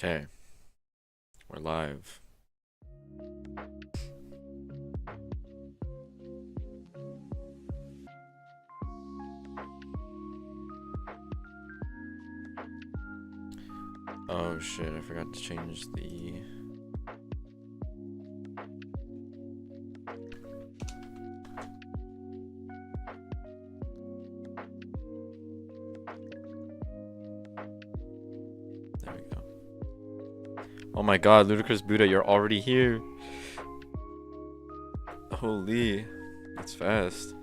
Okay, we're live. Oh shit, I forgot to change the... There we go. Oh my god, Ludicrous Buddha, you're already here. Holy, that's fast.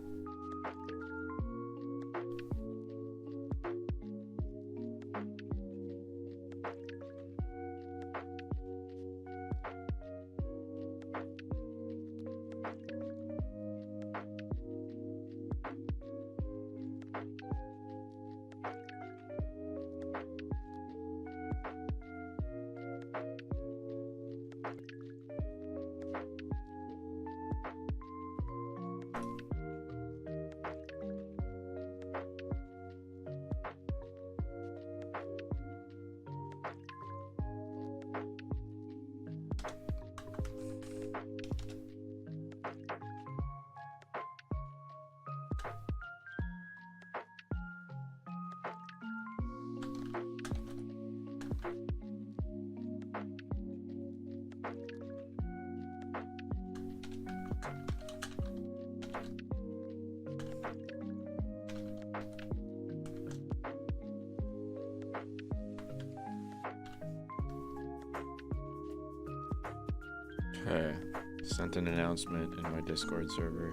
Okay, sent an announcement in my Discord server.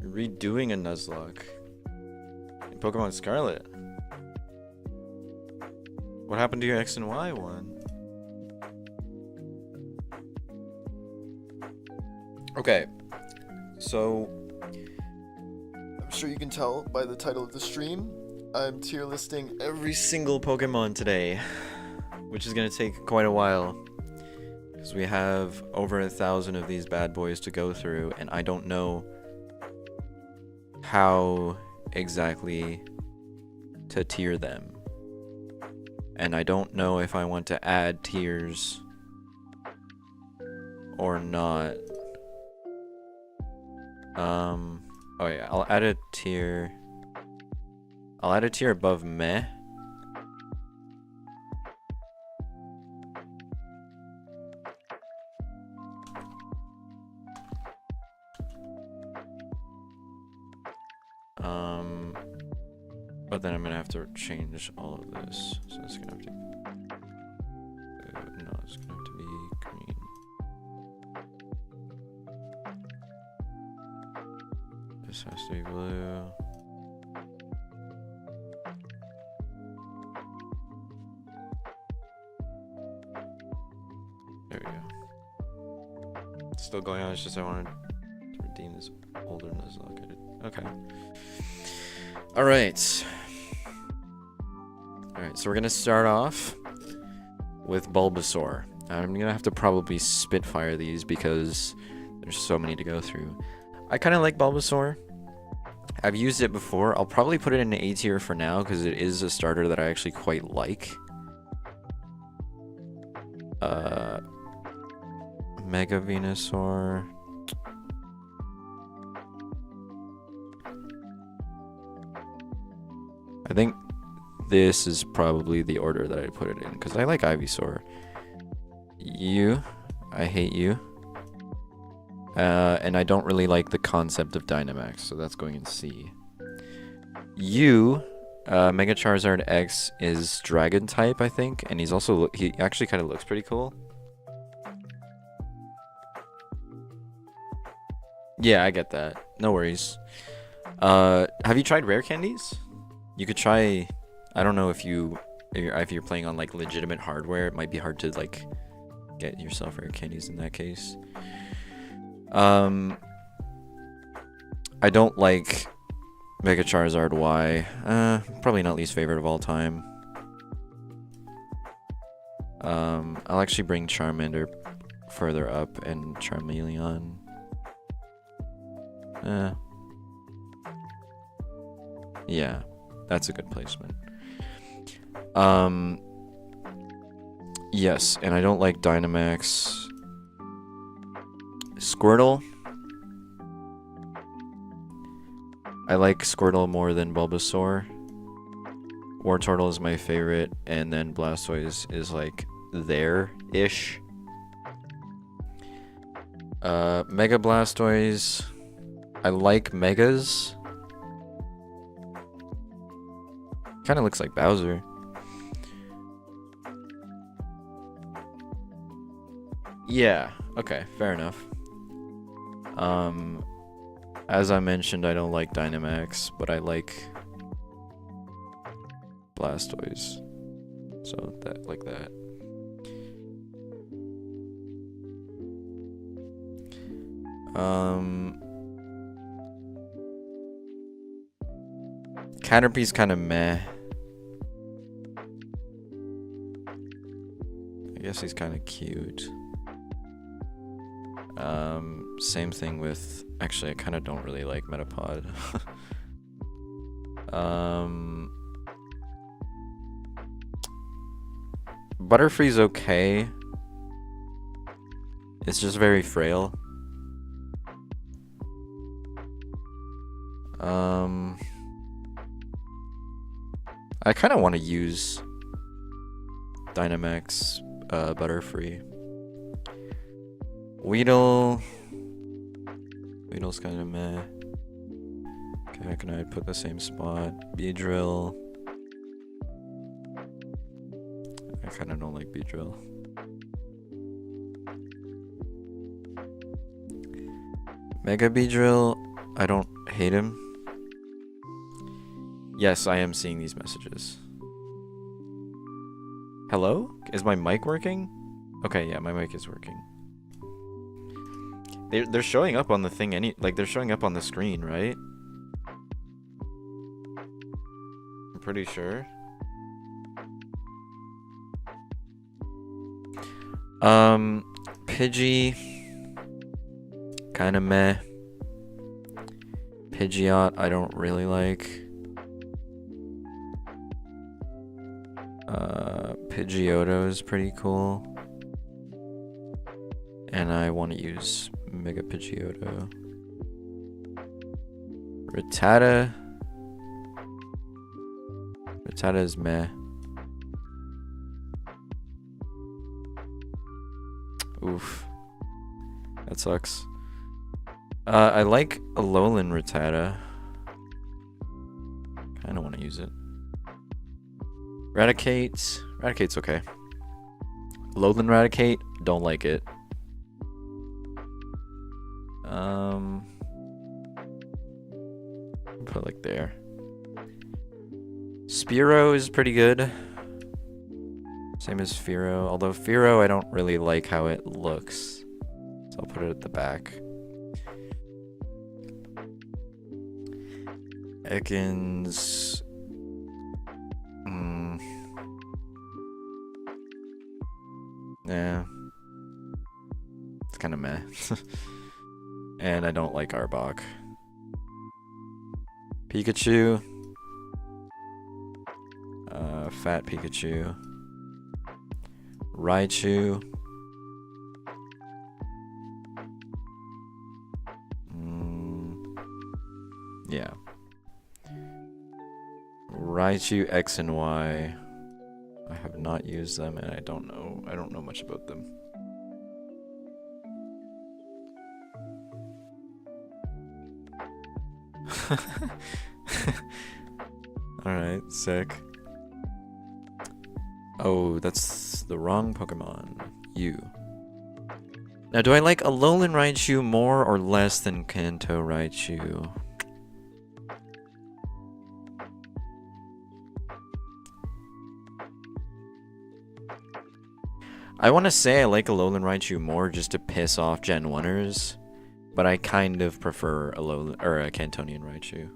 Redoing a Nuzlocke in Pokemon Scarlet. What happened to your X and Y one? Okay, so I'm sure you can tell by the title of the stream, I'm tier listing every single Pokemon today, which is gonna take quite a while because we have over 1,000 of these bad boys to go through, and I don't know how exactly to tier them. And I don't know if I want to add tiers or not. Oh yeah, I'll add a tier. I'll add a tier above meh. But then I'm gonna have to change all of this. So it's gonna have to... no, it's gonna have to be green. This has to be blue. There we go. It's still going on, it's just I wanted to redeem this older Nuzlocke I did. Okay. Alright. Alright, so we're gonna start off with Bulbasaur. I'm gonna have to probably Spitfire these because there's so many to go through. I kinda like Bulbasaur. I've used it before. I'll probably put it in A tier for now because it is a starter that I actually quite like. Mega Venusaur. I think this is probably the order that I put it in because I like Ivysaur. You, I hate you. And I don't really like the concept of Dynamax, so that's going in C. You, Mega Charizard X is Dragon type, I think, and he actually kind of looks pretty cool. Yeah, I get that. No worries. Have you tried rare candies? You could try. I don't know if you're playing on like legitimate hardware, it might be hard to like get yourself rare candies in that case. I don't like Mega Charizard Y. Probably not least favorite of all time. I'll actually bring Charmander further up and Charmeleon. Yeah, that's a good placement. Yes, and I don't like Dynamax. Squirtle. I like Squirtle more than Bulbasaur. Wartortle is my favorite, and then Blastoise is like there-ish. Mega Blastoise. I like Megas. Kind of looks like Bowser. Yeah, okay, fair enough. As I mentioned, I don't like Dynamax, but I like Blastoise. So that, like that. Caterpie's kind of meh. I guess he's kind of cute. Same thing with... Actually, I kind of don't really like Metapod. Butterfree's okay. It's just very frail. I kind of want to use Dynamax Butterfree. Weedle's kind of meh. Okay, can I put the same spot? Beedrill. I kind of don't like Beedrill. Mega Beedrill, I don't hate him. Yes, I am seeing these messages. Hello? Is my mic working? Okay, yeah, my mic is working. They're showing up on the thing they're showing up on the screen, right? I'm pretty sure. Pidgey, kinda meh. Pidgeot, I don't really like. Pidgeotto is pretty cool. And I want to use Mega Pidgeotto. Rattata. Rattata is meh. Oof. That sucks. I like Alolan Rattata. Kinda want to use it. Raticate. Raticate's okay. Alolan Raticate, don't like it. Put it like there. Spearow is pretty good. Same as Fearow. Although Fearow, I don't really like how it looks. So I'll put it at the back. Ekans. Yeah. It's kind of meh. And I don't like Arbok. Pikachu. Fat Pikachu. Raichu. Yeah. Raichu X and Y. I have not used them and I don't know much about them. Alright, sick. Oh, that's the wrong Pokemon. You. Now, do I like Alolan Raichu more or less than Kanto Raichu? I want to say I like Alolan Raichu more just to piss off Gen 1ers, but I kind of prefer Alolan or a Cantonian Raichu.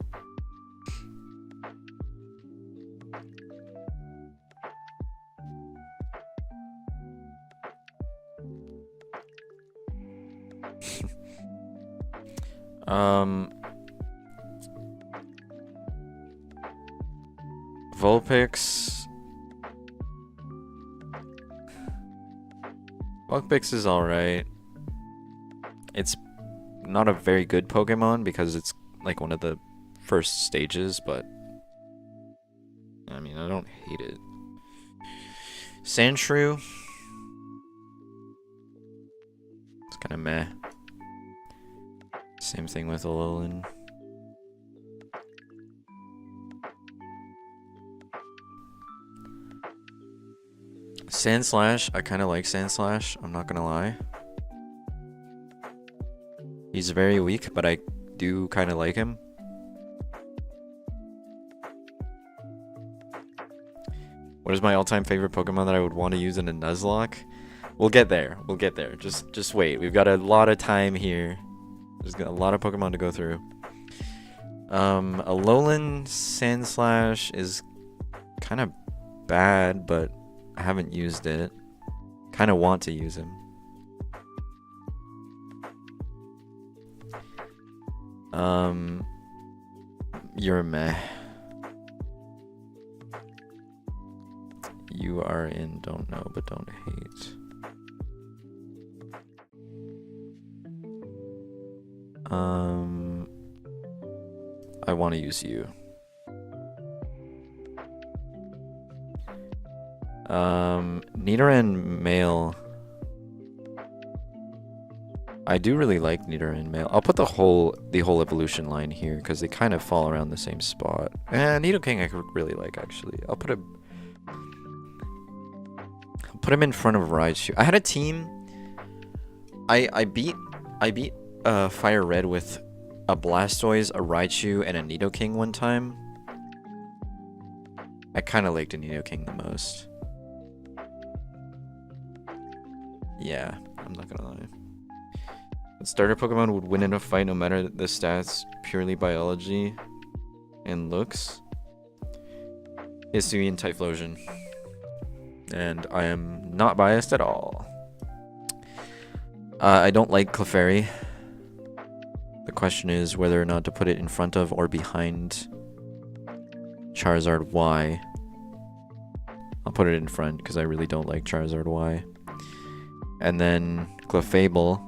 Vulpix. Vulpix is alright. It's not a very good Pokemon because it's like one of the first stages, but I mean, I don't hate it. Sandshrew. It's kind of meh. Same thing with Alolan. Sandslash, I kind of like Sandslash, I'm not gonna lie. He's very weak, but I do kind of like him. What is my all-time favorite Pokemon that I would want to use in a Nuzlocke? We'll get there. We'll get there. Just wait. We've got a lot of time here. There's got a lot of Pokemon to go through. Alolan Sandslash is kind of bad, but I haven't used it. Kind of want to use him. You're meh. You are in don't know but don't hate. I want to use you. Nidoran male. I do really like Nidoran male. I'll put the whole evolution line here because they kind of fall around the same spot. And Nidoking I could really like actually. I'll put him in front of Raichu. I had a team. I beat Fire Red with a Blastoise, a Raichu, and a Nidoking one time. I kind of liked a Nidoking the most. Yeah, I'm not gonna lie. The starter Pokemon would win in a fight no matter the stats, purely biology and looks. Hisuian Typhlosion. And I am not biased at all. I don't like Clefairy. The question is whether or not to put it in front of or behind Charizard Y. I'll put it in front because I really don't like Charizard Y. And then Clefable.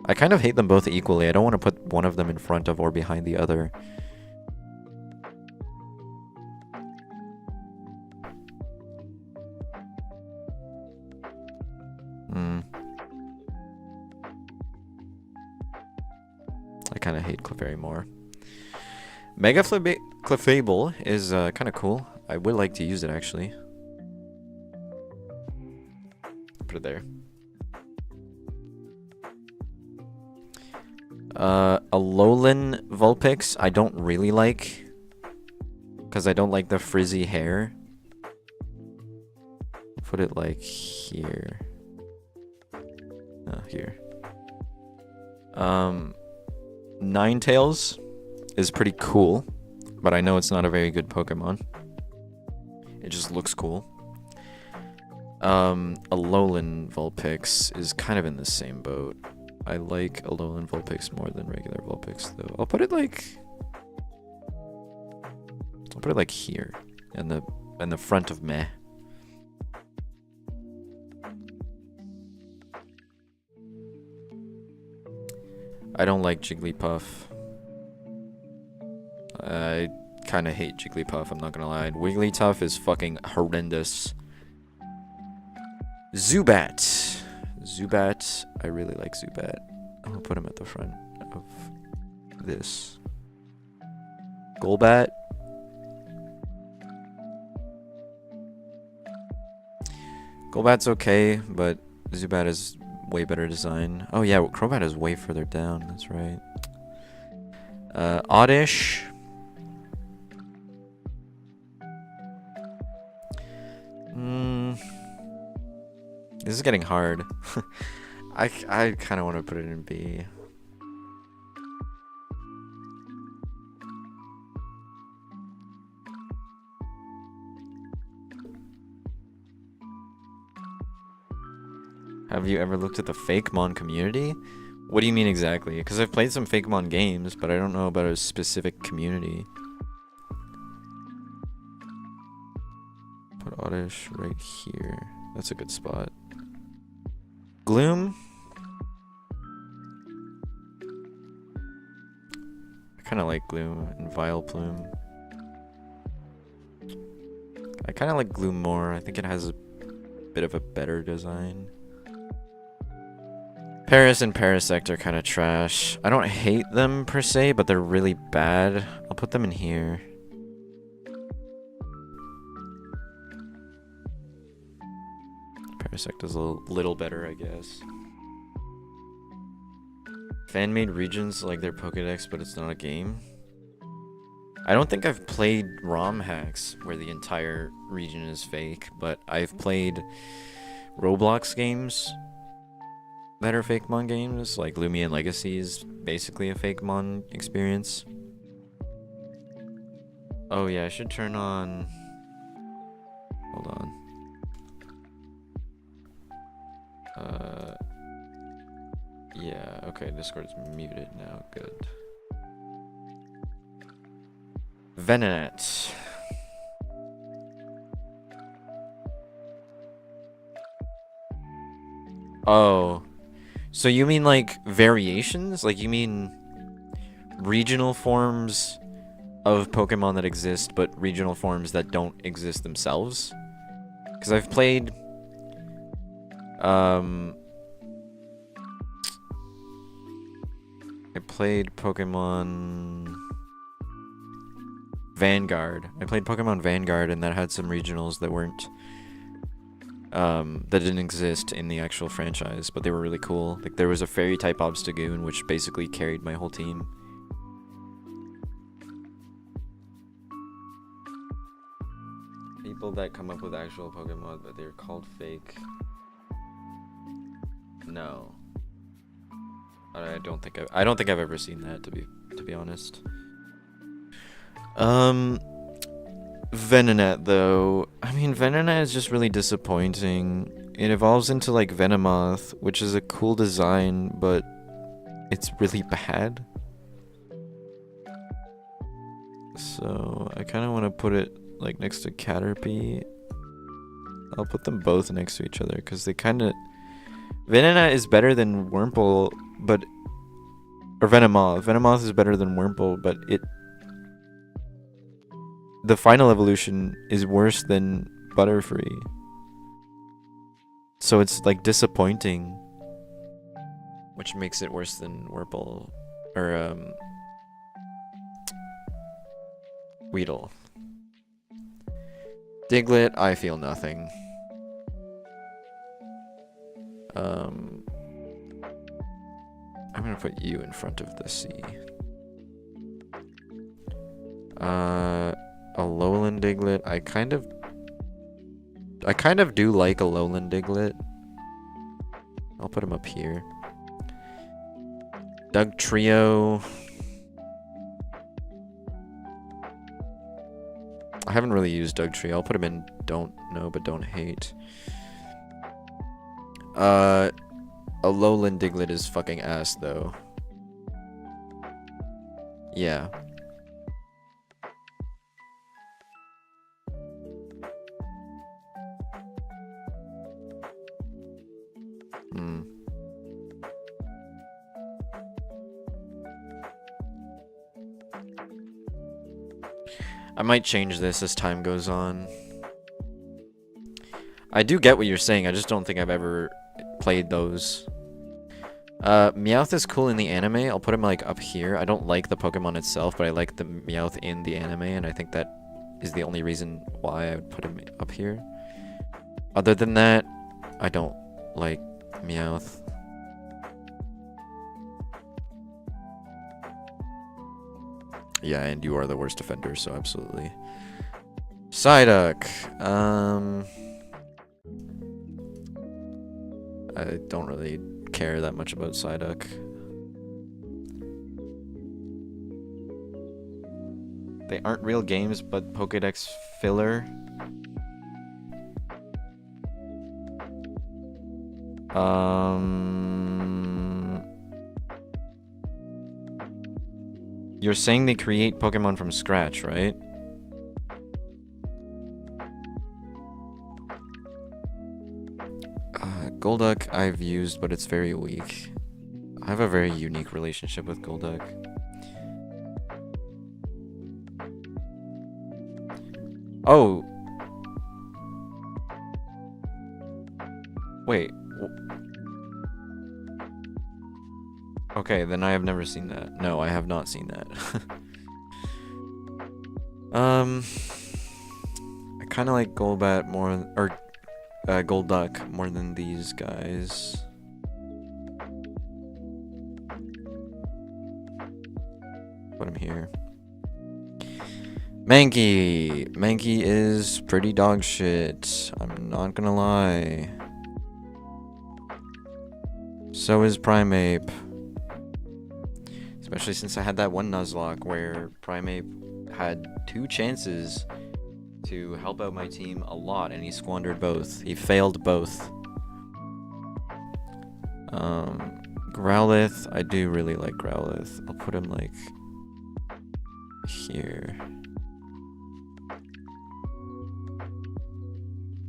I kind of hate them both equally. I don't want to put one of them in front of or behind the other. I kind of hate Clefairy more. Mega Clefable is kind of cool. I would like to use it actually. Put it there. Alolan Vulpix I don't really like because I don't like the frizzy hair. Put it like here. Here. Ninetales is pretty cool, but I know it's not a very good Pokemon. It just looks cool. Alolan Vulpix is kind of in the same boat. I like Alolan Vulpix more than regular Vulpix though. I'll put it like here in the front of meh. I don't like Jigglypuff. I kind of hate Jigglypuff, I'm not gonna lie. Wigglytuff is fucking horrendous. Zubat. Zubat, I really like Zubat. I'll put him at the front of this. Golbat. Golbat's okay, but Zubat is way better design. Oh yeah, Crobat is way further down, that's right. Oddish. This is getting hard. I kind of want to put it in B. Have you ever looked at the Fakemon community? What do you mean exactly? Because I've played some Fakemon games, but I don't know about a specific community. Put Oddish right here. That's a good spot. Gloom? I kind of like Gloom and Vile Plume. I kind of like Gloom more. I think it has a bit of a better design. Paris and Parasect are kind of trash. I don't hate them per se, but they're really bad. I'll put them in here. Parasect is a little better, I guess. Fan-made regions like their Pokédex, but it's not a game. I don't think I've played ROM hacks where the entire region is fake, but I've played Roblox games that are fake mon games, like Lumion Legacy is basically a fake mon experience. Oh yeah, I should turn on... Hold on. Yeah, okay, Discord's muted now, good. Venonat. Oh. So you mean like variations? Like you mean regional forms of Pokemon that exist, but regional forms that don't exist themselves? Because I've played... I played Pokemon Vanguard. I played Pokemon Vanguard, and that had some regionals that weren't... that didn't exist in the actual franchise, but they were really cool. Like, there was a Fairy-type Obstagoon, which basically carried my whole team. People that come up with actual Pokemon, but they're called fake. No. I don't think I've ever seen that, to be honest. Venonat, though. I mean, Venonat is just really disappointing. It evolves into, like, Venomoth, which is a cool design, but it's really bad. So, I kind of want to put it, like, next to Caterpie. I'll put them both next to each other, because they kind of... Venonat is better than Wurmple, but... Or Venomoth. Venomoth is better than Wurmple, but it... The final evolution is worse than Butterfree. So it's, like, disappointing. Which makes it worse than Wurmple. Or, Weedle. Diglett, I feel nothing. I'm gonna put you in front of the C. Alolan Diglett. I kind of do like Alolan Diglett. I'll put him up here. Doug Trio. I haven't really used Doug Trio. I'll put him in don't know but don't hate. Alolan Diglett is fucking ass though. Yeah. I might change this as time goes on. I do get what you're saying, I just don't think I've ever played those. Meowth is cool in the anime. I'll put him like up here. I don't like the Pokemon itself, but I like the Meowth in the anime, and I think that is the only reason why I would put him up here. Other than that, I don't like Meowth. Yeah, and you are the worst offender, so absolutely. Psyduck. I don't really care that much about Psyduck. They aren't real games, but Pokédex filler. You're saying they create Pokemon from scratch, right? Golduck I've used, but it's very weak. I have a very unique relationship with Golduck. Oh! Wait. Okay, then I have never seen that. No, I have not seen that. I kind of like Golbat more, or Golduck more than these guys. Put him here. Mankey! Mankey is pretty dog shit. I'm not gonna lie. So is Primeape. Especially since I had that one Nuzlocke where Primeape had 2 chances to help out my team a lot, and he squandered both. He failed both. Growlithe, I do really like Growlithe. I'll put him like here.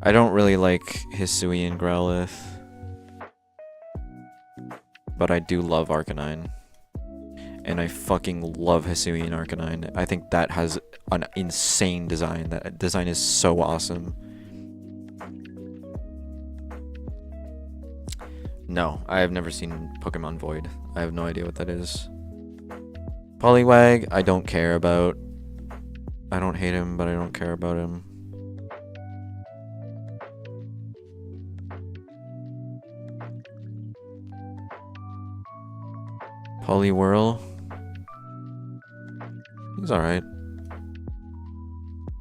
I don't really like Hisuian Growlithe, but I do love Arcanine. And I fucking love Hisuian Arcanine. I think that has an insane design. That design is so awesome. No, I have never seen Pokemon Void. I have no idea what that is. Poliwag, I don't care about. I don't hate him, but I don't care about him. Poliwhirl. He's alright.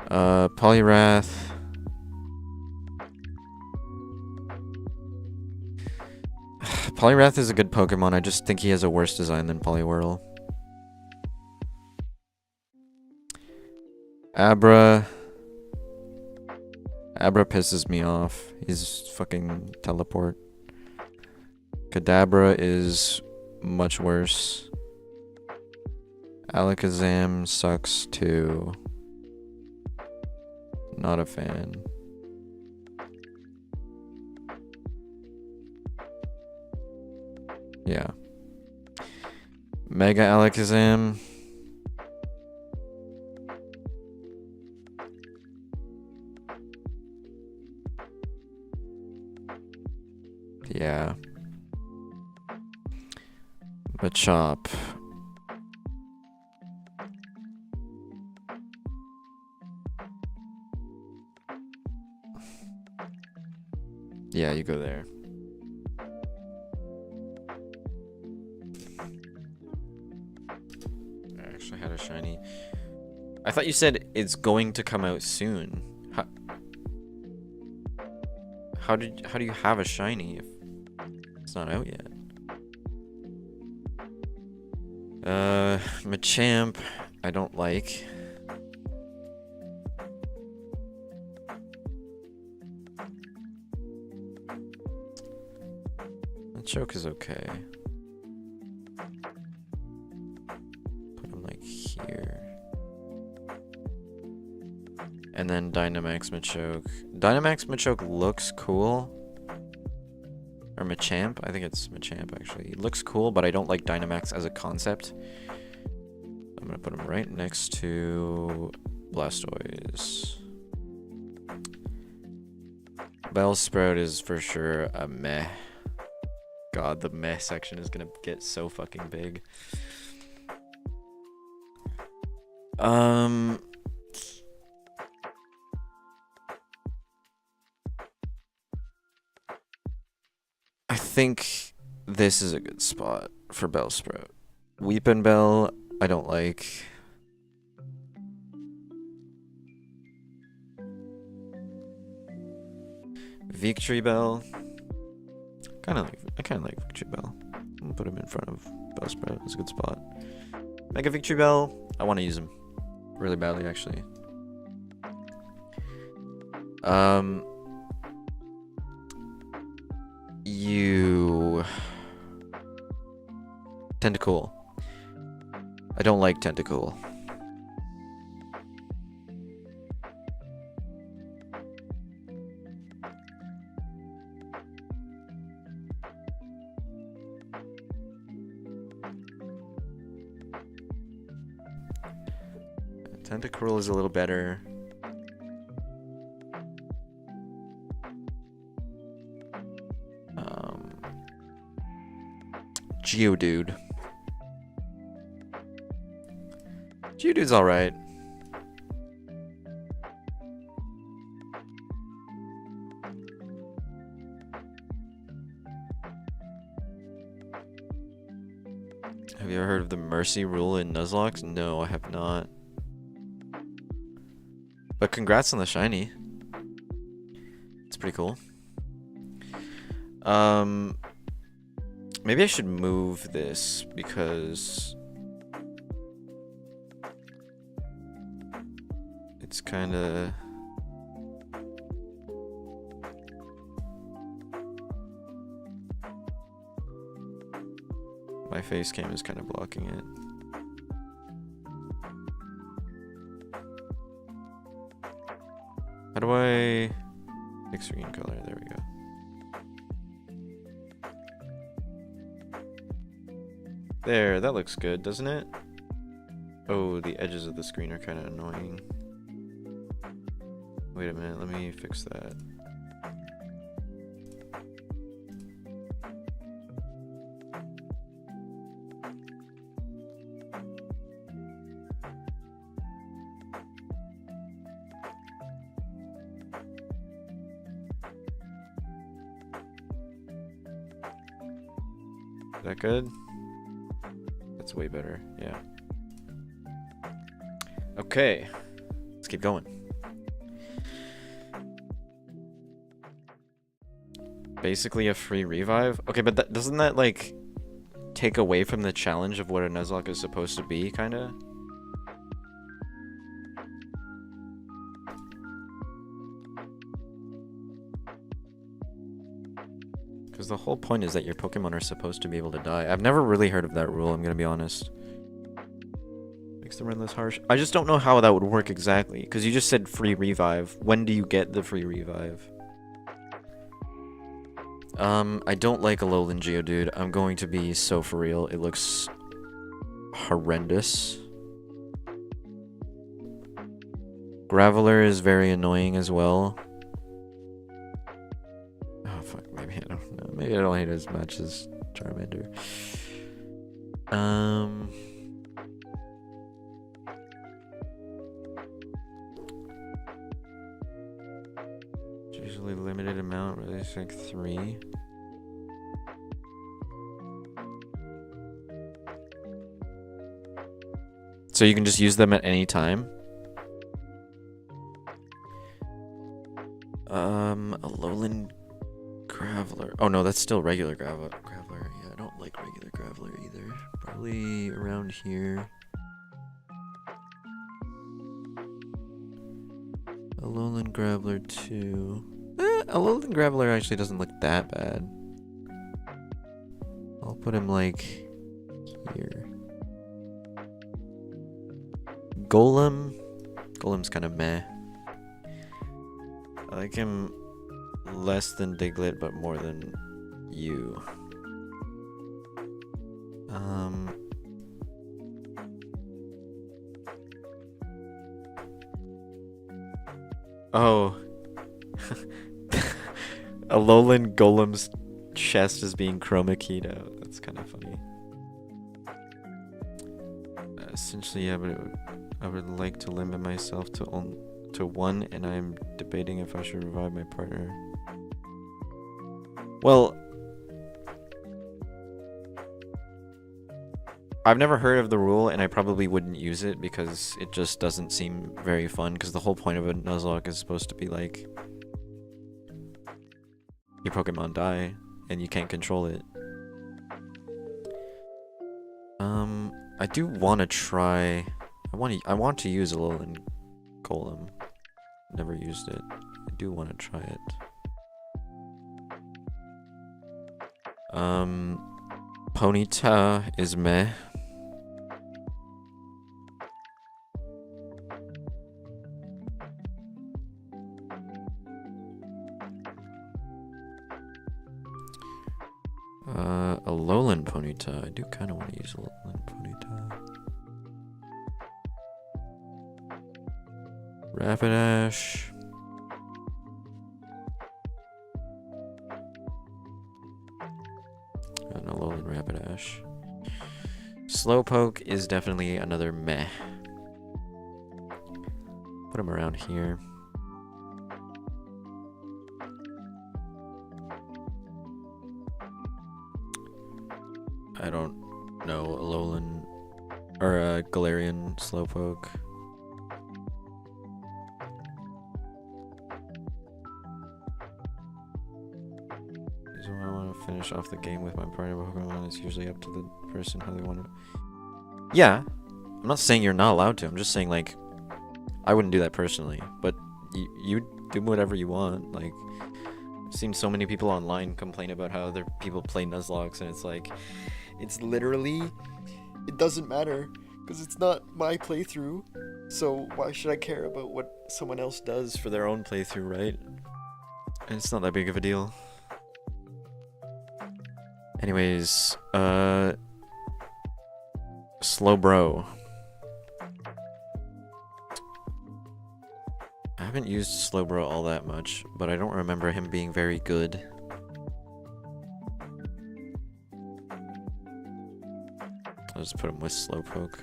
Poliwrath. Poliwrath is a good Pokemon, I just think he has a worse design than Poliwhirl. Abra. Abra pisses me off. He's fucking teleport. Kadabra is much worse. Alakazam sucks too. Not a fan. Yeah. Mega Alakazam. Yeah. Machop. Yeah, you go there. I actually had a shiny. I thought you said it's going to come out soon. How do you have a shiny if it's not out yet? Machamp, I don't like. Choke is okay. Put him like here. And then Dynamax Machoke. Dynamax Machoke looks cool. Or Machamp. I think it's Machamp actually. It looks cool, but I don't like Dynamax as a concept. I'm gonna put him right next to Blastoise. Bellsprout is for sure a meh. God, the meh section is gonna get so fucking big. I think this is a good spot for Bellsprout. Weepinbell, I don't like. Victreebel. I kinda like Victreebel. I'm gonna put him in front of Bellsprout. It's a good spot. Mega Victreebel. I want to use him really badly, actually. You Tentacool. I don't like Tentacool. Tentacruel is a little better. Geodude. Geodude's alright. Have you ever heard of the Mercy rule in Nuzlocke? No, I have not. But congrats on the shiny. It's pretty cool. Maybe I should move this because it's kind of my face cam is kind of blocking it. How do I pick screen color? There we go. There, that looks good, doesn't it? Oh, the edges of the screen are kind of annoying. Wait a minute, let me fix that. Is that good? That's way better, yeah. Okay, let's keep going. Basically a free revive? Okay, but doesn't that, like, take away from the challenge of what a Nuzlocke is supposed to be, kinda? Because the whole point is that your Pokemon are supposed to be able to die. I've never really heard of that rule, I'm gonna be honest. Makes the run less harsh. I just don't know how that would work exactly. Because you just said free revive. When do you get the free revive? I don't like Alolan Geodude. I'm going to be so for real. It looks horrendous. Graveler is very annoying as well. Oh fuck, maybe I don't know. Maybe I don't hate it as much as Charmander. It's usually limited amount, really it's like 3. So you can just use them at any time? Alolan Graveler. Oh no, that's still regular Graveler. Yeah, I don't like regular Graveler either. Probably around here. Alolan Graveler 2. Alolan Graveler actually doesn't look that bad. I'll put him like here. Golem's kind of meh. I like him less than Diglett, but more than you. Oh. Alolan Golem's chest is being chroma keyed out. That's kind of funny. Essentially, yeah, but I would like to limit myself to 1, and I'm debating if I should revive my partner. Well, I've never heard of the rule, and I probably wouldn't use it because it just doesn't seem very fun, because the whole point of a Nuzlocke is supposed to be like your Pokemon die and you can't control it. I do want to try. I want to use Alolan Golem. Never used it. I do want to try it. Ponyta is meh. Alolan Ponyta. I do kind of want to use Alolan Ponyta. Rapidash. And Alolan Rapidash. Slowpoke is definitely another meh. Put him around here. I don't know Alolan or Galarian Slowpoke. So I want to finish off the game with my party Pokemon. It's usually up to the person how they want to. Yeah, I'm not saying you're not allowed to. I'm just saying like I wouldn't do that personally, but you do whatever you want. Like I've seen so many people online complain about how other people play Nuzlocke, and it's like it's literally it doesn't matter because it's not my playthrough. So why should I care about what someone else does for their own playthrough, right? And it's not that big of a deal. Anyways, Slowbro. I haven't used Slowbro all that much, but I don't remember him being very good. I'll just put him with Slowpoke.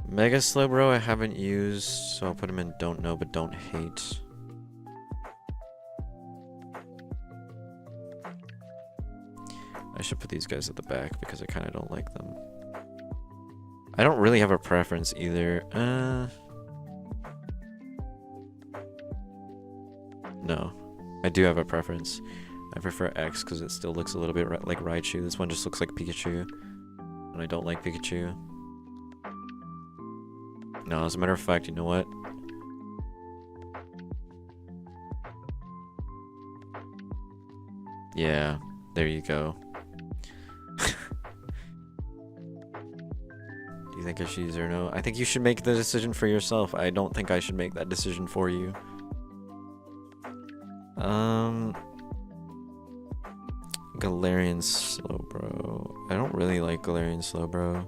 Mega Slowbro I haven't used, so I'll put him in Don't Know But Don't Hate. I should put these guys at the back because I kind of don't like them. I don't really have a preference either. No, I do have a preference. I prefer X because it still looks a little bit like Raichu. This one just looks like Pikachu, and I don't like Pikachu. No, as a matter of fact, you know what? Yeah, there you go. Do you think I should use or no? I think you should make the decision for yourself. I don't think I should make that decision for you. Galarian Slowbro. I don't really like Galarian Slowbro.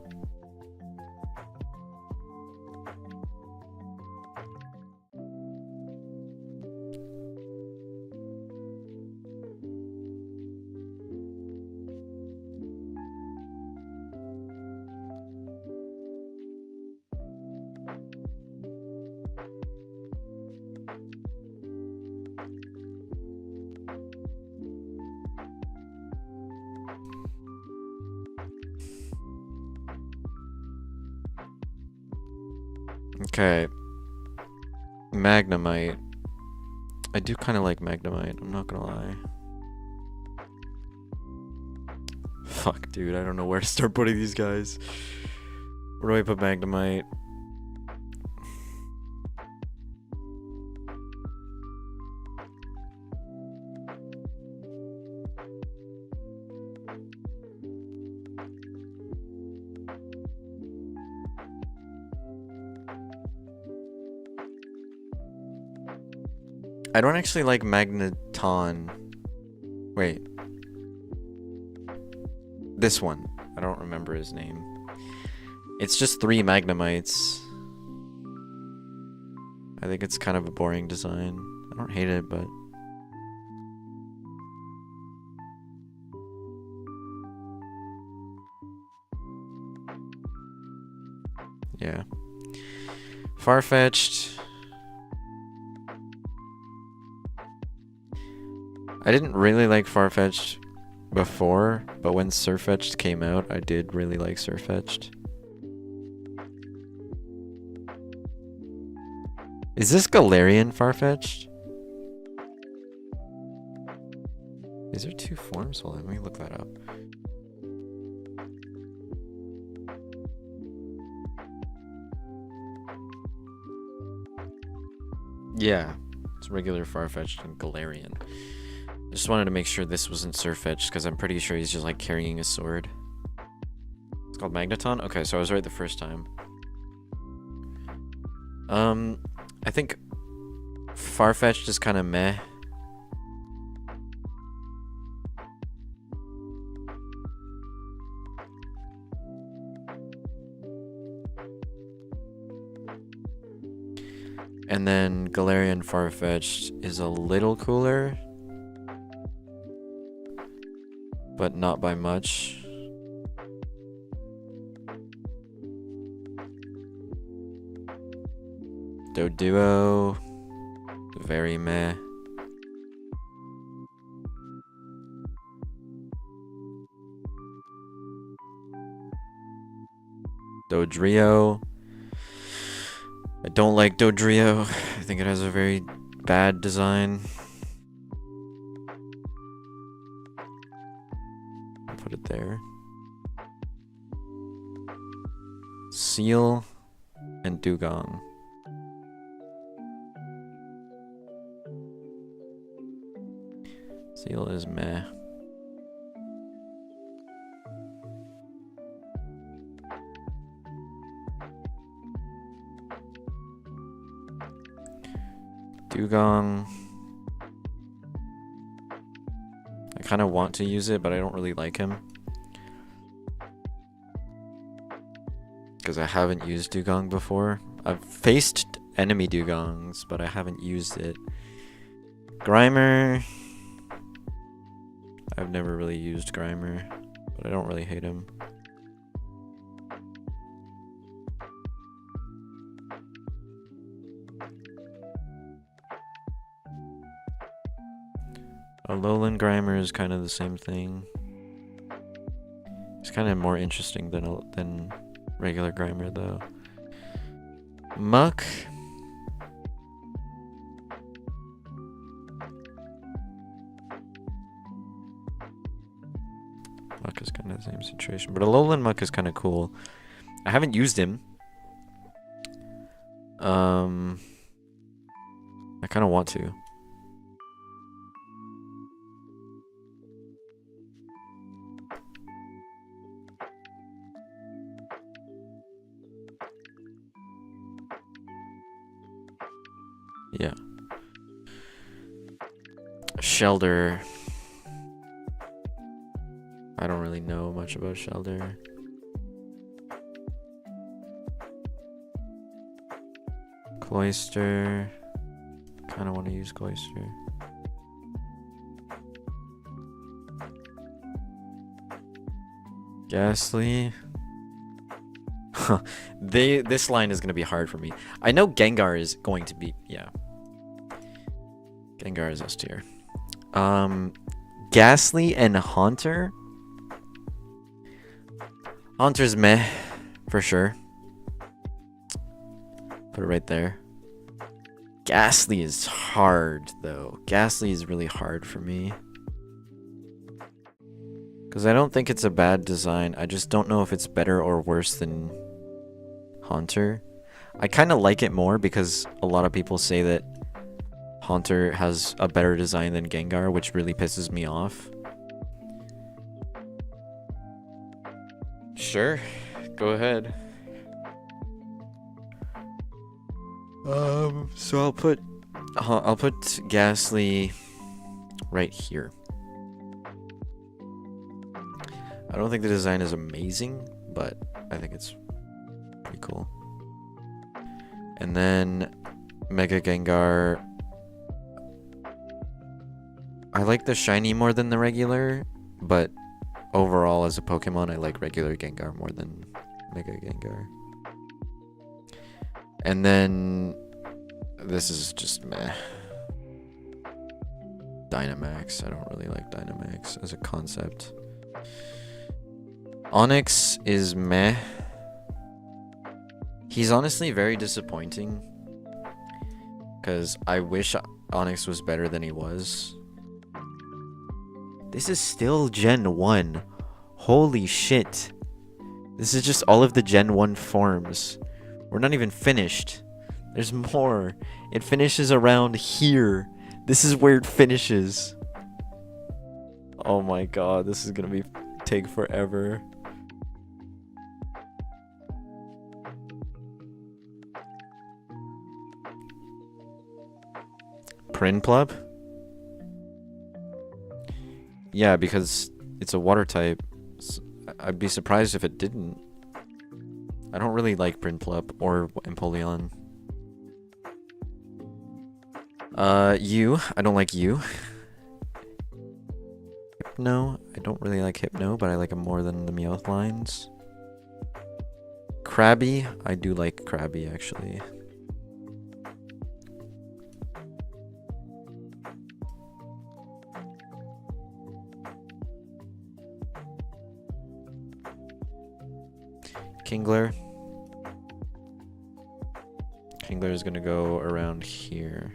Okay. Magnemite. I do kind of like Magnemite, I'm not gonna lie. Fuck, dude, I don't know where to start putting these guys. Where do I put Magnemite? I don't actually like Magneton. Wait. This one. I don't remember his name. It's just 3 Magnemites. I think it's kind of a boring design. I don't hate it, but... yeah. Farfetch'd. I didn't really like Farfetch'd before, but when Surfetch'd came out, I did really like Surfetch'd. Is this Galarian Farfetch'd? Is there 2 forms? Hold on, let me look that up. Yeah, it's regular Farfetch'd and Galarian. I just wanted to make sure this wasn't Surfetch'd because I'm pretty sure he's just like carrying a sword. It's called Magneton? Okay, so I was right the first time. I think Farfetch'd is kind of meh. And then Galarian Farfetch'd is a little cooler, but not by much. Doduo, very meh. Dodrio. I don't like Dodrio. I think it has a very bad design. I'll put it there. Seal and Dugong. Seal is meh. Dugong. I kind of want to use it, but I don't really like him. Because I haven't used Dugong before. I've faced enemy Dugongs, but I haven't used it. Grimer. I've never really used Grimer, but I don't really hate him. Alolan Grimer is kind of the same thing. It's kind of more interesting than regular Grimer, though. Muck. Muck is kind of the same situation, but Alolan Muck is kind of cool. I haven't used him. I kind of want to. Yeah. Shelder. I don't really know much about Shelder. Cloyster. Kind of want to use Cloyster. Ghastly. This line is going to be hard for me. I know Gengar is going to be... Yeah. Gengar is S tier. Ghastly and Haunter. Haunter's meh, for sure. Put it right there. Ghastly is hard, though. Ghastly is really hard for me. Because I don't think it's a bad design. I just don't know if it's better or worse than Haunter. I kind of like it more because a lot of people say that Haunter has a better design than Gengar, which really pisses me off. Sure, go ahead. So I'll put Ghastly right here. I don't think the design is amazing, but I think it's pretty cool. And then Mega Gengar. I like the shiny more than the regular, but overall as a Pokemon, I like regular Gengar more than Mega Gengar. And then this is just meh. Dynamax. I don't really like Dynamax as a concept. Onix is meh. He's honestly very disappointing. Because I wish Onix was better than he was. This is still Gen 1. Holy shit. This is just all of the Gen 1 forms. We're not even finished. There's more. It finishes around here. This is where it finishes. Oh my god, this is gonna take forever. Prinplup? Yeah, because it's a water type. I'd be surprised if it didn't. I don't really like Prinplup or Empoleon. You. I don't like you. Hypno. I don't really like Hypno, but I like him more than the Meowth lines. Krabby. I do like Krabby, actually. Kingler. Kingler is gonna go around here.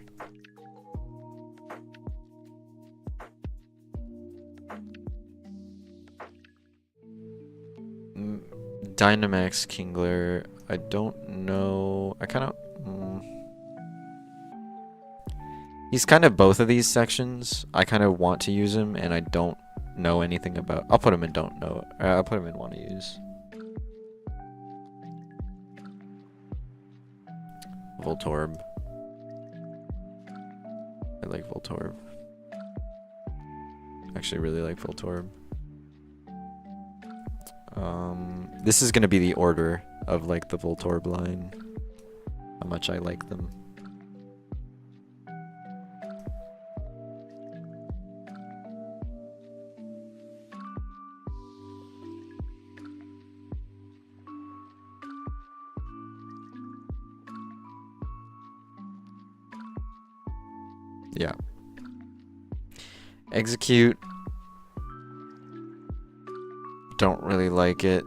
Dynamax Kingler. I don't know. I kind of. He's kind of both of these sections. I kind of want to use him, and I don't know anything about. I'll put him in don't know. I'll put him in want to use. Voltorb. I like Voltorb. Actually, really like Voltorb. This is gonna be the order of like the Voltorb line. How much I like them. Yeah. Execute. Don't really like it.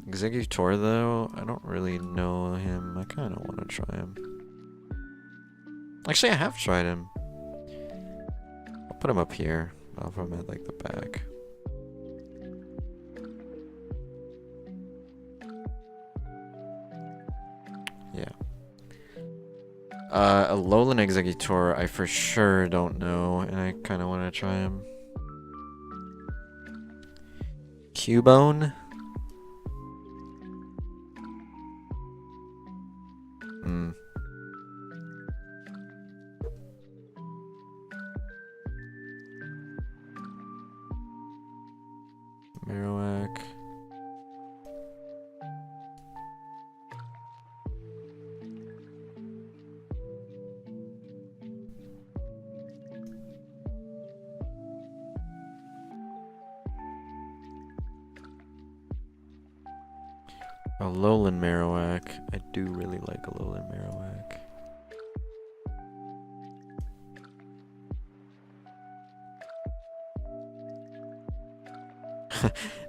Executor though, I don't really know him. I kind of want to try him. Actually, I have tried him. I'll put him up here. I'll put him at like the back. Yeah. Alolan Executor, I for sure don't know, and I kind of want to try him. Cubone? Marowak. Alolan Marowak. I do really like Alolan Marowak.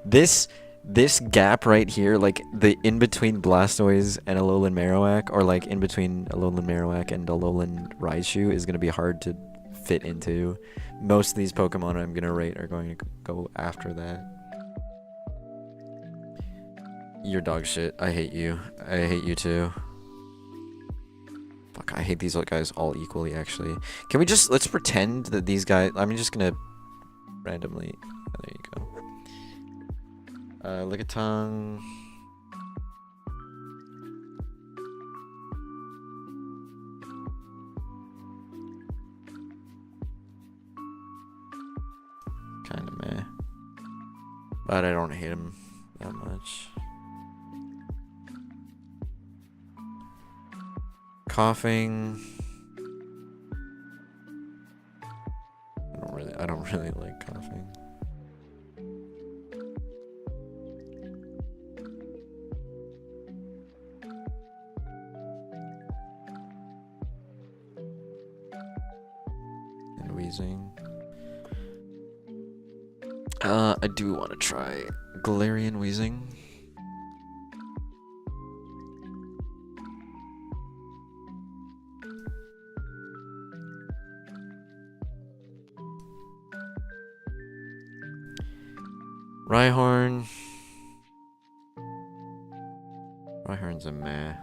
This gap right here, like the in between Blastoise and Alolan Marowak, or like in between Alolan Marowak and Alolan Raichu, is gonna be hard to fit into. Most of these Pokemon I'm gonna rate are going to go after that. You're dog shit. I hate you. I hate you too. Fuck, I hate these guys all equally, actually. Can we just, let's pretend that these guys, I'm just gonna randomly, oh, there you go. Lickitung. Kinda meh. But I don't hate him that much. Coughing. I don't really like coughing. And wheezing. I do want to try Galarian wheezing. Rhyhorn. Rhyhorn's a meh.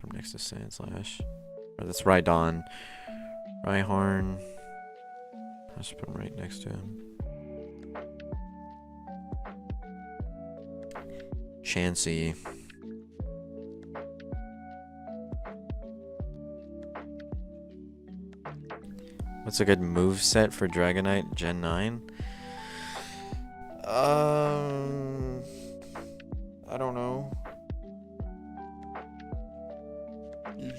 From next to Sandslash. Or that's Rhydon. Rhyhorn. I'll just put him right next to him. Chansey. What's a good move set for Dragonite Gen 9? I don't know.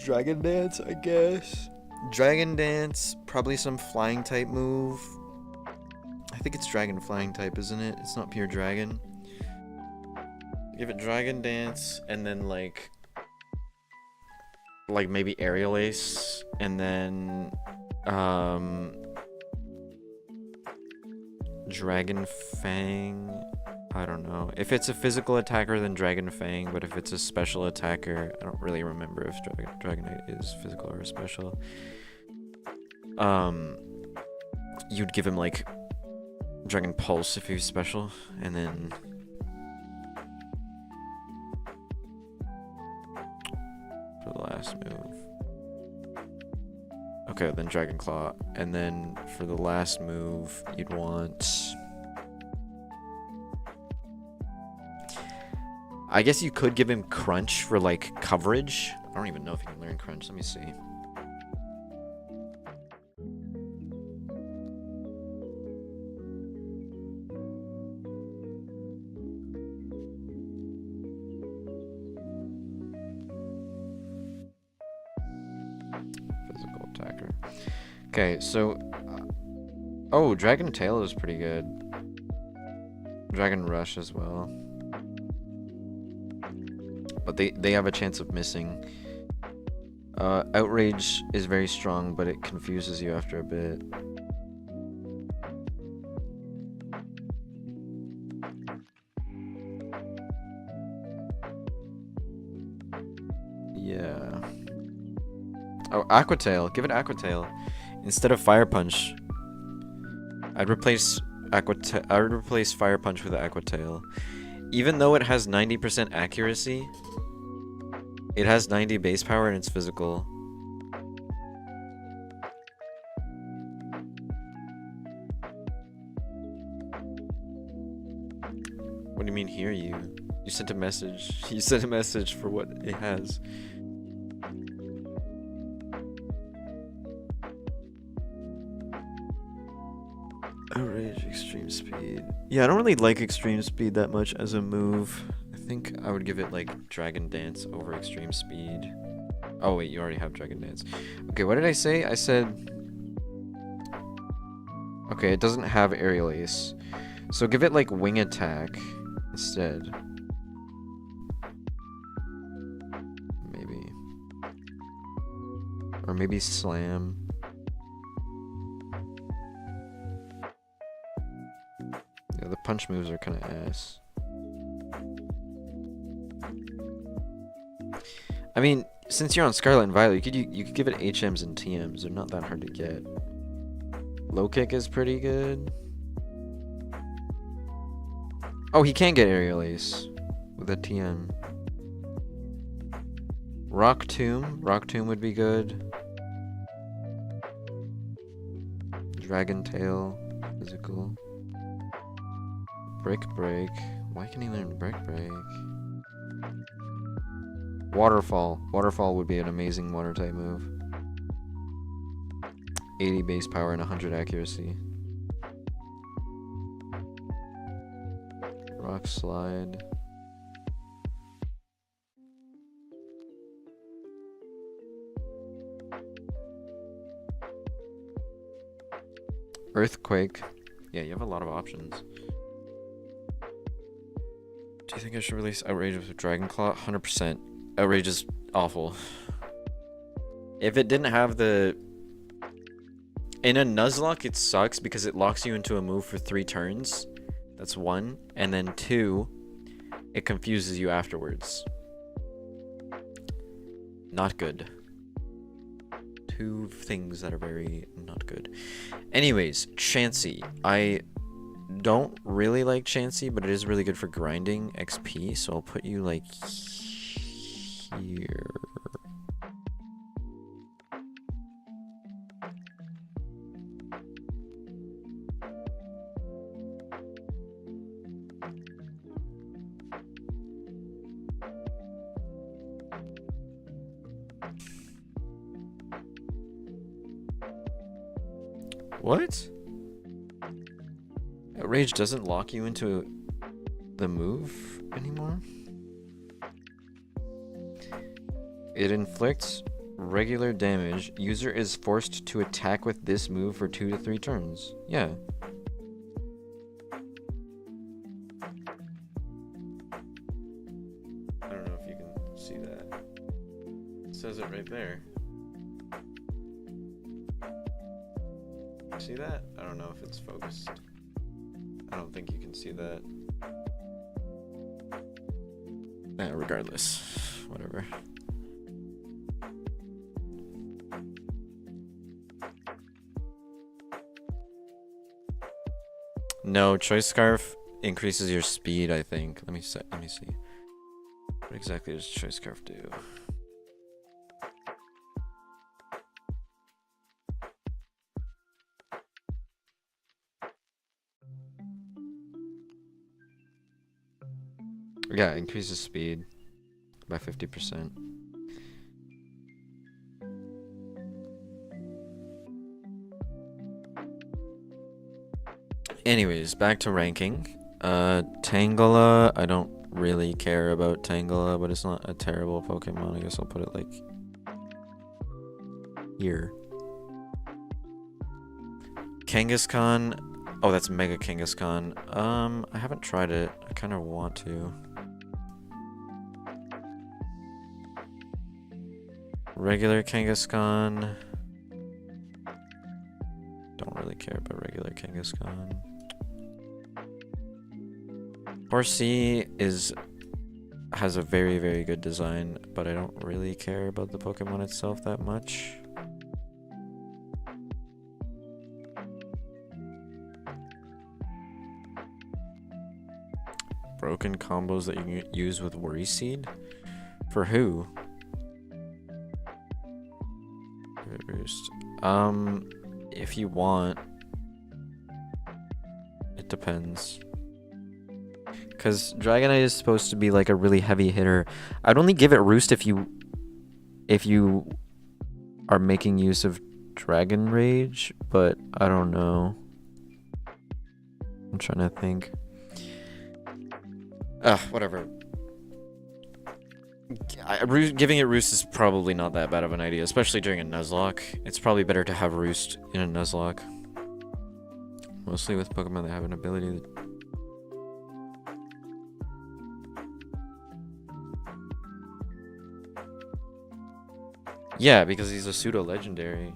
Dragon Dance, I guess. Dragon Dance, probably some flying type move. I think it's Dragon flying type, isn't it? It's not pure Dragon. Give it Dragon Dance, and then like maybe Aerial Ace, and then Dragon Fang. I don't know. If it's a physical attacker, then Dragon Fang, but if it's a special attacker, I don't really remember if Dragonite is physical or special. You'd give him like Dragon Pulse if he was special, and then for the last move. Okay, then Dragon Claw, and then for the last move, you'd want. I guess you could give him Crunch for like coverage. I don't even know if he can learn Crunch. Let me see. Physical attacker. Okay, so oh, Dragon Tail is pretty good. Dragon Rush as well. But they have a chance of missing. Outrage is very strong, but it confuses you after a bit. Yeah. Oh, Aqua Tail. Give it Aqua Tail. Instead of Fire Punch, I'd replace Fire Punch with Aqua Tail. Even though it has 90% accuracy, it has 90 base power and it's physical. What do you mean hear you? You sent a message. You sent a message for what it has. Outrage, Extreme Speed. Yeah, I don't really like Extreme Speed that much as a move. I think I would give it like Dragon Dance over Extreme Speed. Oh wait, you already have Dragon Dance. Okay, what did I say? I said... Okay, it doesn't have Aerial Ace. So give it like Wing Attack instead. Maybe. Or maybe Slam. Yeah, the punch moves are kind of ass. I mean, since you're on Scarlet and Violet, you could give it HMs and TMs. They're not that hard to get. Low Kick is pretty good. Oh, he can get Aerial Ace with a TM. Rock Tomb. Rock Tomb would be good. Dragon Tail. Physical. Brick Break. Why can he learn Brick Break? Waterfall. Waterfall would be an amazing water type move. 80 base power and 100 accuracy. Rock Slide. Earthquake. Yeah, you have a lot of options. Do you think I should release Outrage with Dragon Claw? 100%. Outrage is awful. If it didn't have the... In a Nuzlocke, it sucks because it locks you into a move for 3 turns. That's 1. And then 2, it confuses you afterwards. Not good. 2 things that are very not good. Anyways, Chansey. I don't really like Chansey, but it is really good for grinding XP, so I'll put you like here. What? Outrage doesn't lock you into the move anymore? It inflicts regular damage. User is forced to attack with this move for 2 to 3 turns. Yeah. I don't know if you can see that. It says it right there. See that? I don't know if it's focused. I don't think you can see that. Regardless, whatever. No, Choice Scarf increases your speed, I think. Let me see. What exactly does Choice Scarf do? Yeah, it increases speed by 50%. Anyways, back to ranking. Tangela, I don't really care about Tangela, but it's not a terrible Pokemon. I guess I'll put it like here. Kangaskhan. Oh, that's Mega Kangaskhan. I haven't tried it. I kind of want to. Regular Kangaskhan. Don't really care about regular Kangaskhan. Horsea has a very, very good design, but I don't really care about the Pokemon itself that much. Broken combos that you can use with Worry Seed? For who? Boost. If you want. It depends. Because Dragonite is supposed to be like a really heavy hitter. I'd only give it Roost if you are making use of Dragon Rage, but I don't know. I'm trying to think. Whatever. Giving it Roost is probably not that bad of an idea, especially during a Nuzlocke. It's probably better to have Roost in a Nuzlocke. Mostly with Pokemon that have an ability that... Yeah, because he's a pseudo-legendary.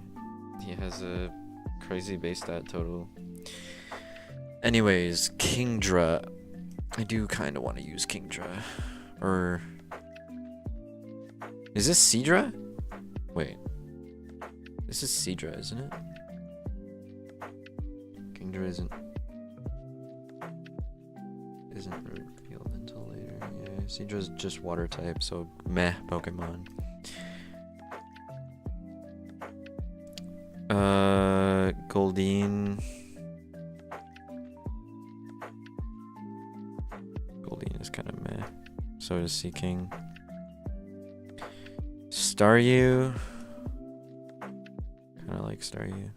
He has a crazy base stat total. Anyways, Kingdra. I do kind of want to use Kingdra. Or... Is this Seadra? Wait. This is Seadra, isn't it? Kingdra isn't revealed until later. Yeah, Seadra's just water type, so meh Pokemon. Goldeen. Goldeen is kind of meh. So is Seaking. Staryu. Kind of like Staryu.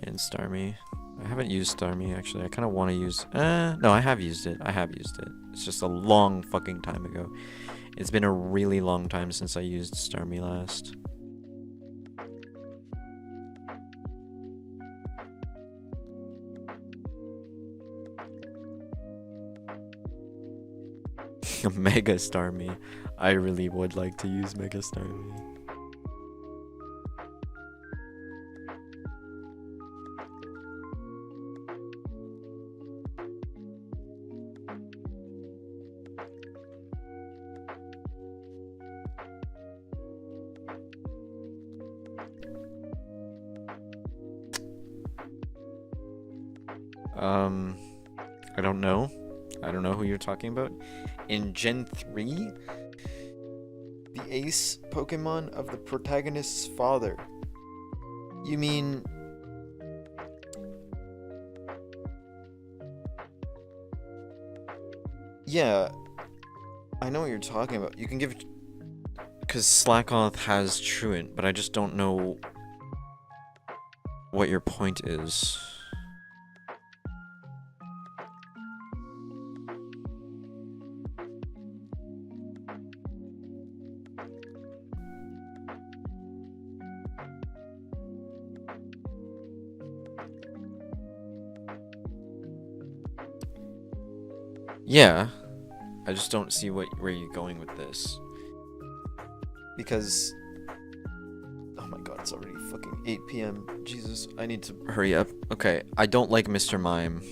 And Starmie. I haven't used Starmie actually. I kind of want to use. No, I have used it. It's just a long fucking time ago. It's been a really long time since I used Starmie last. Mega Starmie. I really would like to use Mega Starmie. I don't know. I don't know who you're talking about. In Gen 3, the ace Pokemon of the protagonist's father. You mean... Yeah, I know what you're talking about. You can give Because Slackoth has Truant, but I just don't know what your point is. Yeah, I just don't see where you're going with this. Because, oh my god, it's already fucking 8 p.m. Jesus, I need to hurry up. Okay, I don't like Mr. Mime.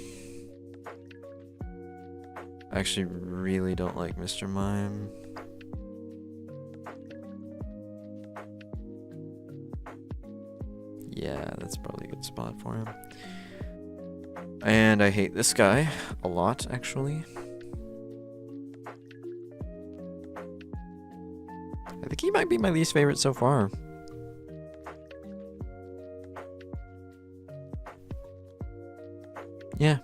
I actually really don't like Mr. Mime. Yeah, that's probably a good spot for him. And I hate this guy a lot, actually. I think he might be my least favorite so far. Yeah.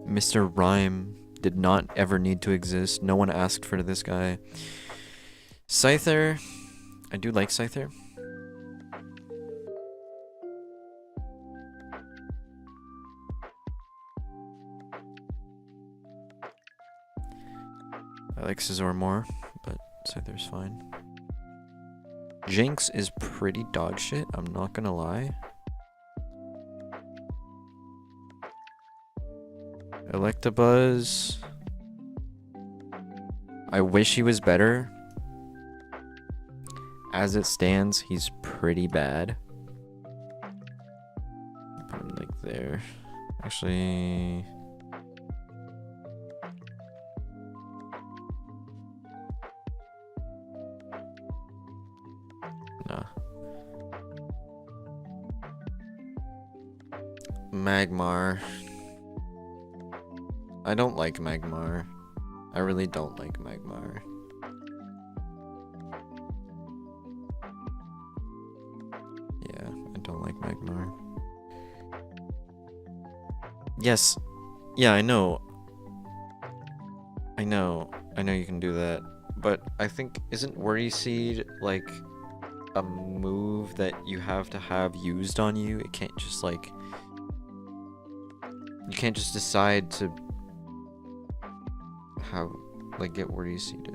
Mr. Rhyme did not ever need to exist. No one asked for this guy. Scyther. I do like Scyther. I like Scizor more, but Scyther's fine. Jinx is pretty dog shit, I'm not gonna lie. Electabuzz. I wish he was better. As it stands, he's pretty bad. Put him like there. Actually... nah. Magmar. I don't like Magmar. I really don't like Magmar. Yeah, I don't like Magmar. Yes. Yeah, I know. I know you can do that. But I think, isn't Worry Seed like a move that you have to have used on you? It can't just like... You can't just decide to have, like, get Worry Seeded.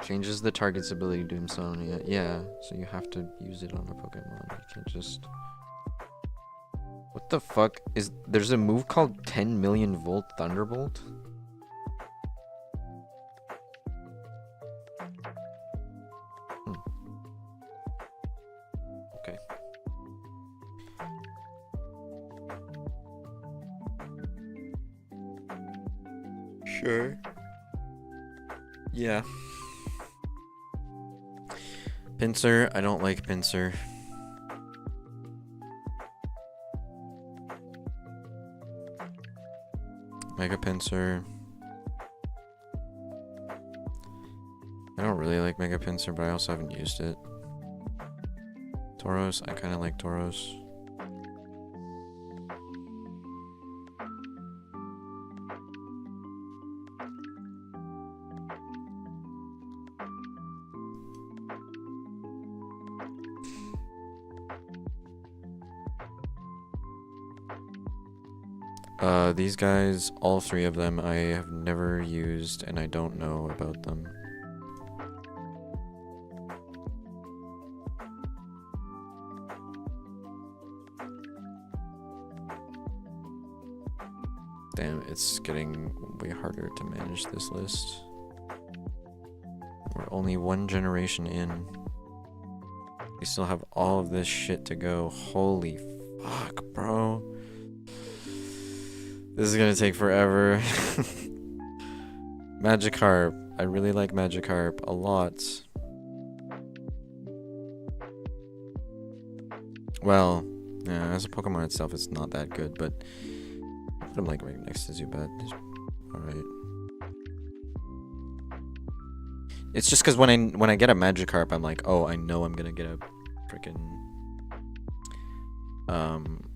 Changes the target's ability to Insomnia. Yeah, so you have to use it on a Pokemon. You can't just... What the fuck is... There's a move called 10 million volt Thunderbolt? Okay. Sure. Yeah. Pinsir, I don't like Pinsir. Mega Pinsir. I don't really like Mega Pinsir, but I also haven't used it. Tauros, I kind of like Tauros. These guys, all three of them, I have never used and I don't know about them. Damn, it's getting way harder to manage this list. We're only one generation in. We still have all of this shit to go. Holy fuck, bro. This is gonna take forever. Magikarp. I really like Magikarp a lot. Well, yeah, as a Pokemon itself, it's not that good, but I'm like right next to Zubat. Alright. It's just because when I get a Magikarp, I'm like, oh, I know I'm gonna get a freaking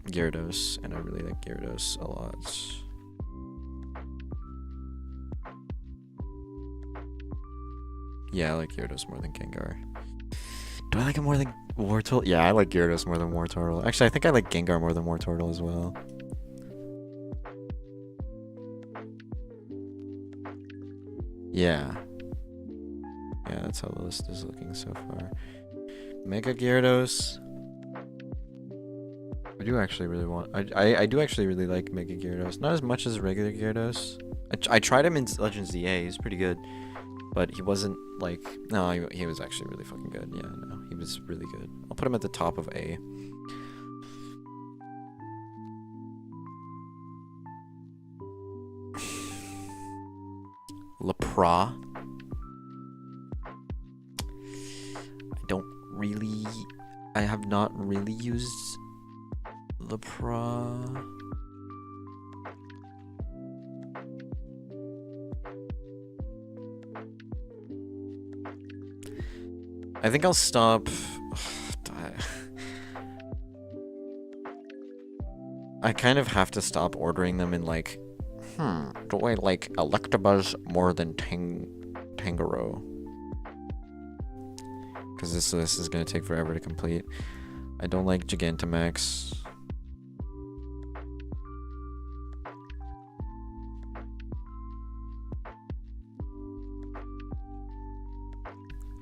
Gyarados, and I really like Gyarados a lot. Yeah, I like Gyarados more than Gengar. Do I like it more than Wartortle? Yeah, I like Gyarados more than Wartortle. Actually, I think I like Gengar more than Wartortle as well. Yeah. Yeah, that's how the list is looking so far. Mega Gyarados. I do actually really want... I do actually really like Mega Gyarados. Not as much as regular Gyarados. I tried him in Legends ZA. He's pretty good. But he wasn't like... No, he was actually really fucking good. Yeah, no. He was really good. I'll put him at the top of A. Lepra. I have not really used Lepra. I think I'll stop. I kind of have to stop ordering them in like, do I like Electabuzz more than Tangaro? Because this list is going to take forever to complete. I don't like Gigantamax.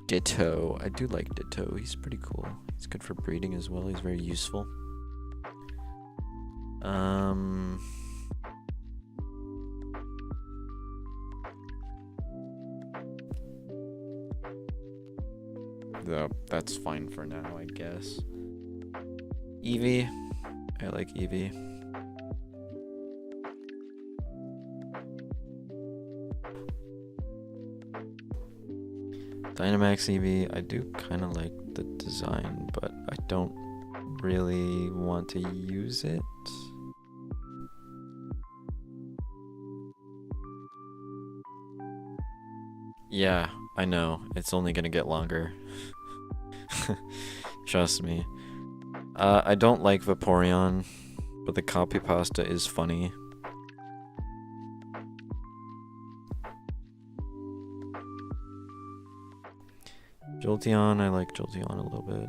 Ditto. I do like Ditto. He's pretty cool. He's good for breeding as well. He's very useful. Though that's fine for now, I guess. Eevee. I like Eevee. Dynamax Eevee, I do kind of like the design, but I don't really want to use it. Yeah, I know. It's only gonna get longer. Trust me. I don't like Vaporeon, but the copy pasta is funny. Jolteon, I like Jolteon a little bit.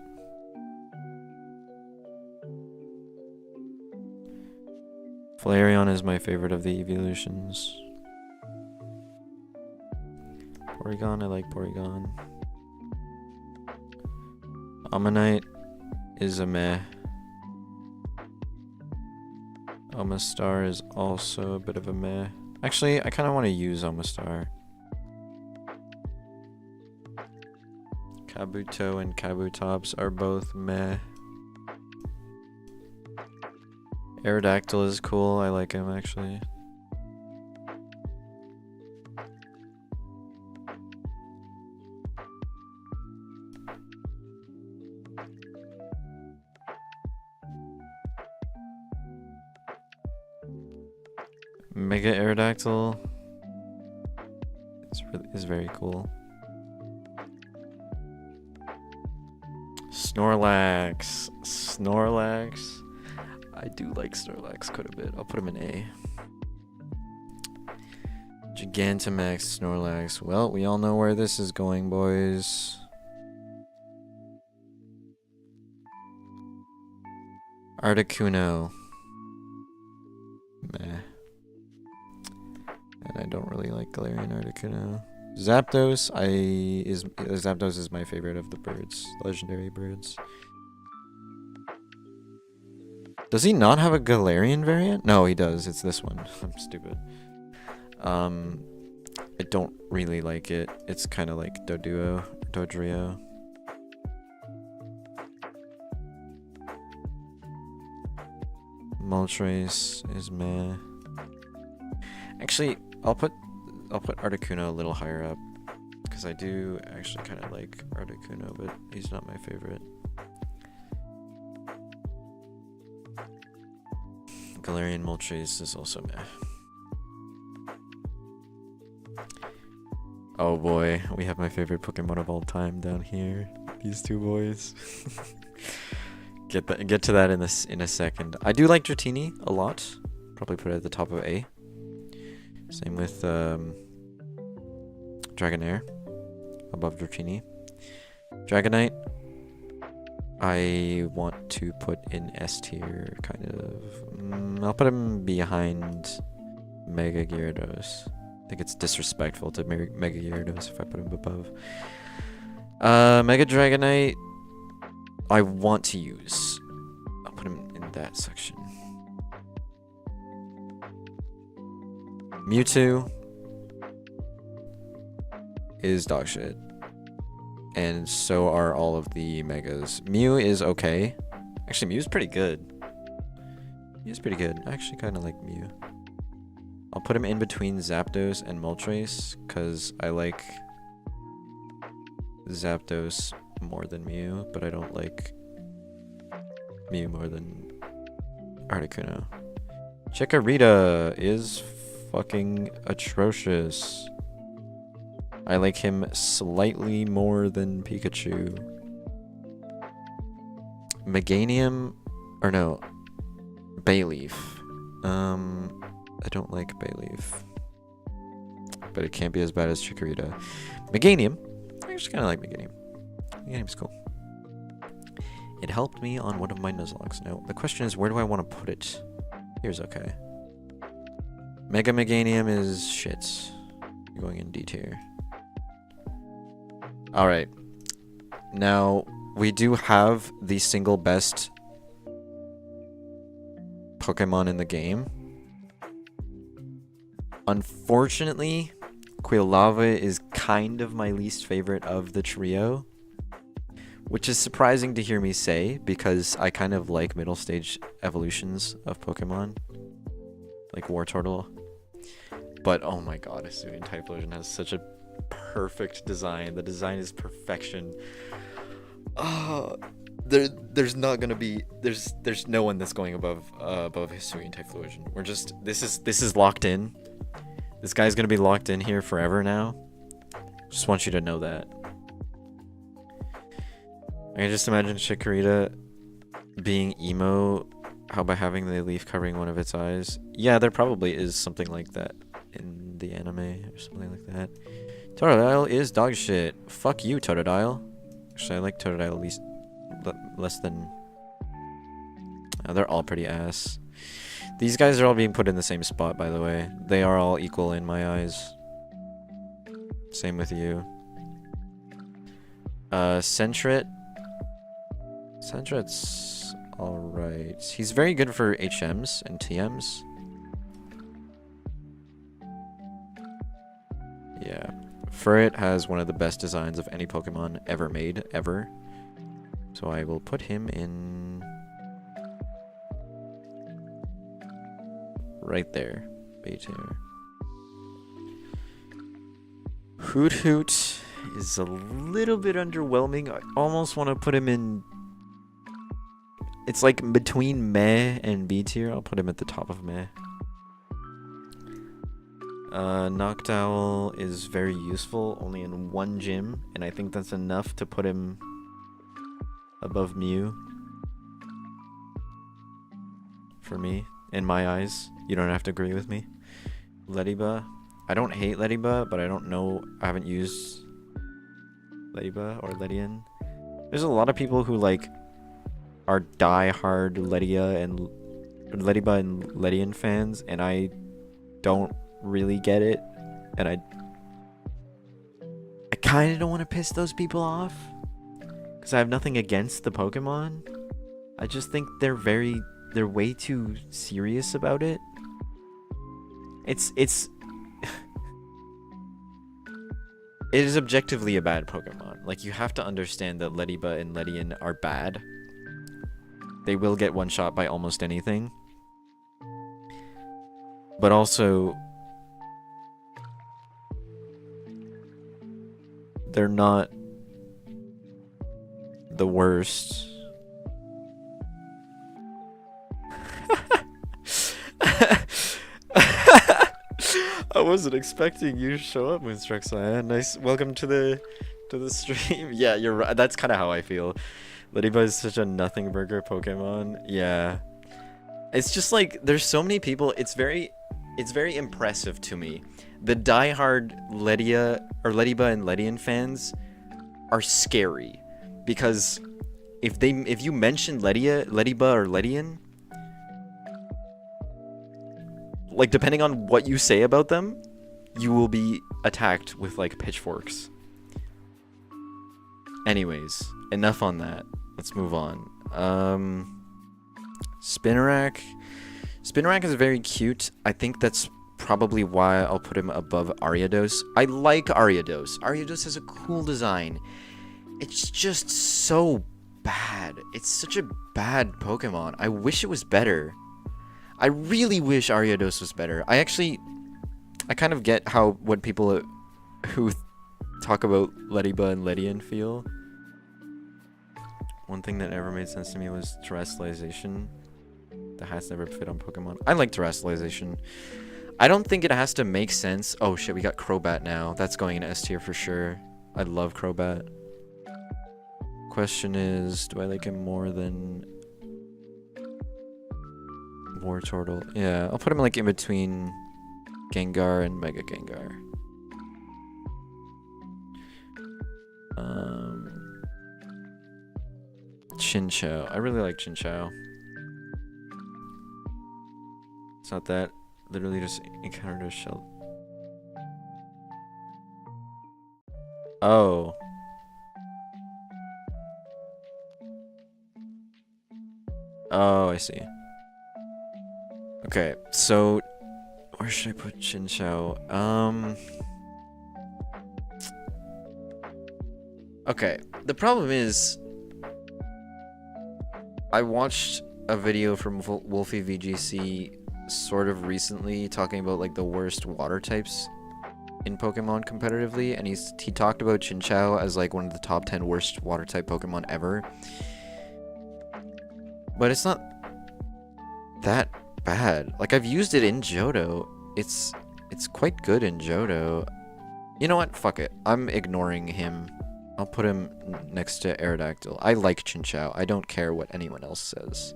Flareon is my favorite of the evolutions. Porygon, I like Porygon. Ammonite is a meh. Omastar is also a bit of a meh. Actually, I kind of want to use Omastar. Kabuto and Kabutops are both meh. Aerodactyl is cool, I like him actually. Mega Aerodactyl is very cool. Snorlax. I do like Snorlax quite a bit. I'll put him in A. Gigantamax Snorlax. Well, we all know where this is going, boys. Articuno. Meh. And I don't really like Galarian Articuno. Zapdos, Zapdos is my favorite of the birds, legendary birds. Does he not have a Galarian variant? No, he does. It's this one. I'm stupid. I don't really like it. It's kind of like Dodrio. Moltres is meh. Actually, I'll put Articuno a little higher up because I do actually kind of like Articuno, but he's not my favorite. Galarian Moltres is also meh. Oh boy, we have my favorite Pokemon of all time down here. These two boys. Get to that in a second. I do like Dratini a lot. Probably put it at the top of A. Same with Dragonair above Dratini. Dragonite, I want to put in S tier, kind of. I'll put him behind Mega Gyarados. I think it's disrespectful to Mega Gyarados if I put him above. Mega Dragonite, I want to use. I'll put him in that section. Mewtwo is dog shit. And so are all of the Megas. Mew is okay. Actually, Mew's pretty good. Mew's pretty good. I actually kind of like Mew. I'll put him in between Zapdos and Moltres, because I like Zapdos more than Mew, but I don't like Mew more than Articuno. Chikorita is fucking atrocious. I like him slightly more than Pikachu. Meganium, or no, Bayleaf. I don't like Bayleaf, but it can't be as bad as Chikorita. Meganium, I actually kind of like Meganium. Meganium's cool. It helped me on one of my Nuzlockes. Now, the question is, where do I want to put it? Here's okay. Mega Meganium is shit. Going in D tier. Alright. Now, we do have the single best Pokemon in the game. Unfortunately, Quilava is kind of my least favorite of the trio. Which is surprising to hear me say, because I kind of like middle stage evolutions of Pokemon. Like Wartortle. But oh my god, Hisuian Typhlosion has such a perfect design. The design is perfection. There's not gonna be there's no one that's going above Hisuian Typhlosion. We're just this is locked in. This guy's gonna be locked in here forever now. Just want you to know that. I can just imagine Chikorita being emo, how by having the leaf covering one of its eyes. Yeah, there probably is something like that in the anime or something like that. Totodile is dog shit. Fuck you, Totodile. Actually, I like Totodile less than... they're all pretty ass. These guys are all being put in the same spot, by the way. They are all equal in my eyes. Same with you. Sentret. Sentret's alright. He's very good for HMs and TMs. Yeah. Furret has one of the best designs of any Pokemon ever made, ever. So I will put him in... right there. B tier. Hoot Hoot is a little bit underwhelming. I almost want to put him in... it's like between meh and B tier. I'll put him at the top of meh. Noctowl is very useful, only in one gym, and I think that's enough to put him above Mew. For me, in my eyes. You don't have to agree with me. Lediba. I don't hate Lediba, but I don't know. I haven't used Lediba or Ledian. There's a lot of people who like are die-hard Lediba and Ledian fans, and I don't really get it, and I kind of don't want to piss those people off because I have nothing against the Pokemon. I just think they're way too serious about it. It is objectively a bad Pokemon. Like, you have to understand that Lediba and Ledian are bad. They will get one shot by almost anything. But also, they're not the worst. I wasn't expecting you to show up, Moonstruck Cyan. Nice, welcome to the stream. Yeah, you're right. That's kind of how I feel. Ladybug is such a nothing burger Pokemon. Yeah. It's just like there's so many people. It's very impressive to me. The diehard Ladybug and Ledian fans are scary because if you mention Ladybug or Ledian, like depending on what you say about them, you will be attacked with like pitchforks. Anyways, enough on that. Let's move on. Spinarak. Spinarak is very cute. I think that's probably why I'll put him above Ariados. I like Ariados. Ariados has a cool design. It's just so bad. It's such a bad Pokemon. I wish it was better. I really wish Ariados was better. I kind of get what people who talk about Ladybug and Ledian feel. One thing that never made sense to me was terrestrialization. The hats never fit on Pokemon. I like terrestrialization. I don't think it has to make sense. Oh shit, we got Crobat now. That's going in S tier for sure. I love Crobat. Question is, do I like him more than Wartortle? Yeah, I'll put him like in between Gengar and Mega Gengar. Chinchou. I really like Chinchou. It's not that. Literally just encountered a shell. Oh. Oh, I see. Okay, so where should I put Chinchou? Okay, the problem is I watched a video from Wolfie VGC sort of recently talking about like the worst water types in Pokemon competitively, and he talked about Chinchou as like one of the top 10 worst water type Pokemon ever. But it's not that bad. Like I've used it in Johto. It's quite good in Johto. You know what? Fuck it. I'm ignoring him. I'll put him next to Aerodactyl. I like Chinchou. I don't care what anyone else says.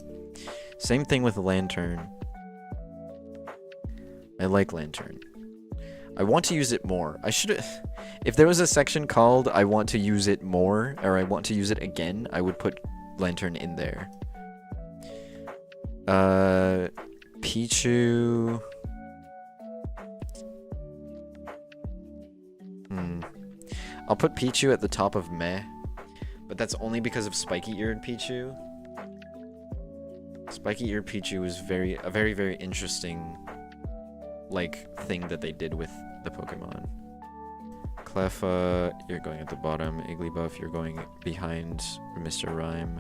Same thing with Lantern. I like Lantern. I want to use it more. I should... If there was a section called I want to use it more, or I want to use it again, I would put Lantern in there. Pichu... I'll put Pichu at the top of Meh, but that's only because of spiky-eared Pichu. Spiky-eared Pichu is a very, very interesting, like, thing that they did with the Pokemon. Cleffa, you're going at the bottom. Igglybuff, you're going behind Mr. Rhyme.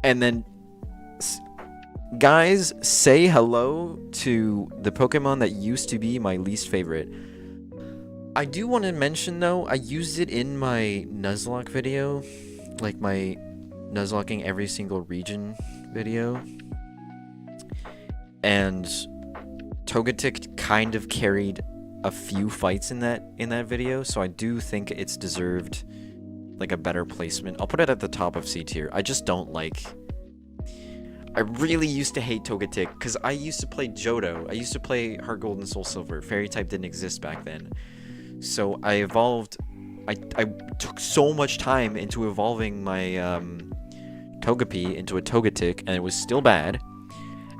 And then, guys, say hello to the Pokemon that used to be my least favorite. I do want to mention, though, I used it in my Nuzlocke video, like my Nuzlocking every single region video, and Togetic kind of carried a few fights in that video, so I do think it's deserved like a better placement. I'll put it at the top of C tier. I just don't like... I really used to hate Togetic, because I used to play Johto. I used to play Heart Gold and Soul Silver. Fairy type didn't exist back then. So I evolved... I took so much time into evolving my Togepi into a Togetic, and it was still bad.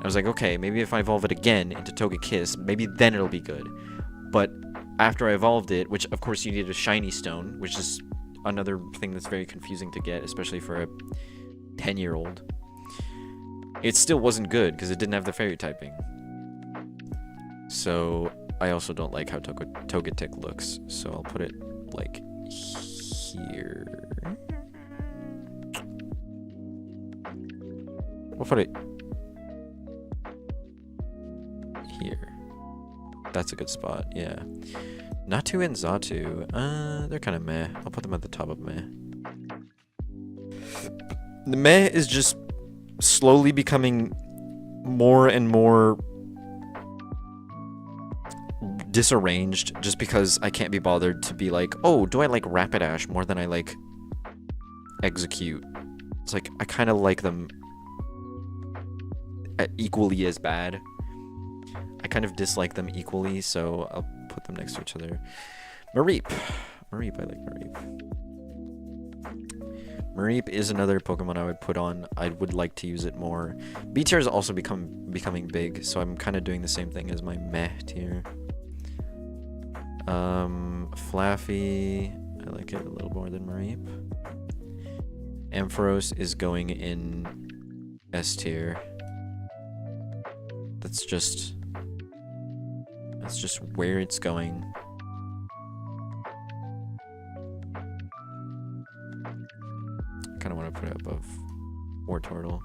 I was like, okay, maybe if I evolve it again into Togekiss, maybe then it'll be good. But after I evolved it, which of course you need a shiny stone, which is another thing that's very confusing to get, especially for a 10-year-old. It still wasn't good because it didn't have the fairy typing. So I also don't like how Togetic looks, so I'll put it like here. We'll put it here. That's a good spot, yeah. Natu and Xatu, they're kind of meh. I'll put them at the top of meh. The meh is just slowly becoming more and more disarranged just because I can't be bothered to be like, oh, do I like Rapidash more than I like Execute? It's like, I kind of like them equally as bad. I kind of dislike them equally, so I'll put them next to each other. Mareep. Mareep, I like Mareep. Mareep is another Pokemon I would put on. I would like to use it more. B tier is also becoming big, so I'm kind of doing the same thing as my meh tier. Flaffy, I like it a little more than Mareep. Ampharos is going in S tier. That's just where it's going. Kind of want to put it above Wartortle.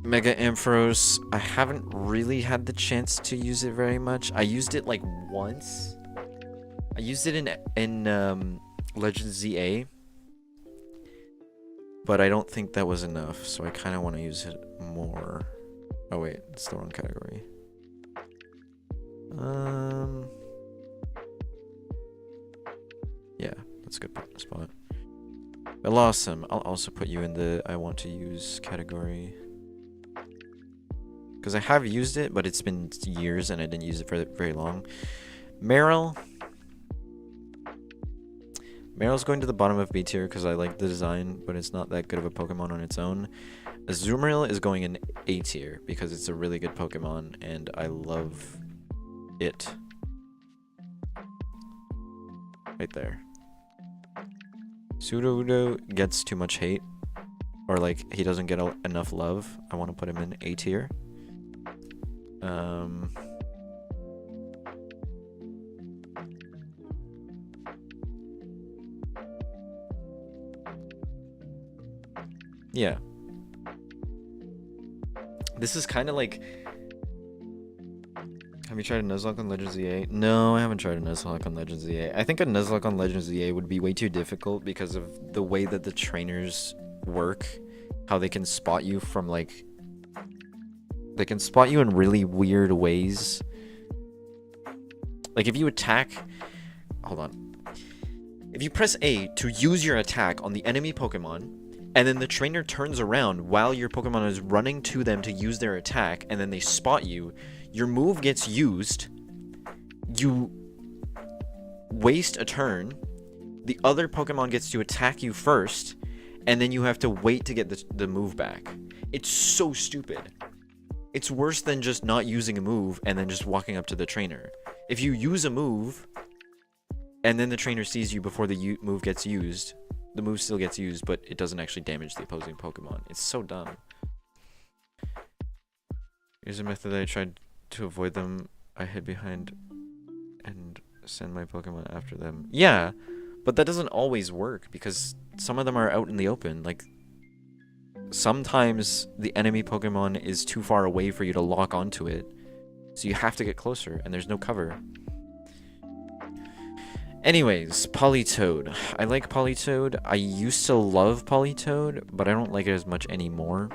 Mega Ampharos, I haven't really had the chance to use it very much. I used it like once. I used it in Legends ZA, but I don't think that was enough, so I kind of want to use it more. Oh wait, it's the wrong category. Yeah, that's a good spot. Blossom, I'll also put you in the I want to use category. Because I have used it, but it's been years and I didn't use it for very long. Meryl. Meryl's going to the bottom of B tier because I like the design, but it's not that good of a Pokemon on its own. Azumarill is going in A tier because it's a really good Pokemon and I love it. Right there. Sudowoodo gets too much hate, or like he doesn't get enough love. I want to put him in A tier. Yeah. This is kind of like... Have you tried a Nuzlocke on Legends ZA? No, I haven't tried a Nuzlocke on Legends ZA. I think a Nuzlocke on Legends ZA would be way too difficult because of the way that the trainers work. How they can spot you from like... They can spot you in really weird ways. Like if you attack... Hold on. If you press A to use your attack on the enemy Pokemon, and then the trainer turns around while your Pokemon is running to them to use their attack, and then they spot you, your move gets used, you waste a turn, the other Pokemon gets to attack you first, and then you have to wait to get the move back. It's so stupid. It's worse than just not using a move and then just walking up to the trainer. If you use a move, and then the trainer sees you before the move gets used, the move still gets used, but it doesn't actually damage the opposing Pokemon. It's so dumb. Here's a method that I tried to avoid them. I hid behind and send my Pokemon after them. Yeah, but that doesn't always work because some of them are out in the open. Like, sometimes the enemy Pokemon is too far away for you to lock onto it, so you have to get closer, and there's no cover. Anyways, Politoed. I like Politoed. I used to love Politoed, but I don't like it as much anymore.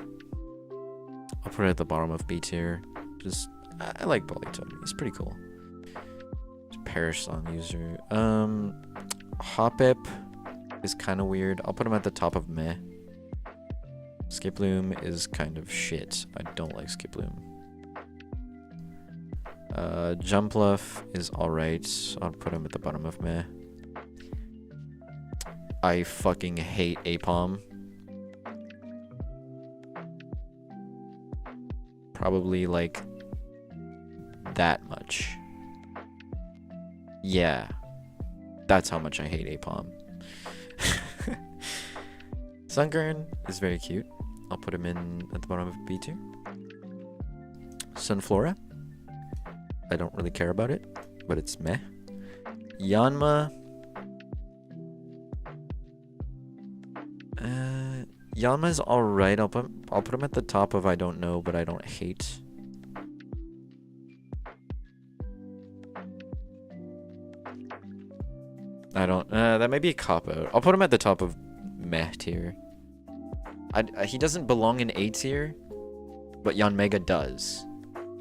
I'll put it at the bottom of B tier. Just, I like Politoed. He's pretty cool. Parish Song user. Hoppip is kind of weird. I'll put him at the top of meh. Skiploom is kind of shit. I don't like Skiploom. Jumpluff is alright. I'll put him at the bottom of meh. I fucking hate Apom. Probably like that much. Yeah. That's how much I hate Apom. Sunkern is very cute. I'll put him in at the bottom of B tier. Sunflora. I don't really care about it, but it's meh. Yanma. Yanma's alright. I'll put him at the top of I don't know, but I don't hate. That may be a cop-out. I'll put him at the top of meh tier. He doesn't belong in A tier, but Yanmega does.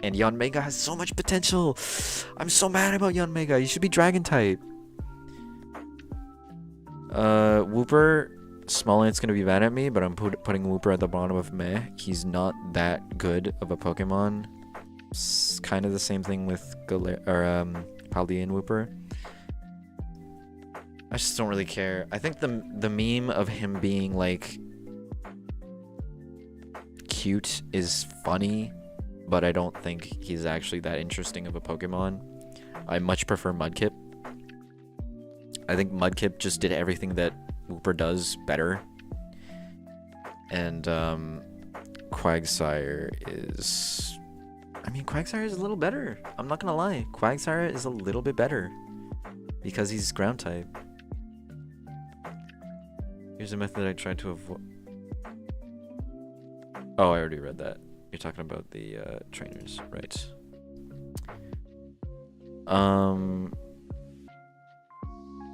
And Yanmega has so much potential. I'm so mad about Yanmega. You should be Dragon type. Wooper. Smolant's gonna be mad at me, but I'm putting Wooper at the bottom of meh. He's not that good of a Pokemon. It's kind of the same thing with Paldean Wooper. I just don't really care. I think the meme of him being like cute is funny, but I don't think he's actually that interesting of a Pokemon. I much prefer Mudkip. I think Mudkip just did everything that Wooper does better. And Quagsire is... I mean, Quagsire is a little better. I'm not gonna lie. Quagsire is a little bit better. Because he's ground type. Here's a method I tried to avoid. Oh, I already read that. You're talking about the trainers, right?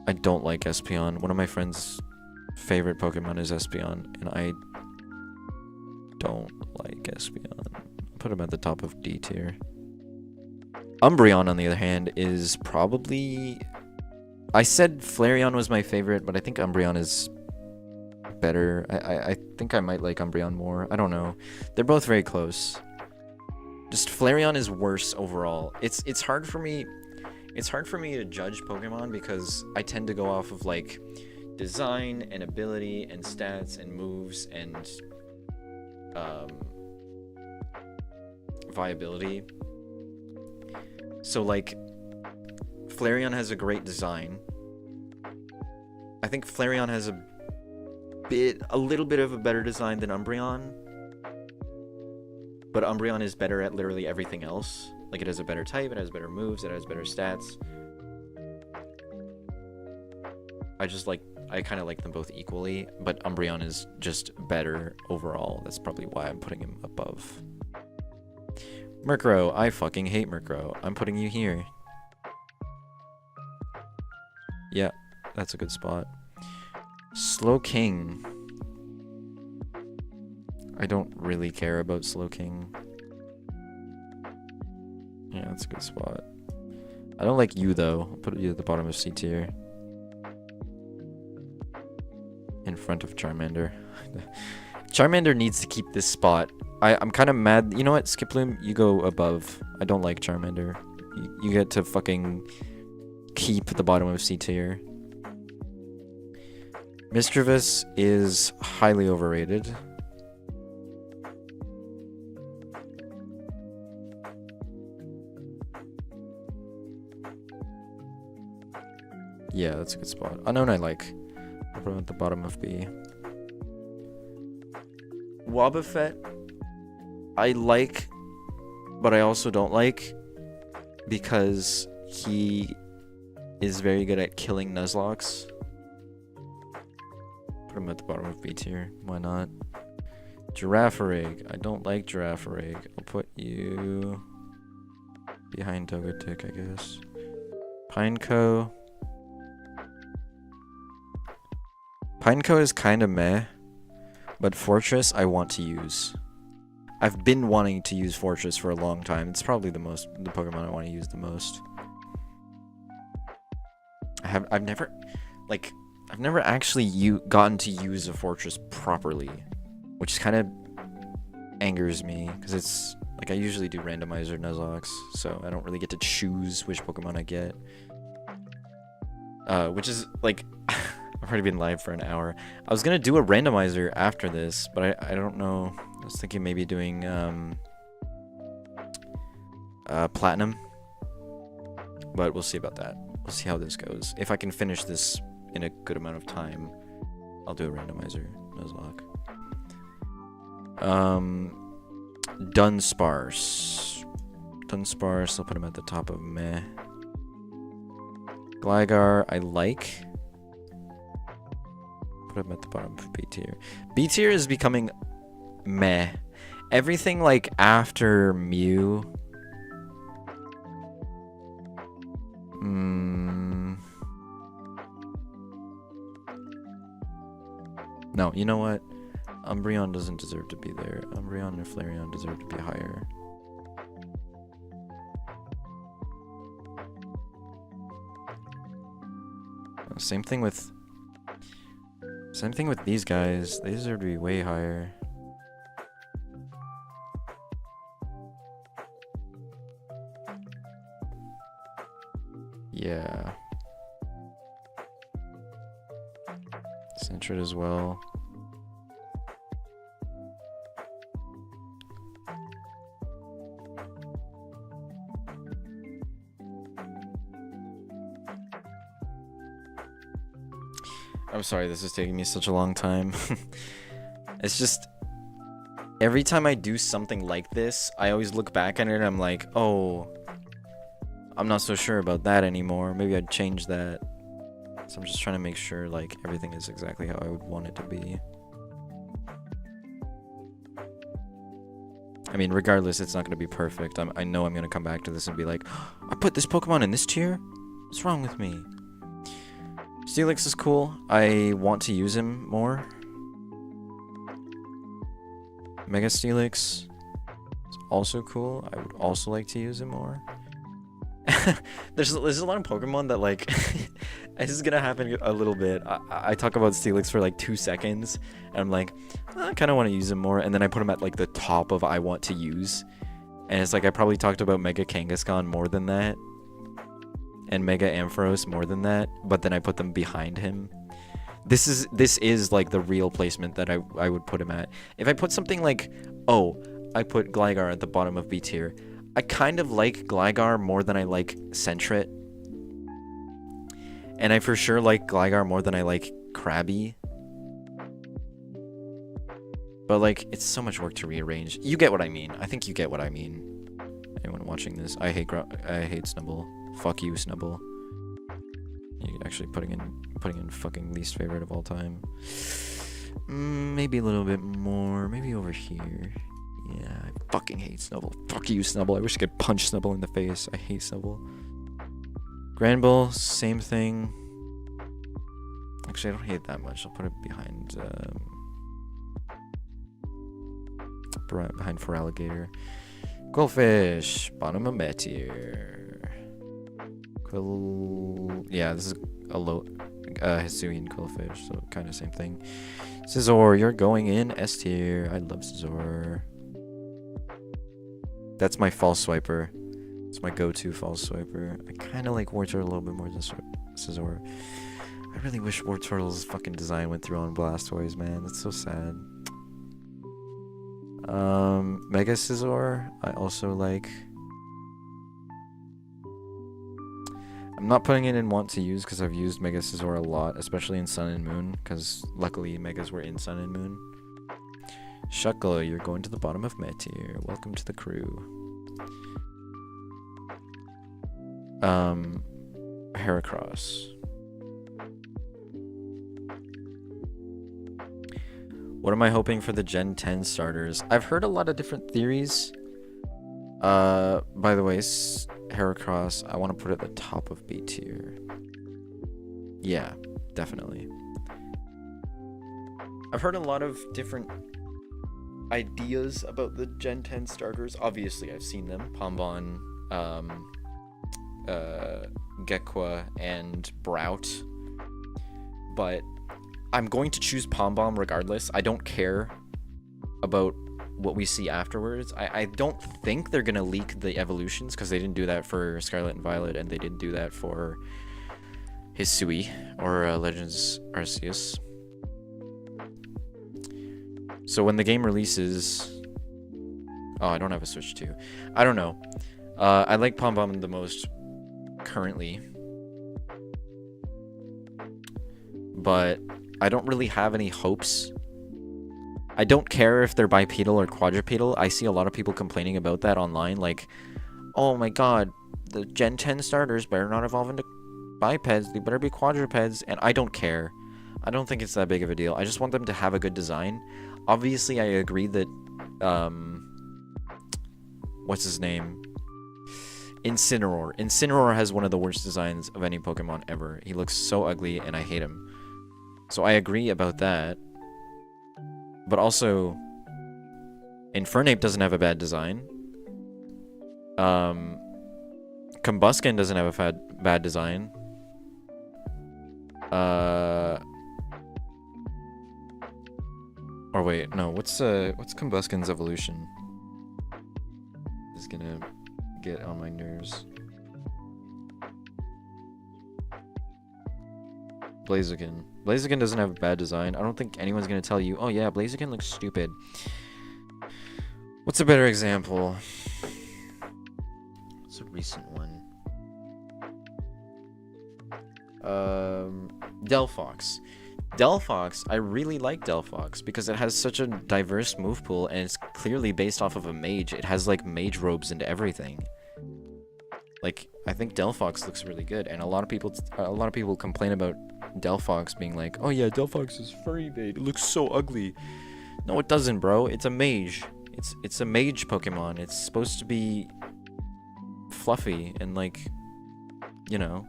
I don't like Espeon. One of my friends' favorite Pokemon is Espeon, and I don't like Espeon. I'll put him at the top of D tier. Umbreon, on the other hand, is probably... I said Flareon was my favorite, but I think Umbreon is better. I think I might like Umbreon more. I don't know. They're both very close. Just Flareon is worse overall. It's hard for me... It's hard for me to judge Pokemon because I tend to go off of like design and ability and stats and moves and viability. So like Flareon has a great design. I think Flareon has a little bit of a better design than Umbreon. But Umbreon is better at literally everything else. Like, it has a better type, it has better moves, it has better stats. I kind of like them both equally, but Umbreon is just better overall. That's probably why I'm putting him above. Murkrow, I fucking hate Murkrow. I'm putting you here. Yeah, that's a good spot. Slowking. I don't really care about Slowking. Yeah, that's a good spot. I don't like you, though. I'll put you at the bottom of C tier. In front of Charmander. Charmander needs to keep this spot. I'm kind of mad. You know what, Skiploom? You go above. I don't like Charmander. You get to fucking keep the bottom of C tier. Mischievous is highly overrated. Yeah, that's a good spot. Unknown I like. I'll put him at the bottom of B. Wobbuffet I like, but I also don't like because he is very good at killing Nuzlocke. Put him at the bottom of B tier. Why not? Girafarig. I don't like Girafarig. I'll put you behind Togetic, I guess. Pineco. Pineco is kind of meh, but Fortress I want to use. I've been wanting to use Fortress for a long time. It's probably the Pokemon I want to use the most. I've never actually gotten to use a Fortress properly, which kind of angers me because it's like I usually do randomizer Nuzlocke, so I don't really get to choose which Pokemon I get. Which is like I've already been live for an hour. I was gonna do a randomizer after this, but I don't know. I was thinking maybe doing Platinum, but we'll see about that. We'll see how this goes. If I can finish this in a good amount of time, I'll do a randomizer Nuzlocke. Dunsparce. I'll put him at the top of meh. Gligar, I like. Put him at the bottom of B tier. B tier is becoming meh. Everything like after Mew. No, you know what? Umbreon doesn't deserve to be there. Umbreon and Flareon deserve to be higher. Same thing with Same thing with these guys. They deserve to be way higher. Yeah. Centered as well. I'm sorry this is taking me such a long time. It's just every time I do something like this, I always look back at it and I'm like, oh, I'm not so sure about that anymore. Maybe I'd change that. So I'm just trying to make sure like everything is exactly how I would want it to be. I mean, regardless, it's not going to be perfect. I know I'm going to come back to this and be like, I put this Pokemon in this tier? What's wrong with me? Steelix is cool. I want to use him more. Mega Steelix is also cool. I would also like to use him more. There's a lot of Pokemon that like this is gonna happen a little bit. I talk about Steelix for like 2 seconds and I'm like, I kind of want to use him more, and then I put him at like the top of I want to use, and it's like I probably talked about Mega Kangaskhan more than that and Mega Ampharos more than that, but then I put them behind him. This is like the real placement that I would put him at. If I put something like, oh, I put Gligar at the bottom of B tier, I kind of like Gligar more than I like Sentret. And I for sure like Gligar more than I like Krabby. But like, it's so much work to rearrange. You get what I mean. I think you get what I mean. Anyone watching this? I hate Snubble. Fuck you, Snubble. You're actually putting in fucking least favorite of all time. Maybe a little bit more. Maybe over here. Yeah, I fucking hate Snubble. Fuck you, Snubble. I wish I could punch Snubble in the face. I hate Snubble. Granbull, same thing. Actually, I don't hate that much. I'll put it behind Feraligatr. Quillfish, bottom of Metier. Yeah, this is a low Hisuian Quillfish, so kind of same thing. Scizor, you're going in S tier. I love Scizor. That's my false swiper. It's my go-to false swiper. I kind of like Wartortle a little bit more than Scizor. I really wish Wartortle's fucking design went through on Blastoise, man. That's so sad. Mega Scizor, I also like. I'm not putting it in want to use because I've used Mega Scizor a lot, especially in Sun and Moon, because luckily Megas were in Sun and Moon. Shuckle, you're going to the bottom of Metier. Welcome to the crew. Heracross. What am I hoping for the Gen 10 starters? I've heard a lot of different theories. By the way, Heracross, I want to put it at the top of B tier. Yeah, definitely. I've heard a lot of different ideas about the Gen 10 starters. Obviously, I've seen them. Pombon, Gekwa, and Brout. But I'm going to choose Pombon regardless. I don't care about what we see afterwards. I don't think they're going to leak the evolutions because they didn't do that for Scarlet and Violet, and they didn't do that for Hisui or Legends Arceus. So when the game releases... Oh, I don't have a Switch 2. I don't know. I like Pombon the most currently. But I don't really have any hopes. I don't care if they're bipedal or quadrupedal. I see a lot of people complaining about that online. Like, oh my god, the Gen 10 starters better not evolve into bipeds. They better be quadrupeds. And I don't care. I don't think it's that big of a deal. I just want them to have a good design. Obviously, I agree that, what's his name? Incineroar. Incineroar has one of the worst designs of any Pokemon ever. He looks so ugly, and I hate him. So I agree about that. But also, Infernape doesn't have a bad design. Combusken doesn't have a bad design. Or wait, no, what's Combusken's evolution? Is gonna get on my nerves. Blaziken. Blaziken doesn't have a bad design. I don't think anyone's gonna tell you, oh yeah, Blaziken looks stupid. What's a better example? What's a recent one? Delphox. Delphox, I really like Delphox because it has such a diverse move pool and it's clearly based off of a mage. It has like mage robes and everything. Like, I think Delphox looks really good, and a lot of people complain about Delphox being like, oh yeah, Delphox is furry bait. It looks so ugly. No, it doesn't, bro. It's a mage. It's a mage Pokemon. It's supposed to be fluffy and like, you know,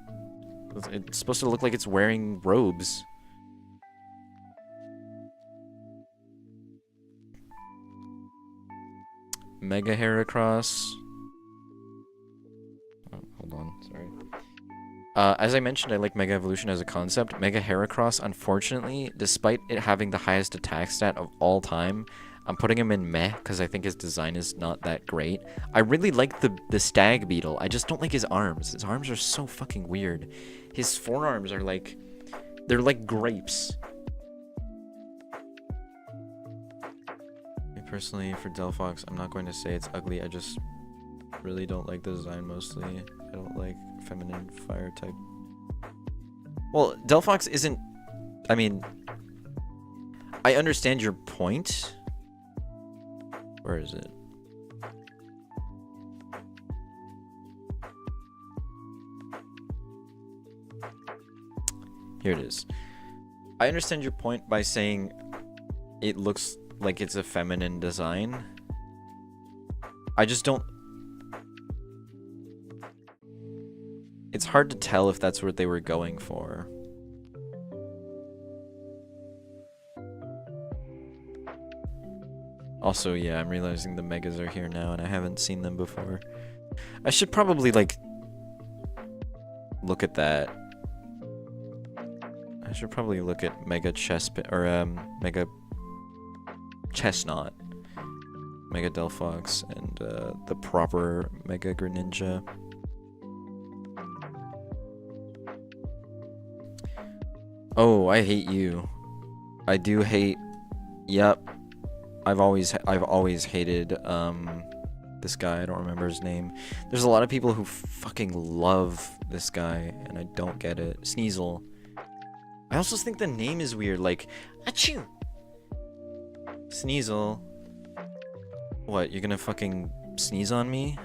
it's supposed to look like it's wearing robes. Mega Heracross. Oh, hold on, sorry. As I mentioned, I like Mega Evolution as a concept. Mega Heracross, unfortunately, despite it having the highest attack stat of all time, I'm putting him in meh because I think his design is not that great. I really like the Stag Beetle. I just don't like his arms. His arms are so fucking weird. His forearms are like, they're like grapes. Me personally, for Delphox, I'm not going to say it's ugly. I just really don't like the design mostly. I don't like feminine fire type. Well, Delphox isn't... I mean, I understand your point. Where is it? Here it is. I understand your point by saying it looks like it's a feminine design. I just don't... It's hard to tell if that's what they were going for. Also, yeah, I'm realizing the Megas are here now and I haven't seen them before. I should probably, like, look at that. I should probably look at Mega Mega Chestnut, Mega Delphox, and the proper Mega Greninja. Oh, I hate you. I do hate... Yep. I've always hated this guy. I don't remember his name. There's a lot of people who fucking love this guy, and I don't get it. Sneasel. I also think the name is weird, like, achoo! Sneasel. What, you're gonna fucking sneeze on me?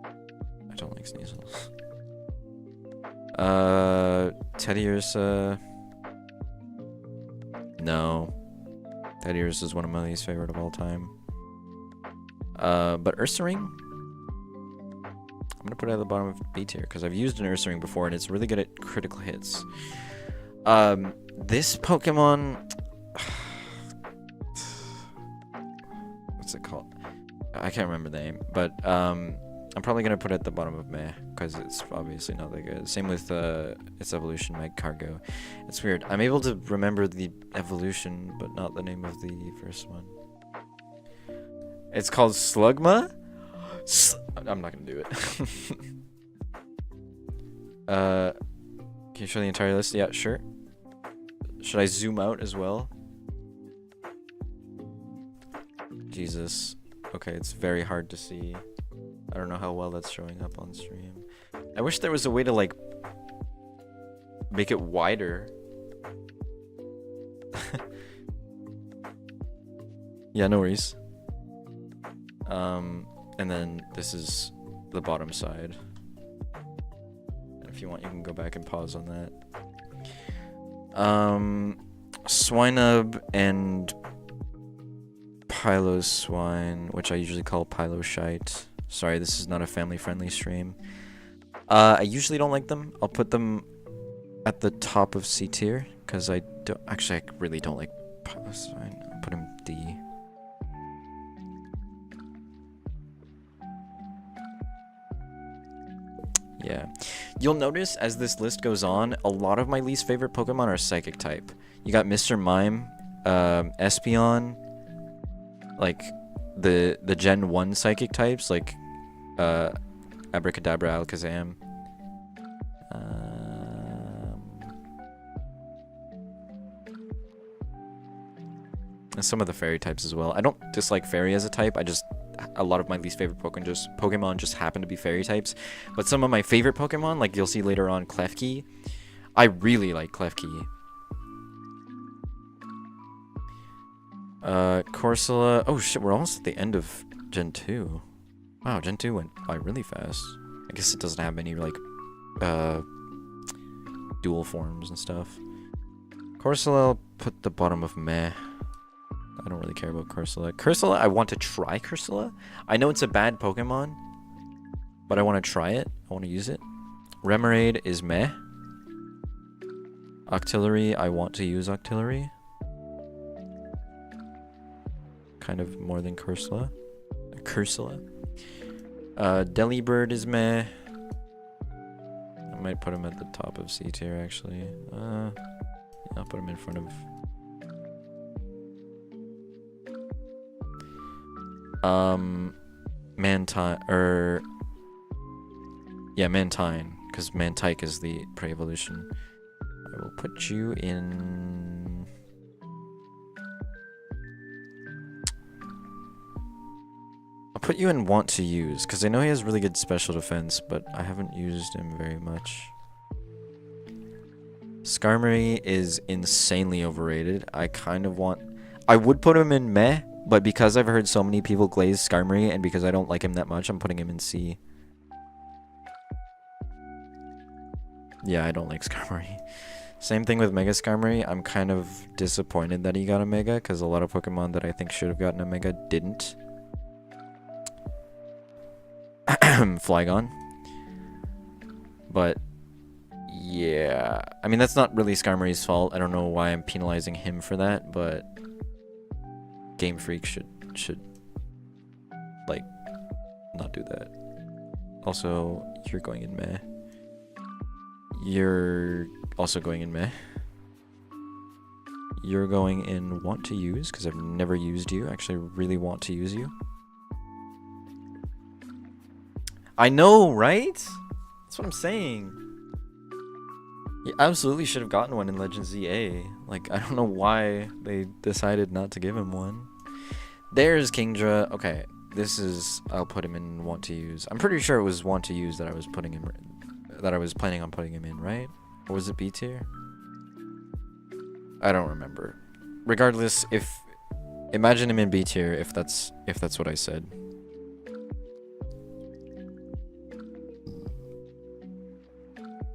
I don't like Sneasels. Teddiursa. No. Teddiursa is one of my least favorite of all time. But Ursaring? I'm gonna put it at the bottom of B tier, because I've used an Ursaring before, and it's really good at critical hits. This Pokemon... What's it called? I can't remember the name, but, I'm probably gonna put it at the bottom of meh, because it's obviously not that good. Same with, its evolution, Magcargo. It's weird. I'm able to remember the evolution, but not the name of the first one. It's called Slugma? I'm not gonna do it. Can you show the entire list? Yeah, sure. Should I zoom out as well? Jesus. Okay, it's very hard to see. I don't know how well that's showing up on stream. I wish there was a way to, like, make it wider. Yeah, no worries. And then this is the bottom side. And if you want, you can go back and pause on that. Swinub and Piloswine, which I usually call Piloshite. Sorry, this is not a family-friendly stream. I usually don't like them. I'll put them at the top of C tier, because I don't... Actually, I really don't like Piloswine. I'll put him D. Yeah. You'll notice as this list goes on, a lot of my least favorite Pokemon are Psychic type. You got Mr. Mime, Espeon, like the Gen 1 psychic types, like Abracadabra, Alakazam. And some of the fairy types as well. I don't dislike fairy as a type. A lot of my least favorite Pokemon just happen to be fairy types. But some of my favorite Pokemon, like you'll see later on, Klefki, I really like Klefki. Corsola. Oh shit, we're almost at the end of Gen 2. Wow, Gen 2 went by really fast. I guess it doesn't have any, like, dual forms and stuff. Corsola, I'll put the bottom of meh. I don't really care about Corsola. Corsola, I want to try Corsola. I know it's a bad Pokemon, but I want to try it. I want to use it. Remoraid is meh. Octillery, I want to use Octillery. Kind of more than Corsola. Delibird is meh. I might put him at the top of C tier, actually. Yeah, I'll put him in front of... Mantine, yeah, Mantine, because Mantike is the pre-evolution. I will put you in... I'll put you in want to use, because I know he has really good special defense, but I haven't used him very much. Skarmory is insanely overrated. I would put him in meh, but because I've heard so many people glaze Skarmory, and because I don't like him that much, I'm putting him in C. Yeah, I don't like Skarmory. Same thing with Mega Skarmory. I'm kind of disappointed that he got a Mega, because a lot of Pokemon that I think should have gotten a Mega didn't. Flygon. But, yeah. I mean, that's not really Skarmory's fault. I don't know why I'm penalizing him for that, but... Game Freak should like not do that. Also, you're going in meh. You're also going in meh. You're going in want to use, because I've never used you. Actually, really want to use you. I know, right? That's what I'm saying. You absolutely should have gotten one in Legend ZA. Like, I don't know why they decided not to give him one. There's Kingdra. Okay, this is... I'll put him in want to use. I'm pretty sure it was want to use that I was putting him... That I was planning on putting him in, right? Or was it B tier? I don't remember. Regardless, if... Imagine him in B tier if that's what I said.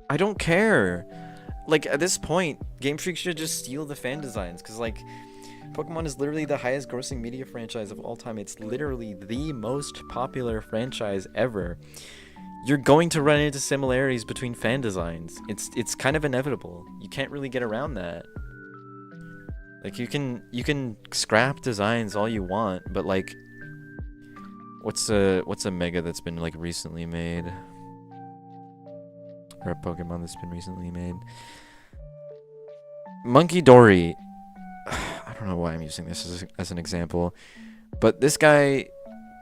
I don't care. Like, at this point, Game Freak should just steal the fan designs, because, like, Pokemon is literally the highest grossing media franchise of all time. It's literally the most popular franchise ever. You're going to run into similarities between fan designs. It's kind of inevitable. You can't really get around that. Like, you can scrap designs all you want, but, like, what's a Mega that's been, like, recently made? Or a Pokemon that's been recently made? Monkey Dory. I don't know why I'm using this as an example, but this guy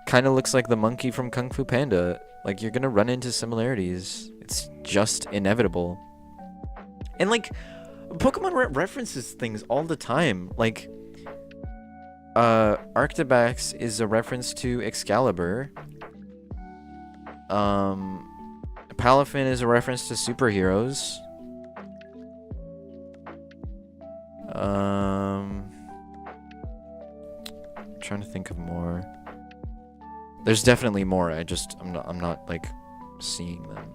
kind of looks like the monkey from Kung Fu Panda. Like, you're gonna run into similarities. It's just inevitable. And, like, Pokemon references things all the time. Like, Arctibax is a reference to Excalibur. Palafin is a reference to superheroes. Trying to think of more. There's definitely more. I'm not like seeing them.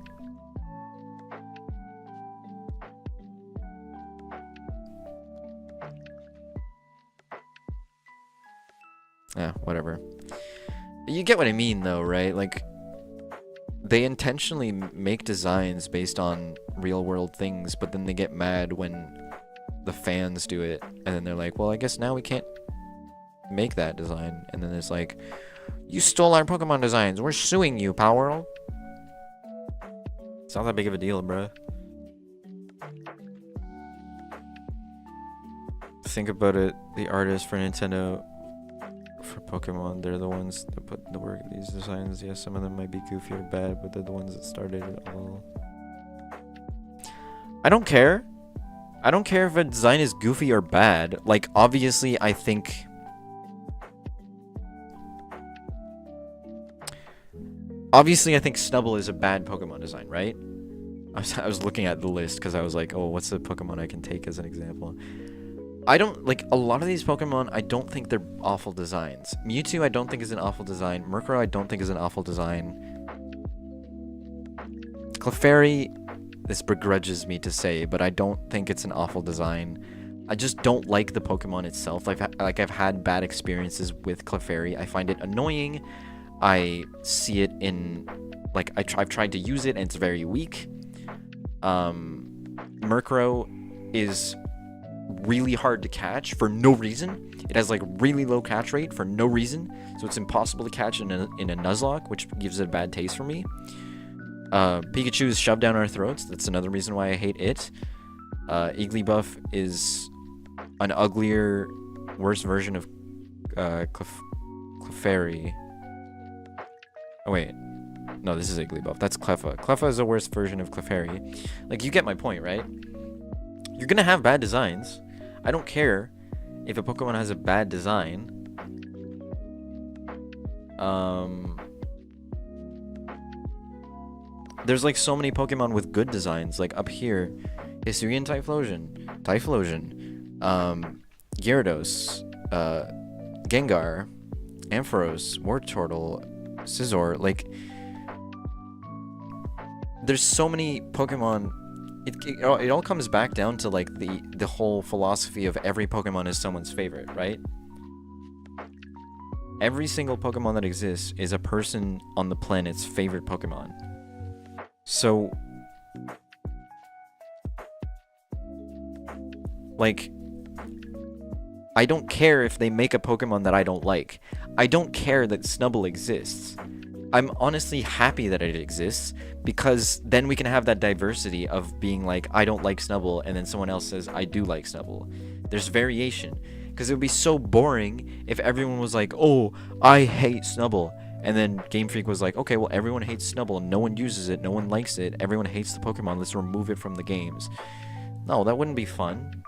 Yeah, whatever. You get what I mean, though, right? Like, they intentionally make designs based on real-world things, but then they get mad when the fans do it, and then they're like, well, I guess now we can't make that design. And then it's like, you stole our Pokemon designs. We're suing you, Powerl. It's not that big of a deal, bruh. think about it, the artists for Nintendo, for Pokemon, they're the ones that put the work in these designs. Yes, some of them might be goofy or bad, but they're the ones that started it all. I don't care. I don't care if a design is goofy or bad. Like, obviously, I think... Obviously, I think Snubbull is a bad Pokemon design, right? I was looking at the list because I was like, oh, what's the Pokemon I can take as an example? I don't... Like, a lot of these Pokemon, I don't think they're awful designs. Mewtwo, I don't think is an awful design. Murkrow, I don't think is an awful design. Clefairy... This begrudges me to say, but I don't think it's an awful design. I just don't like the Pokemon itself. I've had bad experiences with Clefairy. I find it annoying. I see it in... Like, I've tried to use it, and it's very weak. Murkrow is really hard to catch for no reason. It has, like, really low catch rate for no reason. So it's impossible to catch in a Nuzlocke, which gives it a bad taste for me. Pikachu is shoved down our throats. That's another reason why I hate it. Igglybuff is an uglier, worse version of Clefairy. Oh wait, no, this is Igglybuff. That's Cleffa. Cleffa is a worse version of Clefairy. Like, you get my point, right? You're gonna have bad designs. I don't care if a Pokemon has a bad design. There's like so many Pokemon with good designs. Like up here, Hisuian Typhlosion, Gyarados, Gengar, Ampharos, Wartortle, Scizor. Like, there's so many Pokemon. It all comes back down to like the whole philosophy of every Pokemon is someone's favorite, right? Every single Pokemon that exists is a person on the planet's favorite Pokemon. So, like, I don't care if they make a Pokemon that I don't like. I don't care that Snubbull exists. I'm honestly happy that it exists, because then we can have that diversity of being like, I don't like Snubbull, and then someone else says, I do like Snubbull. There's variation. Because it would be so boring if everyone was like, oh, I hate Snubbull. And then Game Freak was like, okay, well, everyone hates Snubbull. No one uses it. No one likes it. Everyone hates the Pokemon. Let's remove it from the games. No, that wouldn't be fun.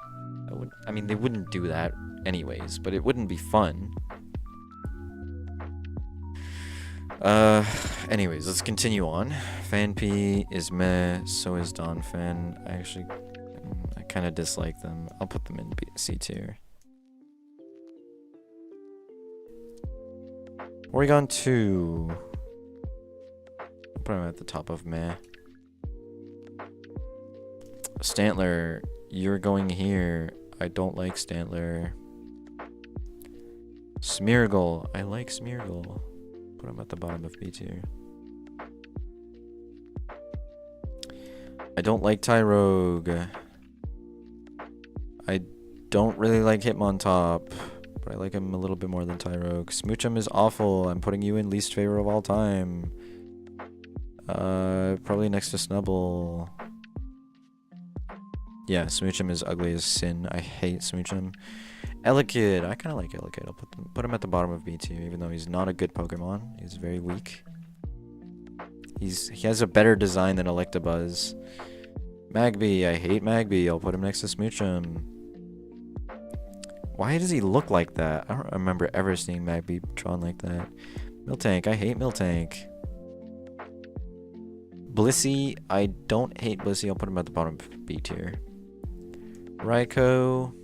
I mean, they wouldn't do that anyways, but it wouldn't be fun. Anyways, let's continue on. Fanpy is meh. So is Donphan. I kind of dislike them. I'll put them in C tier. Oregon 2. I'll put him at the top of meh. Stantler, you're going here. I don't like Stantler. Smeargle, I like Smeargle. Put him at the bottom of B tier. I don't like Tyrogue. I don't really like Hitmontop, but I like him a little bit more than Tyrogue. Smoochum is awful. I'm putting you in least favorite of all time. Probably next to Snubbull. Yeah, Smoochum is ugly as sin. I hate Smoochum. Elekid, I kind of like Elekid. I'll put him at the bottom of B tier, even though he's not a good Pokemon. He's very weak. He has a better design than Electabuzz. Magby, I hate Magby. I'll put him next to Smoochum. Why does he look like that? I don't remember ever seeing Magby drawn like that. Miltank, I hate Miltank. Blissey, I don't hate Blissey. I'll put him at the bottom of B tier. Raikou,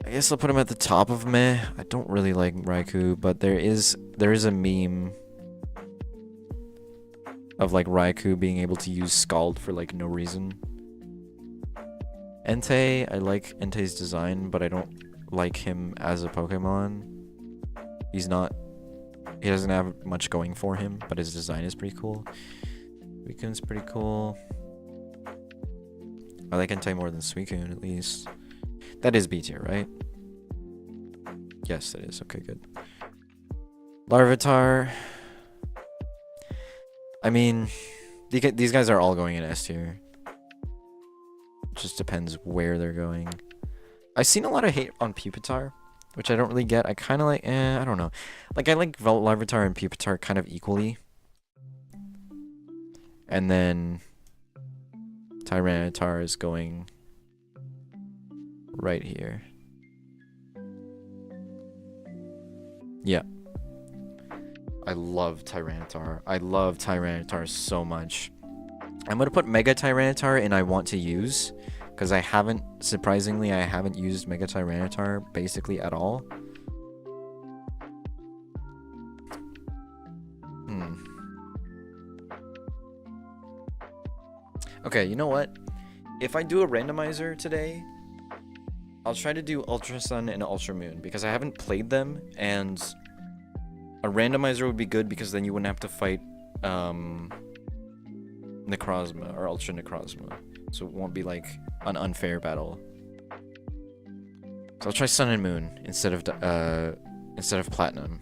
I guess I'll put him at the top of meh. I don't really like Raikou, but there is a meme of like Raikou being able to use Scald for like no reason. Entei, I like Entei's design, but I don't like him as a Pokemon. He doesn't have much going for him, but his design is pretty cool. Suicune's pretty cool. I like Entei more than Suicune, at least. That is B tier, right? Yes, it is. Okay, good. Larvitar. I mean, these guys are all going in S tier. just depends where they're going. I've seen a lot of hate on Pupitar, which I don't really get. I kind of like, I don't know. Like, I like Larvitar and Pupitar kind of equally. And then Tyranitar is going right here. Yeah. I love Tyranitar. I love Tyranitar so much. I'm gonna put Mega Tyranitar in I want to use, because I haven't, surprisingly, I haven't used Mega Tyranitar basically at all. Okay, you know what? If I do a randomizer today, I'll try to do Ultra Sun and Ultra Moon, because I haven't played them, and a randomizer would be good because then you wouldn't have to fight Necrozma or Ultra Necrozma. So it won't be like an unfair battle. So I'll try Sun and Moon instead of Platinum.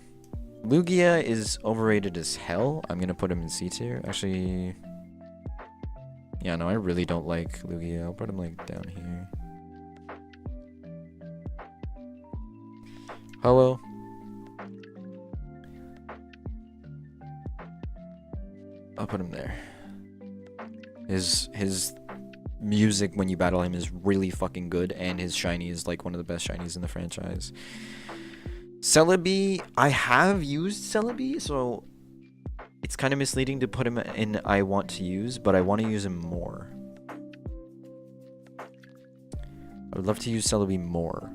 Lugia is overrated as hell. I'm gonna put him in C tier. Actually, yeah, no, I really don't like Lugia. I'll put him like down here. Hello. I'll put him there. His music when you battle him is really fucking good, and his shiny is like one of the best shinies in the franchise. Celebi, I have used Celebi, so it's kind of misleading to put him in I want to use, but I want to use him more. I would love to use Celebi more.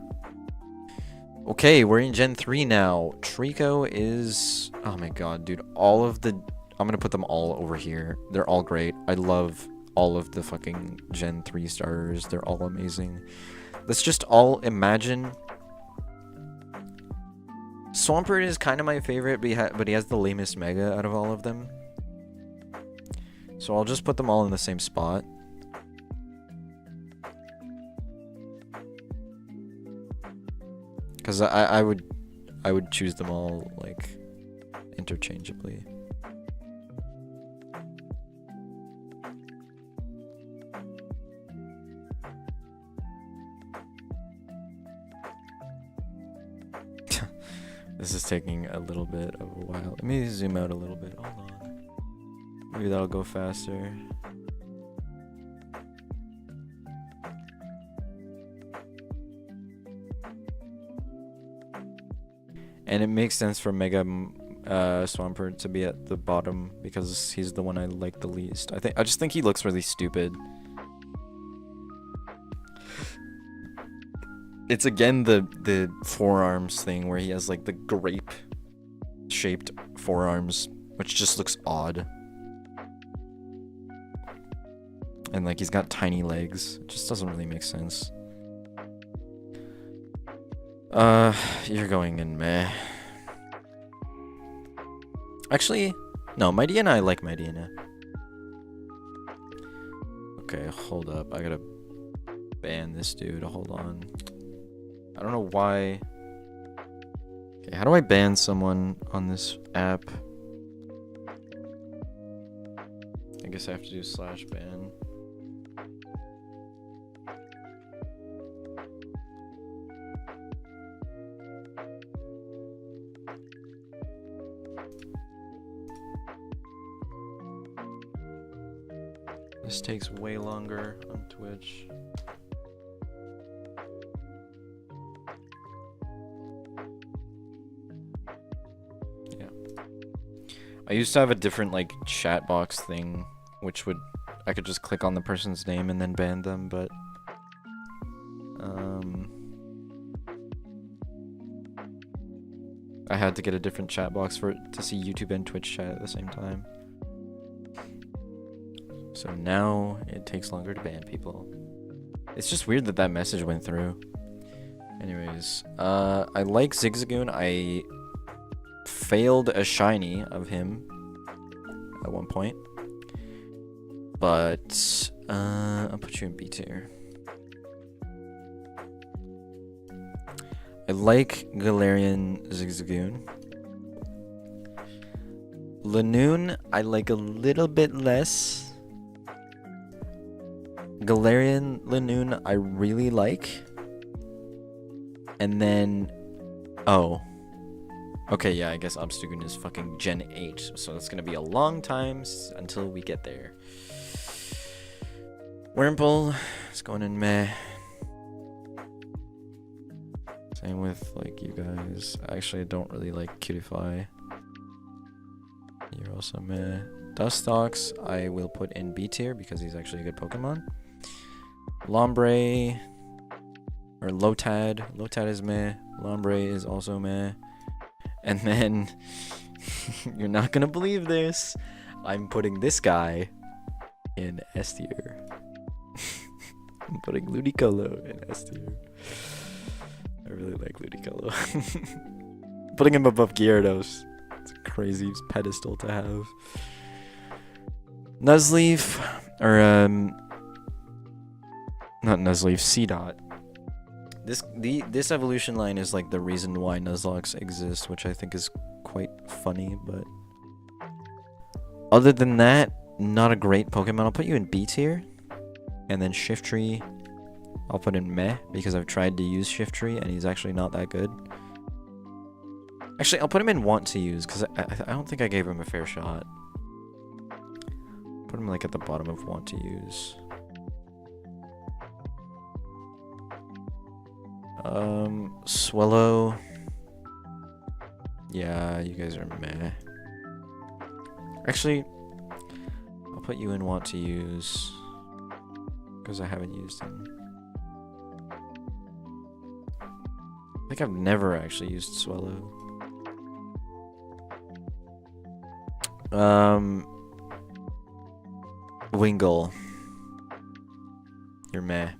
Okay, we're in Gen 3 now. Trico is... oh my god, dude. All of the... I'm gonna put them all over here. They're all great. I love all of the fucking Gen 3 starters. They're all amazing. Let's just all imagine... Swampert is kind of my favorite, but he has the lamest Mega out of all of them. So I'll just put them all in the same spot. Because I would choose them all, like, interchangeably. This is taking a little bit of a while. Let me zoom out a little bit. Hold on. Maybe that'll go faster. And it makes sense for Mega Swampert to be at the bottom because he's the one I like the least. I just think he looks really stupid. It's again the forearms thing where he has like the grape shaped forearms, which just looks odd. And like he's got tiny legs. It just doesn't really make sense. You're going in meh. Actually, no, Mightyena, I like Mightyena. Okay, hold up. I gotta ban this dude. Hold on. I don't know why. Okay, how do I ban someone on this app? I guess I have to do /ban. This takes way longer on Twitch. Yeah. I used to have a different like chat box thing, which I could just click on the person's name and then ban them, but I had to get a different chat box to see YouTube and Twitch chat at the same time. So now it takes longer to ban people. It's just weird that that message went through. Anyways, I like Zigzagoon. I failed a shiny of him at one point. But, I'll put you in B tier. I like Galarian Zigzagoon. Lanoon, I like a little bit less. Galarian Linoon I really like. And then... Oh. Okay, yeah, I guess Obstagoon is fucking Gen 8. So it's gonna be a long time until we get there. Wurmple is going in meh. Same with, like, you guys. Actually, I don't really like Cutify. You're also meh. Dustox, I will put in B tier because he's actually a good Pokemon. Lombre, or Lotad. Lotad is meh. Lombre is also meh. And then, you're not gonna believe this, I'm putting this guy in S tier. I'm putting Ludicolo in S tier. I really like Ludicolo. Putting him above Gyarados. It's a crazy pedestal to have. Nuzleaf, or not Nuzleaf, Seedot. This evolution line is like the reason why Nuzlocke exists, which I think is quite funny, but other than that, not a great Pokemon. I'll put you in B tier, and then Shiftry I'll put in meh, because I've tried to use Shiftry and he's actually not that good. Actually, I'll put him in want to use, because I don't think I gave him a fair shot. Put him like at the bottom of want to use. Swallow. Yeah, you guys are meh. Actually, I'll put you in want to use, because I haven't used him. I think I've never actually used Swallow. Wingull. You're meh.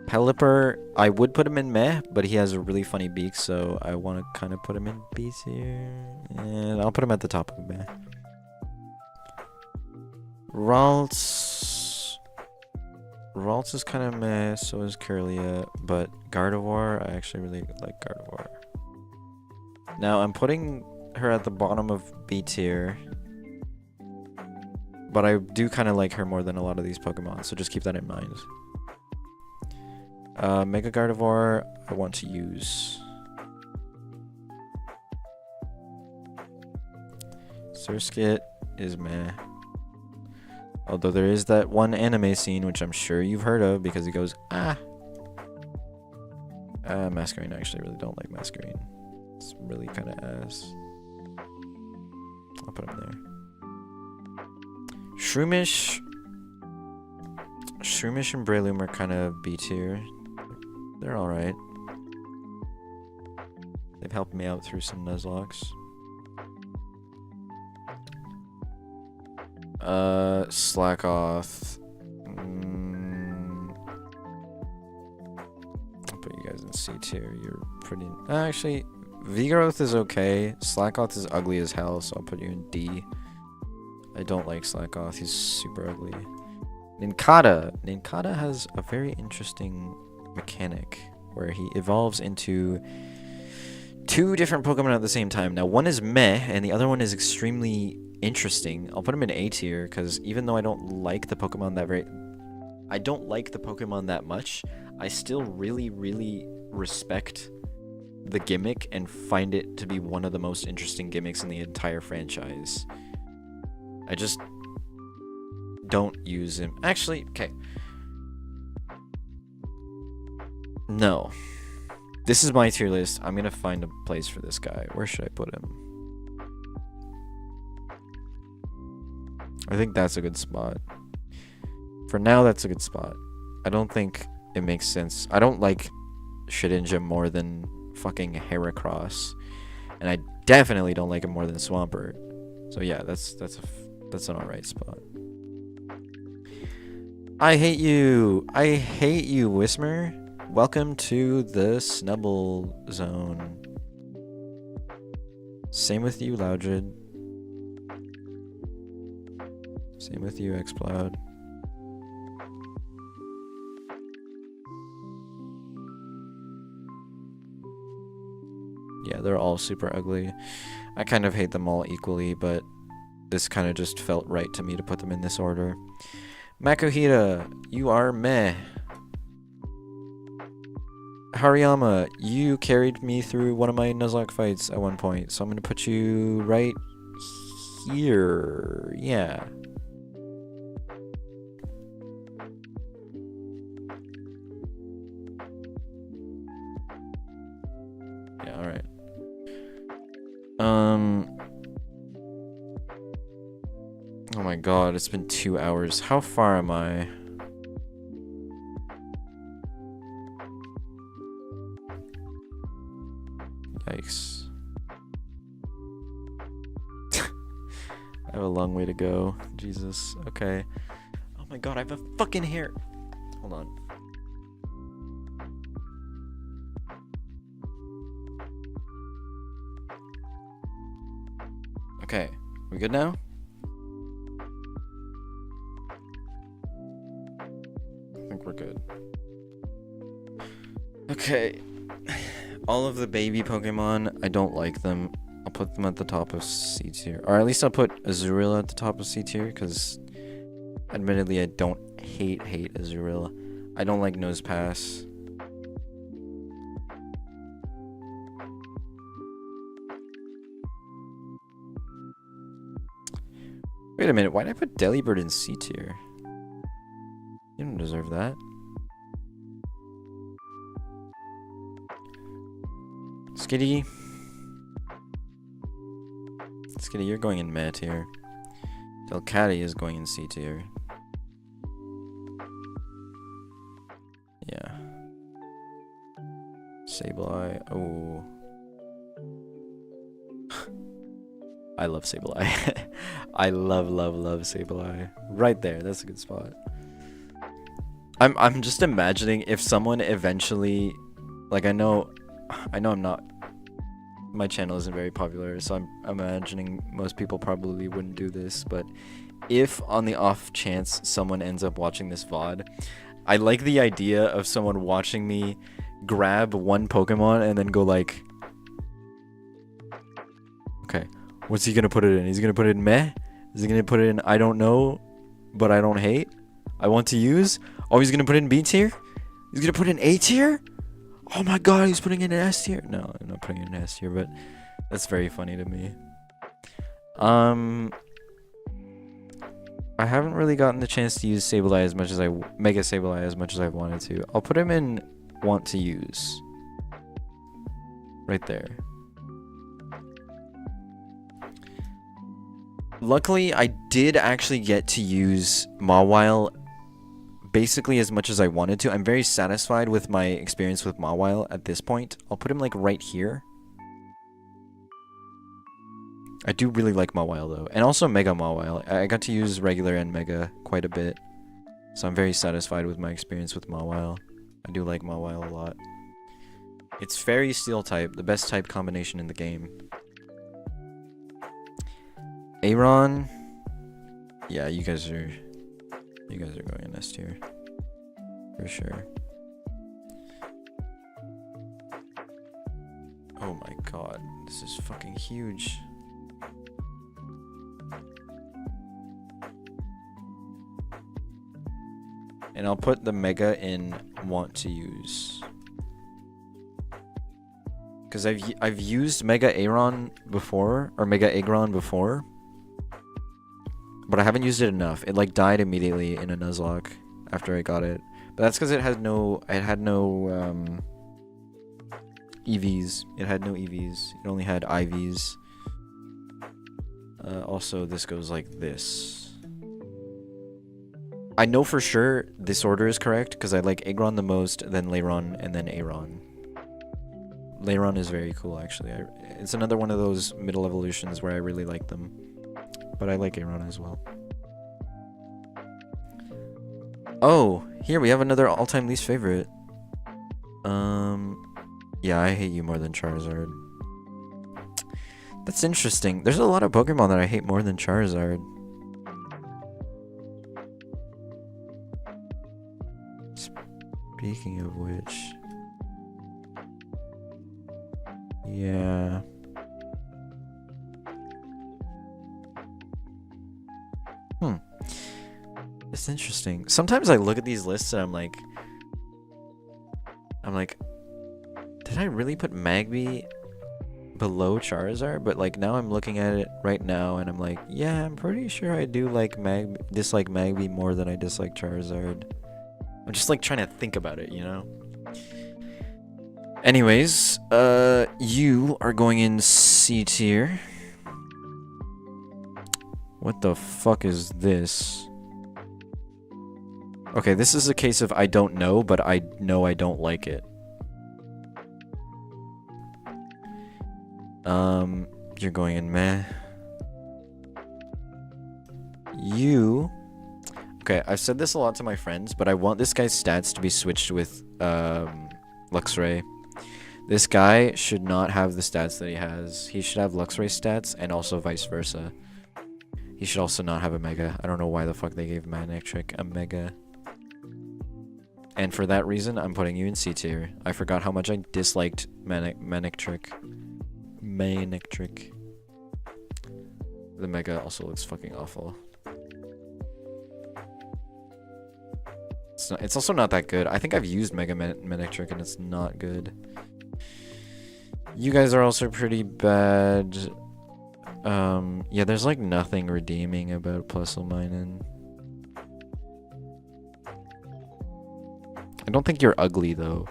Pelipper, I would put him in meh, but he has a really funny beak, so I want to kind of put him in B tier. And I'll put him at the top of meh. Ralts is kind of meh, so is Kirlia, but Gardevoir, I actually really like Gardevoir. Now, I'm putting her at the bottom of B tier, but I do kind of like her more than a lot of these Pokemon, so just keep that in mind. Mega Gardevoir, I want to use. Surskit is meh. Although there is that one anime scene, which I'm sure you've heard of, because he goes, ah. Masquerain, I actually really don't like Masquerain. It's really kind of ass. I'll put him there. Shroomish and Breloom are kind of B tier. They're alright. They've helped me out through some Nuzlocks. Slackoth. I'll put you guys in C tier. You're pretty... Actually, Vigoroth is okay. Slackoth is ugly as hell, so I'll put you in D. I don't like Slackoth. He's super ugly. Nincada. Nincada has a very interesting mechanic where he evolves into two different Pokemon at the same time. Now, one is meh, and the other one is extremely interesting. I'll put him in A tier, because even though I don't like the Pokemon that much, I still really, really respect the gimmick and find it to be one of the most interesting gimmicks in the entire franchise. I just don't use him. Actually, okay. No. This is my tier list. I'm gonna find a place for this guy. Where should I put him? I think that's a good spot. For now, that's a good spot. I don't think it makes sense. I don't like Shedinja more than fucking Heracross. And I definitely don't like him more than Swampert. So yeah, that's an alright spot. I hate you. I hate you, Whismer. Welcome to the Snubble Zone. Same with you, Loudred. Same with you, Xploud. Yeah, they're all super ugly. I kind of hate them all equally, but this kind of just felt right to me to put them in this order. Makuhita, you are meh. Hariyama, you carried me through one of my Nuzlocke fights at one point, so I'm gonna put you right here. Yeah. Yeah, alright. Oh my god, it's been 2 hours. How far am I? Yikes. I have a long way to go. Jesus. Okay. Oh my god, I have a fucking hair. Hold on. Okay. We good now? I think we're good. Okay. All of the baby Pokemon, I don't like them. I'll put them at the top of C tier. Or at least I'll put Azurill at the top of C tier, because admittedly I don't hate Azurill. I don't like Nosepass. Wait a minute, why did I put Delibird in C tier? You don't deserve that. Skitty. Skitty, you're going in meh tier. Delcatty is going in C tier. Yeah. Sableye. Oh. I love Sableye. I love Sableye. Right there. That's a good spot. I'm just imagining if someone eventually, like, I know I'm not, my channel isn't very popular, so I'm imagining most people probably wouldn't do this, but if on the off chance someone ends up watching this VOD, I like the idea of someone watching me grab one Pokemon and then go like, okay, what's he gonna put it in? He's gonna put it in meh? Is he gonna put it in I don't know, but I don't hate? I want to use? Oh, he's gonna put it in B tier? He's gonna put it in A tier? Oh my god, he's putting it in S tier? No, I'm not putting it in S tier, but that's very funny to me. I haven't really gotten the chance to use Sableye as much as Mega Sableye as much as I wanted to. I'll put him in want to use. Right there. Luckily, I did actually get to use Mawile basically as much as I wanted to. I'm very satisfied with my experience with Mawile at this point. I'll put him like right here. I do really like Mawile though, and also Mega Mawile. I got to use regular and Mega quite a bit, so I'm very satisfied with my experience with Mawile. I do like Mawile a lot. It's Fairy Steel type, the best type combination in the game. Aron, yeah, you guys are going in S tier for sure. Oh my god, this is fucking huge. And I'll put the Mega in want to use. Because I've used Mega Aron before, or Mega Aggron before. But I haven't used it enough. It like died immediately in a Nuzlocke after I got it. But that's because it had no EVs. It had no EVs. It only had IVs. Also, this goes like this. I know for sure this order is correct because I like Aggron the most, then Lairon, and then Aron. Lairon is very cool, actually. It's another one of those middle evolutions where I really like them. But I like Aron as well. Oh, here we have another all-time least favorite. Yeah, I hate you more than Charizard. That's interesting. There's a lot of Pokemon that I hate more than Charizard. Speaking of which... yeah... It's interesting. Sometimes I look at these lists and I'm like, did I really put Magby below Charizard? But like now I'm looking at it right now and I'm like, yeah, I'm pretty sure I do like dislike Magby more than I dislike Charizard. I'm just like trying to think about it, you know? Anyways, you are going in C tier. What the fuck is this? Okay, this is a case of I don't know, but I know I don't like it. You're going in meh. You... Okay, I've said this a lot to my friends, but I want this guy's stats to be switched with, Luxray. This guy should not have the stats that he has. He should have Luxray stats, and also vice versa. He should also not have a Mega. I don't know why the fuck they gave Manectric a Mega. And for that reason, I'm putting you in C tier. I forgot how much I disliked Manectric. The Mega also looks fucking awful. It's also not that good. I think I've used Mega Manectric and it's not good. You guys are also pretty bad. Yeah, there's like nothing redeeming about Plusle. I don't think you're ugly though.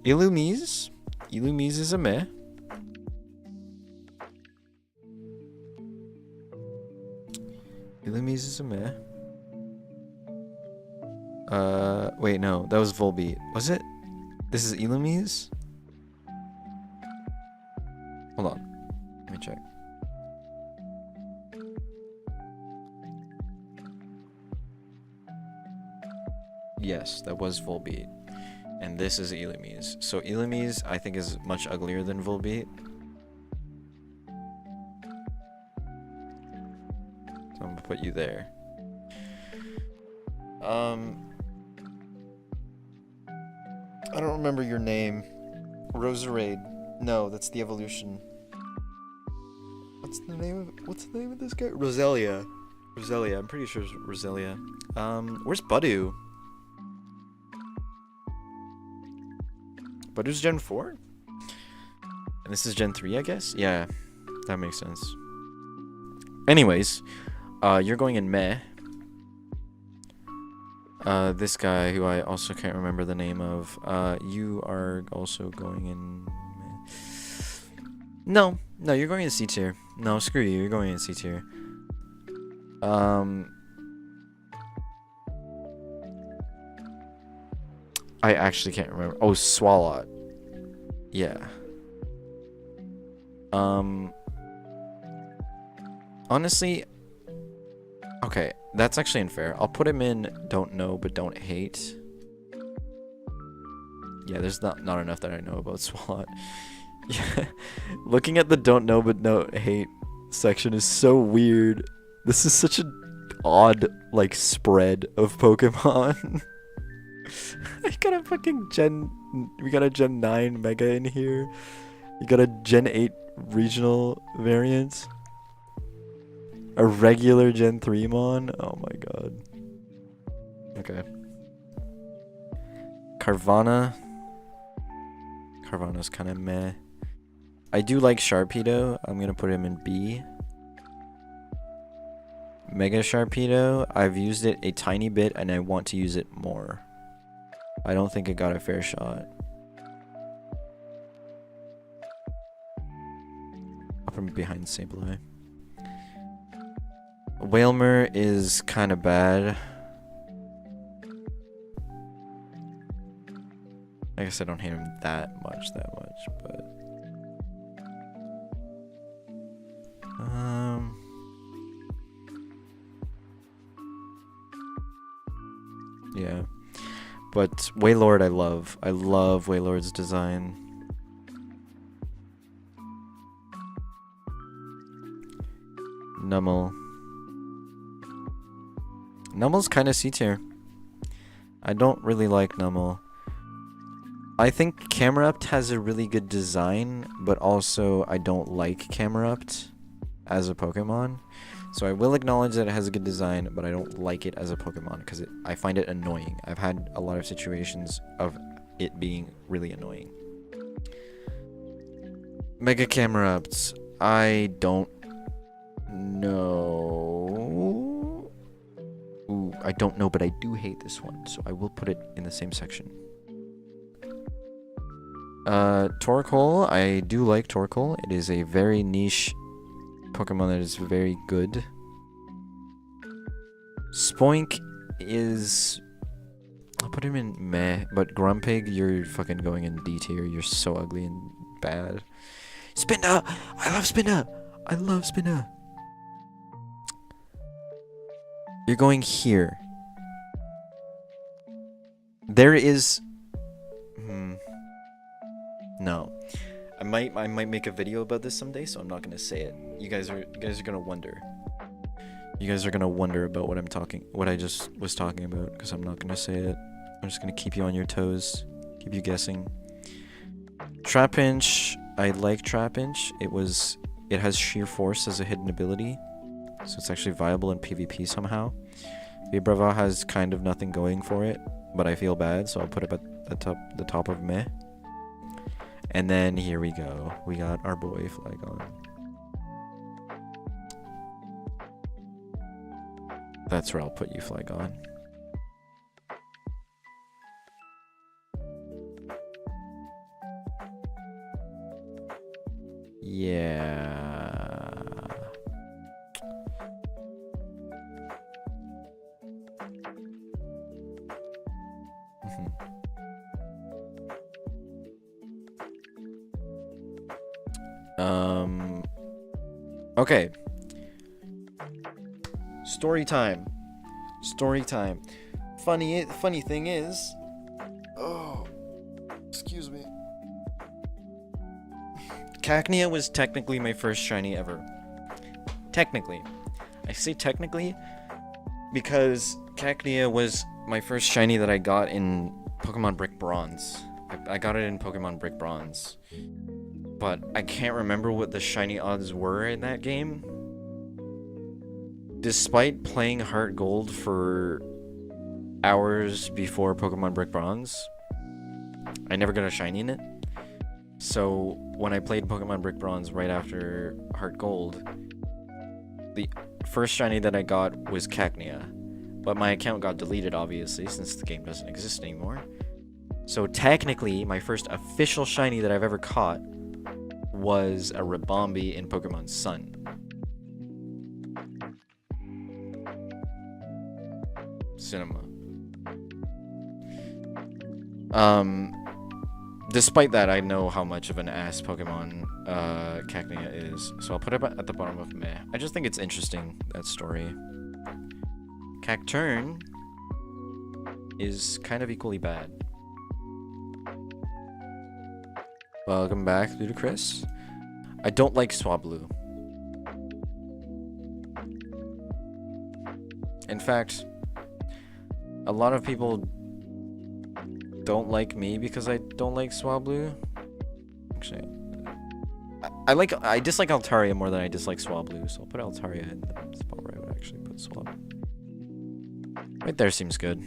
Illumise? Illumise is a meh. Illumise is a meh. Wait, no, that was Volbeat. Was it? This is Illumise? Hold on. Let me check. Yes, that was Volbeat. And this is Illumise. So Illumise, I think, is much uglier than Volbeat. So I'm gonna put you there. I don't remember your name. Roserade. No, that's the evolution. What's the name of this guy? Roselia. Roselia. I'm pretty sure it's Roselia. Where's Budu? Budu's Gen 4? And this is Gen 3, I guess? Yeah, that makes sense. Anyways, you're going in meh. This guy, who I also can't remember the name of, you are also going in meh. No, you're going in C tier. No, screw you, you're going in C tier. I actually can't remember. Oh, Swalot. Yeah. Honestly, okay, that's actually unfair. I'll put him in don't know but don't hate. Yeah, there's not enough that I know about Swalot. Yeah. Looking at the don't know but don't hate section is so weird. This is such an odd, like, spread of Pokemon. We got a Gen 9 Mega in here. You got a Gen 8 regional variant. A regular Gen 3 Mon. Oh my god. Okay. Carvana's kind of meh. I do like Sharpedo. I'm gonna put him in B. Mega Sharpedo. I've used it a tiny bit and I want to use it more. I don't think it got a fair shot. Up from behind Sableye. Wailmer is kind of bad. I guess I don't hate him that much, but... yeah. But Wailord I love. I love Wailord's design. Numel. Numel's kind of C tier. I don't really like Numel. I think Camerupt has a really good design, but also I don't like Camerupt. as a Pokemon. So I will acknowledge that it has a good design, but I don't like it as a Pokemon because I find it annoying. I've had a lot of situations of it being really annoying. Mega camera ups. I don't know. Ooh, I don't know, but I do hate this one, so I will put it in the same section. Torkoal. I do like Torkoal. It is a very niche Pokemon that is very good. Spoink is... I'll put him in meh, but Grumpig, you're fucking going in D tier. You're so ugly and bad. Spinda! I love Spinda! I love Spinda! You're going here. There is... No. I might make a video about this someday, so I'm not gonna say it. You guys are gonna wonder. You guys are gonna wonder about what I just was talking about, because I'm not gonna say it. I'm just gonna keep you on your toes, keep you guessing. Trapinch, I like Trapinch. It has Sheer Force as a hidden ability, so it's actually viable in PvP somehow. Vibrava has kind of nothing going for it, but I feel bad, so I'll put it at the top of meh. And then here we go. We got our boy Flygon. That's where I'll put you, Flygon. Yeah. Okay. Story time. Funny thing is... Oh, excuse me. Cacnea was technically my first shiny ever. Technically. I say technically because Cacnea was my first shiny that I got in Pokemon Brick Bronze. I got it in Pokemon Brick Bronze. But I can't remember what the shiny odds were in that game. Despite playing Heart Gold for hours before Pokemon Brick Bronze, I never got a shiny in it. So when I played Pokemon Brick Bronze right after Heart Gold, the first shiny that I got was Cacnea. But my account got deleted, obviously, since the game doesn't exist anymore. So technically, my first official shiny that I've ever caught was a Ribombee in Pokemon Sun. Cinema. Despite that, I know how much of an ass Pokemon Cacnea is, so I'll put it at the bottom of meh. I just think it's interesting, that story. Cacturne is kind of equally bad. Welcome back, Ludicrous. I don't like Swablu. In fact, a lot of people don't like me because I don't like Swablu. Actually, I dislike Altaria more than I dislike Swablu, so I'll put Altaria in the spot where I would actually put Swablu. Right there seems good.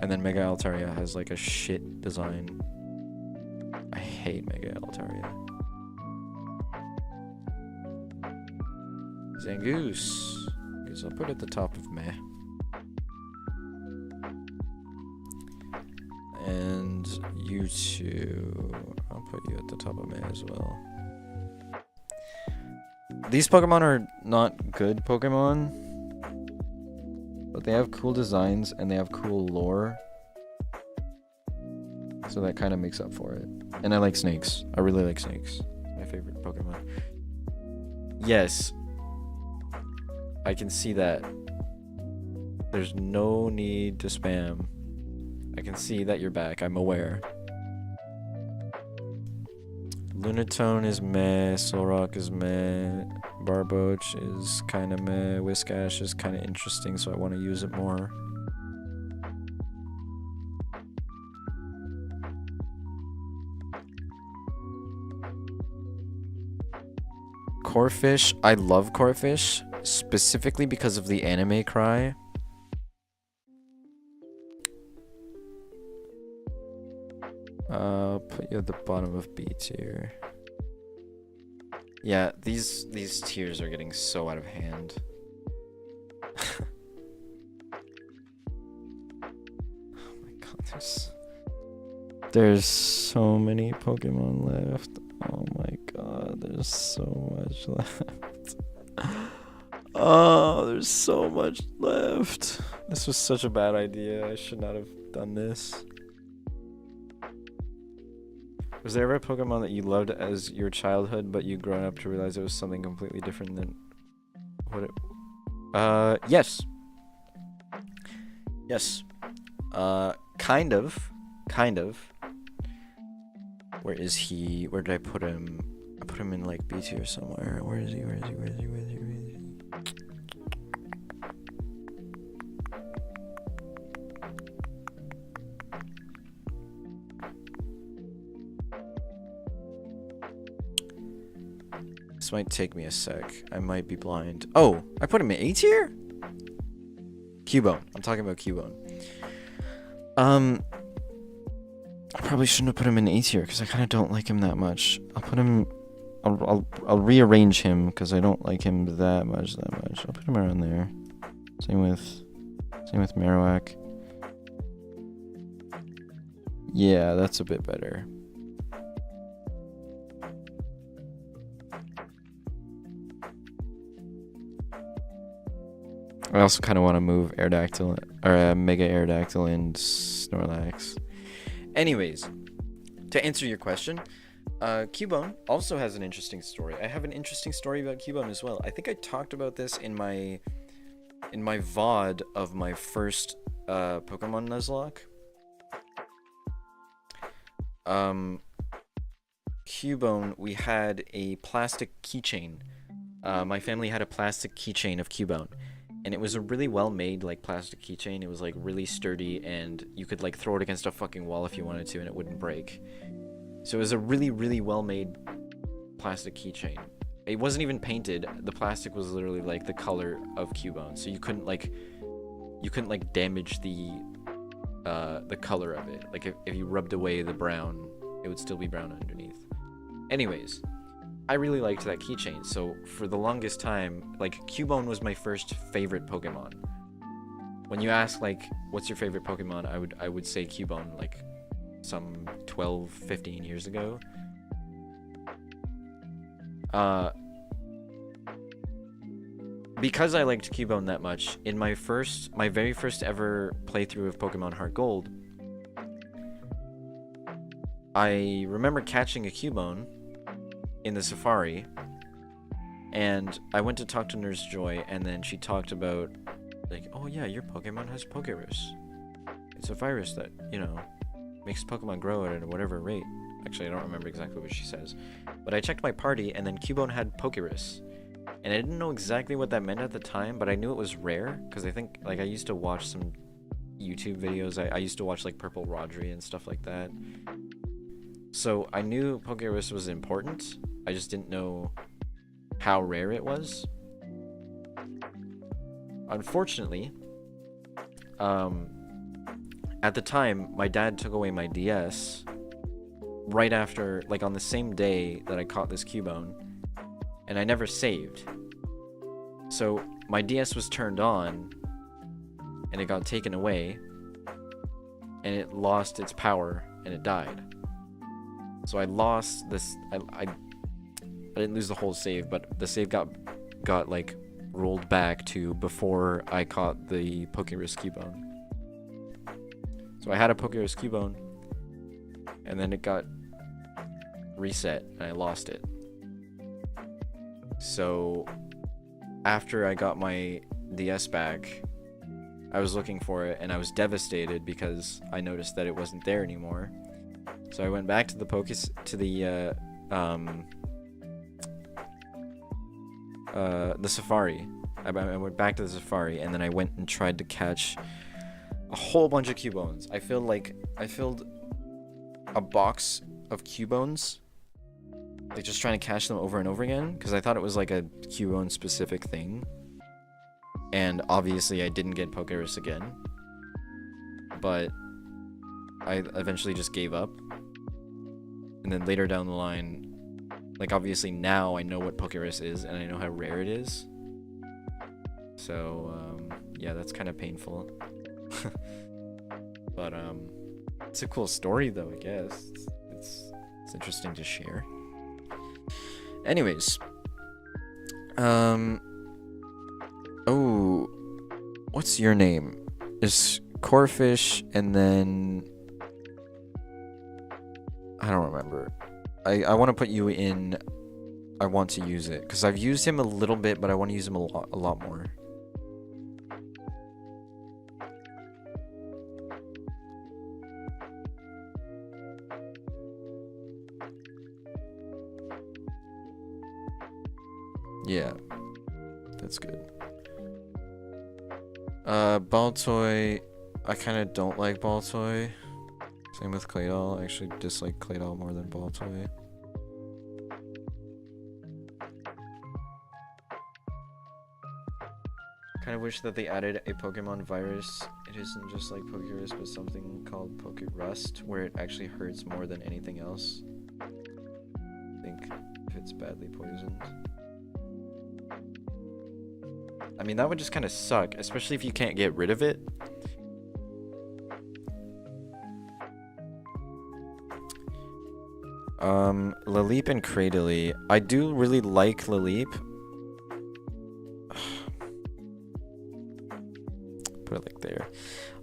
And then Mega Altaria has like a shit design. I hate Mega Altaria. Zangoose. Guess I'll put it at the top of meh. And you two, I'll put you at the top of meh as well. These Pokemon are not good Pokemon, but they have cool designs and they have cool lore. So that kind of makes up for it. And I like snakes. I really like snakes. My favorite Pokemon. Yes. I can see that. There's no need to spam. I can see that you're back. I'm aware. Lunatone is meh. Solrock is meh. Barboach is kind of meh. Whiskash is kind of interesting, so I want to use it more. Corefish, I love Corefish, specifically because of the anime cry. Put you at the bottom of B tier. Yeah, these tiers are getting so out of hand. Oh my god, there's so many Pokemon left. Oh my god, there's so much left. Oh, there's so much left. This was such a bad idea. I should not have done this. Was there ever a Pokemon that you loved as your childhood, but you grown up to realize it was something completely different than what it... Yes. Yes. Kind of. Where is he? Where did I put him? I put him in like B tier somewhere. Where is he? This might take me a sec. I might be blind. Oh, I put him in A tier? Cubone. I'm talking about Cubone. I probably shouldn't have put him in A tier because I kind of don't like him that much. I'll put him... I'll rearrange him because I don't like him that much. I'll put him around there. Same with Marowak. Yeah, that's a bit better. I also kind of want to move Aerodactyl, or Mega Aerodactyl and Snorlax. Anyways, to answer your question, Cubone also has an interesting story. I have an interesting story about Cubone as well. I think I talked about this in my VOD of my first Pokemon Nuzlocke. Cubone, we had a plastic keychain. My family had a plastic keychain of Cubone. And it was a really well-made, like, plastic keychain. It was, like, really sturdy, and you could, like, throw it against a fucking wall if you wanted to, and it wouldn't break. So it was a really, really well-made plastic keychain. It wasn't even painted. The plastic was literally, like, the color of Cubone. So you couldn't damage the color of it. Like, if you rubbed away the brown, it would still be brown underneath. Anyways, I really liked that keychain, so for the longest time, like, Cubone was my first favorite Pokemon. When you ask, like, what's your favorite Pokemon, I would say Cubone, like, some 12, 15 years ago. Because I liked Cubone that much, in my very first ever playthrough of Pokemon Heart Gold, I remember catching a Cubone in the safari, and I went to talk to Nurse Joy, and then she talked about, like, oh yeah, your Pokemon has Pokerus. It's a virus that, you know, makes Pokemon grow at whatever rate. Actually, I don't remember exactly what she says, but I checked my party, and then Cubone had Pokerus, and I didn't know exactly what that meant at the time, but I knew it was rare, because I think, like, I used to watch some YouTube videos. I used to watch, like, Purple Rodri and stuff like that. So I knew Pokerus was important. I just didn't know how rare it was. Unfortunately, at the time, my dad took away my DS right after, like, on the same day that I caught this Cubone, and I never saved. So my DS was turned on, and it got taken away, and it lost its power, and it died. So I lost this. I didn't lose the whole save, but the save got like rolled back to before I caught the Pokerus Cubone. So I had a Pokerus Cubone, and then it got reset, and I lost it. So after I got my DS back, I was looking for it, and I was devastated because I noticed that it wasn't there anymore. So I went back to the the safari. I went back to the safari, and then I went and tried to catch a whole bunch of Cubones. I filled a box of Cubones like just trying to catch them over and over again, because I thought it was like a Q-own specific thing. And obviously I didn't get Pokerus again. But I eventually just gave up. And then later down the line, like obviously now I know what Pokerus is and I know how rare it is. So yeah, that's kind of painful. But it's a cool story though, I guess. It's interesting to share. Anyways, oh, what's your name? It's Corefish, and then I don't remember. I want to put you in. I want to use it because I've used him a little bit, but I want to use him a lot more. Yeah, that's good. Baltoy, I kind of don't like Baltoy. Same with Claydol. I actually dislike Claydol more than Baltoy. Kind of wish that they added a Pokemon virus. It isn't just like Pokerus, but something called Pokerust, where it actually hurts more than anything else. I think if it's badly poisoned. I mean, that would just kind of suck, especially if you can't get rid of it. Laleep and Cradily. I do really like Laleep. Put it like there.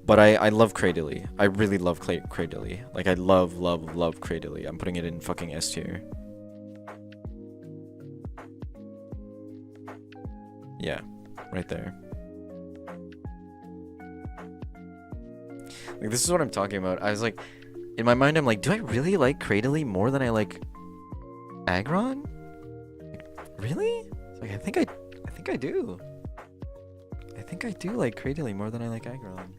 But I love Cradily. I really love Cradily. Like, I love Cradily. I'm putting it in fucking S tier. Yeah, right there. Like, this is what I'm talking about. I was like, in my mind, I'm like, do I really like Cradily more than I like Aggron? Like, really? Like, I think I do. I think I do like Cradily more than I like Aggron.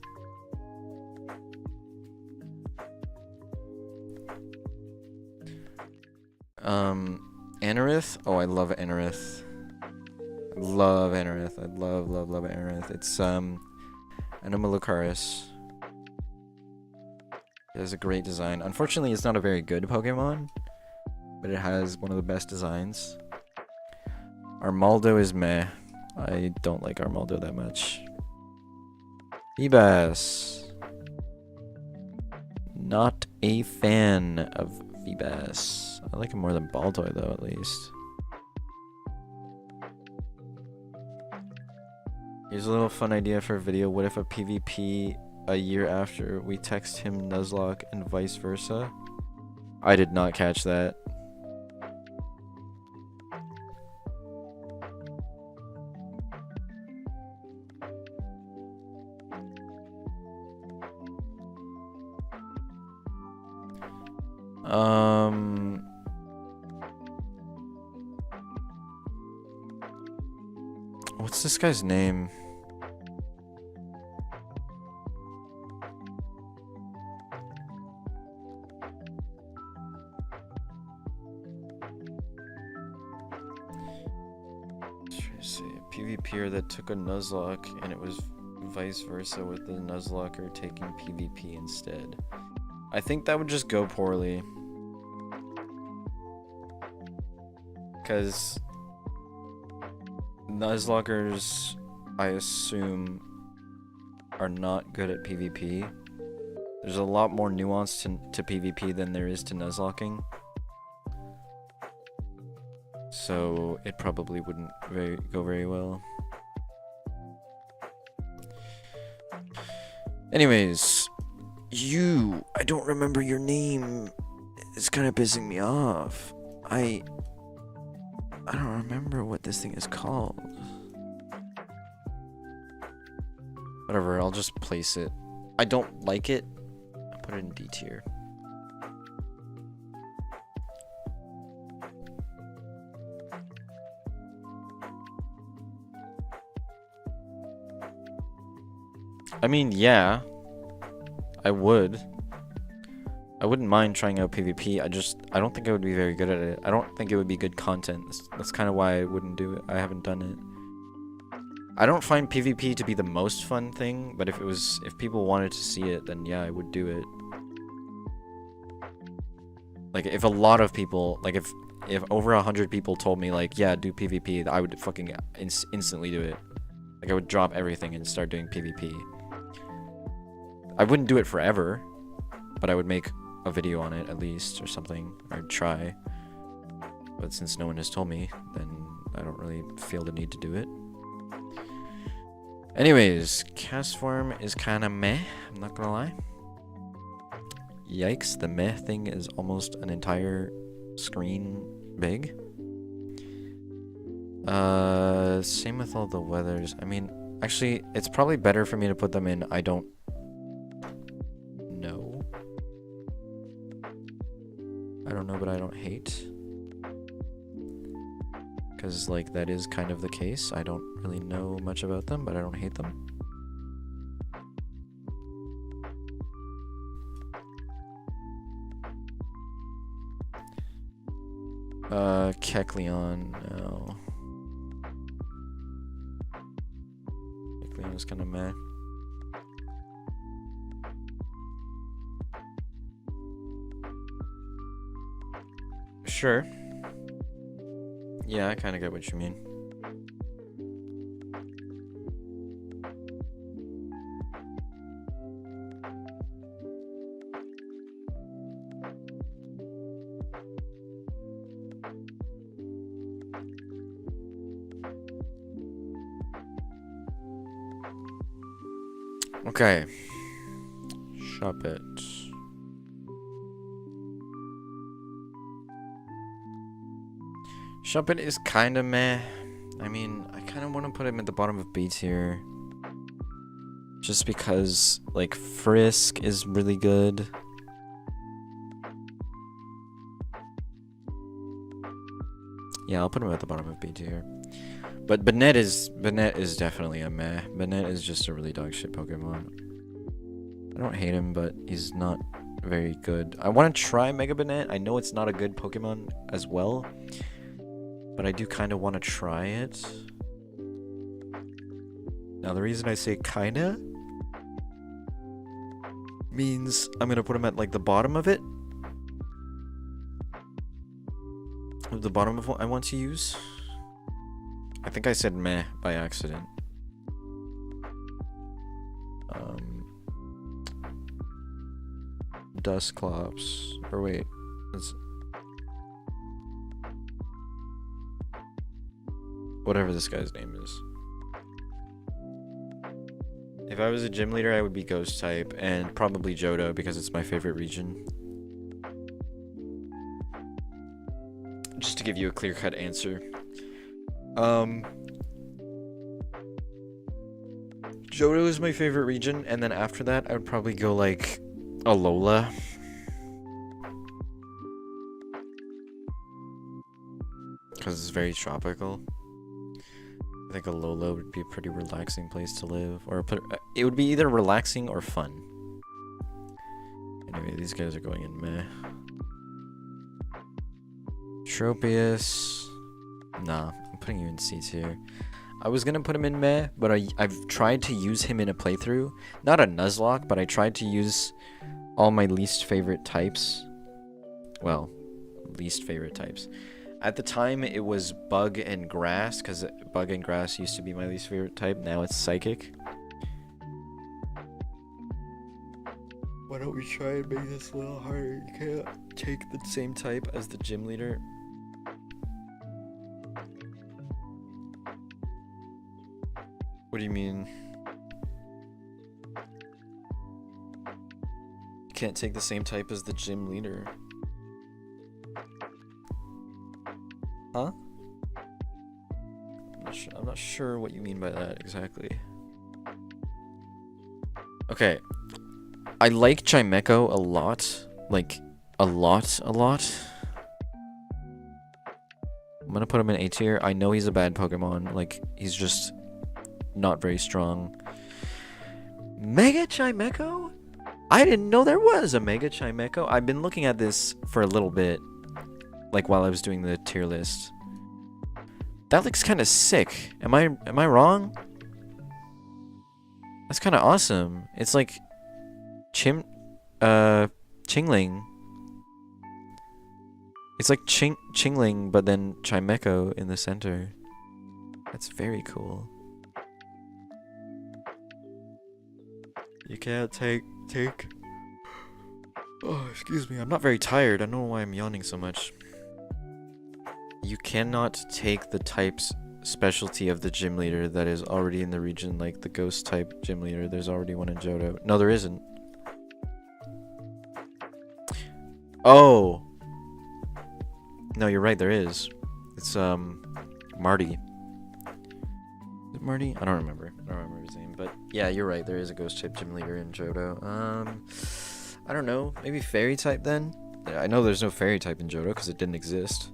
Anorith? Oh, I love Anorith. I love Anorith. I love Anorith. It's Anomalocaris. It has a great design. Unfortunately, it's not a very good Pokemon, but it has one of the best designs. Armaldo is meh. I don't like Armaldo that much. Feebas. Not a fan of Feebas. I like him more than Baltoy though, at least. Here's a little fun idea for a video. What if a PvP a year after we text him Nuzlocke and vice versa? I did not catch that. What's this guy's name? Say a PvPer that took a Nuzlocke and it was vice versa with the Nuzlocker taking PvP instead. I think that would just go poorly. Because Nuzlockers, I assume, are not good at PvP. There's a lot more nuance to PvP than there is to Nuzlocking. So it probably wouldn't go very well. Anyways, I don't remember your name. It's kind of pissing me off. I don't remember what this thing is called. Whatever, I'll just place it. I don't like it. I'll put it in D tier. I mean, yeah, I would. I wouldn't mind trying out PvP. I don't think I would be very good at it. I don't think it would be good content. That's kind of why I wouldn't do it. I haven't done it. I don't find PvP to be the most fun thing, but if people wanted to see it, then yeah, I would do it. Like, if a lot of people, like, if over 100 people told me, like, yeah, do PvP, I would fucking instantly do it. Like, I would drop everything and start doing PvP. I wouldn't do it forever, but I would make a video on it at least, or something. I'd try. But since no one has told me, then I don't really feel the need to do it. Anyways, cast form is kind of meh, I'm not gonna lie. Yikes, the meh thing is almost an entire screen big. Same with all the weathers. I mean, actually, it's probably better for me to put them in I don't know. I don't know, but I don't hate. Because, like, that is kind of the case. I don't really know much about them, but I don't hate them. Kecleon, no. Kecleon is kind of meh. Sure. Yeah, I kind of get what you mean. Okay. Shop it. Shop it is kind of meh. I mean, I kind of want to put him at the bottom of B tier. Just because, like, Frisk is really good. Yeah, I'll put him at the bottom of B tier. But Banette is definitely a meh. Banette is just a really dog shit Pokemon. I don't hate him, but he's not very good. I want to try Mega Banette. I know it's not a good Pokemon as well, but I do kind of want to try it. Now, the reason I say kinda means I'm gonna put him at, like, the bottom of it. The bottom of what I want to use. I think I said meh by accident. Dusclops. Or wait. Whatever this guy's name is. If I was a gym leader, I would be ghost type, and probably Johto because it's my favorite region. Just to give you a clear-cut answer. Johto is my favorite region, and then after that, I would probably go, like, Alola. Because it's very tropical. I think Alola would be a pretty relaxing place to live. Or it would be either relaxing or fun. Anyway, these guys are going in meh. Tropius. Nah, I'm putting you in C tier. I was gonna put him in meh, but I've tried to use him in a playthrough. Not a Nuzlocke, but I tried to use all my least favorite types. Well, least favorite types. At the time, it was Bug and Grass, because Bug and Grass used to be my least favorite type. Now it's Psychic. Why don't we try and make this a little harder? You can't take the same type as the gym leader. What do you mean? You can't take the same type as the gym leader. Huh? I'm not sure what you mean by that exactly. Okay. I like Chimecho a lot. Like, a lot. I'm gonna put him in A tier. I know he's a bad Pokemon. Like, he's just not very strong. Mega Chimecho? I didn't know there was a Mega Chimecho. I've been looking at this for a little bit, like while I was doing the tier list. That looks kind of sick. Am I wrong? That's kind of awesome. It's like Chingling. It's like Chingling, but then Chimecho in the center. That's very cool. You can't take. Oh, excuse me. I'm not very tired. I don't know why I'm yawning so much. You cannot take the type's specialty of the gym leader that is already in the region, like the ghost type gym leader. There's already one in Johto. No, there isn't. Oh. No, you're right. There is. It's Marty. Is it Marty? I don't remember. I don't remember his name. But yeah, you're right. There is a ghost type gym leader in Johto. I don't know. Maybe fairy type then. I know there's no fairy type in Johto because it didn't exist.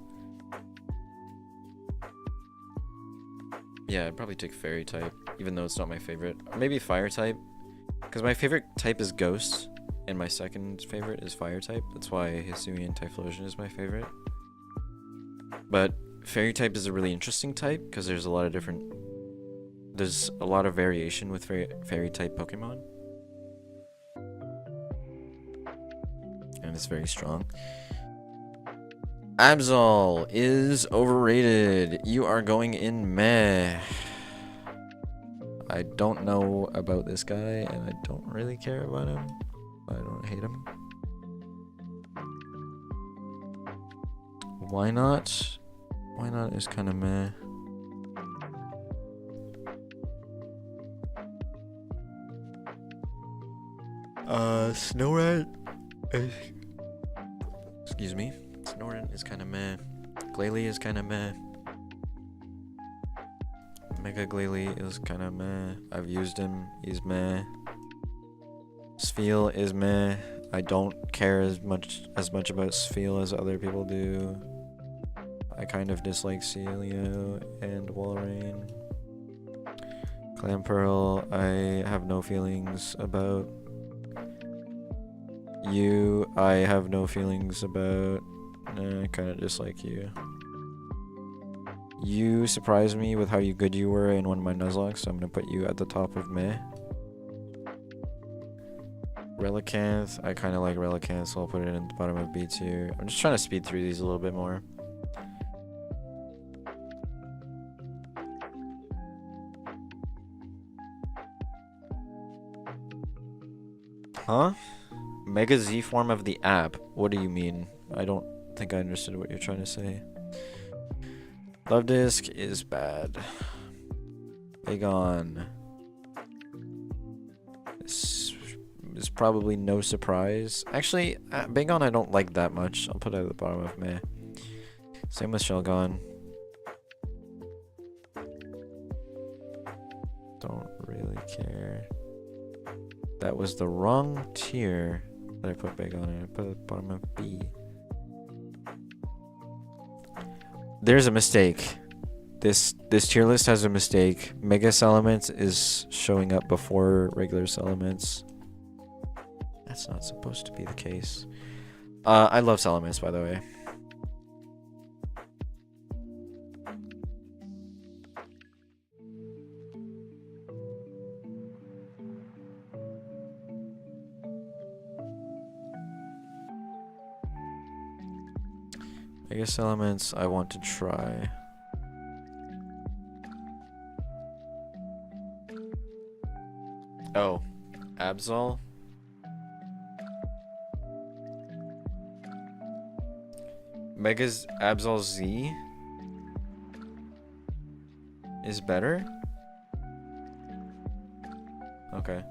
Yeah, I'd probably take fairy type, even though it's not my favorite. Or maybe fire type, because my favorite type is ghost, and my second favorite is fire type. That's why Hisuian Typhlosion is my favorite. But fairy type is a really interesting type, because there's a lot of variation with fairy type Pokemon. And it's very strong. Absol is overrated. You are going in meh. I don't know about this guy, and I don't really care about him. I don't hate him. Why not? Why not is kind of meh. Snorunt. Excuse me. Snorunt is kind of meh. Glalie is kind of meh. Mega Glalie is kind of meh. I've used him. He's meh. Spheal is meh. I don't care as much about Spheal as other people do. I kind of dislike Celio and Walrein. Clamperl, I have no feelings about. You, I have no feelings about. I kind of dislike you. You surprised me with how good you were in one of my Nuzlocke, so I'm going to put you at the top of meh. Relicanth, I kind of like Relicanth, so I'll put it in the bottom of B tier. I'm just trying to speed through these a little bit more. Huh? Mega Z form of the app? What do you mean? I don't think I understood what you're trying to say. Love Disc is bad. Bagon. This is probably no surprise. Actually, Bagon I don't like that much. I'll put it at the bottom of meh. Same with Shelgon. Don't really care. That was the wrong tier that I put Bagon in. I put it at the bottom of B. There's a mistake. This tier list has a mistake. Mega Salamence is showing up before regular Salamence. That's not supposed to be the case. I love Salamence, by the way. Mega Salamence I want to try. Oh, Absol. Mega's Absol Z is better? Okay.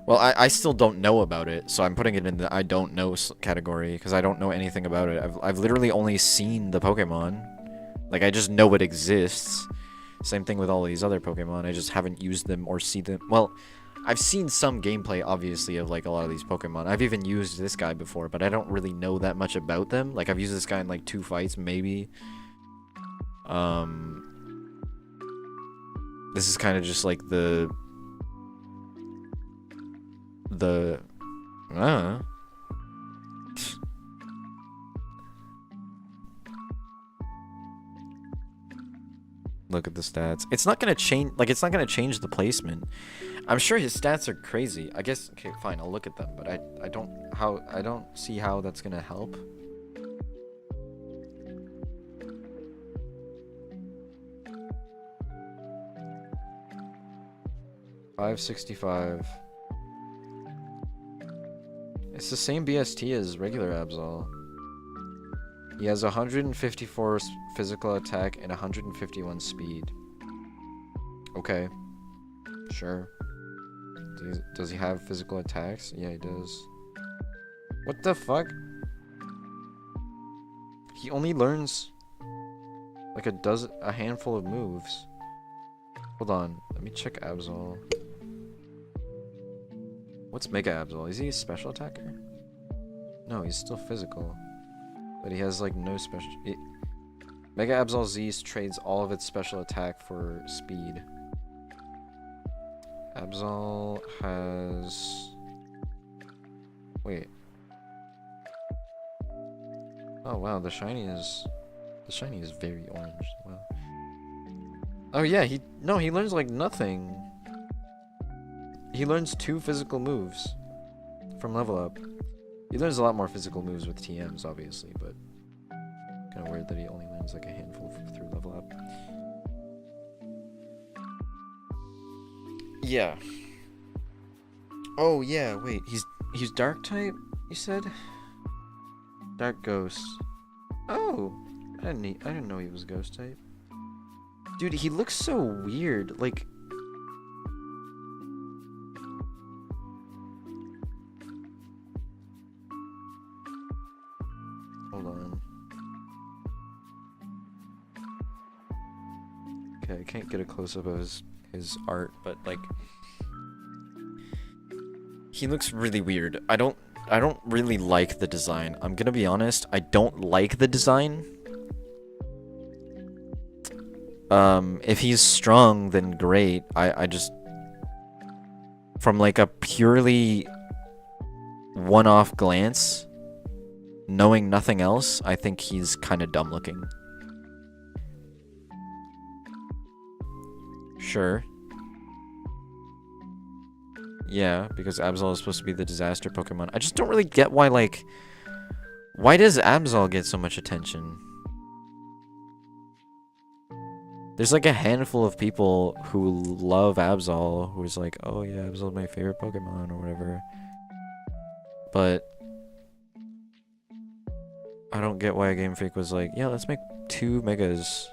Well, I still don't know about it, so I'm putting it in the I don't know category, because I don't know anything about it. I've literally only seen the Pokemon. Like, I just know it exists. Same thing with all these other Pokemon. I just haven't used them or seen them. Well, I've seen some gameplay, obviously, of, like, a lot of these Pokemon. I've even used this guy before, but I don't really know that much about them. Like, I've used this guy in, like, 2 fights, maybe. This is kind of just, like, the Uh. Look at the stats. It's not gonna change. Like, it's not gonna change the placement. I'm sure his stats are crazy. I guess. Okay, fine. I'll look at them, but I don't see how that's gonna help. $565. It's the same BST as regular Absol. He has 154 physical attack and 151 speed. Okay. Sure. Does he have physical attacks? Yeah, he does. What the fuck? He only learns like a handful of moves. Hold on. Let me check Absol. What's Mega Absol? Is he a special attacker? No, he's still physical. But he has like no special... Mega Absol Z trades all of its special attack for speed. Absol has... Wait. Oh wow, the shiny is very orange. Wow. Oh yeah, he learns like nothing. He learns 2 physical moves from level up. He learns a lot more physical moves with TMs, obviously, but kind of weird that he only learns like a handful through level up. Yeah. Oh yeah, wait, he's dark type, you said? Dark ghost. Oh, I didn't know he was ghost type. Dude, he looks so weird. Like, hold on. Okay, I can't get a close up of his art, but like, he looks really weird. I don't really like the design. I'm gonna be honest, I don't like the design. If he's strong, then great. I just... From like a purely one-off glance, knowing nothing else, I think he's kind of dumb looking. Sure. Yeah, because Absol is supposed to be the disaster Pokemon. I just don't really get why, like... Why does Absol get so much attention? There's like a handful of people who love Absol, who's like, oh yeah, Absol is my favorite Pokemon, or whatever. But... I don't get why Game Freak was like, yeah, let's make 2 Megas.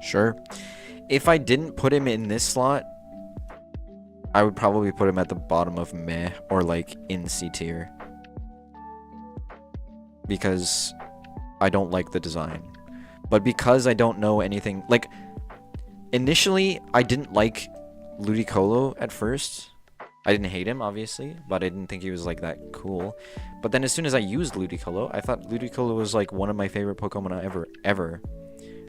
Sure. If I didn't put him in this slot, I would probably put him at the bottom of meh, or like in C tier. Because I don't like the design. But because I don't know anything, like, initially I didn't like Ludicolo at first. I didn't hate him, obviously, but I didn't think he was like that cool. But then as soon as I used Ludicolo, I thought Ludicolo was like one of my favorite Pokemon ever.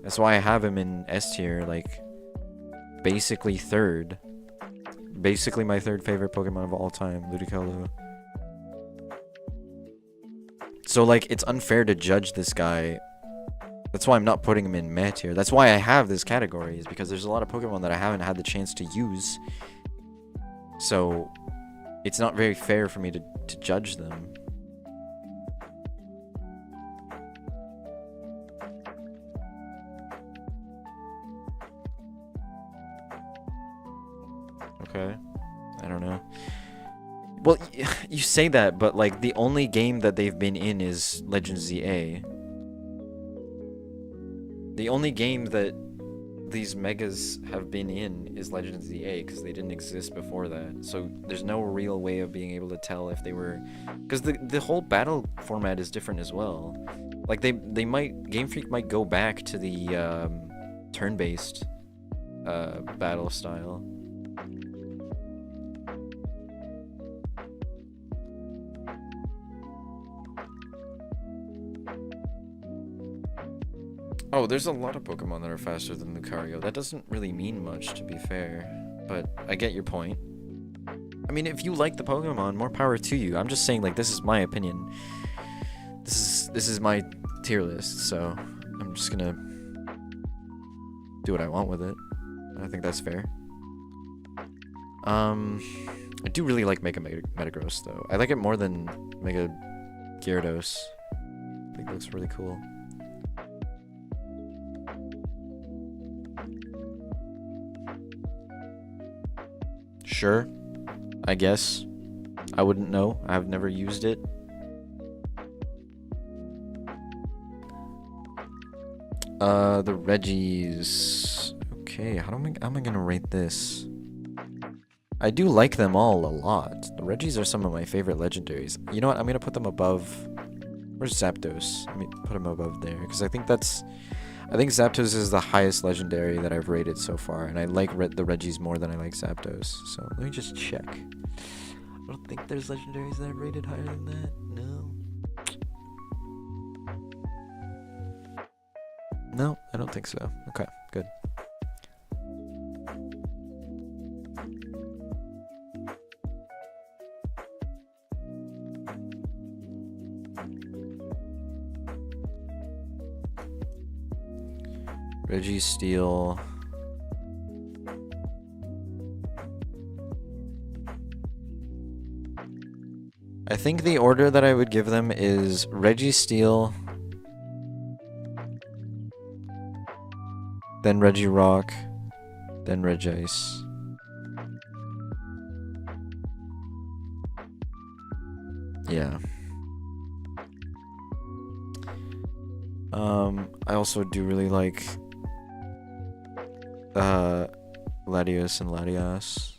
That's why I have him in S tier, like, basically third. Basically my 3rd favorite Pokemon of all time, Ludicolo. So, like, it's unfair to judge this guy. That's why I'm not putting him in meh tier. That's why I have this category, is because there's a lot of Pokemon that I haven't had the chance to use. So, it's not very fair for me to judge them. Okay. I don't know. Well, you say that, but like the only game that they've been in is Legends ZA. The only game that these Megas have been in is Legends ZA because they didn't exist before that. So there's no real way of being able to tell if they were... Because the whole battle format is different as well. Like they might... Game Freak might go back to the turn-based battle style. Oh, there's a lot of Pokemon that are faster than Lucario. That doesn't really mean much, to be fair. But I get your point. I mean, if you like the Pokemon, more power to you. I'm just saying, like, this is my opinion. This is my tier list, so I'm just gonna do what I want with it. I think that's fair. I do really like Mega Metagross, though. I like it more than Mega Gyarados. I think it looks really cool. Sure, I guess. I wouldn't know. I've never used it. The Reggies. Okay, how am I gonna rate this? I do like them all a lot. The Reggies are some of my favorite legendaries. You know what? I'm gonna put them above. Where's Zapdos? Let me put him above there because I think Zapdos is the highest legendary that I've rated so far, and I like the Reggies more than I like Zapdos. So let me just check. I don't think there's legendaries that I've rated higher than that. No. No, I don't think so. Okay, good. Registeel. I think the order that I would give them is Registeel, then Regirock, then Regice. Yeah. I also do really like Latios and Latias.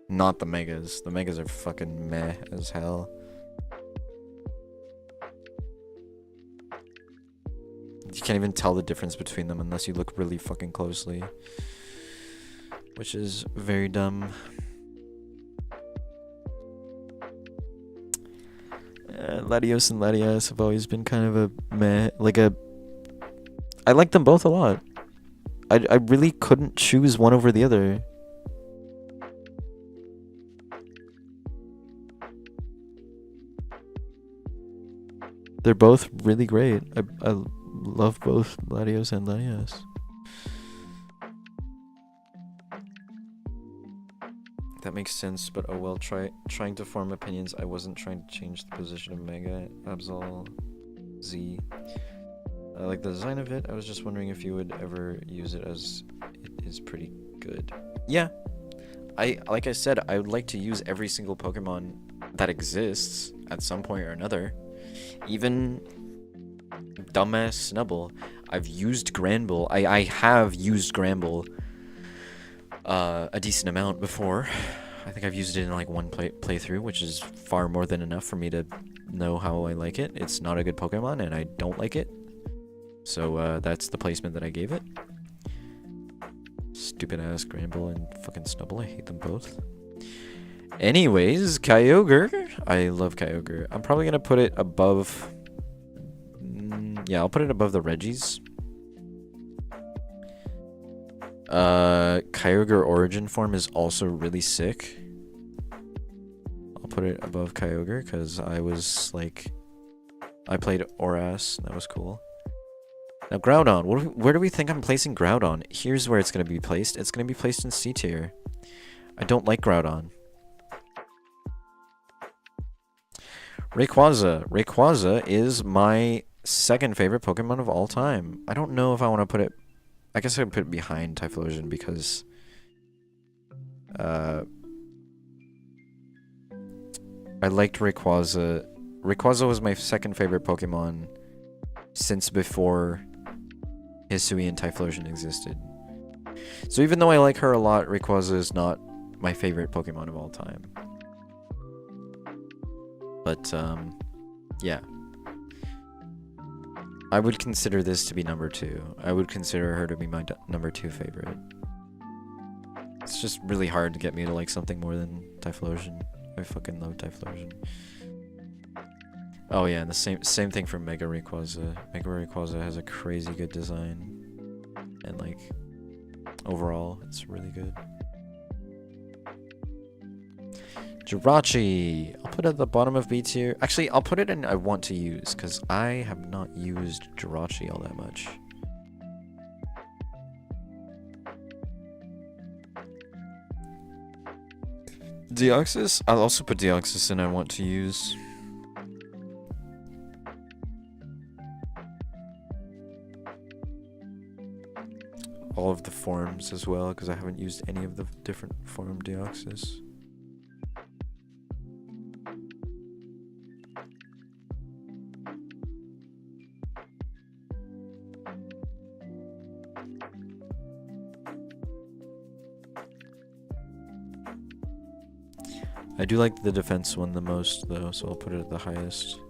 Not the Megas. The Megas are fucking meh as hell. You can't even tell the difference between them unless you look really fucking closely. Which is very dumb. Latios and Latias have always been kind of a meh. I like them both a lot. I really couldn't choose one over the other. They're both really great. I love both Latios and Latias. That makes sense, but oh well, trying to form opinions. I wasn't trying to change the position of Mega Absol Z. I like the design of it. I was just wondering if you would ever use it, as it is pretty good. Yeah. Like I said, I would like to use every single Pokemon that exists at some point or another. Even dumbass Snubbull. I've used Granbull. I have used Granbull a decent amount before. I think I've used it in like one playthrough, which is far more than enough for me to know how I like it. It's not a good Pokemon, and I don't like it. So that's the placement that I gave it. Stupid ass Granbull and fucking Snubbull. I hate them both. Anyways, Kyogre. I love Kyogre. I'm probably gonna put it above. Yeah, I'll put it above the Reggies. Kyogre Origin Form is also really sick. I'll put it above Kyogre because I played Oras, and that was cool. Now Groudon, where do we think I'm placing Groudon? Here's where it's going to be placed. It's going to be placed in C tier. I don't like Groudon. Rayquaza. Rayquaza is my second favorite Pokemon of all time. I don't know if I want to put it... I guess I would put it behind Typhlosion because... I liked Rayquaza. Rayquaza was my second favorite Pokemon since before Hisui and Typhlosion existed. So even though I like her a lot, Rayquaza is not my favorite Pokemon of all time. But, yeah. I would consider this to be number 2. I would consider her to be my number 2 favorite. It's just really hard to get me to like something more than Typhlosion. I fucking love Typhlosion. Oh yeah, and the same thing for Mega Rayquaza. Mega Rayquaza has a crazy good design, and like overall, it's really good. Jirachi! I'll put it at the bottom of B tier. Actually, I'll put it in I want to use, because I have not used Jirachi all that much. Deoxys? I'll also put Deoxys in I want to use. All of the forms as well, because I haven't used any of the different form Deoxys. I do like the defense one the most though, so I'll put it at the highest.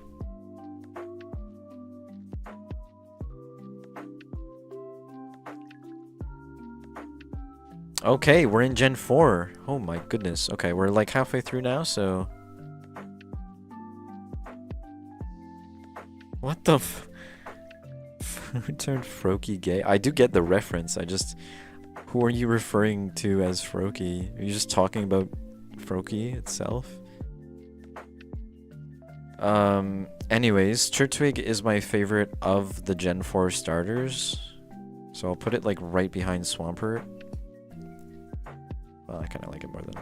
Okay, we're in Gen 4. Oh my goodness. Okay, we're like halfway through now, so... What the f... Who turned Froakie gay? I do get the reference, I just... Who are you referring to as Froakie? Are you just talking about Froakie itself? Anyways, Turtwig is my favorite of the Gen 4 starters. So I'll put it like right behind Swampert. Well, I kind of like it more than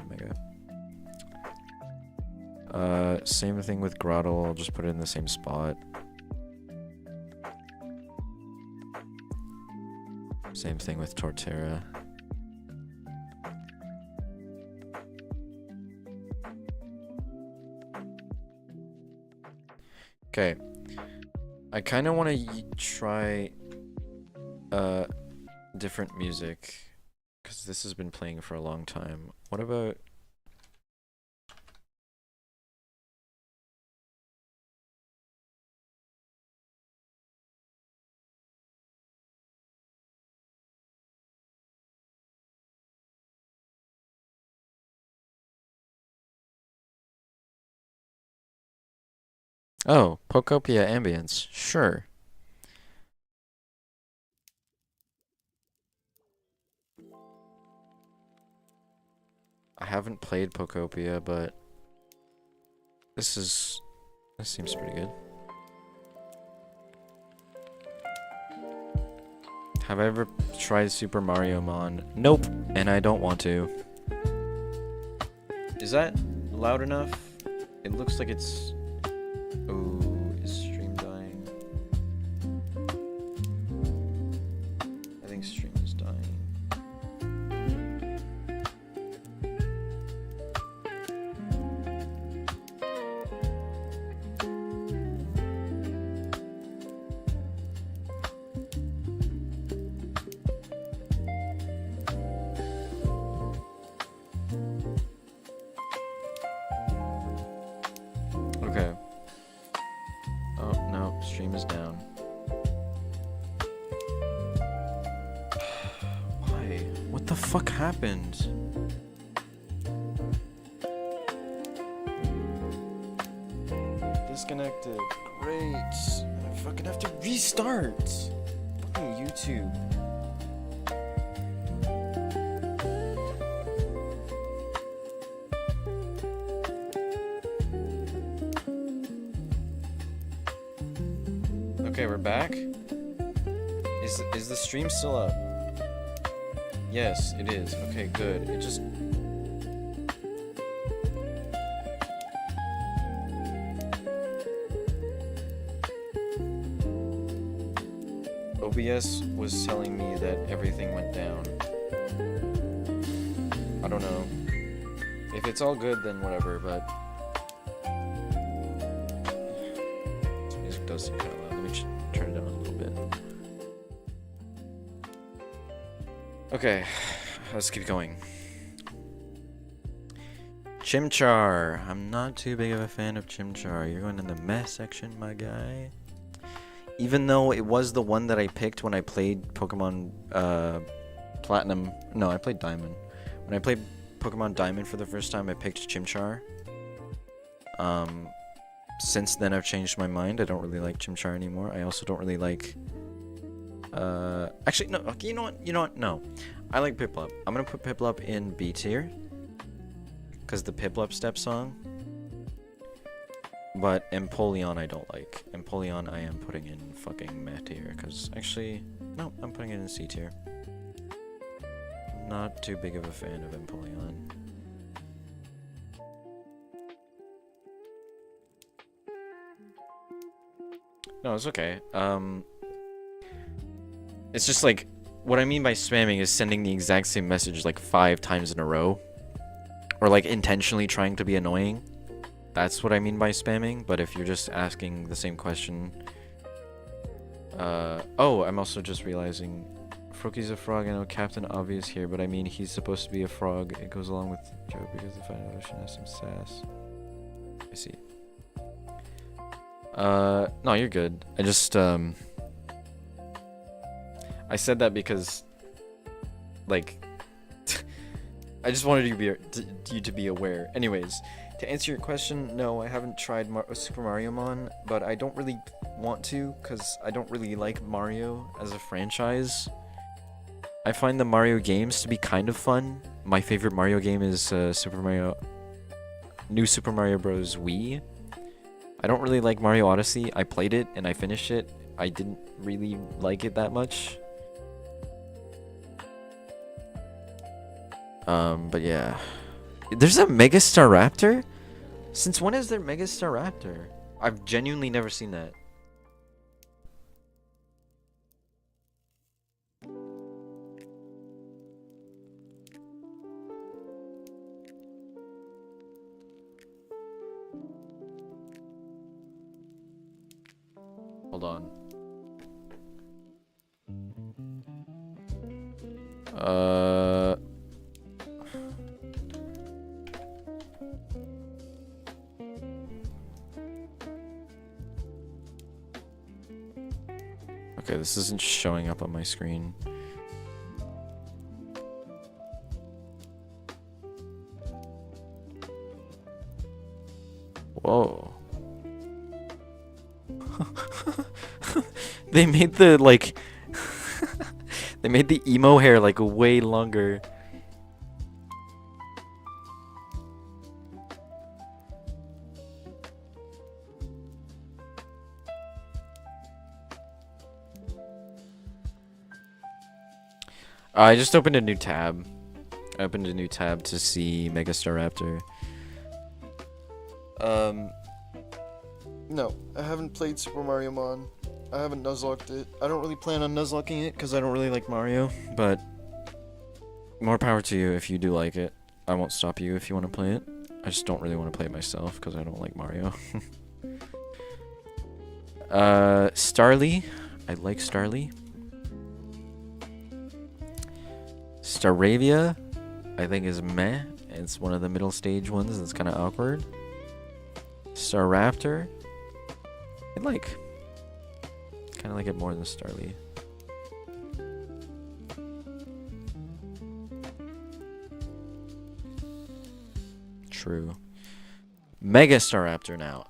Omega. Same thing with Grottle, I'll just put it in the same spot. Same thing with Torterra. Okay. I kind of want to try different music, because this has been playing for a long time. What about... Oh, Pokopia Ambience. Sure. I haven't played Pokopia, but this seems pretty good. Have I ever tried Super Mario Mon? Nope, and I don't want to. Is that loud enough? It looks like it's... Oh, is stream dying? I think stream is dying. Okay. Oh, no, stream is down. Why? What the fuck happened? Disconnected. Great. I fucking have to restart. Fucking YouTube. Okay, we're back. Is the stream still up? Yes, it is. Okay, good. It just... OBS was telling me that everything went down. I don't know. If it's all good, then whatever, but... This music does seem kind of loud. Let me turn it down a little bit. Okay, let's keep going. Chimchar. I'm not too big of a fan of Chimchar. You're going in the meh section, my guy. Even though it was the one that I picked when I played Pokemon Platinum. No, I played Diamond. When I played Pokemon Diamond for the first time, I picked Chimchar. since then I've changed my mind. I don't really like Chimchar anymore. I also don't really like... actually, no, okay, you know what? No. I like Piplup. I'm gonna put Piplup in B tier. Because the Piplup step song. But Empoleon I don't like. Empoleon I am putting in fucking meh tier. Because actually, no, I'm putting it in C tier. Not too big of a fan of Empoleon. No, it's okay. It's just like, what I mean by spamming is sending the exact same message like 5 times in a row. Or like intentionally trying to be annoying. That's what I mean by spamming. But if you're just asking the same question... oh, I'm also just realizing... Froaky's a frog. I know Captain Obvious here, but I mean he's supposed to be a frog. It goes along with Joe because the Final Ocean has some sass. I see. No, you're good. I just, I said that because, like, I just wanted you to be aware. Anyways, to answer your question, no, I haven't tried Super Mario Mon, but I don't really want to, because I don't really like Mario as a franchise. I find the Mario games to be kind of fun. My favorite Mario game is New Super Mario Bros. Wii. I don't really like Mario Odyssey. I played it and I finished it. I didn't really like it that much. But yeah. There's a Megastar Raptor? Since when is there Megastar Raptor? I've genuinely never seen that. Hold on. Okay, this isn't showing up on my screen. Whoa. They made the, like... they made the emo hair, like, way longer. I just opened a new tab. I opened a new tab to see Megastar Raptor. No, I haven't played Super Mario Mon. I haven't nuzlocked it. I don't really plan on nuzlocking it because I don't really like Mario, but more power to you if you do like it. I won't stop you if you want to play it. I just don't really want to play it myself because I don't like Mario. Starly. I like Starly. Staravia, I think is meh. It's one of the middle stage ones that's kind of awkward. Staraptor, I like. Kind of like it more than Starly. True. Megastar Raptor now.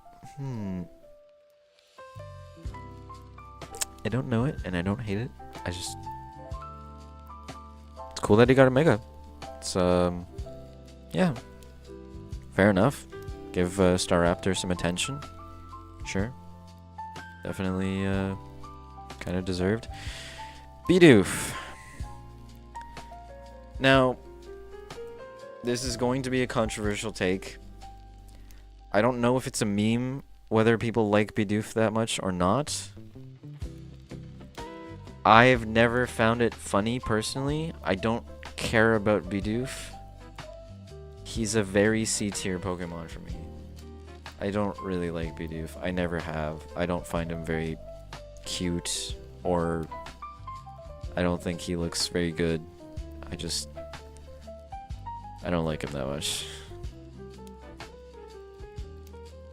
I don't know it, and I don't hate it. I just... It's cool that he got a Mega. It's, yeah. Fair enough. Give Staraptor some attention. Sure. Definitely, kind of deserved. Bidoof. Now, this is going to be a controversial take. I don't know if it's a meme, whether people like Bidoof that much or not. I've never found it funny, personally. I don't care about Bidoof. He's a very C-tier Pokemon for me. I don't really like Bidoof. I never have. I don't find him very cute, or I don't think he looks very good. I don't like him that much.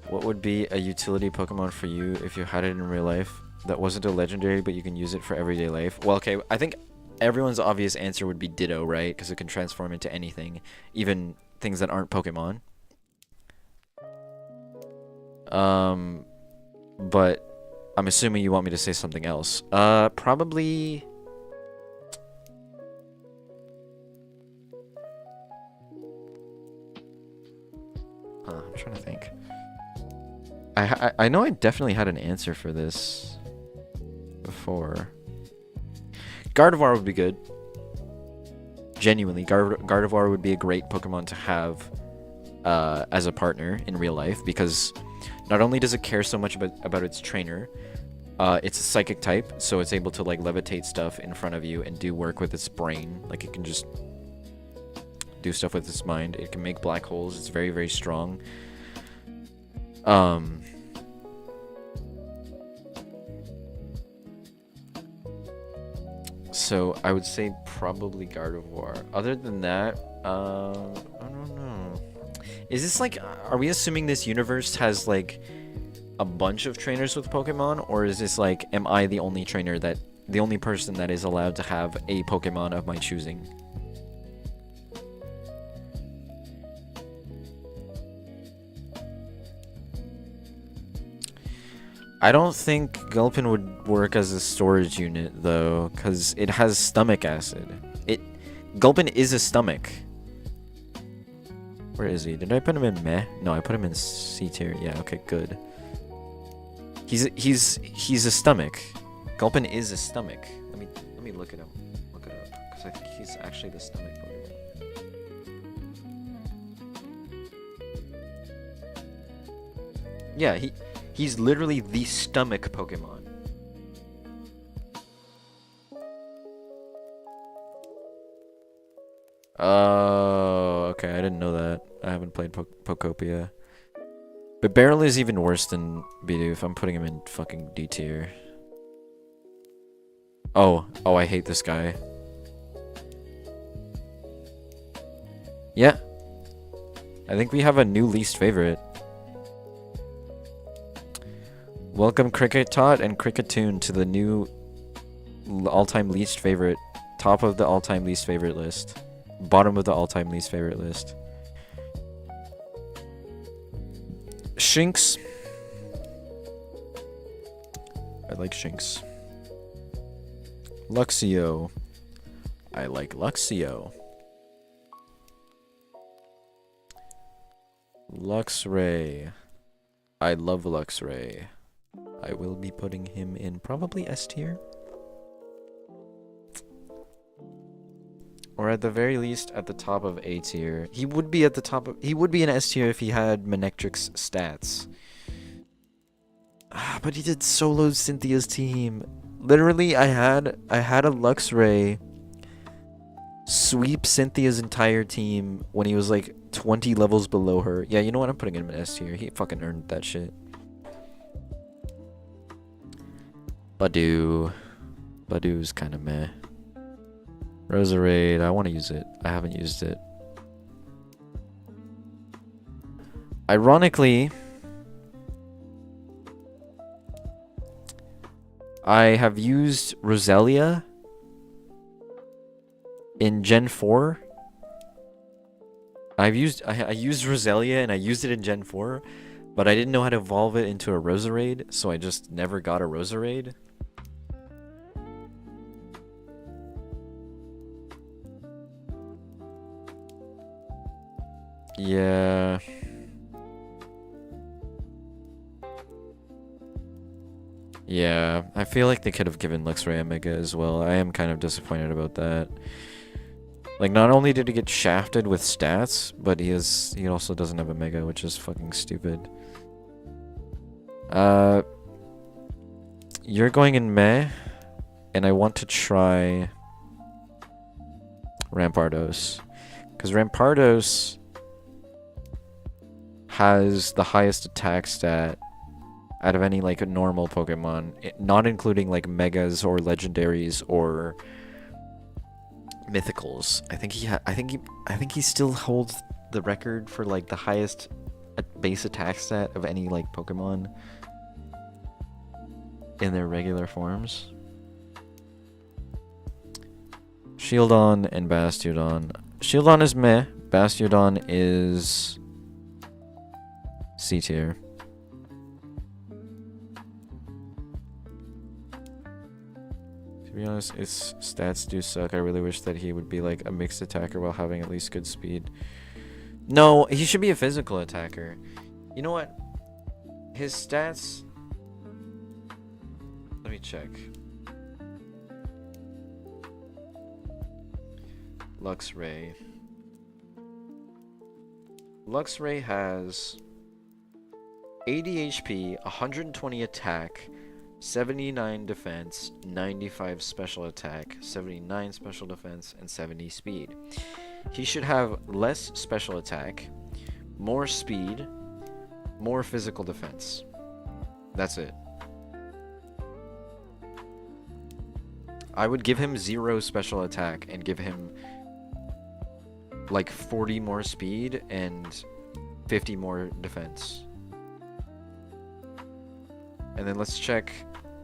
What would be a utility Pokemon for you if you had it in real life that wasn't a legendary but you can use it for everyday life? Well, okay, I think everyone's obvious answer would be Ditto, right? Because it can transform into anything, even things that aren't Pokemon. But I'm assuming you want me to say something else. Probably. I'm trying to think. I know I definitely had an answer for this before. Gardevoir would be good. Genuinely, Gardevoir would be a great Pokemon to have as a partner in real life, because not only does it care so much about its trainer, it's a psychic type, so it's able to like levitate stuff in front of you and do work with its brain. Like it can just do stuff with its mind. It can make black holes. It's very, very strong. So I would say probably Gardevoir. Other than that, I don't know. Is this like, are we assuming this universe has like a bunch of trainers with Pokemon, or is this like, am I the only trainer the only person that is allowed to have a Pokemon of my choosing? I don't think Gulpin would work as a storage unit though, because it has stomach acid. Gulpin is a stomach. Where is he? Did I put him in meh? No, I put him in C tier. Yeah, okay, good. He's a stomach. Gulpin is a stomach. Let me look at him. Look it up, because I think he's actually the stomach Pokemon. Yeah, he's literally the stomach Pokemon. Oh, okay, I didn't know that. I haven't played Pokopia. But Beryl is even worse than Bidoof. I'm putting him in fucking D tier. Oh, I hate this guy. Yeah. I think we have a new least favorite. Welcome Cricket Tot and Cricketoon to the new all-time least favorite. Top of the all-time least favorite list. Bottom of the all-time least favorite list. Shinx. I like Shinx. Luxio. I like Luxio. Luxray. I love Luxray. I will be putting him in probably S tier. Or at the very least at the top of A tier. He would be at the top of, he would be in S tier if he had Manectric's stats. But he did solo Cynthia's team. Literally I had a Luxray sweep Cynthia's entire team when he was like 20 levels below her. Yeah, you know what? I'm putting him in S tier. He fucking earned that shit. Badoo's kind of meh. Roserade, I want to use it. I haven't used it. Ironically, I have used Roselia in Gen 4. I used Roselia and I used it in Gen 4, but I didn't know how to evolve it into a Roserade, so I just never got a Roserade. Yeah. Yeah, I feel like they could have given Luxray a Mega as well. I am kind of disappointed about that. Like, not only did he get shafted with stats, but he also doesn't have a Mega, which is fucking stupid. You're going in meh, and I want to try Rampardos. Because Rampardos has the highest attack stat out of any like normal Pokemon, not including like megas or legendaries or mythicals. I think he still holds the record for like the highest base attack stat of any like Pokemon in their regular forms. Shieldon and Bastiodon. Shieldon is meh. Bastiodon is C tier. be honest, his stats do suck. I really wish that he would be like a mixed attacker while having at least good speed. No, he should be a physical attacker. You know what? His stats... Let me check. Luxray. Luxray has 80 HP, 120 attack, 79 defense, 95 special attack, 79 special defense, and 70 speed. He should have less special attack, more speed, more physical defense. That's it. I would give him 0 special attack and give him like 40 more speed and 50 more defense. And then let's check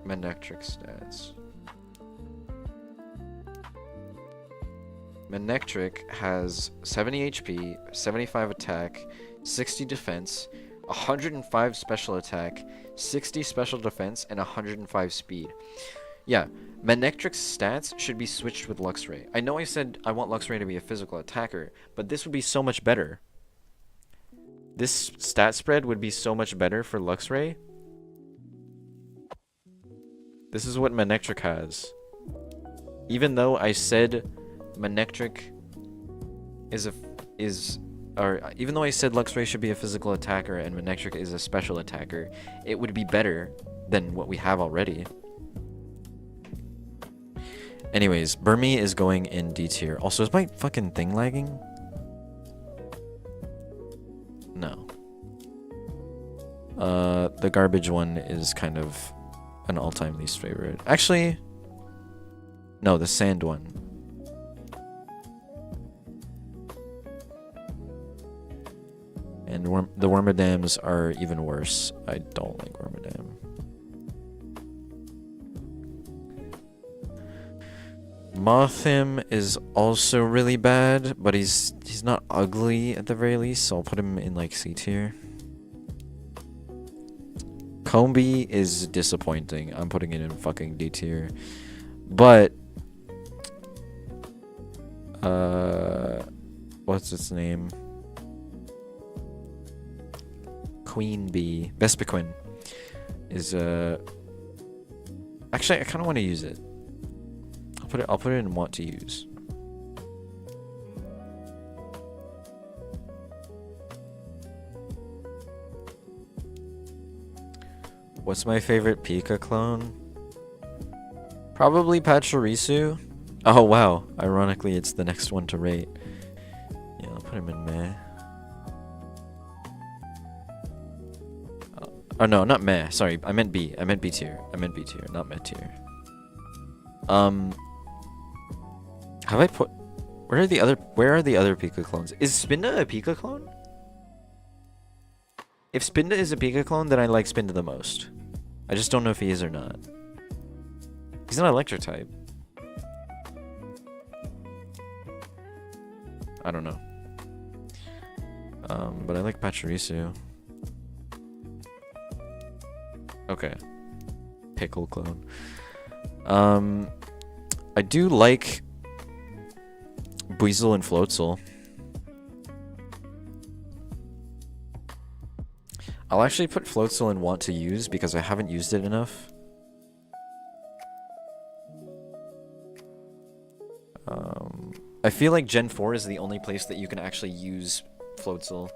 Manectric stats. Manectric has 70 HP, 75 attack, 60 defense, 105 special attack, 60 special defense, and 105 speed. Yeah, Manectric's stats should be switched with Luxray. I know I said I want Luxray to be a physical attacker, but this would be so much better. This stat spread would be so much better for Luxray. This is what Manectric has. Even though I said Manectric even though I said Luxray should be a physical attacker and Manectric is a special attacker, it would be better than what we have already. Anyways, Burmy is going in D tier. Also, is my fucking thing lagging? No. The garbage one is kind of an all-time least favorite. Actually, no, the sand one. And the Wormadams are even worse. I don't like Wormadam. Mothim is also really bad, but he's not ugly at the very least, so I'll put him in like C tier. Combi is disappointing. I'm putting it in fucking D tier. But what's its name? Queen Bee, Vespiquen is actually I kind of want to use it. I'll put it in want to use. What's my favorite Pika clone? Probably Pachirisu. Oh wow, ironically it's the next one to rate. Yeah, I'll put him in meh. Oh no, not meh. Sorry, I meant B. I meant B tier. I meant B tier, not meh tier. Have I put? Where are the other Pika clones? Is Spinda a Pika clone? If Spinda is a Pika clone, then I like Spinda the most. I just don't know if he is or not. He's not electric type. I don't know. But I like Pachirisu. Okay. Pickle clone. I do like Buizel and Floatzel. I'll actually put Floatzel in want to use because I haven't used it enough. I feel like Gen 4 is the only place that you can actually use Floatzel.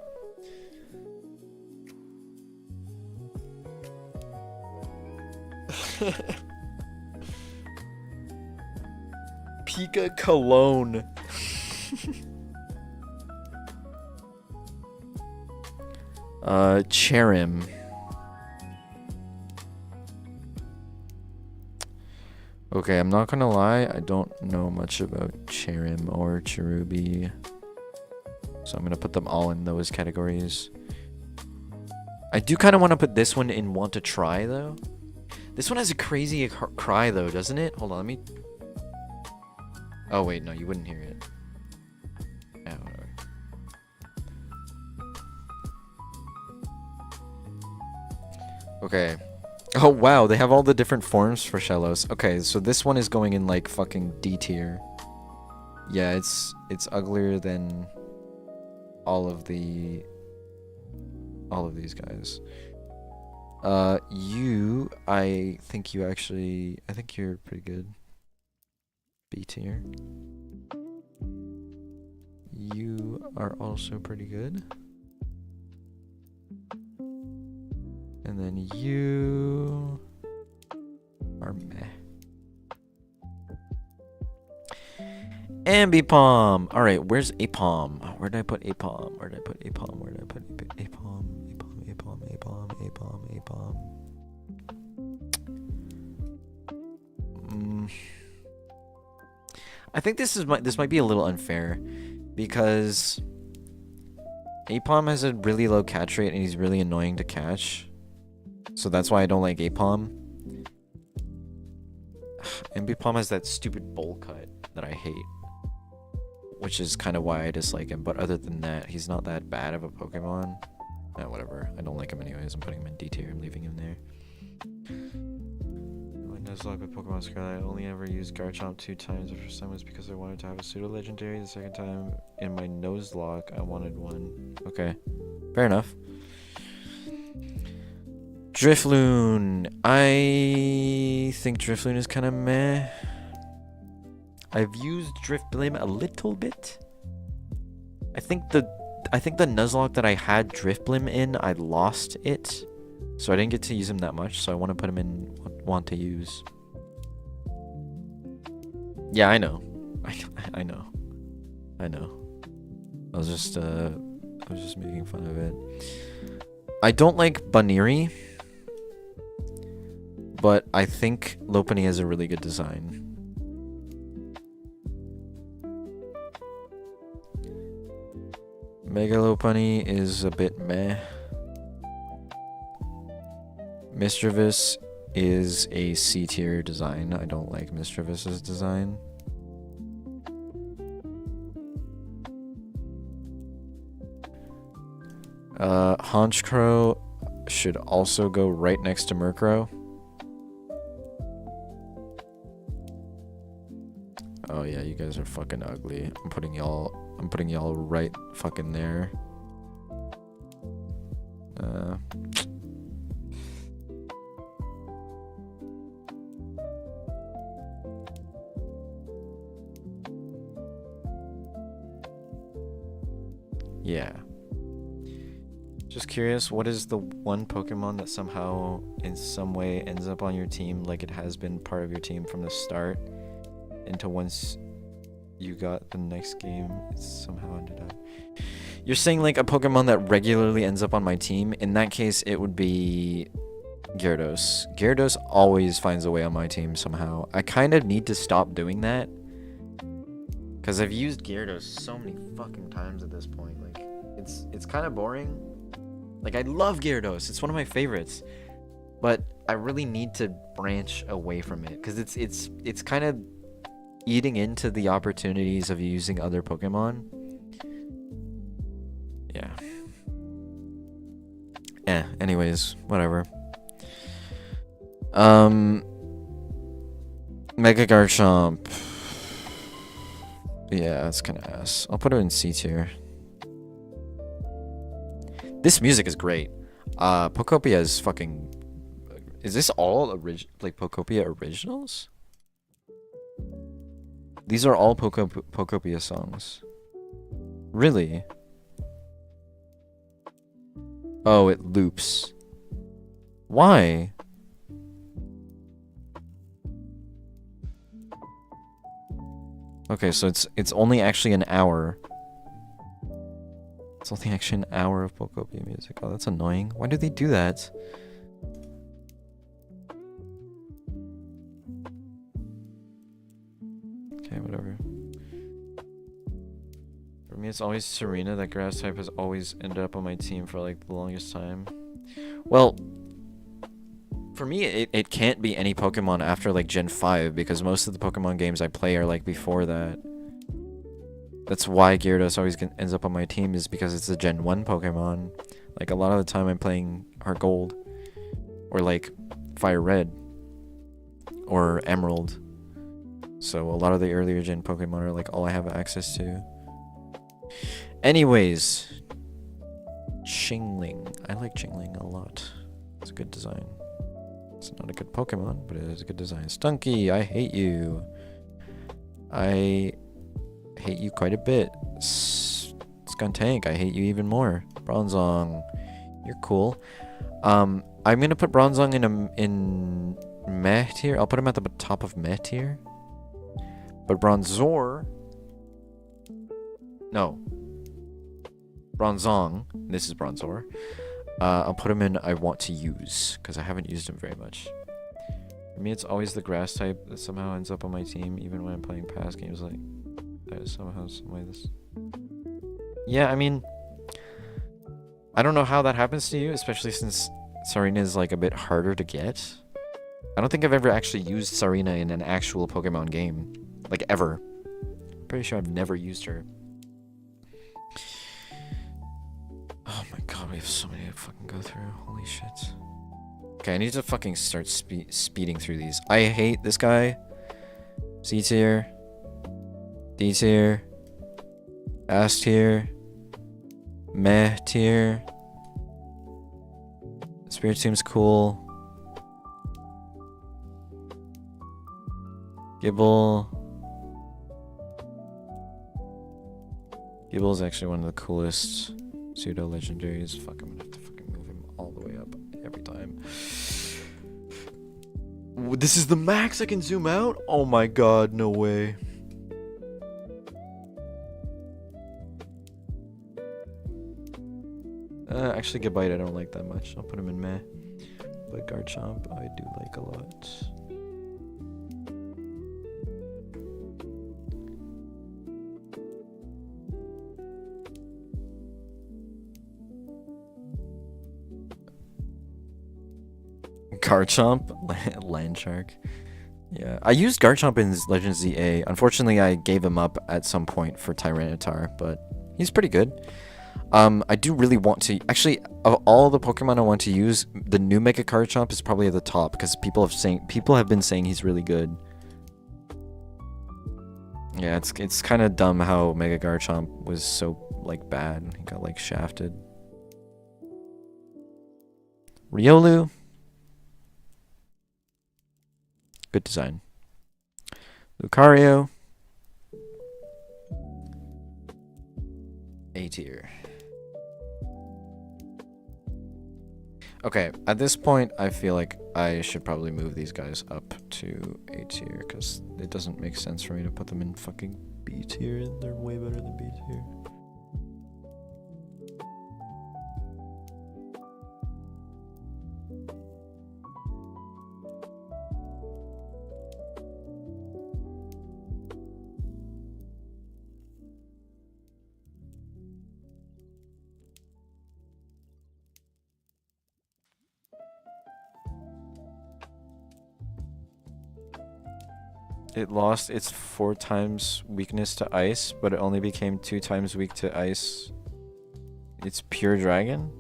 Pika Cologne. Cherim. Okay, I'm not gonna lie, I don't know much about Cherim or Cherubi. So I'm gonna put them all in those categories. I do kind of want to put this one in want to try, though. This one has a crazy cry, though, doesn't it? Hold on, let me... Oh, wait, no, you wouldn't hear it. Yeah, whatever. Okay. Oh wow, they have all the different forms for Shellos. Okay, so this one is going in like fucking D tier. Yeah, it's uglier than all of these guys. I think you're pretty good. B tier. You are also pretty good. And then you are meh. Ambipom! Alright, where's Apom? Where did I put Apom? Where did I put Apom? Where did I put Apom? I think this might be a little unfair because Apom has a really low catch rate and he's really annoying to catch. So that's why I don't like Apom. Ambipom has that stupid bowl cut that I hate, which is kind of why I dislike him. But other than that, he's not that bad of a Pokemon. Whatever. I don't like him anyways. I'm putting him in D tier. I'm leaving him there. My Nuzlocke with Pokemon Scarlet, I only ever used Garchomp 2 times. The first time was because I wanted to have a pseudo legendary. The second time in my Nuzlocke, I wanted one. Okay, fair enough. Drifloon. I think Drifloon is kind of meh. I've used Drifblim a little bit. I think the Nuzlocke that I had Drifblim in, I lost it. So I didn't get to use him that much, so I want to put him in want to use. Yeah, I know. I know. I was just making fun of it. I don't like Baniri, but I think Lopunny has a really good design. Mega Lopunny is a bit meh. Misdreavus is a C tier design. I don't like Misdreavus's design. Honchkrow should also go right next to Murkrow. Oh yeah, you guys are fucking ugly. I'm putting y'all right fucking there. Yeah. Just curious, what is the one Pokemon that somehow, in some way, ends up on your team like it has been part of your team from the start, into once you got the next game, it somehow ended up? You're saying like a Pokemon that regularly ends up on my team? In that case, it would be Gyarados. Gyarados always finds a way on my team somehow. I kind of need to stop doing that, because I've used Gyarados so many fucking times at this point. Like, it's kind of boring. Like, I love Gyarados. It's one of my favorites. But I really need to branch away from it, because it's kind of eating into the opportunities of using other Pokemon. Yeah. Anyways, whatever. Mega Garchomp. Yeah, that's kind of ass. I'll put it in C tier. This music is great. Pokopia is fucking... Is this all Pokopia originals? These are all Pokopia songs. Really? Oh, it loops. Why? Okay, so it's only actually an hour. It's only actually an hour of Pokopia music. Oh, that's annoying. Why do they do that? Okay, whatever. For me, it's always Serena. That grass type has always ended up on my team for like the longest time. Well, for me, it can't be any Pokemon after like Gen 5, because most of the Pokemon games I play are like before that. That's why Gyarados always ends up on my team, is because it's a Gen 1 Pokemon. Like, a lot of the time I'm playing Heart Gold. Or like Fire Red or Emerald. So a lot of the earlier gen Pokemon are like all I have access to. Anyways, Chingling. I like Chingling a lot. It's a good design. It's not a good Pokemon, but it is a good design. Stunky, I hate you. I hate you quite a bit. Skuntank, I hate you even more. Bronzong, you're cool. I'm gonna put Bronzong in meh tier. I'll put him at the top of meh tier. But Bronzor, no, Bronzong. This is Bronzor. I'll put him in I want to use, because I haven't used him very much. For me, it's always the grass type that somehow ends up on my team, even when I'm playing past games like somehow, some way this. Yeah, I mean, I don't know how that happens to you, especially since Sarina is like a bit harder to get. I don't think I've ever actually used Sarina in an actual Pokemon game, like ever. I'm pretty sure I've never used her. Oh my god, we have so many to fucking go through. Holy shit. Okay, I need to fucking start speeding through these. I hate this guy. C tier. D tier. S tier. Meh tier. Spirit seems cool. Gibble. Gibble is actually one of the coolest pseudo legendaries. Fuck, I'm gonna have to fucking move him all the way up every time. This is the max I can zoom out? Oh my god, no way. Actually, Gabite I don't like that much. I'll put him in meh. But Garchomp I do like a lot. Garchomp? Landshark. Yeah, I used Garchomp in Legends ZA. Unfortunately, I gave him up at some point for Tyranitar, but he's pretty good. I do really want to... Actually, of all the Pokemon I want to use, the new Mega Garchomp is probably at the top, because people have been saying he's really good. Yeah, it's kind of dumb how Mega Garchomp was so, like, bad. He got, like, shafted. Riolu. Good design. Lucario. A tier. Okay, at this point, I feel like I should probably move these guys up to A tier, because it doesn't make sense for me to put them in fucking B tier, and they're way better than B tier. It lost its 4 times weakness to ice, but it only became 2 times weak to ice. It's pure dragon?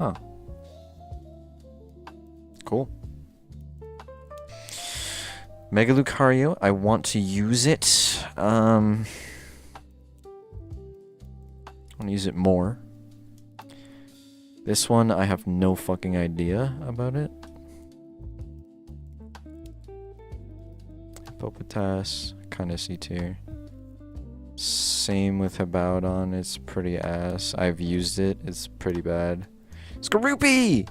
Huh. Cool. Mega Lucario, I want to use it. I want to use it more. This one, I have no fucking idea about it. Hippopotas, kind of C tier. Same with Hibaudon, it's pretty ass. I've used it, it's pretty bad. Skorupi!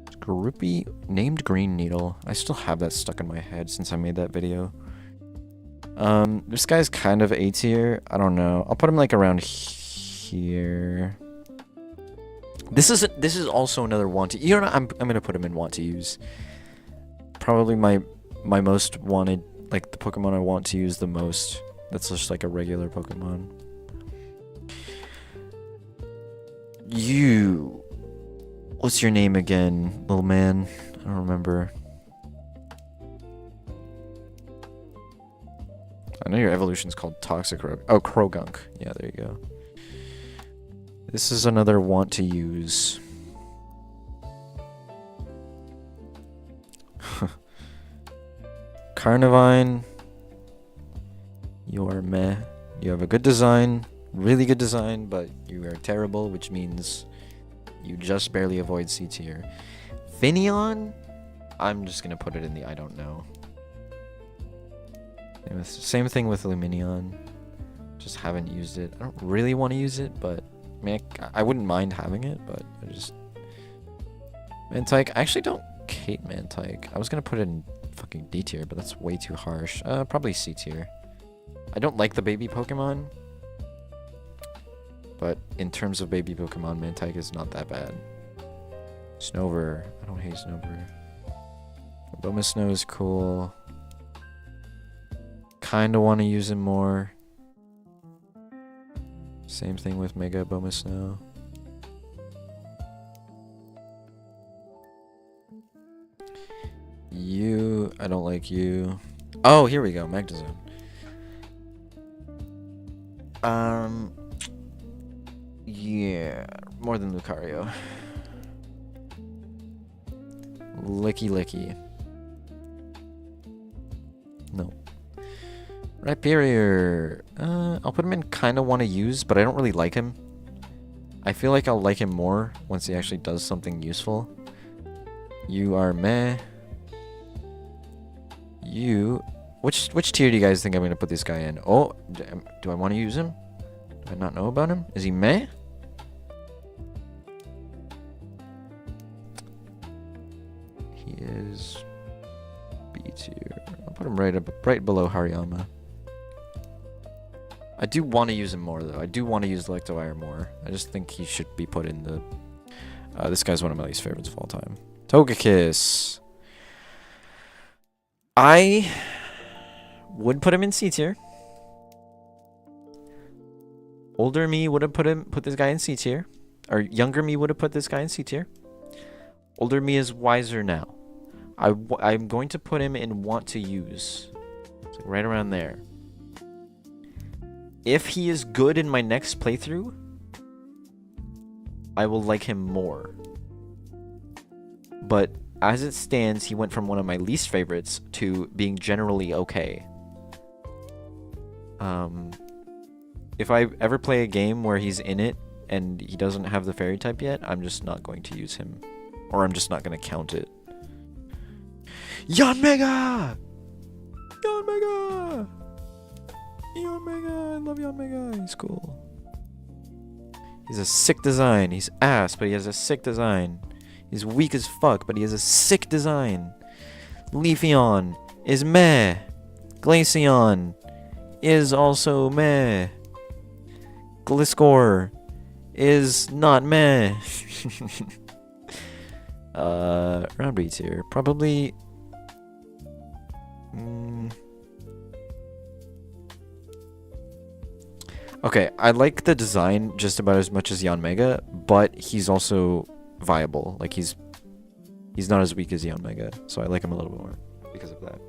Skorupi named Green Needle. I still have that stuck in my head since I made that video. This guy's kind of A tier. I don't know. I'll put him like around here. This is also another want to. You know what? I'm gonna put him in want to use. Probably my most wanted, like the Pokemon I want to use the most. That's just like a regular Pokemon. You. What's your name again, little man? I don't remember. I know your evolution's called Toxicroak. Oh, Krogunk. Yeah, there you go. This is another want to use. Carnivine. You are meh. You have a good design, really good design, but you are terrible, which means you just barely avoid C tier. Finneon? I'm just gonna put it in the I don't know. Same thing with Luminion. Just haven't used it. I don't really want to use it, but I mean, I wouldn't mind having it, but I just... Mantike. I actually don't hate Mantike. I was gonna put it in fucking D tier, but that's way too harsh. Probably C tier. I don't like the baby Pokemon, but in terms of baby Pokemon, Mantike is not that bad. Snover. I don't hate Snover. Abomasnow is cool. Kinda want to use him more. Same thing with Mega Abomasnow. You, I don't like you. Oh, here we go, Magnezone. Yeah, more than Lucario. Licky Licky. No. Rhyperior. I'll put him in kind of want to use, but I don't really like him. I feel like I'll like him more once he actually does something useful. You are meh. You... Which tier do you guys think I'm going to put this guy in? Oh, do I want to use him? Do I not know about him? Is he meh? He is B tier. I'll put him right below Hariyama. I do want to use him more, though. I do want to use Electivire more. I just think he should be put in the... this guy's one of my least favorites of all time. Togekiss. I would put him in C tier. Older me would have put this guy in C tier. Or younger me would have put this guy in C tier. Older me is wiser now. I'm going to put him in want to use. It's like right around there. If he is good in my next playthrough, I will like him more. But as it stands, he went from one of my least favorites to being generally okay. If I ever play a game where he's in it and he doesn't have the fairy type yet, I'm just not going to use him. Or I'm just not going to count it. Yanmega! Yanmega! Yanmega! I love Yanmega. He's cool. He's a sick design. He's ass, but he has a sick design. He's weak as fuck, but he has a sick design. Leafeon is meh. Glaceon is also meh. Gliscor is not meh. Round B tier. Probably... Okay, I like the design just about as much as Yanmega, but he's also viable. Like, he's not as weak as Yanmega, so I like him a little bit more because of that.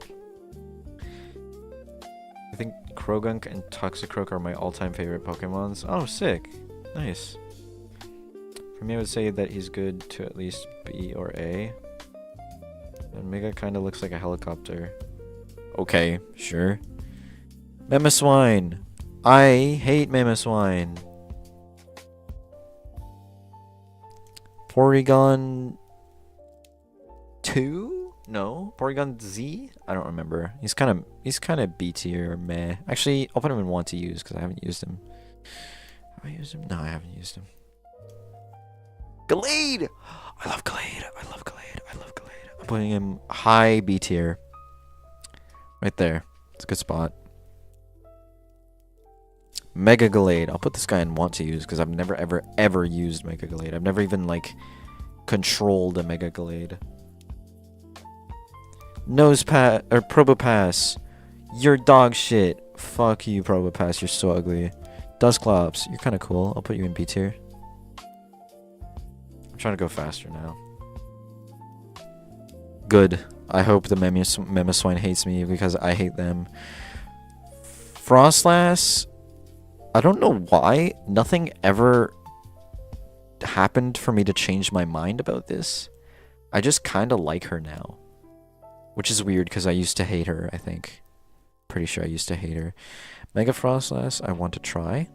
I think Krogunk and Toxicroak are my all-time favorite Pokemons. Oh, sick. Nice. For me, I would say that he's good to at least B or A. And Mega kind of looks like a helicopter. Okay, sure. Mamoswine. I hate Mamoswine. Porygon 2? No, Porygon Z? I don't remember. He's kind of B tier or meh. Actually, I'll put him in want to use because I haven't used him. Have I used him? No, I haven't used him. Gallade! I love Gallade. I love Gallade. I love Gallade. I'm putting him high B tier. Right there. It's a good spot. Mega Gallade. I'll put this guy in want to use because I've never ever used Mega Gallade. I've never even like controlled a Mega Gallade. Probopass. You're dog shit. Fuck you, Probopass. You're so ugly. Dusclops. You're kind of cool. I'll put you in B tier. I'm trying to go faster now. Good. I hope the Mamoswine hates me because I hate them. Frostlass. I don't know why. Nothing ever happened for me to change my mind about this. I just kind of like her now. Which is weird because I used to hate her, I think. Pretty sure I used to hate her. Mega Frostlass, I want to try.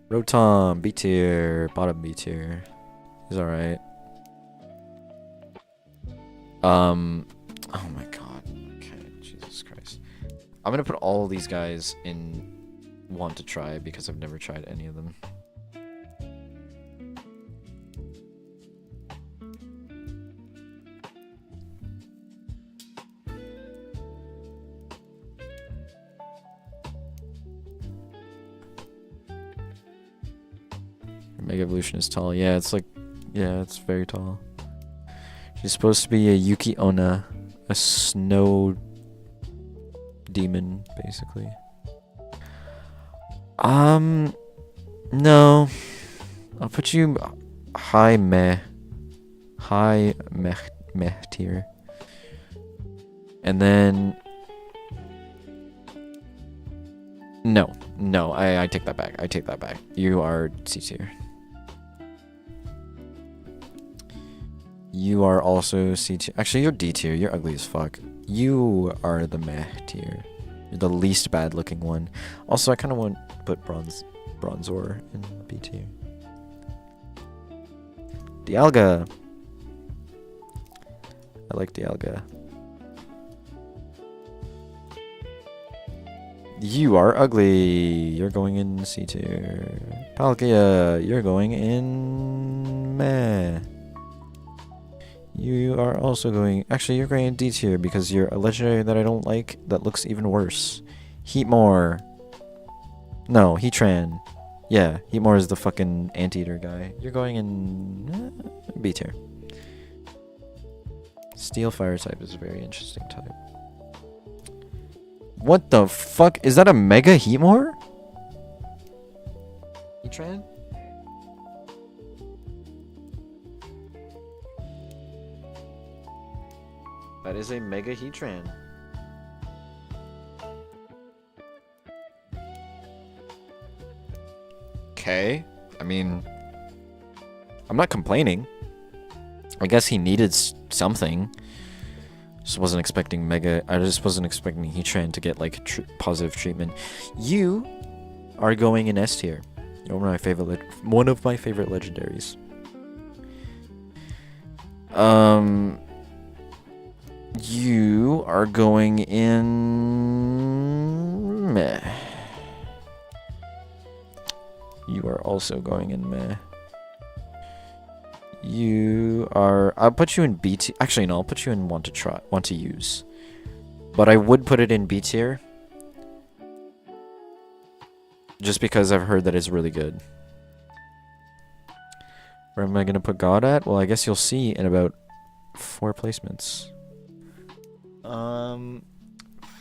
Rotom, B tier, bottom B tier. He's alright. Oh my god. Okay, Jesus Christ. I'm gonna put all these guys in want to try because I've never tried any of them. Mega Evolution is tall. Yeah, it's like, yeah, it's very tall. She's supposed to be a Yuki Onna, a snow demon, basically. No. I'll put you high meh tier. And then no, I take that back. I take that back. You are C tier. You are also C tier. Actually, you're D tier. You're ugly as fuck. You are the meh tier. You're the least bad looking one. Also, I kind of want to put Bronzor in B tier. Dialga. I like Dialga. You are ugly. You're going in C tier. Palkia, you're going in meh. You are also going... Actually, you're going in D tier because you're a legendary that I don't like that looks even worse. Heatmore. No, Heatran. Yeah, Heatmore is the fucking anteater guy. You're going in B tier. Steel Fire type is a very interesting type. What the fuck? Is that a Mega Heatmore? Heatran? That is a Mega Heatran. Okay. I mean, I'm not complaining. I guess he needed something. Just wasn't expecting Mega. I just wasn't expecting Heatran to get like positive treatment. You are going in S tier. You're one of my favorite legendaries. You are going in meh. You are also going in meh. You are... I'll put you in B tier. Actually, no, I'll put you in want to use. But I would put it in B tier. Just because I've heard that it's really good. Where am I going to put God at? Well, I guess you'll see in about 4 placements.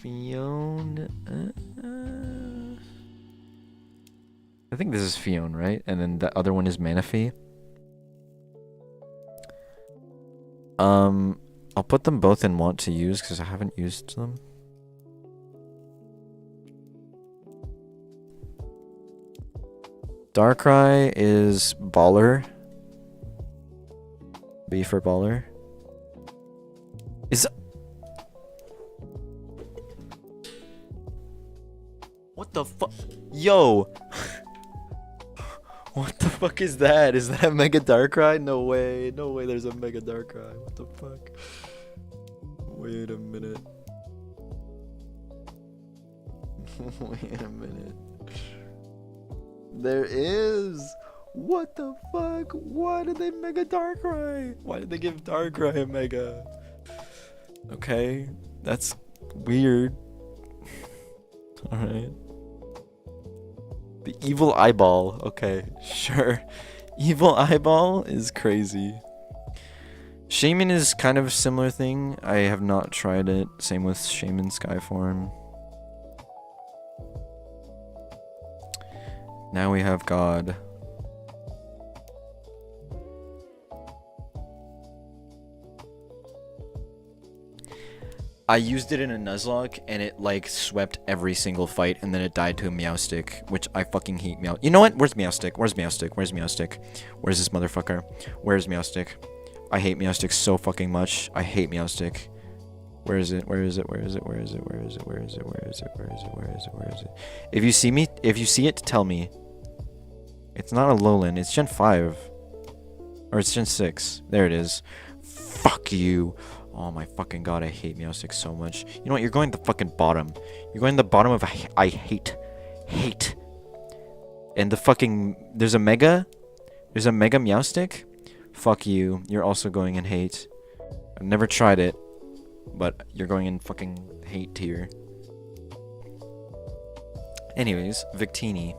Fiona... I think this is Fiona, right? And then the other one is Manaphy. I'll put them both in want to use because I haven't used them. Darkrai is Baller. B for Baller. Is... What the fuck? Yo! What the fuck is that? Is that a Mega Darkrai? No way. No way there's a Mega Darkrai. What the fuck? Wait a minute. Wait a minute. There is! What the fuck? Why did they Mega Darkrai? Why did they give Darkrai a Mega? Okay, that's weird. Alright. The evil eyeball. Okay, sure. Evil eyeball is crazy. Shaman is kind of a similar thing. I have not tried it. Same with Shaman Skyform. Now we have God. I used it in a Nuzlocke, and it, like, swept every single fight, and then it died to a Meowstic, which I fucking hate Meow. You know what? Where's Meowstic? Where's Meowstic? Where's Meowstic? Where's this motherfucker? Where's Meowstic? I hate Meowstic so fucking much. I hate Meowstic. Where is it? Where is it? Where is it? Where is it? Where is it? Where is it? Where is it? Where is it? Where is it? Where is it? If you see it, tell me. It's not a Alolan, it's Gen 5. Or it's Gen 6. There it is. Fuck you. Oh my fucking god, I hate Meowstic so much. You know what? You're going the fucking bottom. You're going the bottom of I hate. Hate. And the fucking... There's a Mega Meowstic? Fuck you. You're also going in hate. I've never tried it. But you're going in fucking hate tier. Anyways, Victini.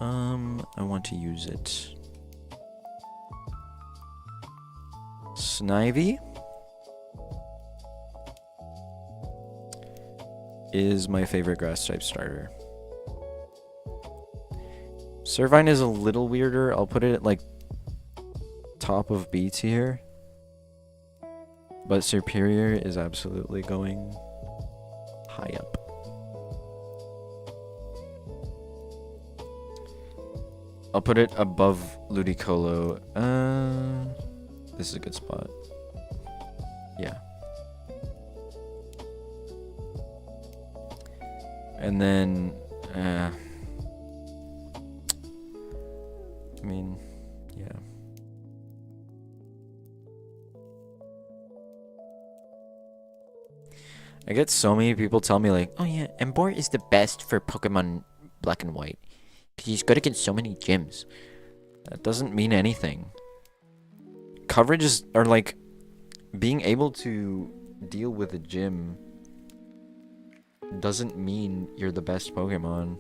I want to use it. Snivy is my favorite grass type starter. Servine is a little weirder. I'll put it at like top of B tier. But Superior is absolutely going high up. I'll put it above Ludicolo. This is a good spot. Yeah. And then, I mean, yeah. I get so many people tell me like, oh yeah, Emboar is the best for Pokemon Black and White. Because he's good against so many gyms. That doesn't mean anything. Coverage is, or like, being able to deal with a gym doesn't mean you're the best Pokemon.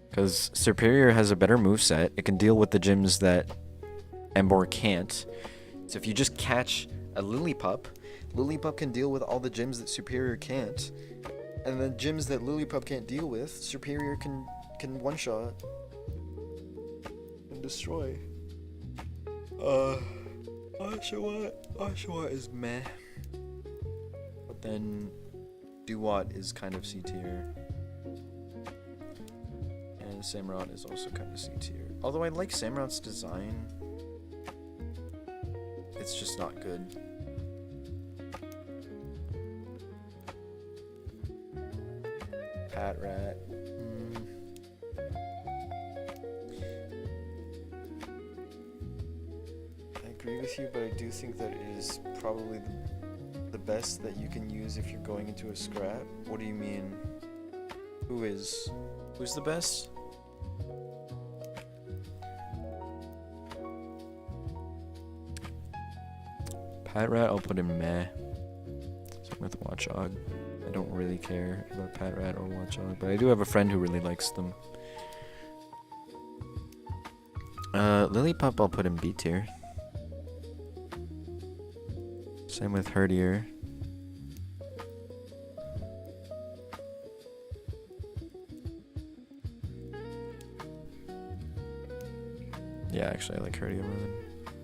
Because Superior has a better moveset. It can deal with the gyms that Emboar can't. So if you just catch a Lillipup, Lillipup can deal with all the gyms that Superior can't. And the gyms that Lillipup can't deal with, Superior can one-shot and destroy. Oshawott is meh. But then Duat is kind of C tier. And Samurott is also kind of C tier. Although I like Samurott's design. It's just not good. Patrat. I agree with you, but I do think that it is probably the best that you can use if you're going into a scrap. What do you mean? Who's the best? Patrat, I'll put in meh. Same with Watchog. I don't really care about Patrat or Watchog, but I do have a friend who really likes them. Lillipup, I'll put in B tier. Same with Herdier. Yeah, actually I like Herdier more than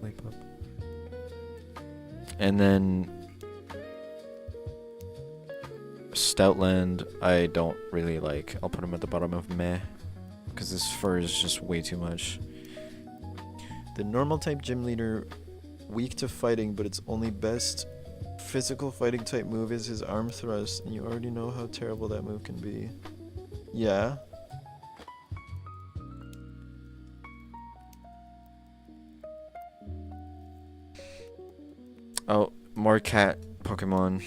Lillipup. And then Stoutland, I don't really like. I'll put him at the bottom of meh, because his fur is just way too much. The normal type gym leader, weak to fighting, but its only best physical fighting type move is his arm thrust, and you already know how terrible that move can be. Yeah. Oh, more cat Pokemon.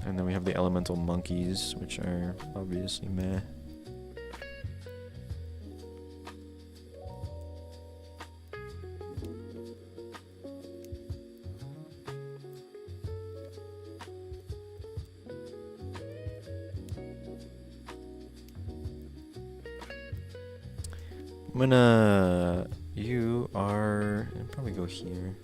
And then we have the elemental monkeys, which are obviously meh. You are, I'll probably go here.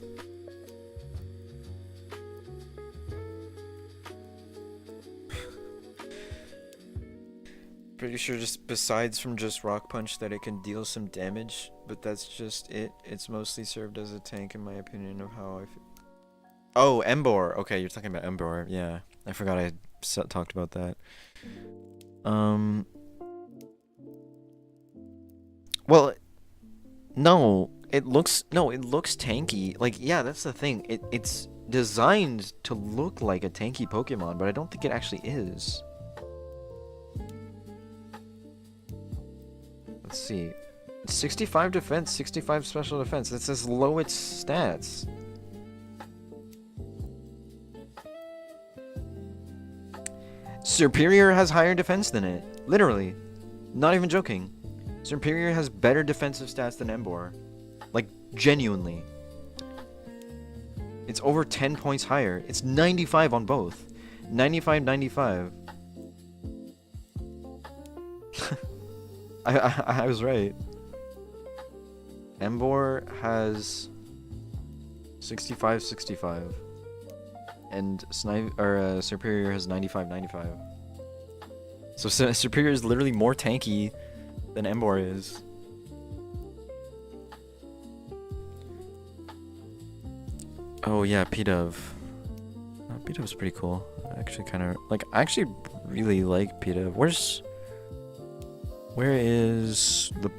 pretty sure just besides from just Rock Punch that it can deal some damage, but that's just it. It's mostly served as a tank in my opinion of how I feel. Oh, Embor. Okay, you're talking about Embor. Yeah, I forgot I talked about that. Well, no, it looks tanky. Like, yeah, that's the thing. It's designed to look like a tanky Pokemon, but I don't think it actually is. Let's see. 65 defense, 65 special defense. That's as low its stats. Superior has higher defense than it. Literally. Not even joking. Superior has better defensive stats than Embor. Like, genuinely. It's over 10 points higher. It's 95 on both. 95, 95. I was right. Embor has 65, 65. And Superior has 95, 95. So Superior is literally more tanky than Embor is. Oh yeah, P-Dove. P-Dove's pretty cool. I actually really like P-Dove. Where is the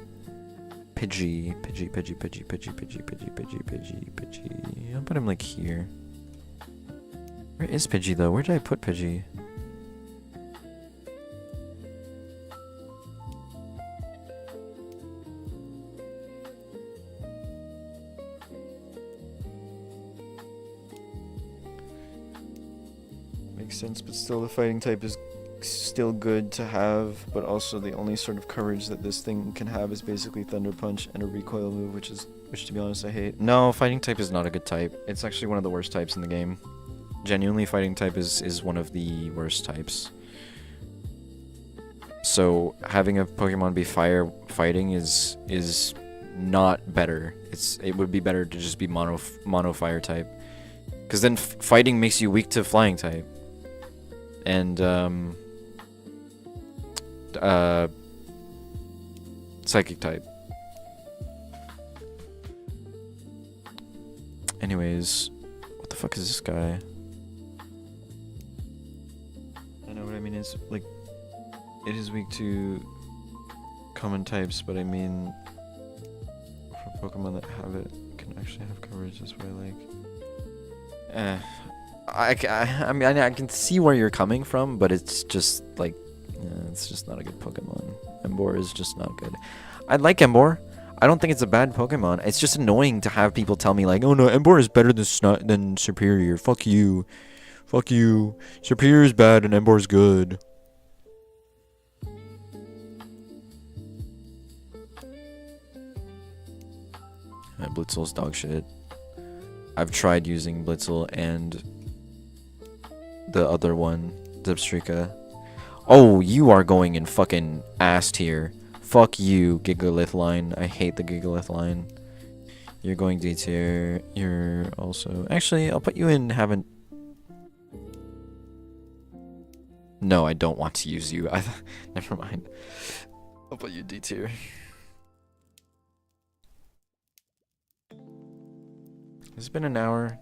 Pidgey? Pidgey. I'll put him like here. Where is Pidgey though? Where did I put Pidgey? Makes sense, but still the fighting type is still good to have, but also the only sort of coverage that this thing can have is basically Thunder Punch and a recoil move, which to be honest I hate. No, fighting type is not a good type. It's actually one of the worst types in the game. Genuinely, fighting type is one of the worst types. So having a Pokemon be fire fighting is not better. It would be better to just be mono fire type, because then fighting makes you weak to flying type. And psychic type. Anyways, what the fuck is this guy? I know what I mean. It's like it is weak to common types, but I mean for Pokemon that have it can actually have coverage. That's what I like. I mean, I can see where you're coming from, but it's just like, it's just not a good Pokemon. Embor is just not good. I like Embor. I don't think it's a bad Pokemon. It's just annoying to have people tell me like, oh no, Embor is better than Superior. Fuck you. Fuck you. Superior is bad and Embor is good. Blitzel's dog shit. I've tried using Blitzel and the other one, Zipstrika. Oh, you are going in fucking ass tier. Fuck you, Gigalith line. I hate the Gigalith line. You're going D tier. You're also... Actually, I'll put you in haven't... No, I don't want to use you. Never mind. I'll put you D tier. Has it been an hour?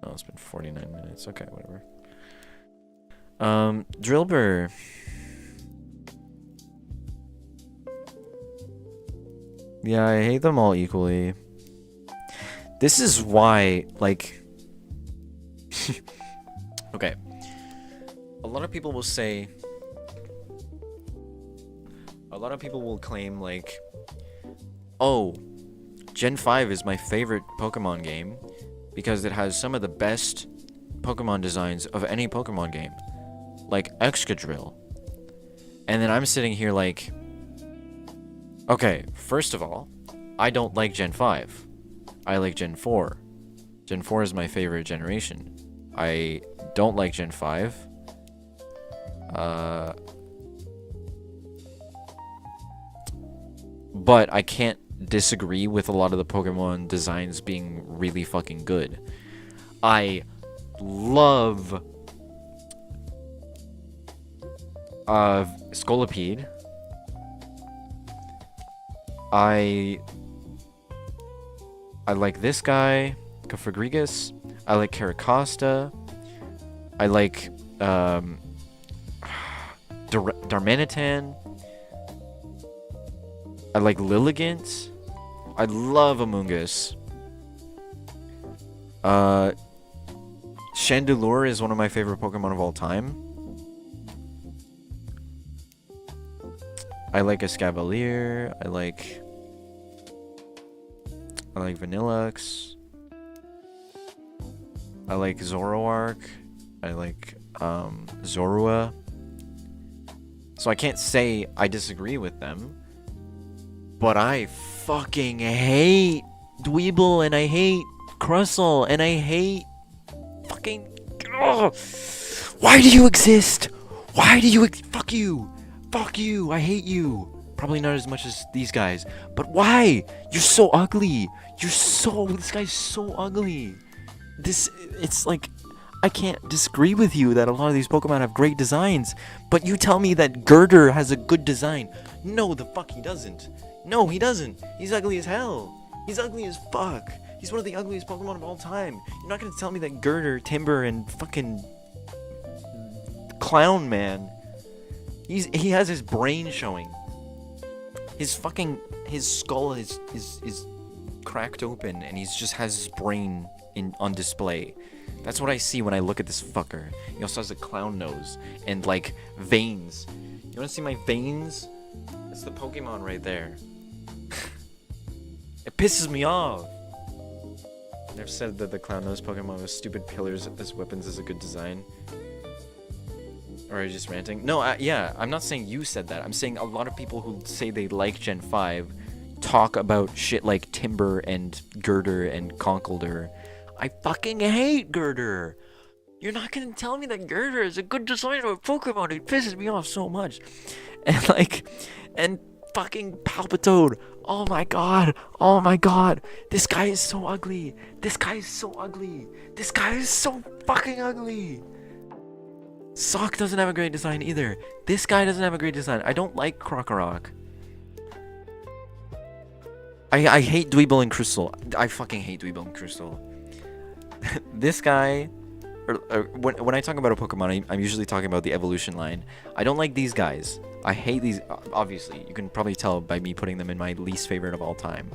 No, it's been 49 minutes. Okay, whatever. Drillbur. Yeah, I hate them all equally. This is why, like... Okay. A lot of people will say... A lot of people will claim, like... Oh, Gen 5 is my favorite Pokemon game because it has some of the best Pokemon designs of any Pokemon game. Like Excadrill. And then I'm sitting here like... Okay, first of all, I don't like Gen 5. I like Gen 4. Gen 4 is my favorite generation. I don't like Gen 5. But I can't disagree with a lot of the Pokemon designs being really fucking good. I love Scolipede. I like this guy, Cofagrigus. I like Caracosta. I like Darmanitan. I like Lilligant. I love Amoonguss. Chandelure is one of my favorite Pokemon of all time. I like Escavalier. I like Vanillux. I like Zoroark. I like Zorua. So I can't say I disagree with them. But I fucking hate Dweeble, and I hate Crustle, and I hate fucking... Ugh. Why do you exist? Why do you... Fuck you. Fuck you. I hate you. Probably not as much as these guys. But why? You're so ugly. This guy's so ugly. It's like... I can't disagree with you that a lot of these Pokemon have great designs. But you tell me that Girder has a good design. No, the fuck he doesn't. No, he doesn't. He's ugly as hell. He's ugly as fuck. He's one of the ugliest Pokemon of all time. You're not gonna tell me that Girder, Timber, and fucking Clown Man. He has his brain showing. His skull is cracked open, and he just has his brain on display. That's what I see when I look at this fucker. He also has a clown nose and like veins. You wanna see my veins? That's the Pokemon right there. It pisses me off. I've said that the clown nose Pokemon with stupid pillars as weapons is a good design. Or are you just ranting? No, yeah, I'm not saying you said that. I'm saying a lot of people who say they like Gen 5 talk about shit like Timber and Girder and Conkeldurr. I fucking hate Girder. You're not gonna tell me that Girder is a good design of a Pokemon. It pisses me off so much. And fucking Palpitoad. Oh my god. Oh my god. This guy is so ugly. This guy is so ugly. This guy is so fucking ugly. Sock doesn't have a great design either. This guy doesn't have a great design. I don't like Krokorok. I hate Dweeble and Crystal. I fucking hate Dweeble and Crystal. This guy, when I talk about a Pokemon, I'm usually talking about the evolution line. I don't like these guys. I hate these. Obviously, you can probably tell by me putting them in my least favorite of all time.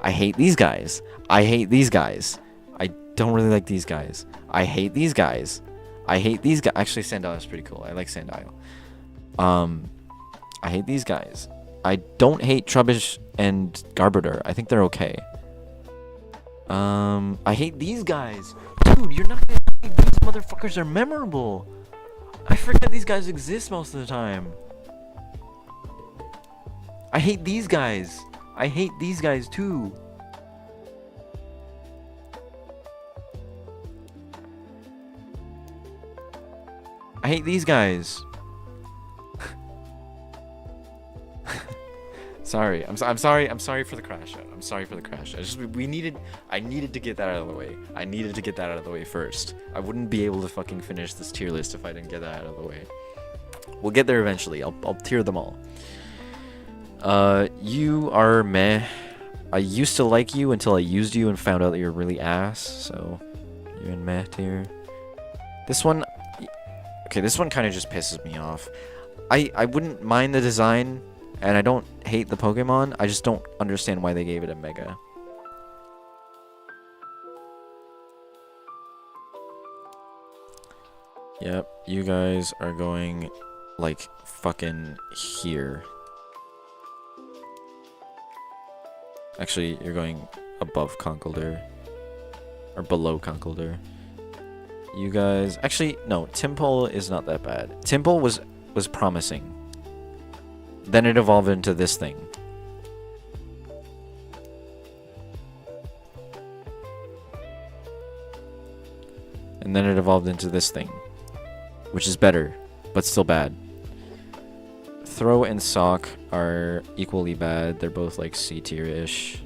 I hate these guys. I hate these guys. I don't really like these guys. I hate these guys. I hate these guys. Actually, Sandile is pretty cool. I like Sandile. I hate these guys. I don't hate Trubbish and Garbodor. I think they're okay. I hate these guys. Dude, you're not gonna tell me these motherfuckers are memorable. I forget these guys exist most of the time. I hate these guys. I hate these guys too. I hate these guys. Sorry. I'm sorry for the crash out. I'm sorry for the crash out. I needed to get that out of the way. I needed to get that out of the way first. I wouldn't be able to fucking finish this tier list if I didn't get that out of the way. We'll get there eventually. I'll tier them all. You are meh. I used to like you until I used you and found out that you're really ass, so you're in meh tier. This one, okay, this one kind of just pisses me off. I wouldn't mind the design, and I don't hate the Pokemon. I just don't understand why they gave it a Mega. Yep, you guys are going, like, fucking here. Actually, you're going above Conkeldurr. Or below Conkeldurr. You guys... Actually, no. Tympole is not that bad. Tympole was promising. Then it evolved into this thing. And then it evolved into this thing. Which is better, but still bad. Throw and Sock are equally bad. They're both like C tier-ish.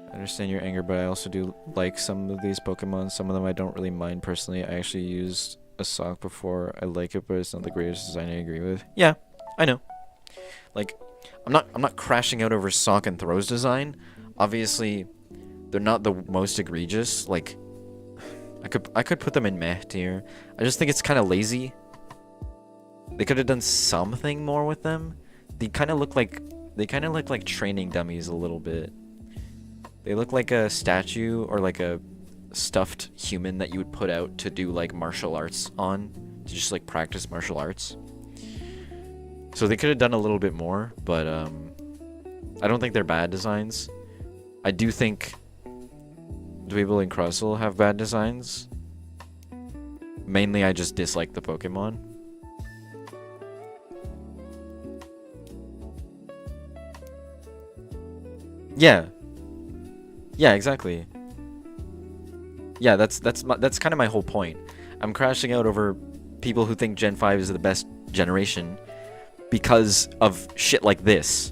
I understand your anger, but I also do like some of these Pokemon. Some of them I don't really mind personally. I actually used a Sock before. I like it, but it's not the greatest design I agree with. Yeah, I know. Like, I'm not crashing out over Sock and Throw's design. Obviously, they're not the most egregious. Like, I could put them in meh tier. I just think it's kind of lazy. They could have done something more with them. They kind of look like training dummies a little bit. They look like a statue or like a stuffed human that you would put out to do like martial arts on, to just like practice martial arts. So they could have done a little bit more, but I don't think they're bad designs. I do think Dweeble and Crustle have bad designs. Mainly I just dislike the Pokemon. Yeah. Yeah, exactly. Yeah, that's kind of my whole point. I'm crashing out over people who think Gen 5 is the best generation because of shit like this.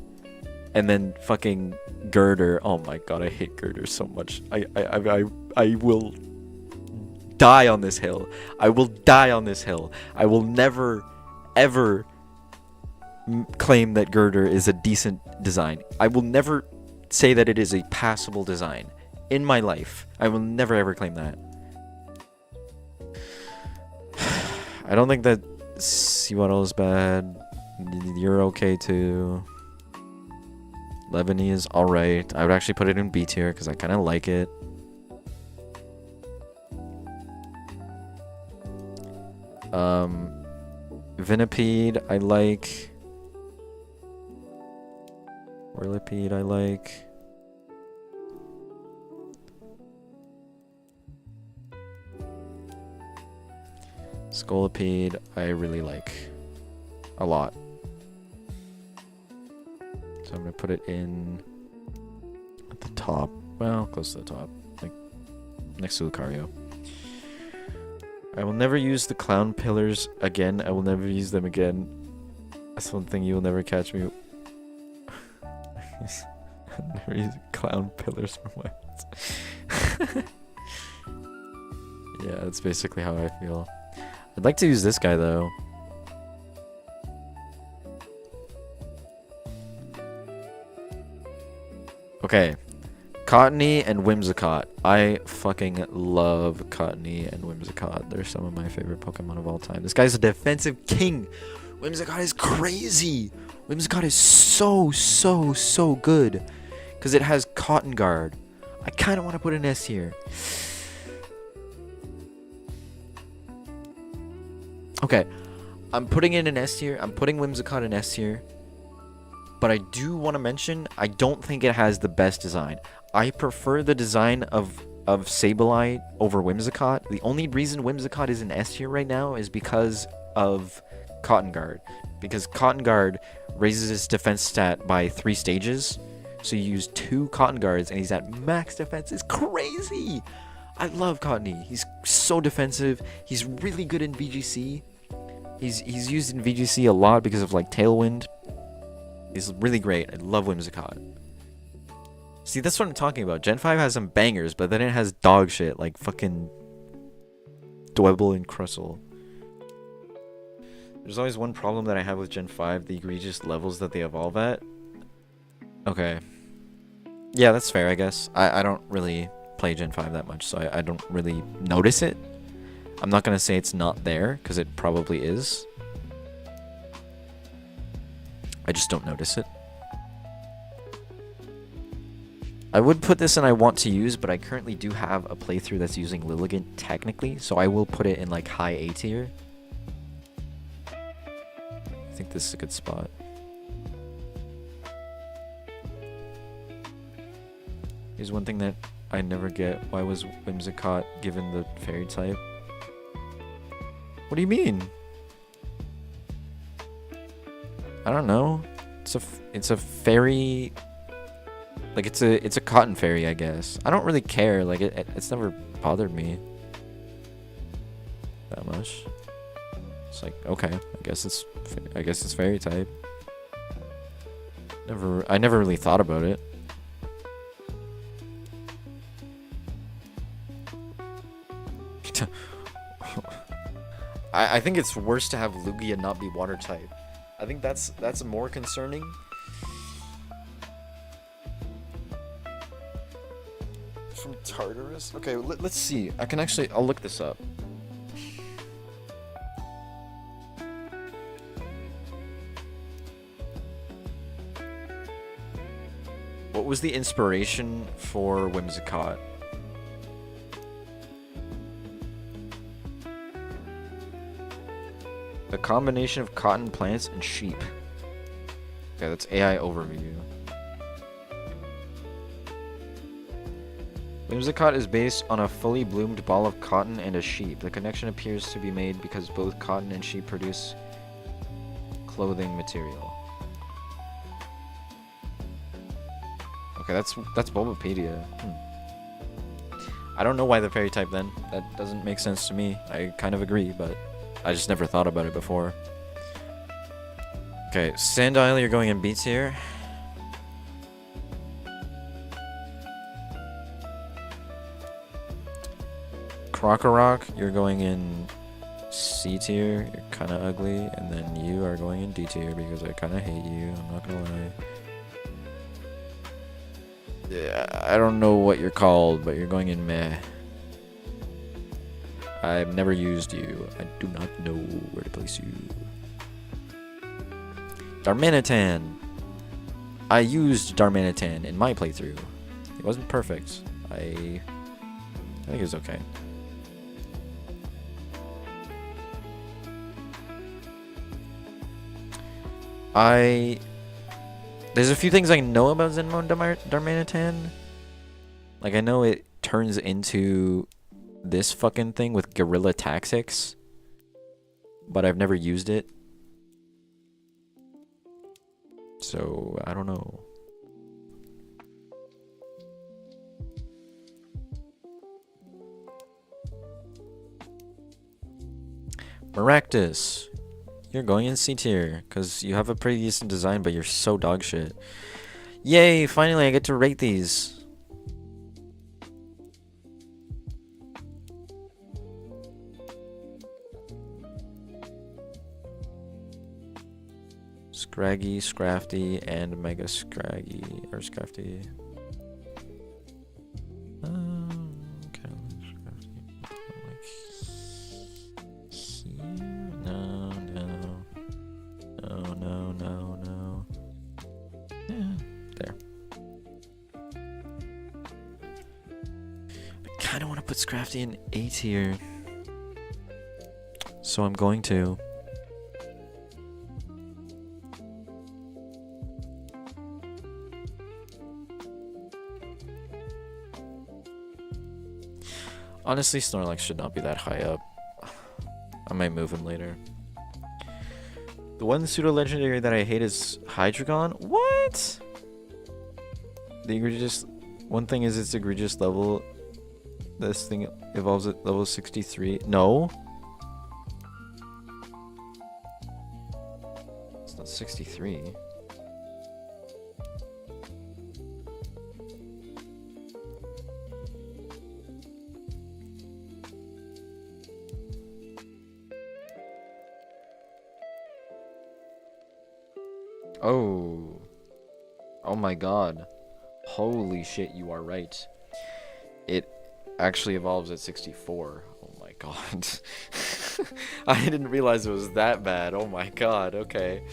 And then fucking Girder. Oh my god, I hate Girder so much. I will die on this hill. I will die on this hill. I will never ever claim that Girder is a decent design. I will never say that it is a passable design in my life. I will never ever claim that. I don't think that Seawaddle is bad. You're okay too. Lebanese is alright. I would actually put it in B tier because I kind of like it. Venipede I like. Whirlipede I like. Scolipede I really like a lot. So I'm gonna put it in at the top. Well, close to the top, like next to Lucario. I will never use the clown pillars again. I will never use them again. That's one thing you will never catch me. I'll never use clown pillars for weapons. Yeah, that's basically how I feel. I'd like to use this guy though. Okay, Cottony and Whimsicott. I fucking love Cottony and Whimsicott. They're some of my favorite Pokemon of all time. This guy's a defensive king. Whimsicott is crazy. Whimsicott is so good. Because it has Cotton Guard. I kind of want to put an S here. Okay, I'm putting in an S tier. I'm putting Whimsicott in S tier. But I do want to mention, I don't think it has the best design. I prefer the design of Sableye over Whimsicott. The only reason Whimsicott is in S tier right now is because of Cotton Guard. Because Cotton Guard raises its defense stat by 3 stages. So you use 2 Cotton Guards and he's at max defense. It's crazy! I love Cottony. He's so defensive. He's really good in VGC. He's used in VGC a lot because of like Tailwind. He's really great. I love Whimsicott. See, that's what I'm talking about. Gen 5 has some bangers, but then it has dog shit like fucking Dwebble and Crustle. There's always one problem that I have with Gen 5, the egregious levels that they evolve at. Okay. Yeah, that's fair, I guess. I don't really play Gen 5 that much, so I don't really notice it. I'm not going to say it's not there, because it probably is. I just don't notice it. I would put this in I want to use, but I currently do have a playthrough that's using Lilligant technically, so I will put it in like high A tier. I think this is a good spot. Here's one thing that I never get. Why was Whimsicott given the fairy type? What do you mean? I don't know. It's a fairy. Like it's a cotton fairy, I guess. I don't really care. Like it's never bothered me that much. It's like, okay, I guess it's fairy type. I never really thought about it. I think it's worse to have Lugia not be water type. I think that's more concerning. From Tartarus? Okay, let's see. I'll look this up. What was the inspiration for Whimsicott? The combination of cotton plants and sheep. Okay, that's AI overview. Whimsicott is based on a fully bloomed ball of cotton and a sheep. The connection appears to be made because both cotton and sheep produce clothing material. Okay, that's Bulbapedia. I don't know why the fairy type then. That doesn't make sense to me. I kind of agree, but I just never thought about it before. Okay, Sandile, you're going in B tier. Krokorok, you're going in C tier. You're kind of ugly. And then you are going in D tier because I kind of hate you. I'm not gonna lie. Yeah, I don't know what you're called, but you're going in meh. I've never used you. I do not know where to place you. Darmanitan. I used Darmanitan in my playthrough. It wasn't perfect. I think it was okay. There's a few things I know about Zenmon Darmanitan. Like, I know it turns into this fucking thing with guerrilla tactics, but I've never used it. So, I don't know. Maractus. You're going in C tier, because you have a pretty decent design, but you're so dog shit. Yay, finally I get to rate these. Scraggy, Scrafty, and Mega Scraggy, or Scrafty. Okay, Scrafty. Like here? No. Yeah, there. I kind of want to put Scrafty in A tier, so I'm going to. Honestly, Snorlax should not be that high up. I might move him later. The one pseudo-legendary that I hate is Hydreigon. What? The egregious... One thing is its egregious level. This thing evolves at level 63. No. It's not 63. Oh my god. Holy shit, you are right. It actually evolves at 64. Oh my god. I didn't realize it was that bad. Oh my god, okay.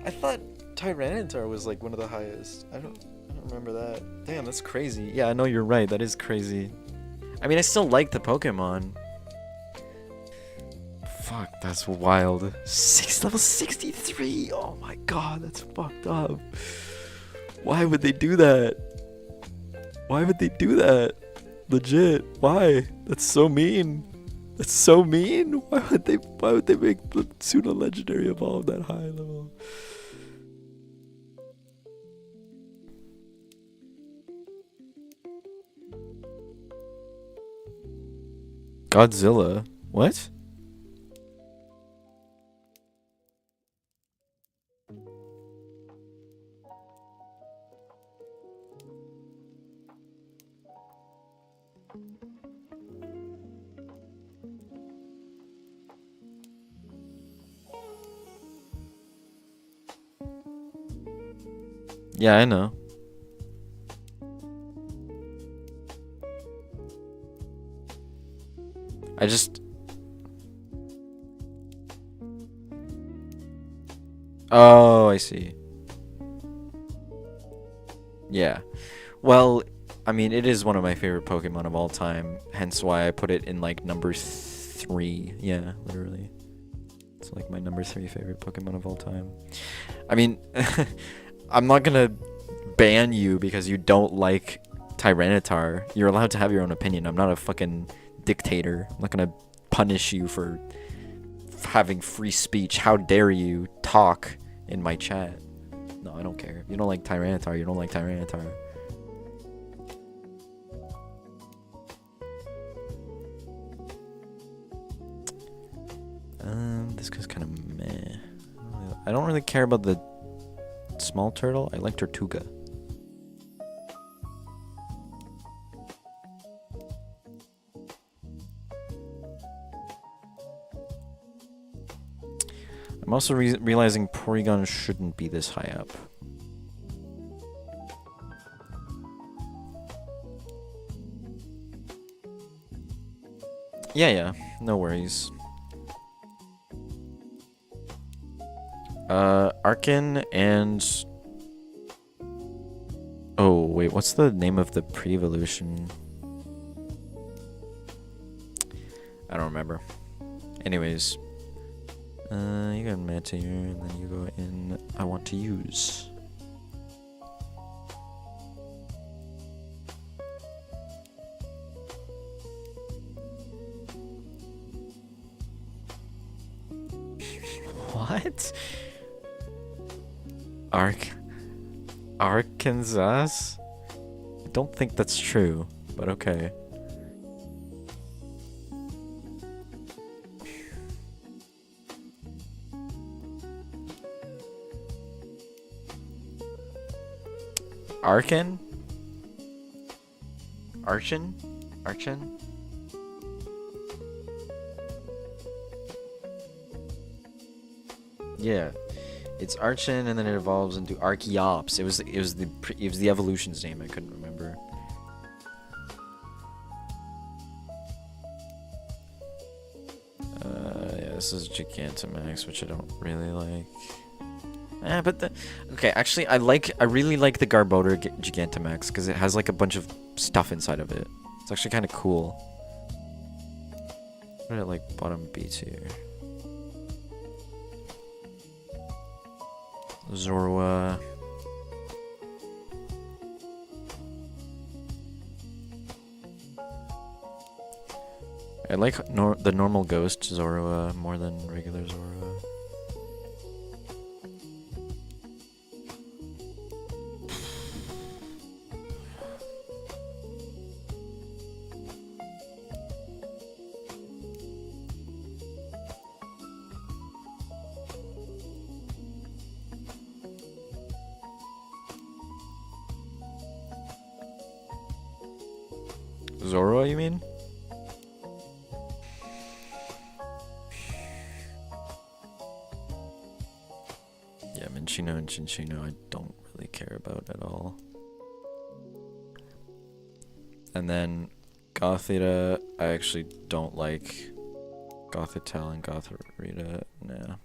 I thought Tyranitar was like one of the highest. I don't remember that. Damn, that's crazy. Yeah, I know you're right. That is crazy. I mean, I still like the Pokemon. Fuck, that's wild. Level 63! Oh my god, that's fucked up. Why would they do that? Why would they do that? Legit, why? That's so mean. That's so mean. Why would they make the pseudo legendary evolve that high level? Godzilla? What? Yeah, I know. I just... Oh, I see. Yeah. Well, I mean, it is one of my favorite Pokemon of all time. Hence why I put it in, like, number 3. Yeah, literally. It's, like, my number 3 favorite Pokemon of all time. I mean, I'm not gonna ban you because you don't like Tyranitar. You're allowed to have your own opinion. I'm not a fucking dictator. I'm not gonna punish you for having free speech. How dare you talk in my chat? No, I don't care. If you don't like Tyranitar, you don't like Tyranitar. This guy's kind of meh. I don't really care about the small turtle. I like Tortuga. I'm also realizing Porygon shouldn't be this high up. Yeah, no worries. Arkin and... Oh, wait, what's the name of the pre-evolution? I don't remember. Anyways. You got Meta here, and then you go in, I want to use. What? Arkansas? I don't think that's true, but okay. Archin? Archin? Yeah, it's Archin, and then it evolves into Archeops. It was the evolution's name. I couldn't remember. Yeah, this is Gigantamax, which I don't really like. Okay, actually, I really like the Garbodor Gigantamax because it has like a bunch of stuff inside of it. It's actually kind of cool. What did I like bottom B tier? Zorua. I like the normal ghost Zorua more than regular Zorua. Zorua, you mean? Yeah, Minchino and Chinchino I don't really care about at all. And then Gothita, I actually don't like. Gothitelle and Gothorita, nah.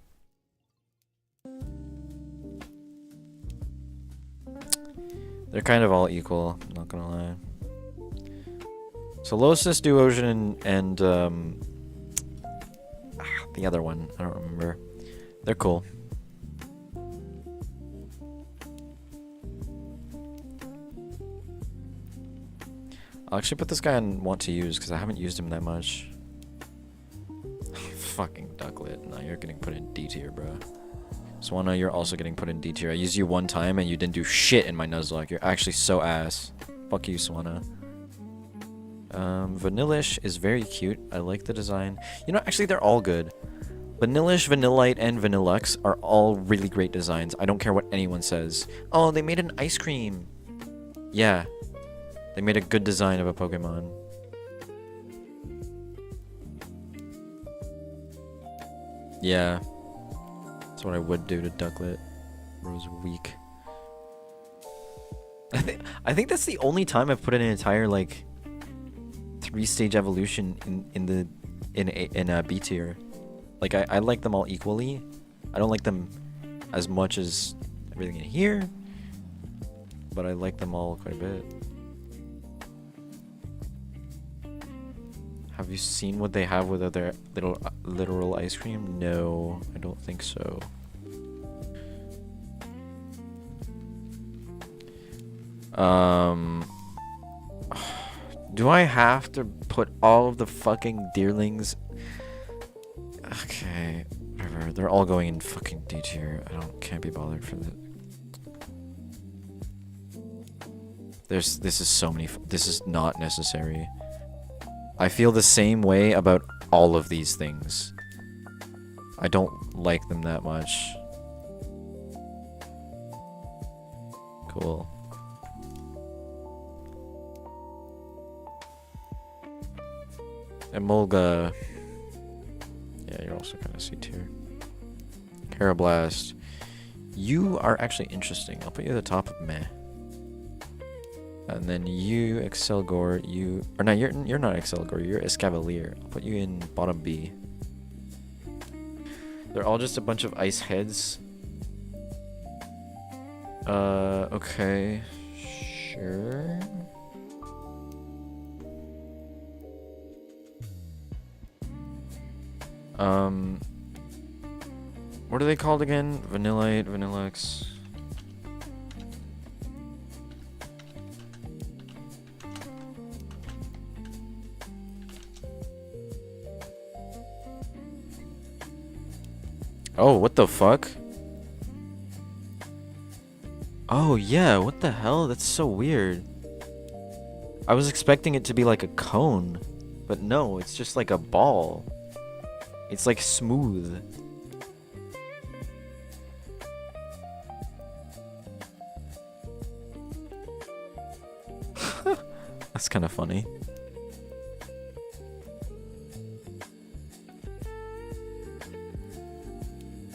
They're kind of all equal, I'm not gonna lie. Solosis, Duosion, and the other one, I don't remember. They're cool. I'll actually put this guy on want to use because I haven't used him that much. Fucking Ducklet. No, you're getting put in D tier, bro. Swanna, you're also getting put in D tier. I used you one time and you didn't do shit in my Nuzlocke. You're actually so ass. Fuck you, Swanna. Vanillish is very cute. I like the design. You know, actually, they're all good. Vanillish, Vanillite, and Vanillux are all really great designs. I don't care what anyone says. Oh, they made an ice cream. Yeah. They made a good design of a Pokemon. Yeah. That's what I would do to Ducklet. It was weak. I think that's the only time I've put an entire like 3-stage evolution in a B tier. Like I like them all equally. I don't like them as much as everything in here, but I like them all quite a bit. Have you seen what they have with other literal ice cream? No, I don't think so. Do I have to put all of the fucking deerlings? Okay, whatever. They're all going in fucking D tier. Can't be bothered for that. This is so many. This is not necessary. I feel the same way about all of these things. I don't like them that much. Cool. Emolga. Yeah, you're also kind of C tier. Carablast. You are actually interesting. I'll put you at the top of meh. And then you, Excelgor, you... Or no, you're not Excelgor, you're Escavalier. I'll put you in bottom B. They're all just a bunch of ice heads. Okay. Sure. What are they called again? Vanillite, Vanillex. Oh, what the fuck? Oh, yeah, what the hell? That's so weird. I was expecting it to be like a cone, but no, it's just like a ball. It's like smooth. That's kind of funny.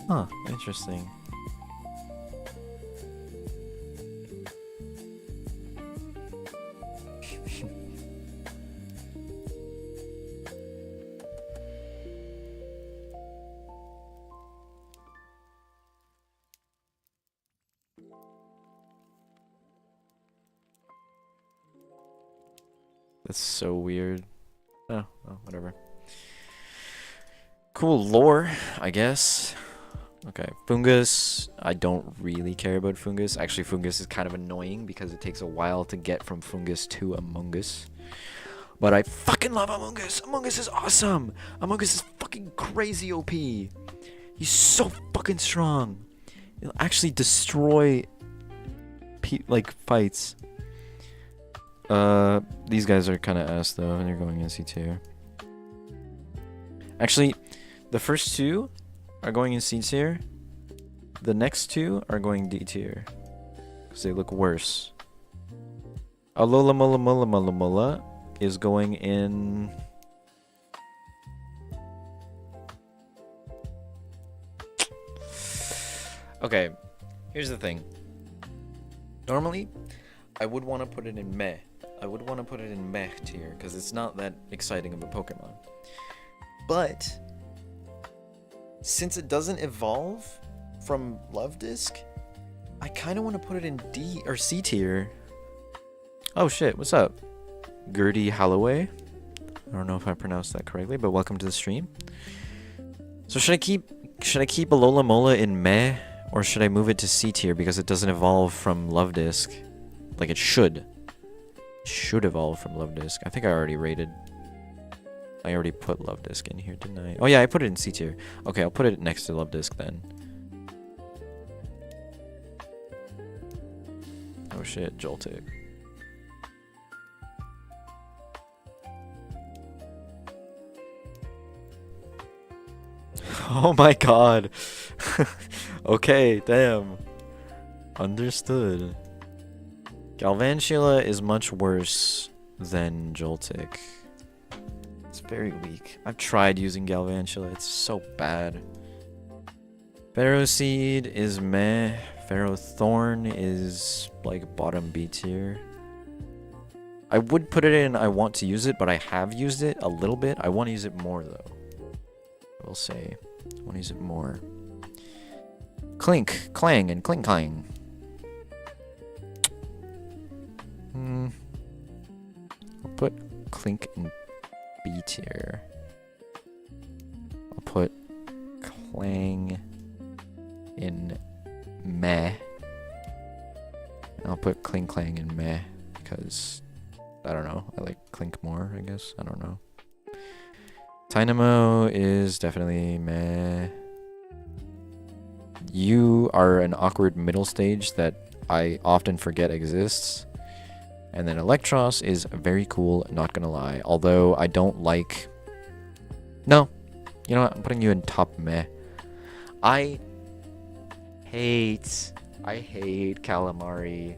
Huh, interesting. That's so weird. Oh, whatever. Cool lore, I guess. Okay, Fungus. I don't really care about Fungus. Actually, Fungus is kind of annoying because it takes a while to get from Fungus to Among Us. But I fucking love Among Us. Among Us is awesome. Among Us is fucking crazy OP. He's so fucking strong. He'll actually destroy like fights. These guys are kind of ass though, and they're going in C tier. Actually, the first two are going in C tier. The next two are going D tier because they look worse. Alola Mola Mola Mola Mola is going in. Okay, here's the thing. Normally, I would want to put it in meh. I would want to put it in meh tier because it's not that exciting of a Pokemon. But since it doesn't evolve from Love Disc, I kind of want to put it in D or C tier. Oh shit, what's up? Gertie Holloway. I don't know if I pronounced that correctly, but welcome to the stream. So should I keep Alola Mola in meh, or should I move it to C tier because it doesn't evolve from Love Disc? Like it should. It should evolve from Love Disc. I think I already rated. I already put Love Disc in here, didn't I? Oh yeah, I put it in C tier. Okay, I'll put it next to Love Disc then. Oh shit, Joltik. Oh my god. Okay, damn. Understood. Galvantula is much worse than Joltik. It's very weak. I've tried using Galvantula. It's so bad. Ferroseed is meh. Ferrothorn is like bottom B tier. I would put it in I want to use it, but I have used it a little bit. I want to use it more though. I will say. I want to use it more. Clink, clang, and clink clang. I'll put Clink in B tier. I'll put Clang in meh. And I'll put Clink Clang in meh because I don't know. I like Clink more, I guess. I don't know. Dynamo is definitely meh. You are an awkward middle stage that I often forget exists. And then Electros is very cool, not gonna lie. Although I don't like... No. You know what? I'm putting you in top meh. I hate Calamari.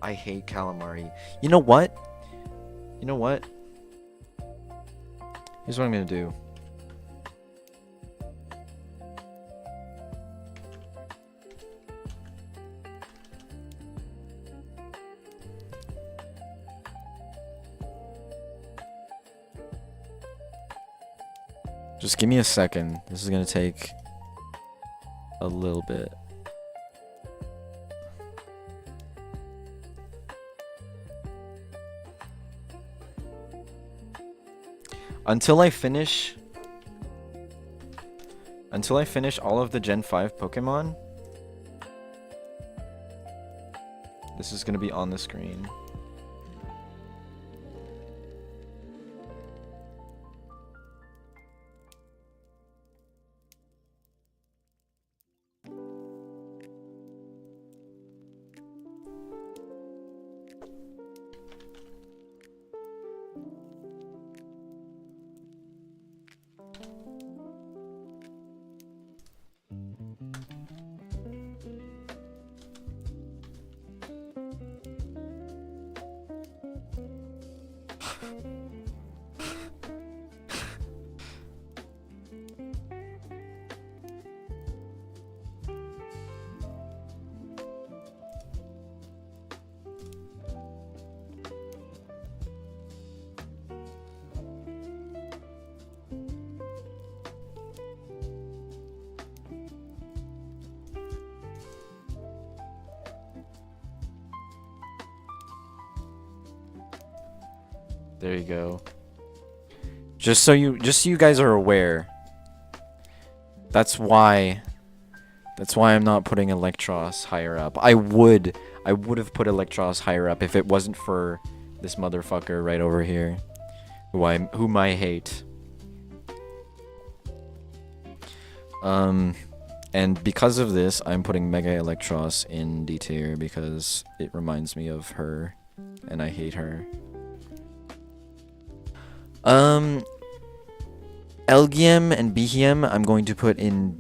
I hate Calamari. You know what? You know what? Here's what I'm gonna do. Just give me a second. This is gonna take a little bit. Until I finish all of the Gen 5 Pokemon, this is gonna be on the screen. There you go. Just so you guys are aware. That's why I'm not putting Electros higher up. I would have put Electros higher up if it wasn't for this motherfucker right over here, whom I hate. And because of this, I'm putting Mega Electros in D tier because it reminds me of her, and I hate her. Elgium and Behem I'm going to put in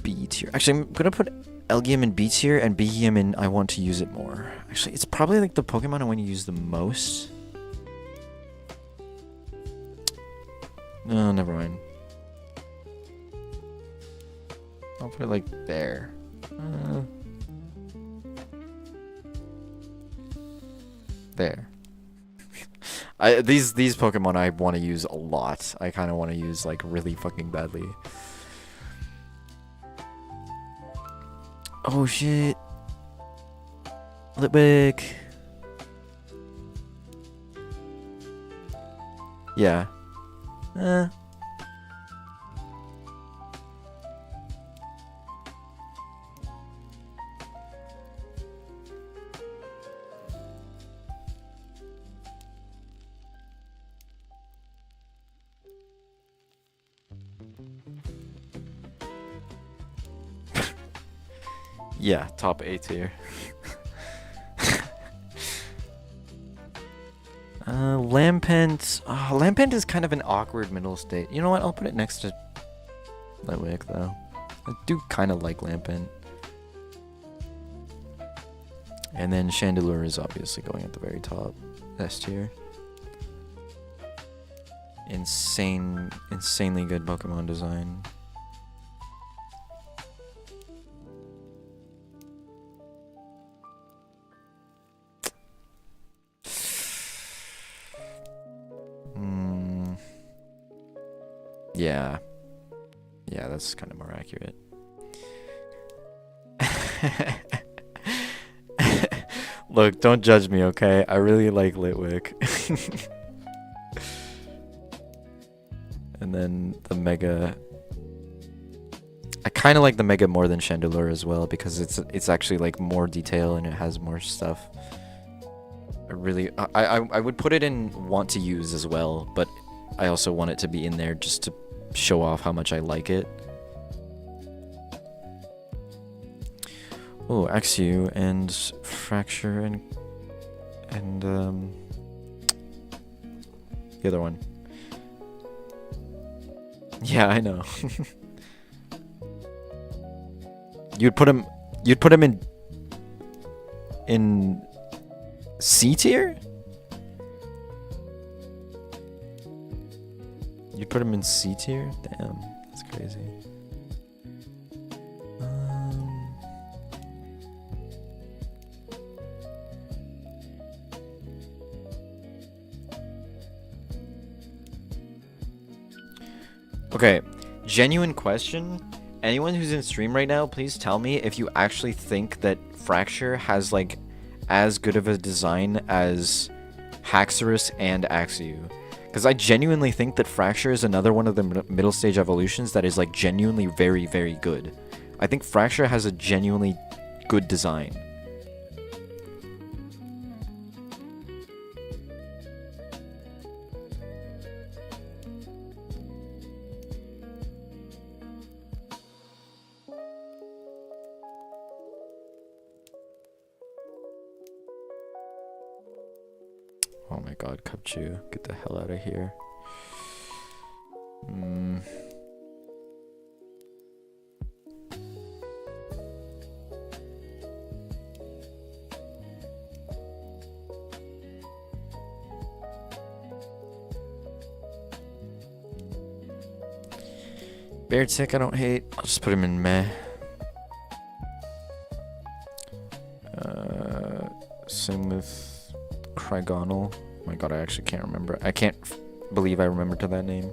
B tier. Actually, I'm gonna put Elgium in B tier and Behem in I want to use it more. Actually, it's probably like the Pokemon I want to use the most. No, never mind. I'll put it like there. There. These Pokemon I want to use a lot. I kind of want to use like really fucking badly. Oh shit. Litwick. Yeah. Yeah, top A tier. Lampent. Lampent is kind of an awkward middle state. You know what? I'll put it next to Litwick, though. I do kind of like Lampent. And then Chandelure is obviously going at the very top. S tier. Insanely good Pokemon design. Yeah. Yeah, that's kind of more accurate. Look, don't judge me, okay? I really like Litwick. And then the Mega. I kind of like the Mega more than Chandelure as well because it's actually like more detail and it has more stuff. I would put it in want to use as well, but I also want it to be in there just to show off how much I like it. Oh, Axew and Fracture and the other one. Yeah, I know. You'd put him in C tier? You'd put him in C tier? Damn, that's crazy. Okay, genuine question. Anyone who's in stream right now, please tell me if you actually think that Fracture has like as good of a design as Haxorus and Axew. Because I genuinely think that Fracture is another one of the middle stage evolutions that is like genuinely very, very good. I think Fracture has a genuinely good design. Oh my god, Cupchew, get the hell out of here. Beartick I don't hate. I'll just put him in meh. Same with Krygonal. Oh my god, I actually can't remember. I can't believe I remembered to that name.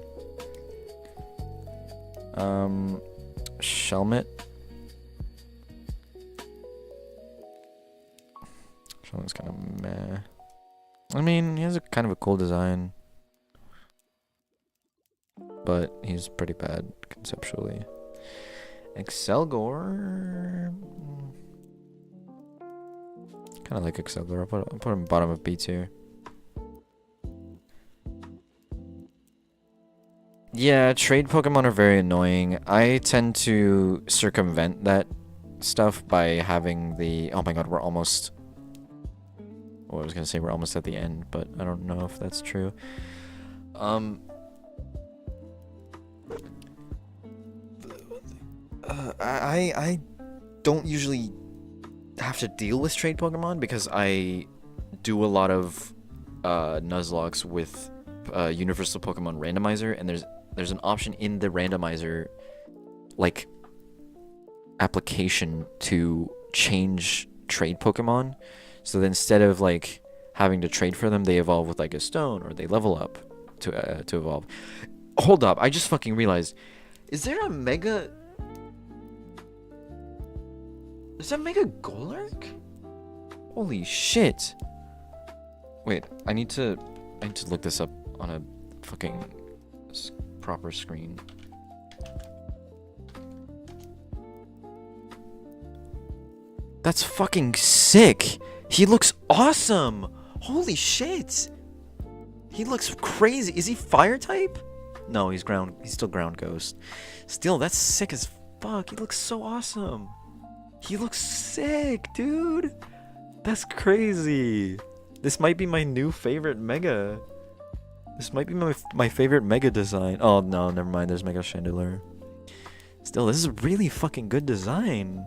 Shelmet. Shelmet's kind of meh. I mean, he has a kind of a cool design, but he's pretty bad conceptually. Excelgor. Kind of like Excelgor. I'll put him bottom of B tier. Yeah, trade Pokemon are very annoying. I tend to circumvent that stuff by having the... Oh my god, we're almost... Well, I was gonna say we're almost at the end, but I don't know if that's true. I don't usually have to deal with trade Pokemon because I do a lot of Nuzlockes with Universal Pokemon Randomizer, and there's an option in the randomizer, like, application to change trade Pokemon. So that instead of like having to trade for them, they evolve with like a stone, or they level up to evolve. Hold up, I just fucking realized. Is there a Mega? Is that Mega Golurk? Holy shit! Wait, I need to look this up on a fucking proper screen. That's fucking sick! He looks awesome! Holy shit! He looks crazy. Is he fire type? No, he's still ground ghost. Still, that's sick as fuck. He looks so awesome. He looks sick, dude. That's crazy. This might be my new favorite Mega. This might be my favorite Mega design. Oh no, never mind. There's Mega Chandelure. Still, this is really fucking good design.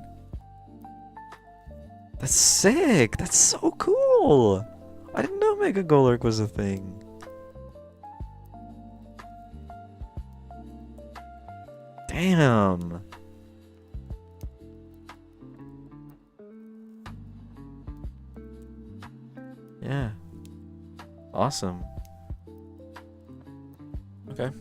That's sick. That's so cool. I didn't know Mega Golurk was a thing. Damn. Yeah. Awesome. Okay.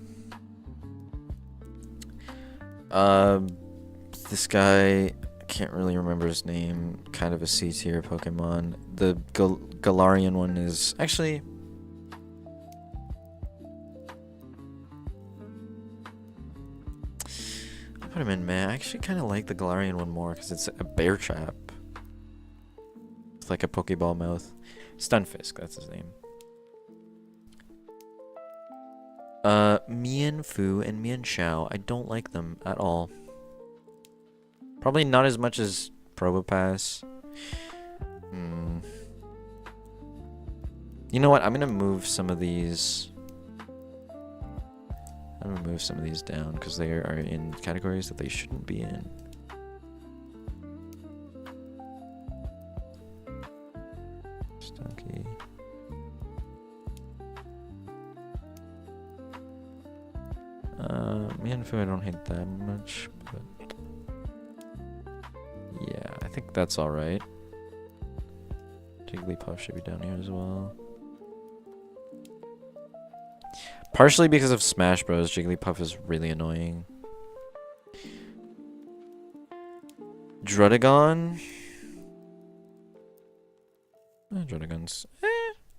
This guy, I can't really remember his name. Kind of a C tier Pokemon. The Galarian one is actually. I'll put him in meh. I actually kind of like the Galarian one more because it's a bear trap. It's like a Pokeball mouth. Stunfisk, that's his name. Mienfoo and Mienshao. I don't like them at all. Probably not as much as Probopass. You know what? I'm gonna move some of these. I'm gonna move some of these down because they are in categories that they shouldn't be in. Stunky. Mienfoo I don't hate that much, but yeah, I think that's alright. Jigglypuff should be down here as well. Partially because of Smash Bros, Jigglypuff is really annoying. Druddigon? Druddigon's...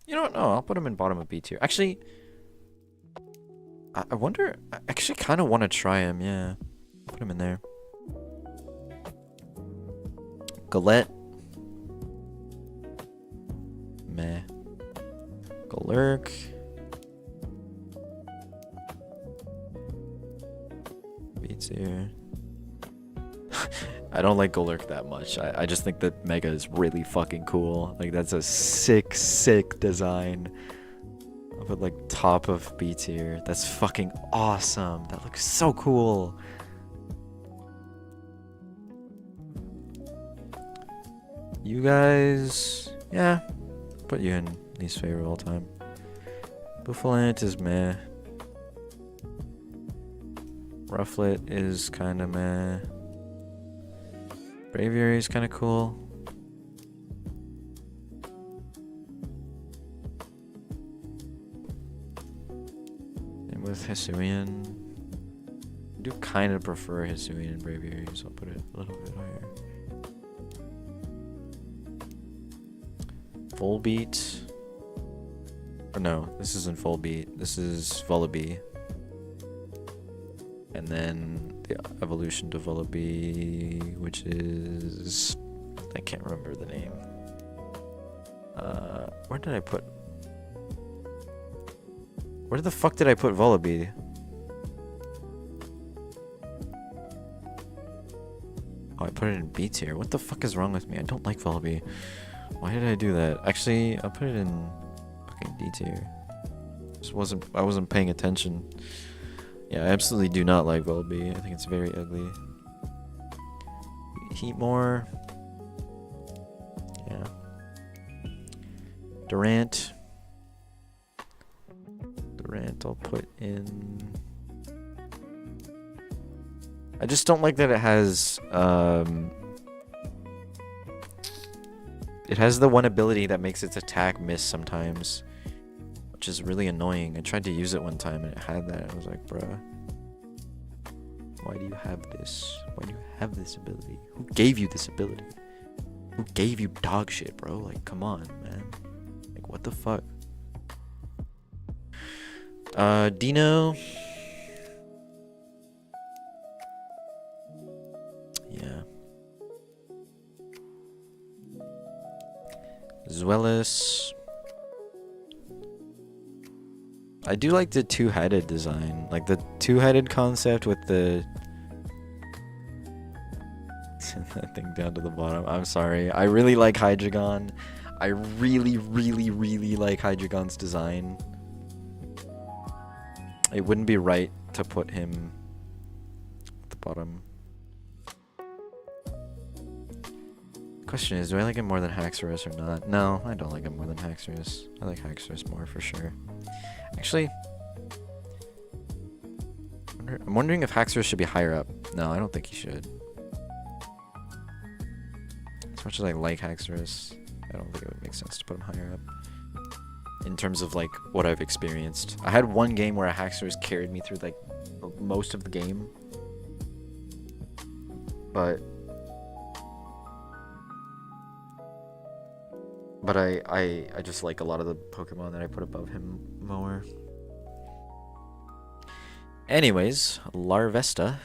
you know what? No, I'll put him in bottom of B tier. Actually... I wonder... I actually kind of want to try him, yeah. Put him in there. Galette. Meh. Galurk. Beats here. I don't like Galurk that much. I just think that Mega is really fucking cool. Like, that's a sick, sick design. I'll put, like, top of B tier. That's fucking awesome. That looks so cool. You guys... yeah. Put you in least favorite of all time. Bouffalant is meh. Rufflet is kind of meh. Braviary is kind of cool. And with Hisuian, I do kind of prefer Hisuian and Braviary, so I'll put it a little bit higher. Volbeat. Or no, this isn't Volbeat. This is Vullaby. And then the evolution to Vullaby, which is... I can't remember the name. Where did I put... Where the fuck did I put Vullaby? Oh, I put it in B tier. What the fuck is wrong with me? I don't like Vullaby. Why did I do that? Actually, I'll put it in fucking D tier. I wasn't paying attention. Yeah, I absolutely do not like Vullaby. I think it's very ugly. Heatmore. Yeah. Durant. Durant I'll put in... I just don't like that it has... it has the one ability that makes its attack miss sometimes, which is really annoying. I tried to use it one time and it had that. I was like, bruh, why do you have this? Why do you have this ability? Who gave you this ability? Who gave you dog shit, bro? Like, come on, man. Like, what the fuck? Dino. Yeah. Zweilous. I do like the two-headed design. Like the two-headed concept with the... that thing down to the bottom. I'm sorry. I really like Hydreigon. I really, really, really like Hydreigon's design. It wouldn't be right to put him at the bottom. Question is, do I like him more than Haxorus or not? No, I don't like him more than Haxorus. I like Haxorus more for sure. Actually, I'm wondering if Haxorus should be higher up. No, I don't think he should. As much as I like Haxorus, I don't think it would make sense to put him higher up. in terms of like what I've experienced. I had one game where a Haxorus carried me through like most of the game, but I just like a lot of the Pokemon that I put above him more. Anyways, Larvesta.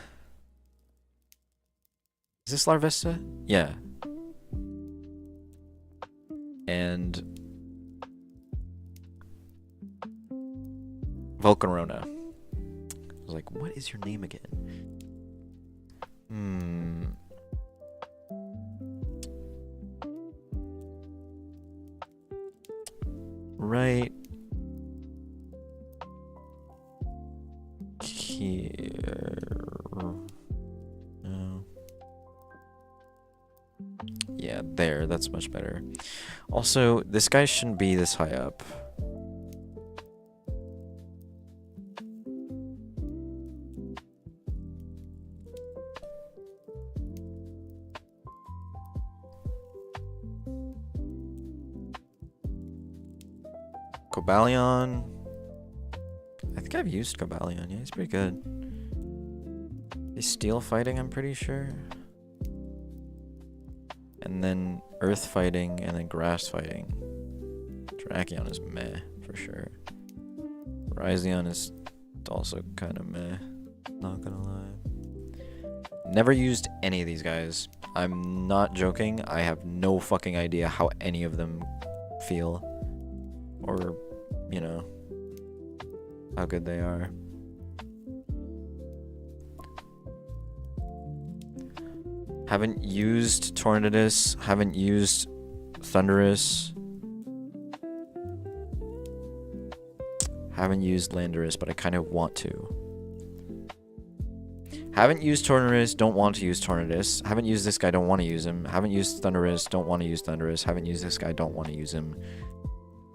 Is this Larvesta? Yeah. And Volcarona. I was like, what is your name again? Right here. No. Yeah, there. That's much better. Also, this guy shouldn't be this high up. Cobalion. I think I've used Cobalion. Yeah, he's pretty good. He's steel fighting, I'm pretty sure. And then earth fighting, and then grass fighting. Drakion is meh, for sure. Rhyzion is also kind of meh. Not gonna lie. Never used any of these guys. I'm not joking. I have no fucking idea how any of them feel. Or, you know, how good they are. Haven't used Tornadus, haven't used Thundurus. Haven't used Landorus, but I kind of want to. Haven't used Tornadus, don't want to use Tornadus. Haven't used this guy, don't want to use him. Haven't used Thundurus, don't want to use Thundurus. Haven't used this guy, don't want to use him.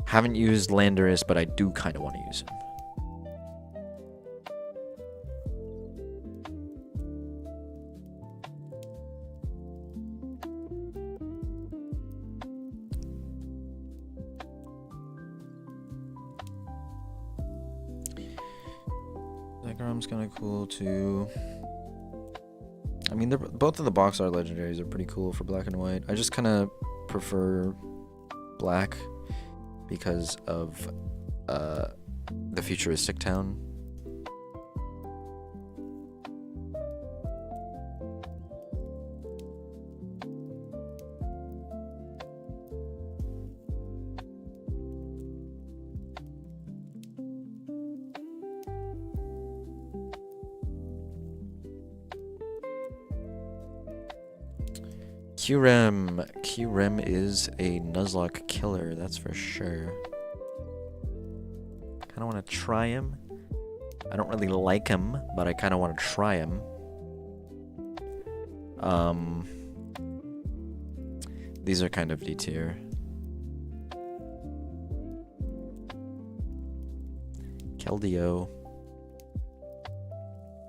Haven't used Landorus, but I do kind of want to use him. Zegrom's kind of cool too. I mean, both of the box art legendaries are pretty cool for black and white. I just kind of prefer black because of the futuristic town. Qrem. Qrem is a Nuzlocke killer, that's for sure. Kinda wanna try him. I don't really like him, but I kinda wanna try him. These are kind of D tier. Keldeo.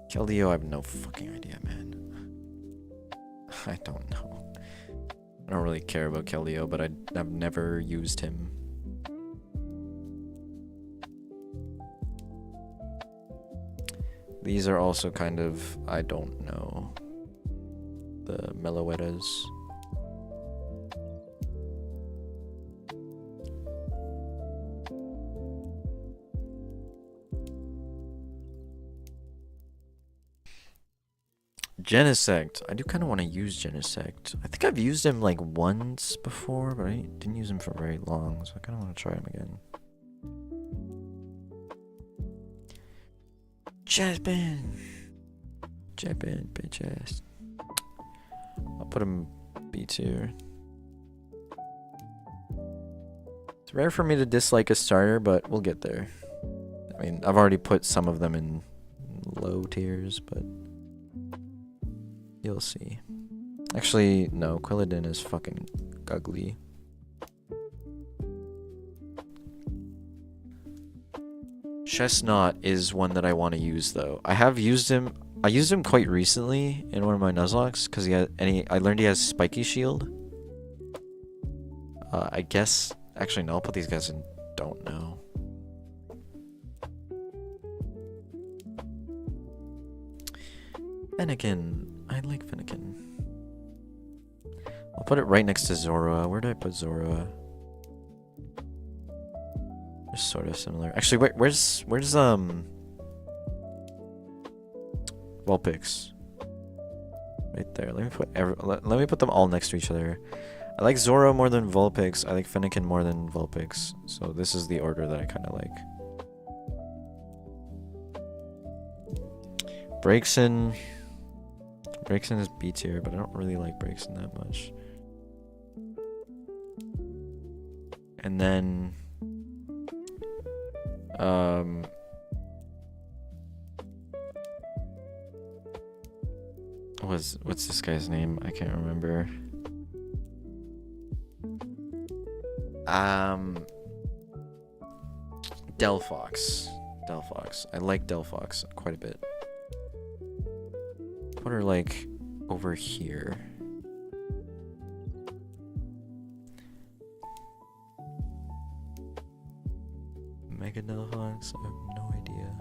Keldeo, I have no fucking idea, man. I don't know. I don't really care about Keldeo, but I've never used him. These are also kind of, I don't know. The Meloettas. Genesect. I do kind of want to use Genesect. I think I've used him like once before, but I didn't use him for very long, so I kind of want to try him again. Jaspin, bitch. I'll put him B tier. It's rare for me to dislike a starter, but we'll get there. I mean, I've already put some of them in low tiers, but you'll see. Actually, no, Quilladin is fucking ugly. Chestnut is one that I want to use though. I have used him. I used him quite recently in one of my Nuzlocks because I learned he has Spiky Shield. I guess actually no. I'll put these guys in don't know. Fennekin. I like Fennekin. I'll put it right next to Zorua. Where do I put Zorua? They're sort of similar. Actually, where's Vulpix? Right there. Let me put them all next to each other. I like Zorua more than Vulpix. I like Fennekin more than Vulpix. So this is the order that I kind of like. Braixen is B tier, but I don't really like Braixen that much. And then what's this guy's name? I can't remember. Delphox. I like Delphox quite a bit. Put her like over here. Mega Delphox? I have no idea.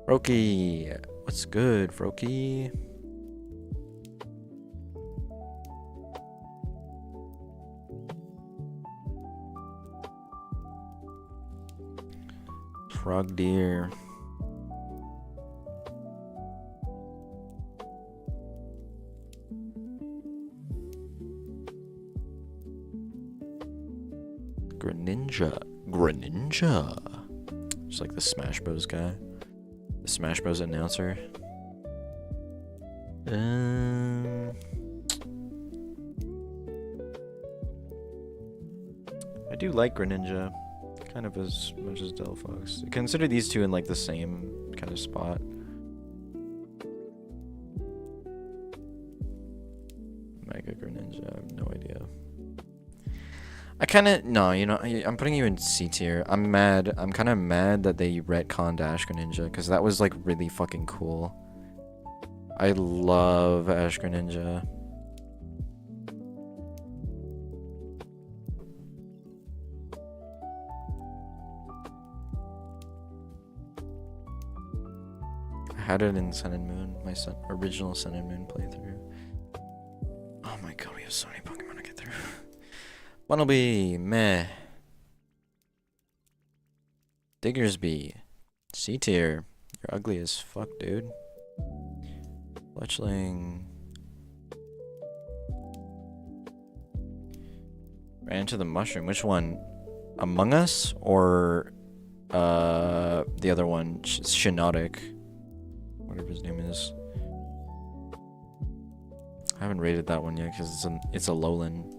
Froakie! What's good, Froakie? Frog deer. Greninja. Just like the Smash Bros guy. The Smash Bros announcer. I do like Greninja. Kind of as much as Delphox. Consider these two in like the same kind of spot. Mega Greninja, I have no idea. I kind of, no, you know, I'm putting you in C tier. I'm mad. I'm kind of mad that they retconned Ash Greninja, because that was like really fucking cool. I love Ash Greninja. I had it in Sun and Moon, my original Sun and Moon playthrough. Oh my god, we have so many Pokemon to get through. Bunnelby, meh. Diggersby, C tier. You're ugly as fuck, dude. Fletchling. Ran into the mushroom. Which one? Among Us or the other one? Shinotic. Whatever his name is. I haven't rated that one yet because it's a Lowland.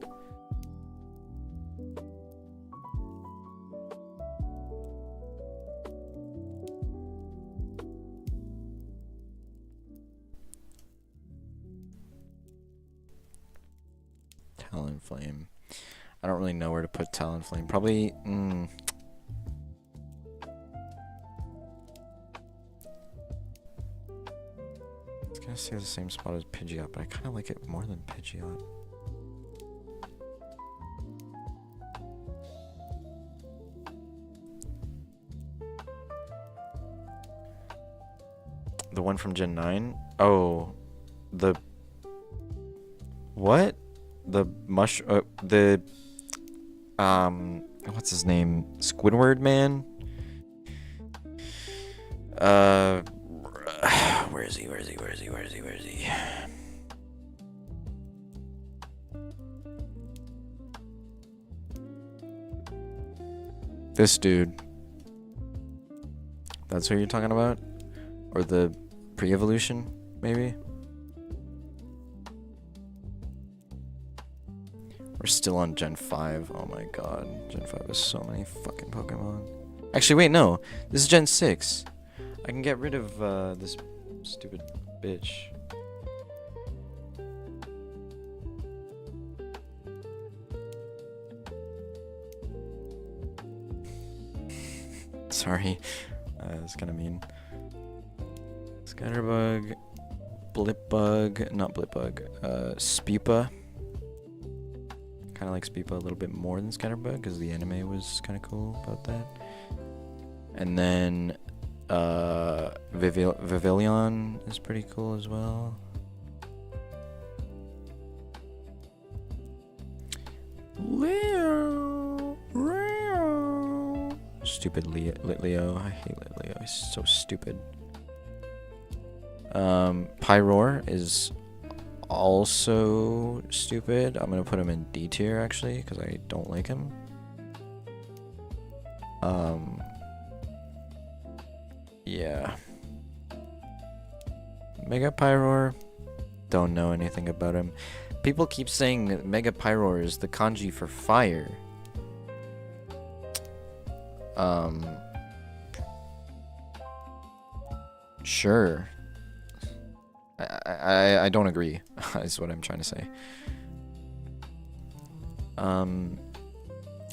Talonflame. I don't really know where to put Talonflame. Probably. It's gonna stay the same spot as Pidgeot, but I kind of like it more than Pidgeot. The one from Gen 9? Oh, the what? The what's his name? Squidward man? Where is he? This dude. That's who you're talking about? Or the pre-evolution, maybe? We're still on Gen 5. Oh my god. Gen 5 has so many fucking Pokemon. Actually, wait, no. This is Gen 6. I can get rid of this stupid bitch. Sorry. It's kind of mean. Scatterbug. Blipbug. Not Blipbug. Spupa. kind of like Speepa a little bit more than Scatterbug because the anime was kind of cool about that. And then Vivillon is pretty cool as well. Leo. Stupid Leo. I hate Leo. He's so stupid. Pyroar is also stupid. I'm gonna put him in D tier actually because I don't like him. Yeah. Mega Pyroar. Don't know anything about him. People keep saying that Mega Pyroar is the kanji for fire. Sure. I don't agree, is what I'm trying to say.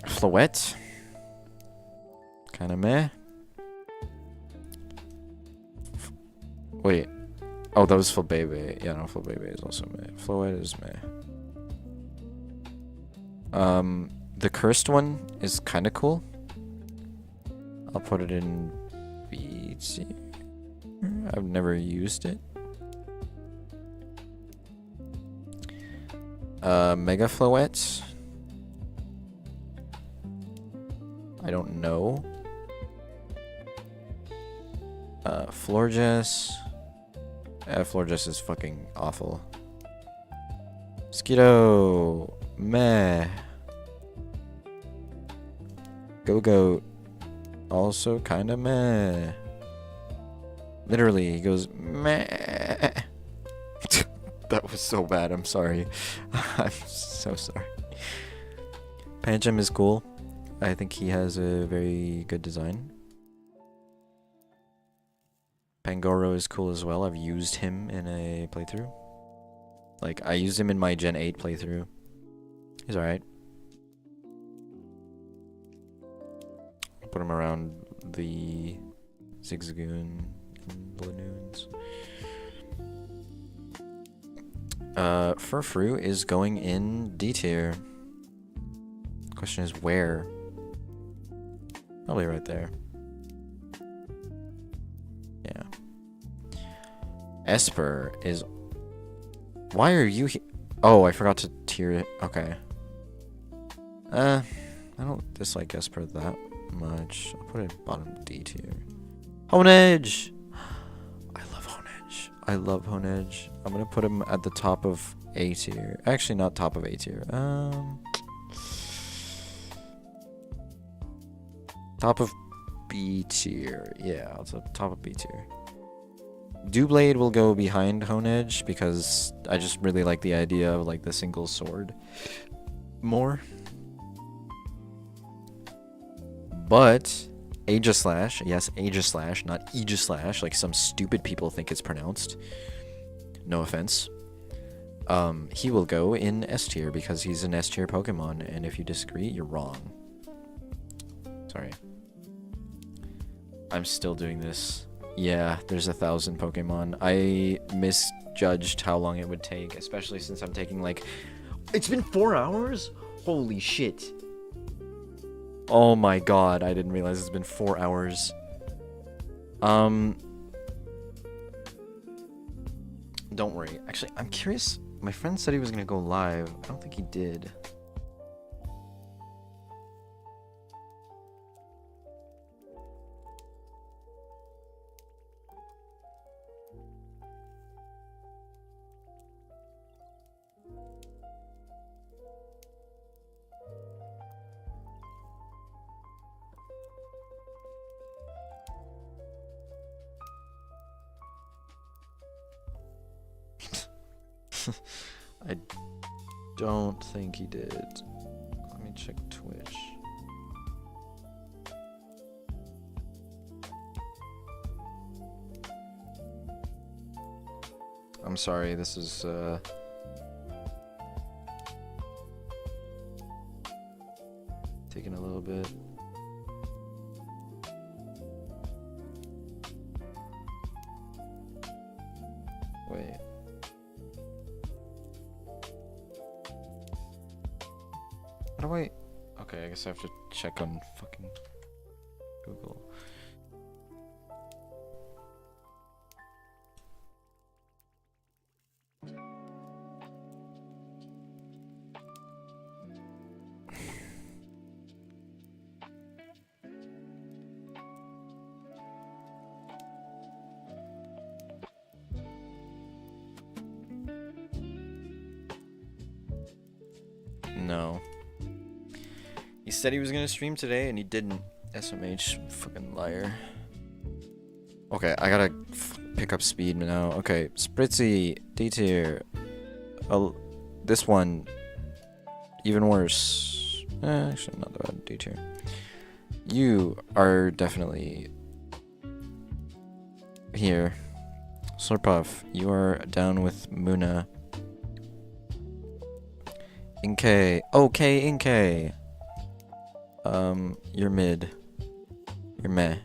Floette. Kinda meh. Wait. Oh, that was Flabebe. Yeah, no, Flabebe is also meh. Floette is meh. The cursed one is kinda cool. I'll put it in B tier. I've never used it. Mega Floette. I don't know. Florges. Florges is fucking awful. Mosquito. Meh. Go-Goat. Also kinda meh. Literally, he goes meh. That was so bad, I'm sorry. I'm so sorry. Pancham is cool. I think he has a very good design. Pangoro is cool as well. I've used him in a playthrough. Like, I used him in my Gen 8 playthrough. He's alright. I'll put him around the Zigzagoon and Balloons. Furfrou is going in D tier. Question is where? Probably right there. Yeah. Esper is... Why are you here? Oh, I forgot to tier it. Okay. I don't dislike Esper that much. I'll put it bottom D tier. Honedge! I love Honedge. I love Honedge. I'm gonna put him at the top of A tier. Actually, not top of A tier. Top of B tier. Yeah, it's at top of B tier. Doublade will go behind Honedge because I just really like the idea of like the single sword more. But Aegislash, yes, Aegislash, not Aegislash, like some stupid people think it's pronounced. No offense. He will go in S tier because he's an S tier Pokemon, and if you disagree, you're wrong. Sorry. I'm still doing this. Yeah, there's 1,000 Pokemon. I misjudged how long it would take, especially since I'm taking like... It's been 4 hours? Holy shit. Oh my god, I didn't realize it's been 4 hours. Don't worry. Actually, I'm curious. My friend said he was gonna go live. I don't think he did. I don't think he did. Let me check Twitch. I'm sorry, this is taking a little bit. Wait. How do I... Okay, I guess I have to check on fucking Google. No. He said he was gonna stream today and he didn't. SMH, fucking liar. Okay, I gotta pick up speed now. Okay, Spritzy, D tier. This one, even worse. Actually, not that bad. D tier. You are definitely here. Slurpuff, you are down with Muna. Inkay. Okay, Inkay. You're mid. You're meh.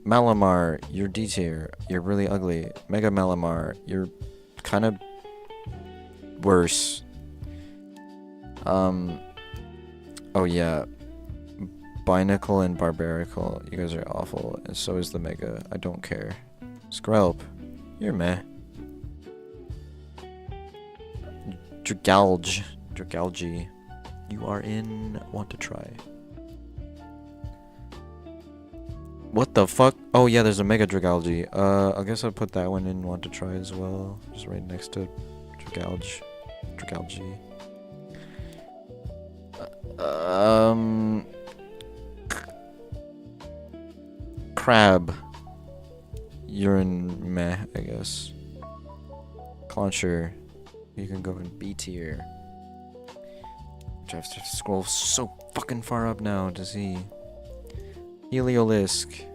Malamar, you're D tier. You're really ugly. Mega Malamar, you're kind of worse. Oh yeah. Binacle and Barbarical, you guys are awful, and so is the Mega. I don't care. Skrelp, you're meh. Dragalge, you are in want to try. What the fuck? Oh yeah, there's a Mega Dragalge. I guess I'll put that one in want to try as well. Just right next to Dragalge. Crab. You're in meh, I guess. Clauncher. You can go in B tier. Which I have to scroll so fucking far up now to see. Heliolisk.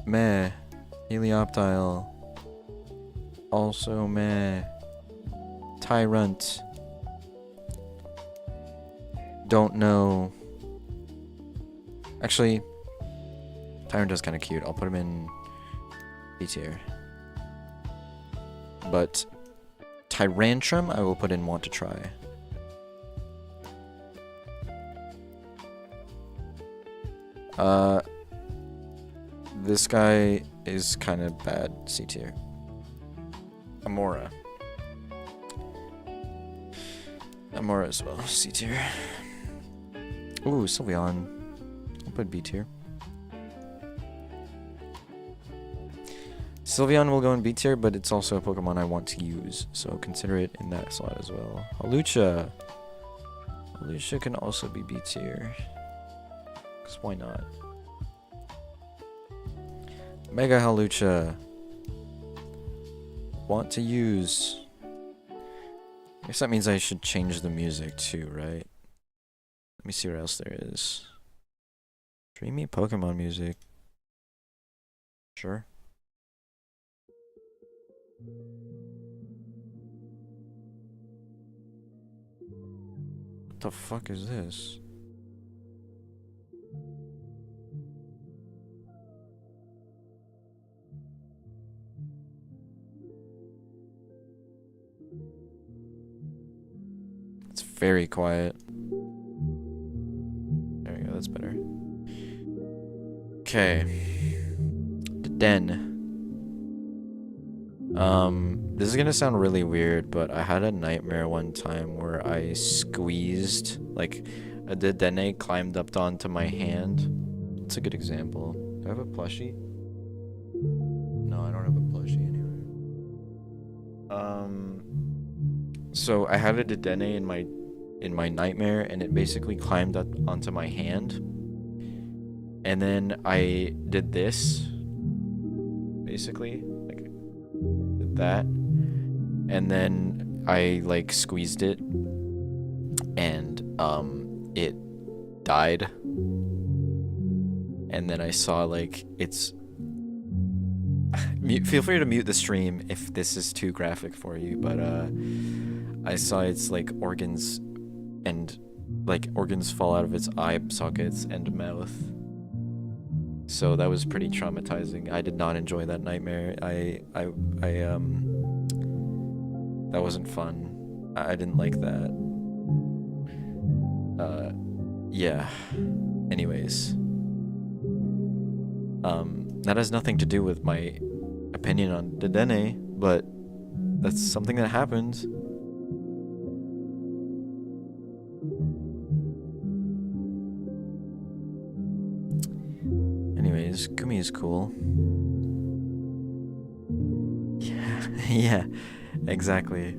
Meh. Helioptile. Also meh. Tyrant. Don't know. Actually, Tyrant is kind of cute. I'll put him in B tier. But Tyrantrum, I will put in want to try. This guy is kind of bad. C tier. Amora as well. C tier. Ooh, Sylveon. I'll put B tier. Sylveon will go in B tier, but it's also a Pokemon I want to use, so consider it in that slot as well. Hawlucha. Hawlucha can also be B tier. Because why not? Mega Hawlucha. Want to use. I guess that means I should change the music too, right? Let me see what else there is. Dreamy Pokemon music. Sure. What the fuck is this? It's very quiet. There we go, that's better. Okay. The Den. This is gonna sound really weird, but I had a nightmare one time where I squeezed, like, a Dedenne climbed up onto my hand. It's a good example. Do I have a plushie? No, I don't have a plushie anywhere. So I had a Dedenne in my nightmare, and it basically climbed up onto my hand. And then I did this, basically, like, did that. And then I, like, squeezed it, and, it died. And then I saw, like, it's... Feel free to mute the stream if this is too graphic for you, but, I saw its, like, organs, and, like, organs fall out of its eye sockets and mouth. So that was pretty traumatizing. I did not enjoy that nightmare. That wasn't fun. I didn't like that. Yeah. Anyways. That has nothing to do with my opinion on Dedenne, but that's something that happens. Anyways, Gumi is cool. Yeah, yeah, exactly.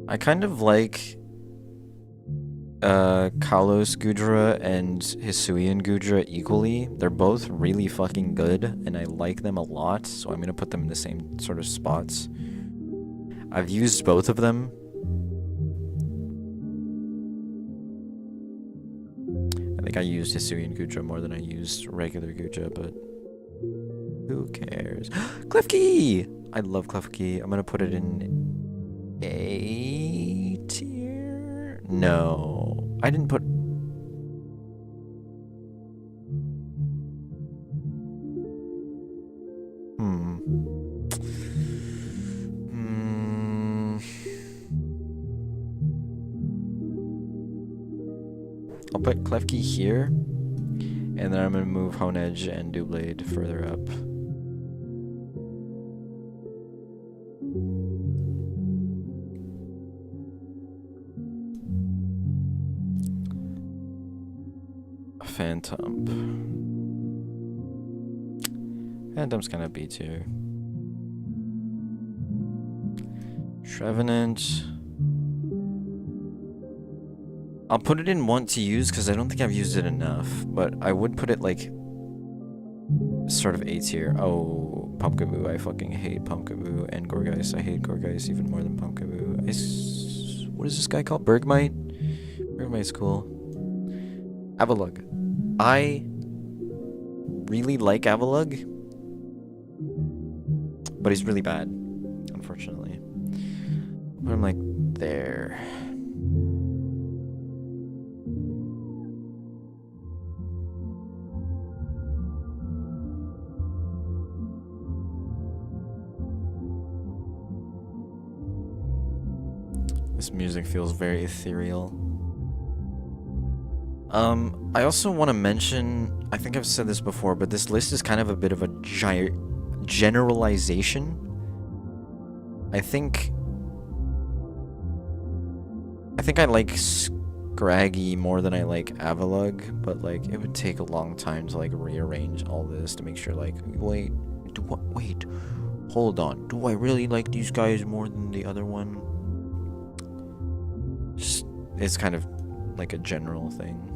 I kind of like Kalos Gudra and Hisuian Gudra equally. They're both really fucking good, and I like them a lot, so I'm gonna put them in the same sort of spots. I've used both of them. I think I used Hisuian Gudra more than I used regular Gudra, but who cares? Klefki! I love Klefki. I'm gonna put it in A tier? No. I didn't put... I'll put Klefki here, and then I'm gonna move Honedge and Doublade further up. Phantom. Phantom's kind of B tier. Trevenant. I'll put it in want to use because I don't think I've used it enough, but I would put it like sort of A tier. Oh, Pumpkaboo. I fucking hate Pumpkaboo. And Gorgeist. I hate Gorgeist even more than Pumpkaboo. What is this guy called? Bergmite? Bergmite's cool. Avalug. I really like Avalug, but he's really bad, unfortunately. But I'm like, there. This music feels very ethereal. I also want to mention, I think I've said this before, but this list is kind of a bit of a generalization. I think I like Scraggy more than I like Avalug, but like it would take a long time to like rearrange all this to make sure like, wait, hold on, do I really like these guys more than the other one? Just, it's kind of like a general thing.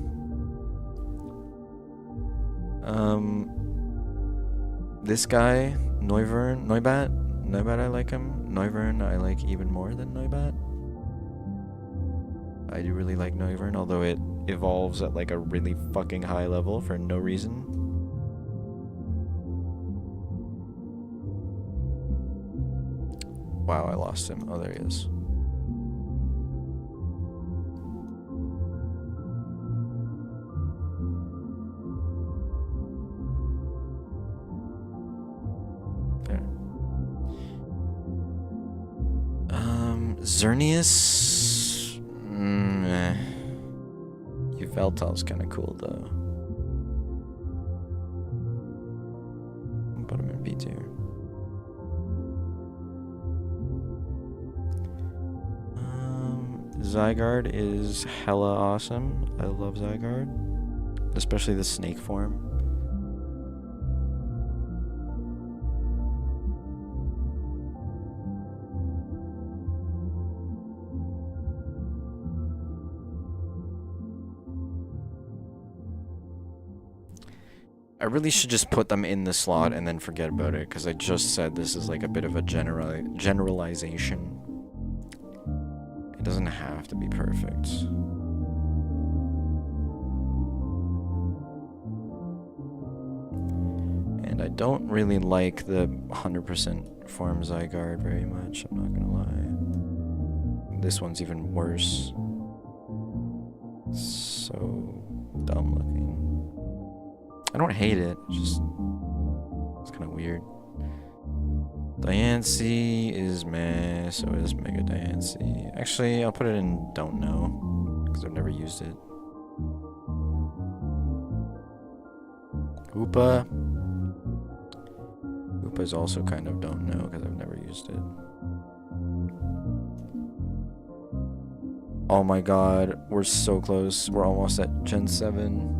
This guy, Noibat, I like him. Noivern, I like even more than Noibat. I do really like Noivern, although it evolves at like a really fucking high level for no reason. Wow, I lost him. Oh, there he is. Xerneas? Yveltal's kind of cool, though. I'll put him in B tier. Zygarde is hella awesome. I love Zygarde. Especially the snake form. I really should just put them in the slot and then forget about it, because I just said this is like a bit of a generalization. It doesn't have to be perfect. And I don't really like the 100% form Zygarde very much, I'm not gonna lie. this one's even worse. So dumb looking. I don't hate it, it's kind of weird. Diancie is meh, so is Mega Diancie. Actually, I'll put it in don't know, because I've never used it. Hoopa. Hoopa is also kind of don't know, because I've never used it. Oh my god, we're so close. We're almost at Gen 7.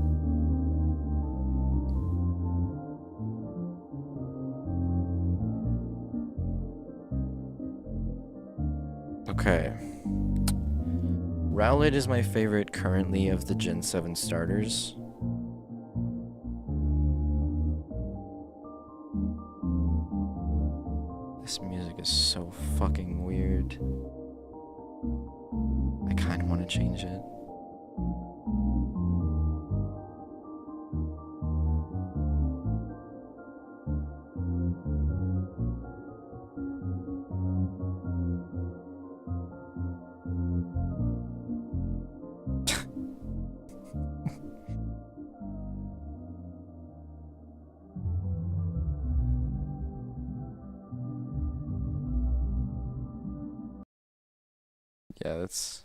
Okay. Rowlet is my favorite currently of the Gen 7 starters. This music is so fucking weird. I kind of want to change it. Yeah, that's...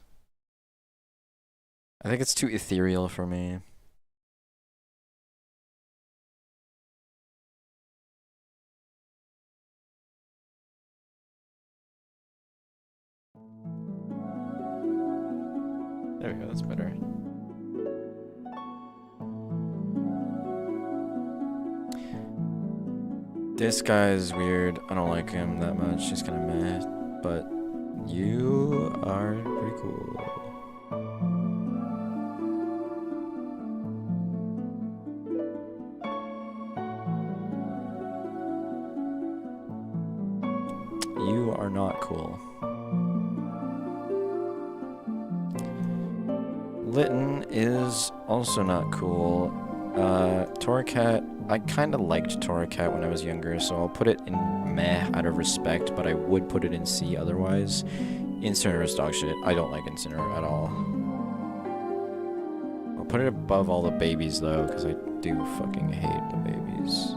I think it's too ethereal for me. There we go, that's better. This guy is weird. I don't like him that much. He's kind of meh. But you are pretty cool. You are not cool. Litten is also not cool. Torracat, I kind of liked Torracat when I was younger, so I'll put it in meh out of respect, but I would put it in C otherwise. Incineroar is dog shit. I don't like Incineroar at all. I'll put it above all the babies though, because I do fucking hate the babies.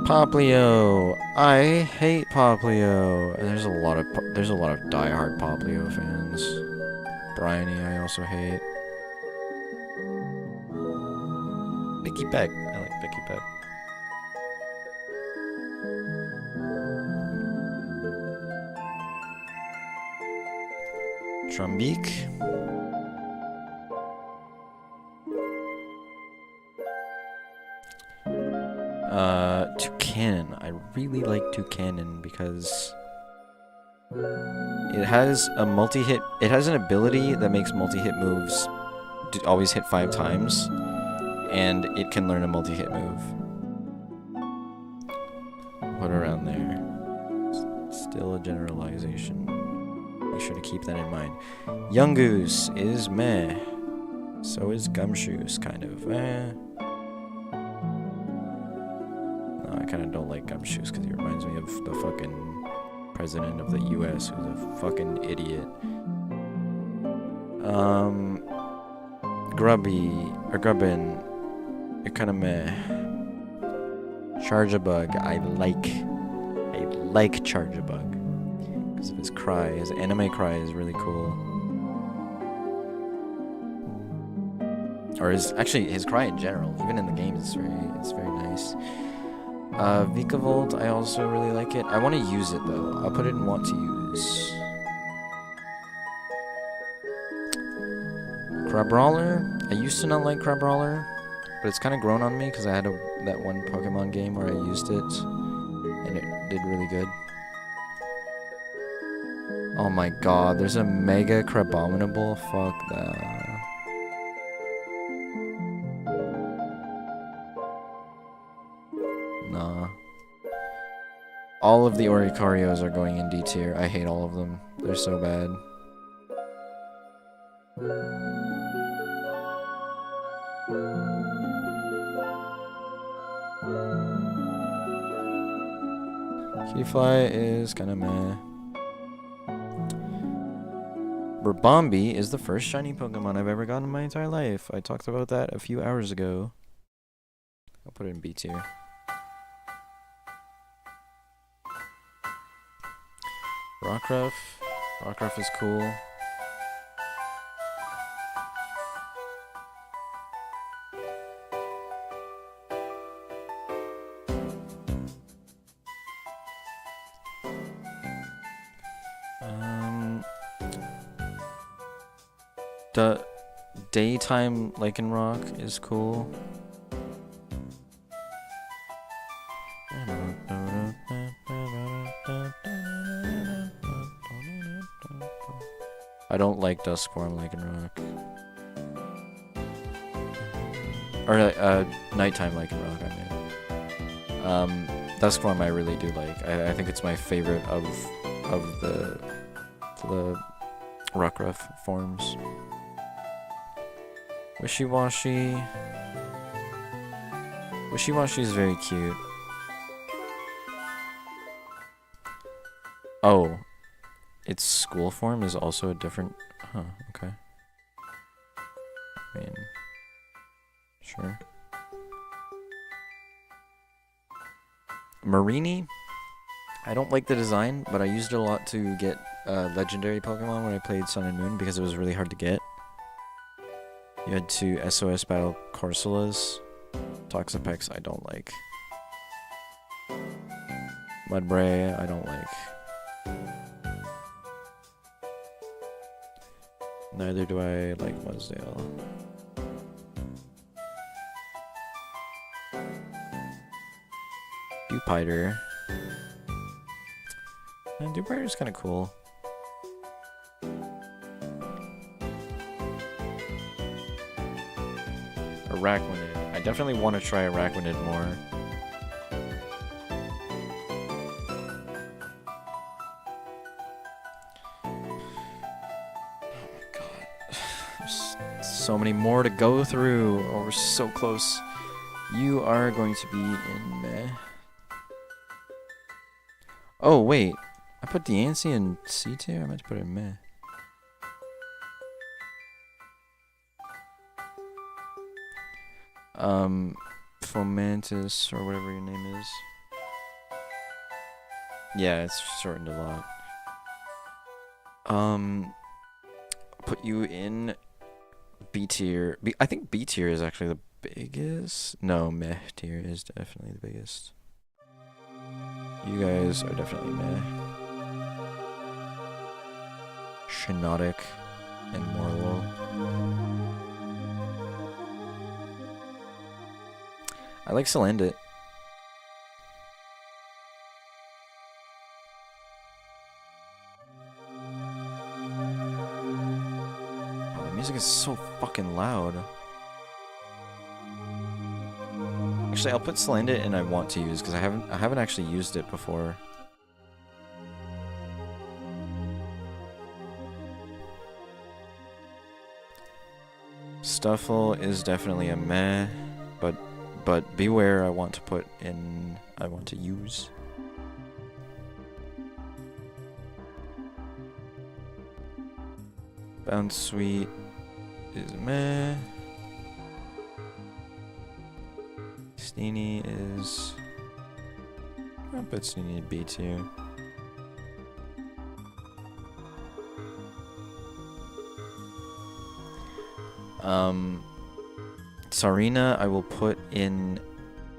Poplio. I hate Poplio. And there's a lot of diehard Poplio fans. Bryony, I also hate. Vicky Peck. I like Vicky Peck. Trumbeak. Toucanon. I really like Toucanon because it has a multi-hit. It has an ability that makes multi-hit moves always hit 5 times, and it can learn a multi-hit move. Put around there. Still a generalization. Make sure to keep that in mind. Yungoos is meh. So is Gumshoos, kind of. No, I kind of don't like Gumshoos because he reminds me of the fucking president of the US who's a fucking idiot. Grubbin, you're kind of meh. Charjabug, I like Charjabug because of his cry. His anime cry is really cool. Or his cry in general, even in the game, it's very nice. Vikavolt, I also really like it. I want to use it though. I'll put it in want to use. Crabrawler, I used to not like Crabrawler, but it's kind of grown on me because I had that one Pokemon game where I used it, and it did really good. Oh my god, there's a Mega Crabominable? Fuck that. Nah. All of the Oricarios are going in D tier. I hate all of them. They're so bad. Keyfly is kind of meh. Rabombi is the first shiny Pokemon I've ever gotten in my entire life. I talked about that a few hours ago. I'll put it in B tier. Rockruff. Rockruff is cool. The daytime Lycanroc is cool. I don't like Duskform Lycanroc. Or nighttime Lycanroc, I mean. Duskform I really do like. I think it's my favorite of the Rockruff forms. Wishy-Washy. Wishy-Washy is very cute. Oh. Its school form is also a different... Huh, okay. I mean... Sure. Marini? I don't like the design, but I used it a lot to get legendary Pokemon when I played Sun and Moon because it was really hard to get. You had to SOS battle Corsolas. Toxapex I don't like. Mudbray I don't like. Neither do I like Mudsdale. Dewpider. Dewpider's kind of cool. Araquanid. I definitely want to try Araquanid more. So many more to go through. Oh, we're so close. You are going to be in meh. Oh, wait. I put Diancie in C tier? I meant to put it in meh. Fomantis, or whatever your name is. Yeah, it's shortened a lot. Put you in B tier. I think B tier is actually the biggest. No, meh tier is definitely the biggest. You guys are definitely meh. Shiinotic and Morlo. I like Salandit. Oh, the music is so fucking loud. Actually, I'll put Salandit and I want to use because I haven't actually used it before. Stuffle is definitely a meh, but beware, I want to use. Bounce Sweet is meh. Steenie is... I'll put Steenie in B tier. Sarina, I will put in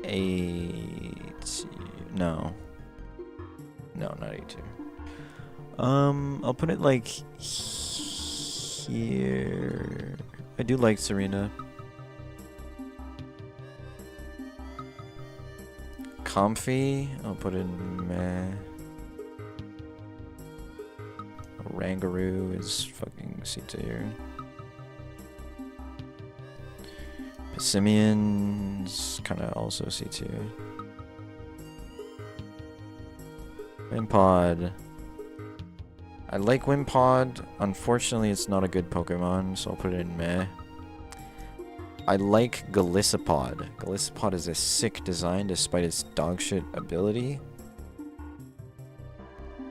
A tier. No, not A tier. I'll put it like here. I do like Sarina. Comfy, I'll put in meh. Rangaroo is fucking C tier. Simeon's kind of also C tier. Wimpod. I like Wimpod. Unfortunately, it's not a good Pokemon, so I'll put it in meh. I like Golisopod. Golisopod is a sick design despite its dogshit ability.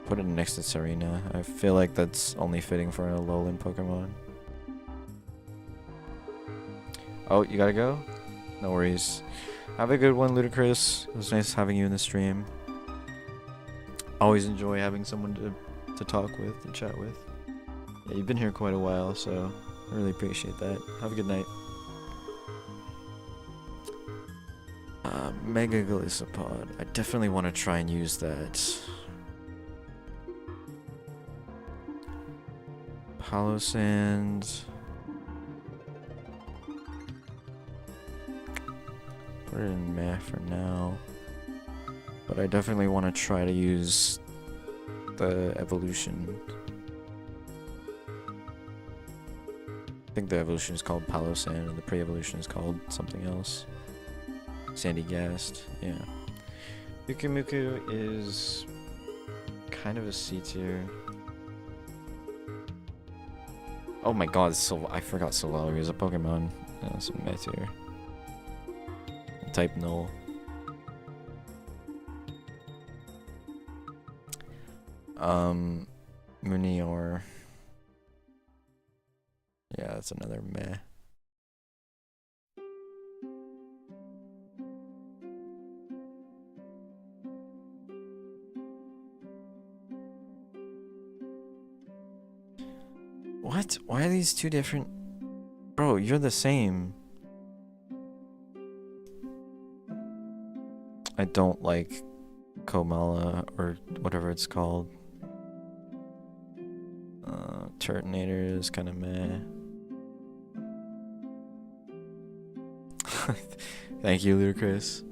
put it next to Serena. I feel like that's only fitting for a Alolan Pokemon. Oh, you gotta go? No worries. Have a good one, Ludicrous. It was nice having you in the stream. Always enjoy having someone to talk with and chat with. Yeah, you've been here quite a while, so I really appreciate that. Have a good night. Mega Gliscopod. I definitely want to try and use that. Palossand. Put it in meh for now. But I definitely want to try to use the evolution. I think the evolution is called Palossand and the pre-evolution is called something else. Sandy Gast, yeah. Yukumuku is kind of a C tier. Oh my god, I forgot Solari is a Pokemon. It's a meh tier. Type null. Munior. Yeah, that's another meh. What? Why are these two different? Bro, you're the same. I don't like Komala or whatever it's called. Turtonator is kind of meh. Thank you, Ludicrous.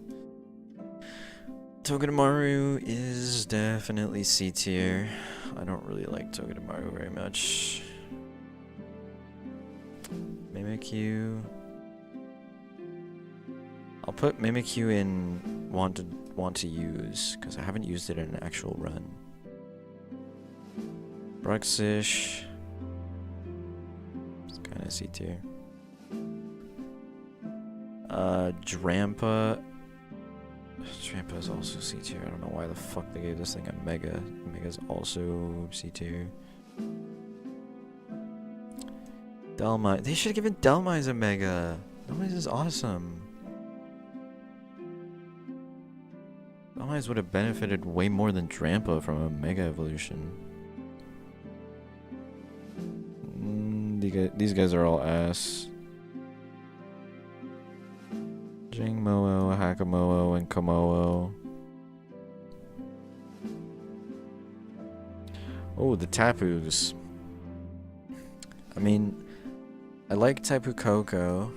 Togedemaru is definitely C tier. I don't really like Togedemaru very much. Mimikyu. I'll put Mimikyu in want to use because I haven't used it in an actual run. Bruxish. It's kind of C tier. Drampa. Drampa is also C tier. I don't know why the fuck they gave this thing a Mega. Mega's also C tier. Delmise. They should have given Delmise a Mega. Delmise is awesome. Delmise would have benefited way more than Drampa from a Mega evolution. These guys are all ass. Jingmo, Hakamoa, and Komoa. Oh, the Tapus. I mean, I like Tapu Koko.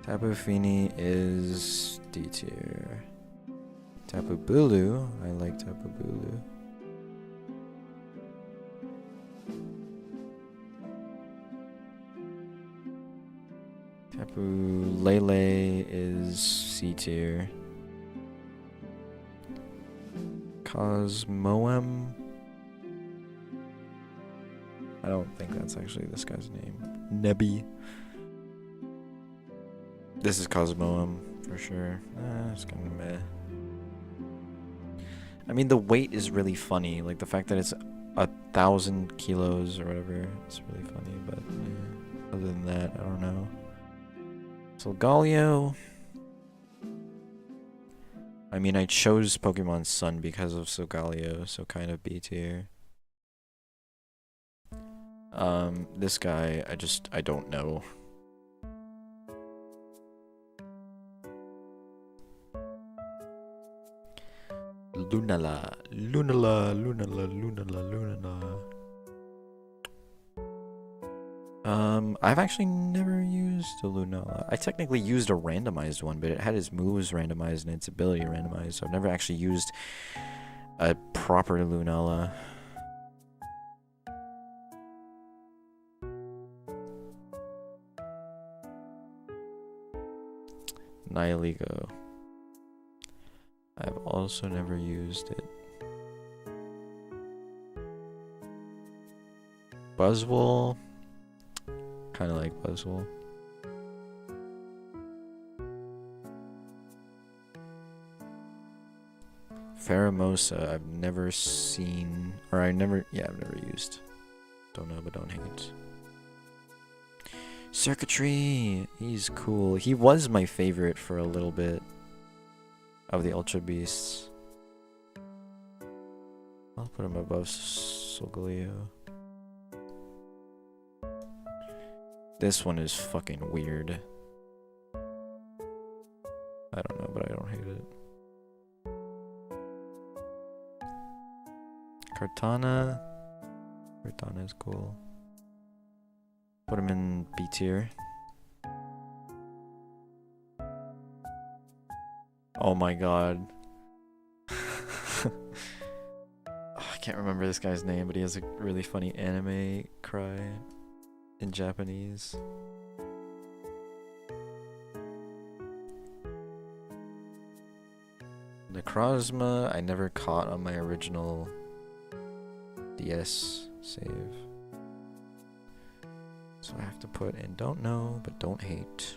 Tapu Fini is D tier. Tapu Bulu, I like Tapu Bulu. Tapu Lele is C tier. Cosmoem. I don't think that's actually this guy's name. Nebby. This is Cosmoem for sure. It's kind of meh. I mean, the weight is really funny. Like the fact that it's 1,000 kilos or whatever. It's really funny, but yeah. Other than that, I don't know. Solgaleo. I mean, I chose Pokemon Sun because of Solgaleo, so kind of B tier. This guy, I don't know. Lunala. I've actually never used a Lunala. I technically used a randomized one, but it had its moves randomized and its ability randomized, so I've never actually used a proper Lunala. Nihilego. I've also never used it. Buzzwole. Kind of like Buzzwole. Pheromosa, I've never seen, or I've never used. Don't know, but don't hate. Circuitry, he's cool. He was my favorite for a little bit of the Ultra Beasts. I'll put him above Solgaleo. This one is fucking weird. I don't know, but I don't hate it. Cortana. Cortana is cool. Put him in B tier. Oh my god. Oh, I can't remember this guy's name, but he has a really funny anime cry in Japanese. Necrozma, I never caught on my original DS save. So I have to put in don't know, but don't hate.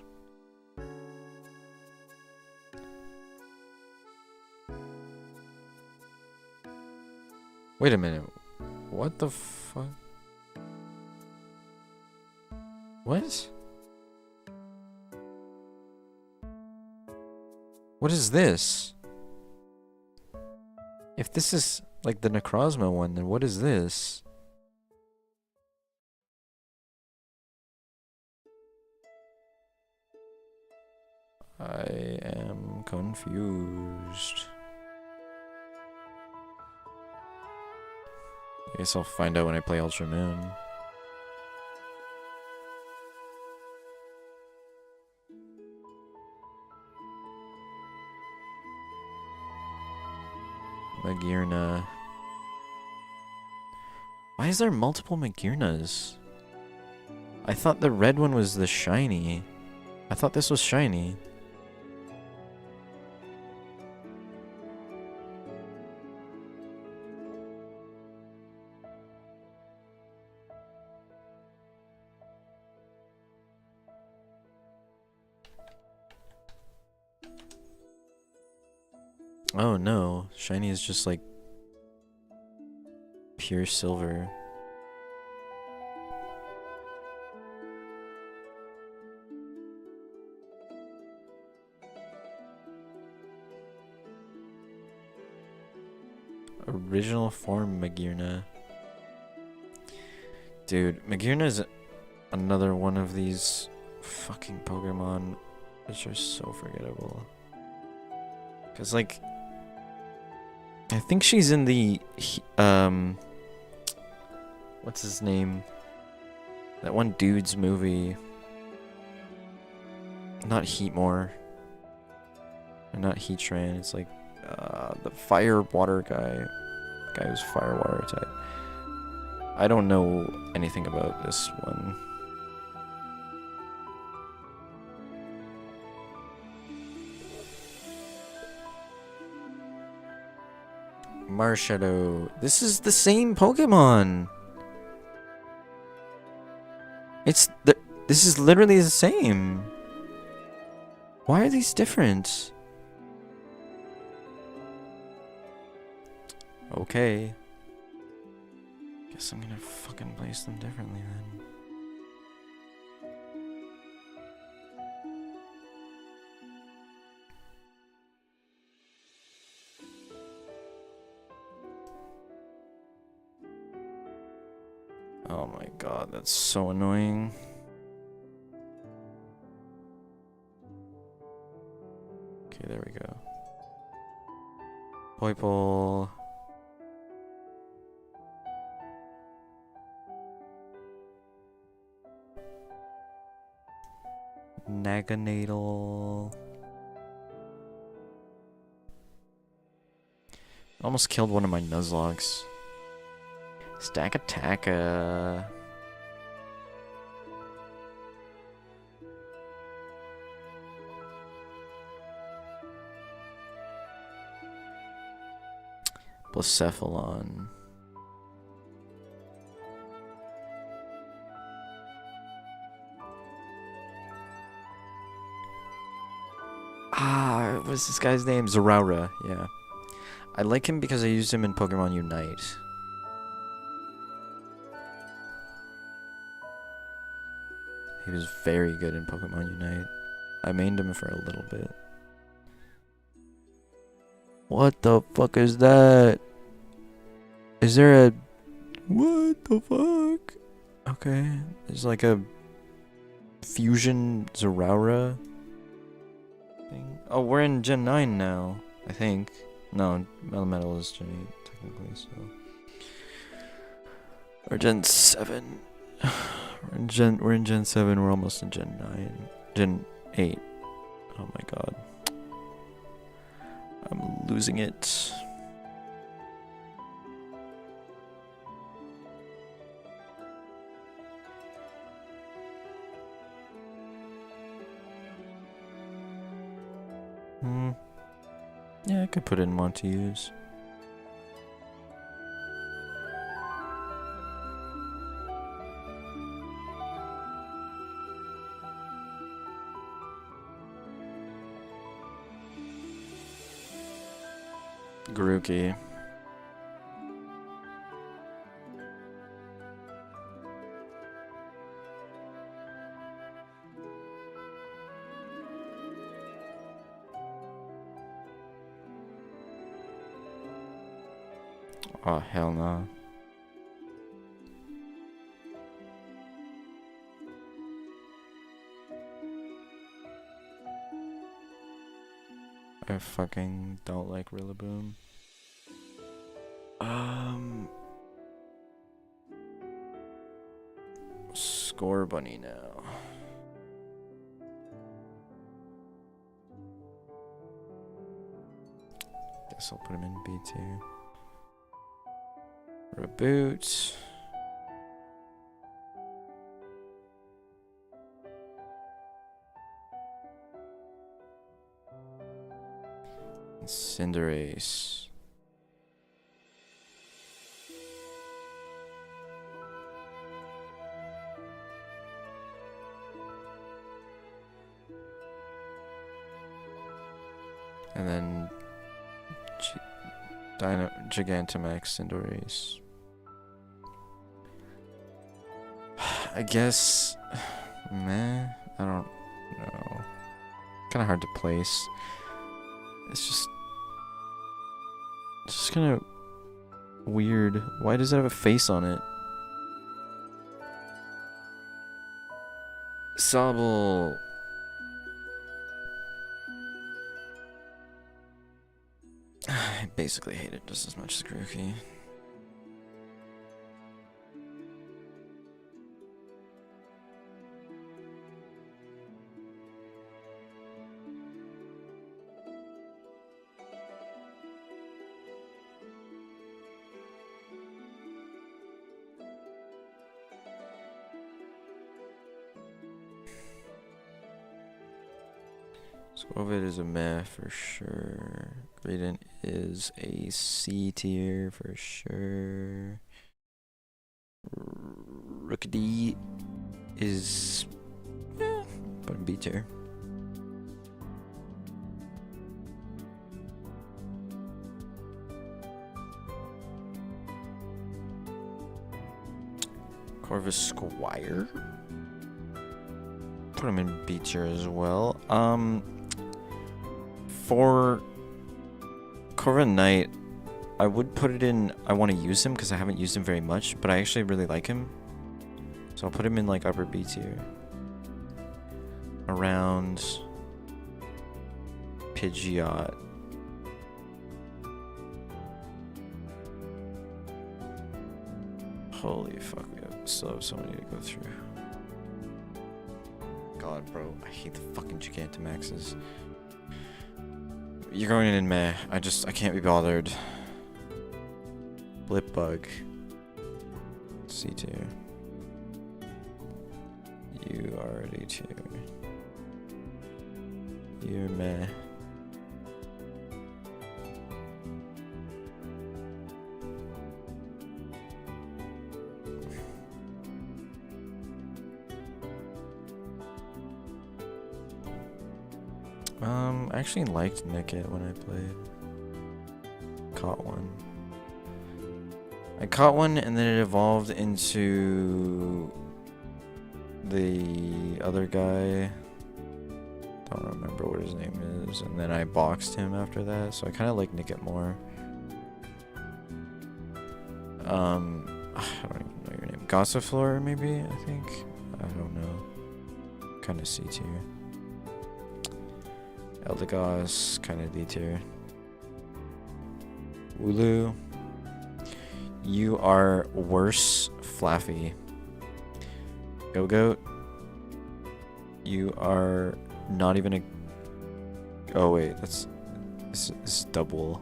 Wait a minute. What the fuck? What? What is this? If this is like the Necrozma one, then what is this? I am confused. I guess I'll find out when I play Ultra Moon. Magearna. Why is there multiple Magearnas? I thought the red one was the shiny. I thought this was shiny. Oh no, shiny is just like pure silver. Original form Magearna. Dude, Magearna is another one of these fucking Pokemon which are so forgettable. Cause like I think she's in the what's his name? That one dude's movie. Not Heatmore. Or not Heatran, it's like the fire water guy. Guy who's fire water type. I don't know anything about this one. Marshadow. This is the same Pokemon. This is literally the same. Why are these different? Okay. Guess I'm gonna fucking place them differently then. Oh my god, that's so annoying. Okay, there we go. Poipole. Naganadel. Almost killed one of my Nuzlockes. Stackataka. Blacephalon. What's this guy's name? Zeraora, yeah. I like him because I used him in Pokemon Unite. He was very good in Pokemon Unite. I mained him for a little bit. What the fuck is that? Is there a... What the fuck? Okay. There's like a... Fusion Zeraora thing. Oh, we're in Gen 9 now, I think. No, Metal is Gen 8, technically, so... Or Gen 7. We're in Gen 7, we're almost in Gen 9. Gen 8. Oh my god. I'm losing it. Yeah, I could put in Monteus. Grookey. Oh, hell no. I fucking don't like Rillaboom. Score Bunny now. Guess I'll put him in B2. Reboot. Cinderace. And then Gigantamax Cinderace. I guess, meh, I don't know. Kind of hard to place. It's just kind of weird. Why does it have a face on it? Sobble. I basically hate it just as much as Grookey. Squovit is a meh for sure. Greedent is a C tier for sure. Rookidee is but a B tier. Corvus Squire. Put him in B tier as well. For Corvus Knight, I would put it in. I want to use him because I haven't used him very much, but I actually really like him. So I'll put him in like upper B tier. Around Pidgeot. Holy fuck, we still have so many to go through. God, bro, I hate the fucking Gigantamaxes. You're going in meh. I can't be bothered. Blipbug. C tier. You are D tier. You're meh. I actually liked Nickit when I played. caught one. I caught one and then it evolved into the other guy. Don't remember what his name is. And then I boxed him after that, so I kind of like Nick it more. I don't even know your name. Gossiflor, maybe, I think? I don't know. Kind of C tier. Eldegoss, kind of D tier. Wooloo. You are worse, Flaffy. Go-Goat. You are not even a... Oh wait, this is double.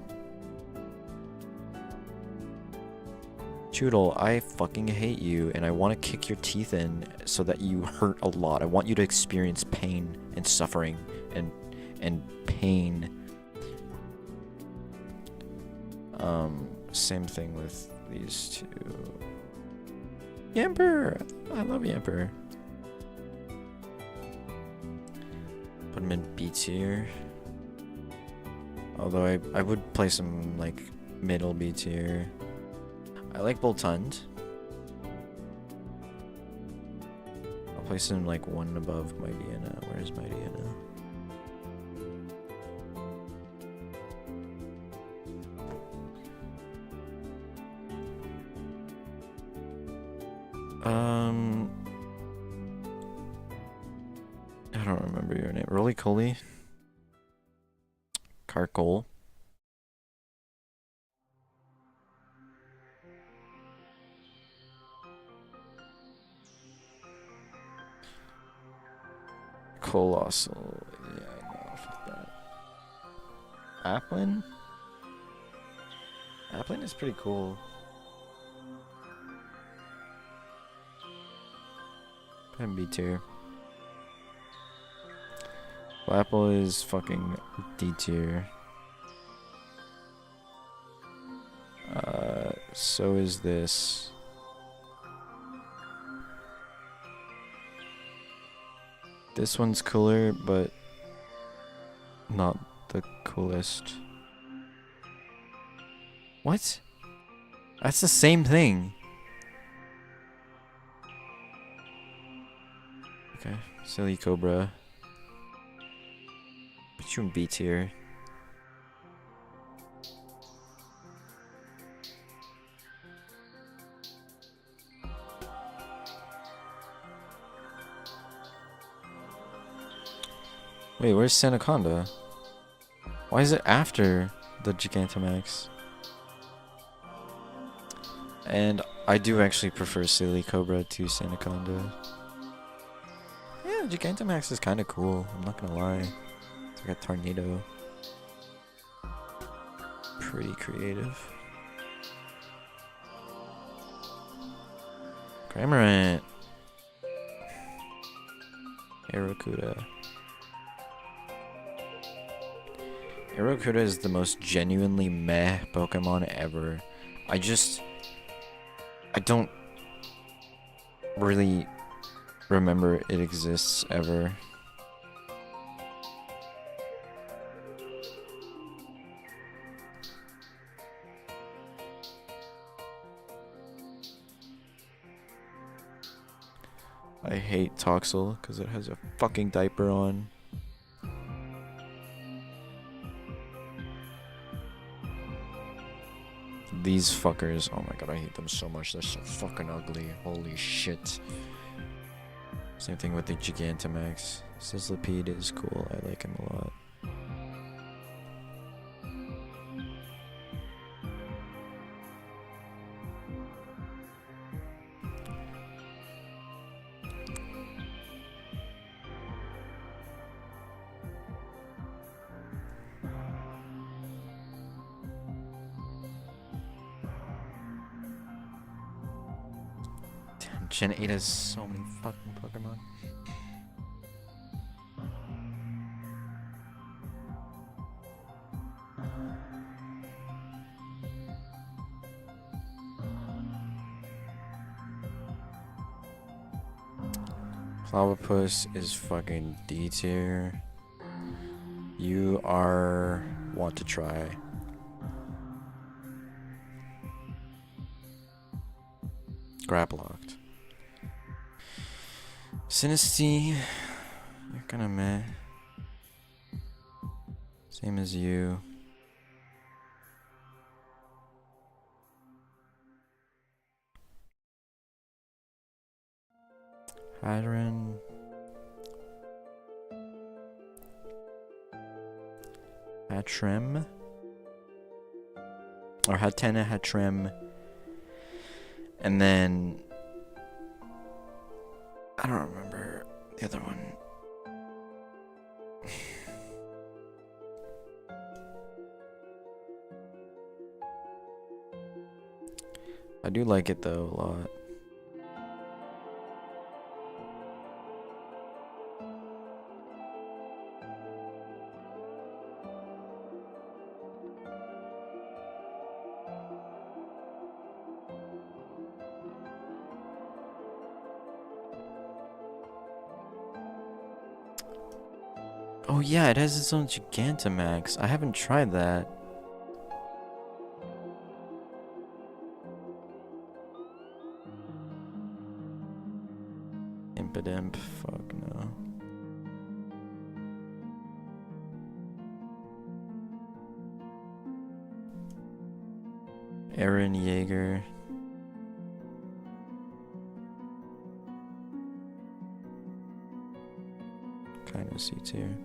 Choodle, I fucking hate you, and I want to kick your teeth in so that you hurt a lot. I want you to experience pain and suffering and pain. Same thing with these two. Yamper! I love Yamper. Put him in B tier. Although I would place him like middle B tier. I like Boltund. I'll place him like one above Mightyena. Where's Mightyena? I don't remember your name. Roly-Coly? Carcole? Colossal. Yeah, I know. Fuck that. Applin? Applin is pretty cool. Put him B tier. Apple is fucking D tier. So is this. This one's cooler, but not the coolest. What? That's the same thing. Okay, silly Cobra. Put you in B tier. Wait, where's Sandaconda? Why is it after the Gigantamax? And I do actually prefer Silly Cobra to Sandaconda. Yeah, Gigantamax is kind of cool, I'm not gonna lie. It's like a tornado. Pretty creative. Cramorant. Aerocuda. Aerocuda is the most genuinely meh Pokemon ever. I don't really remember it exists ever. I hate Toxel because it has a fucking diaper on. These fuckers, oh my god, I hate them so much. They're so fucking ugly. Holy shit. Same thing with the Gigantamax. Sizzlipede is cool. I like him a lot. Gen 8 has so many fucking Pokemon. Clobbopus is fucking D tier. You are want to try. Grab locked. Sinisty, you're kinda meh. Same as you. Hadron. Hatrem. Or Hatena Hatrem. And then I don't remember the other one. I do like it though a lot. Oh yeah, it has its own Gigantamax. I haven't tried that. Impidimp, fuck no. Aaron Yeager. Kind of C tier.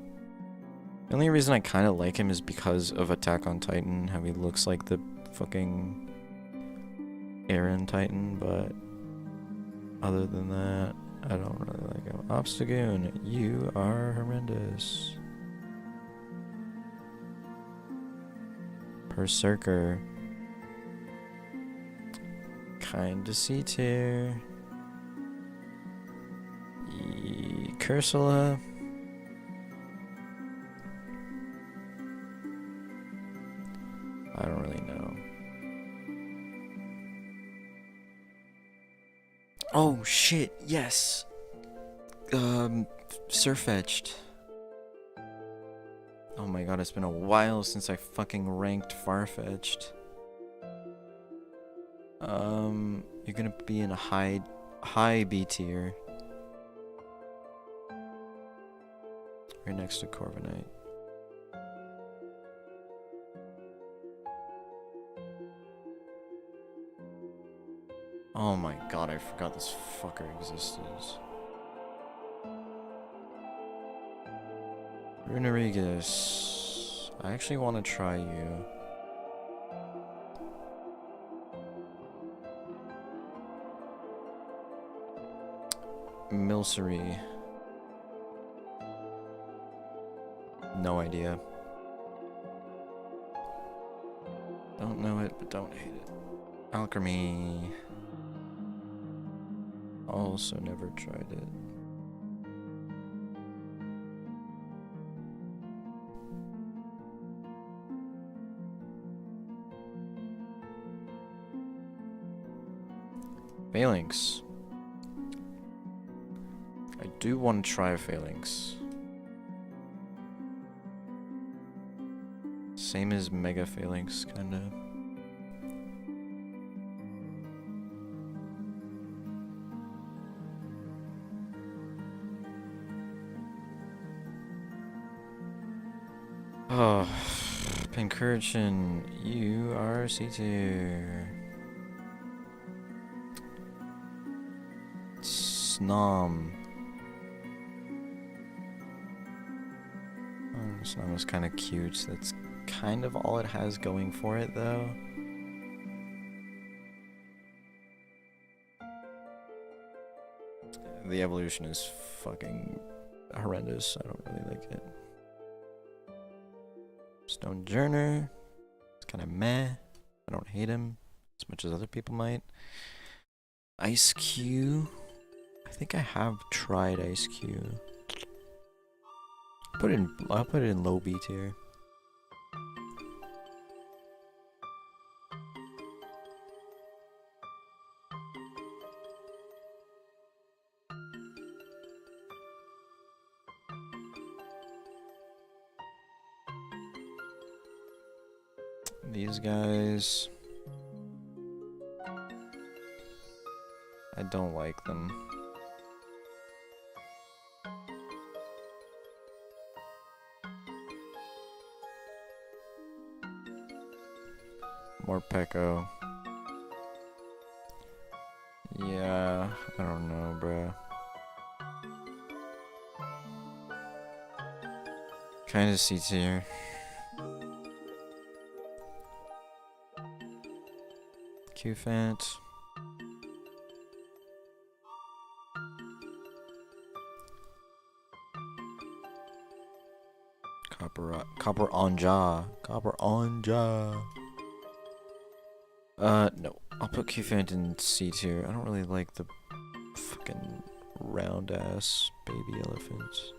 The only reason I kind of like him is because of Attack on Titan, how he looks like the fucking Aaron Titan, but other than that, I don't really like him. Obstagoon, you are horrendous. Berserker. Kinda C tier. Cursula. I don't really know. Oh shit, yes. Surfetched. Oh my god, it's been a while since I fucking ranked Farfetched. You're gonna be in a high B tier. Right next to Corviknight. Oh my god, I forgot this fucker existed. Runerigus. I actually want to try you. Milcery. No idea. Don't know it, but don't hate it. Alchemy. Also never tried it. Phalanx. I do want to try a Phalanx. Same as Mega Phalanx, kinda. Oh, Pincurchin, you are C tier. Snom. Oh, Snom is kind of cute. So that's kind of all it has going for it, though. The evolution is fucking horrendous. I don't really like it. Stone Journer. It's kind of meh. I don't hate him as much as other people might. Ice Cube. I think I have tried Ice Cube. I'll put it in low B tier. These guys. I don't like them. More Pecco. Yeah, I don't know, bruh. Kinda C tier. Q-Fant. Copper on jaw. Copper on jaw. No. I'll put Q-Fant in C tier. I don't really like the fucking round ass baby elephants.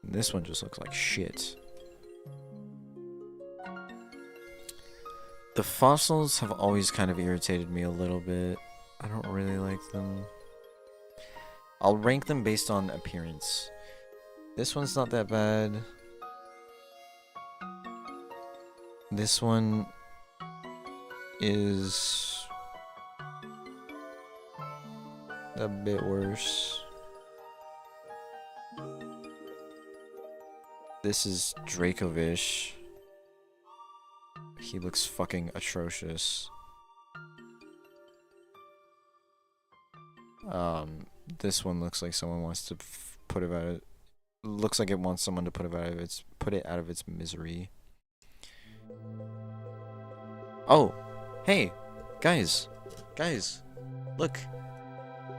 This one just looks like shit. The fossils have always kind of irritated me a little bit. I don't really like them. I'll rank them based on appearance. This one's not that bad. This one is a bit worse. This is Dracovish. He looks fucking atrocious. This one looks like someone wants to put it out of, looks like it wants someone to put it out of its misery. Oh, hey, guys, look,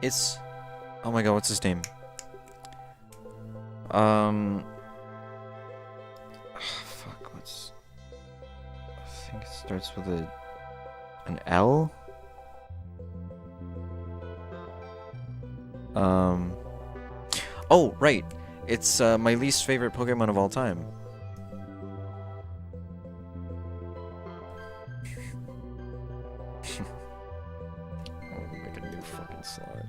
it's, oh my god, what's his name? Fuck, what's, I think it starts with an L? Oh, right, it's, my least favorite Pokemon of all time. Slot.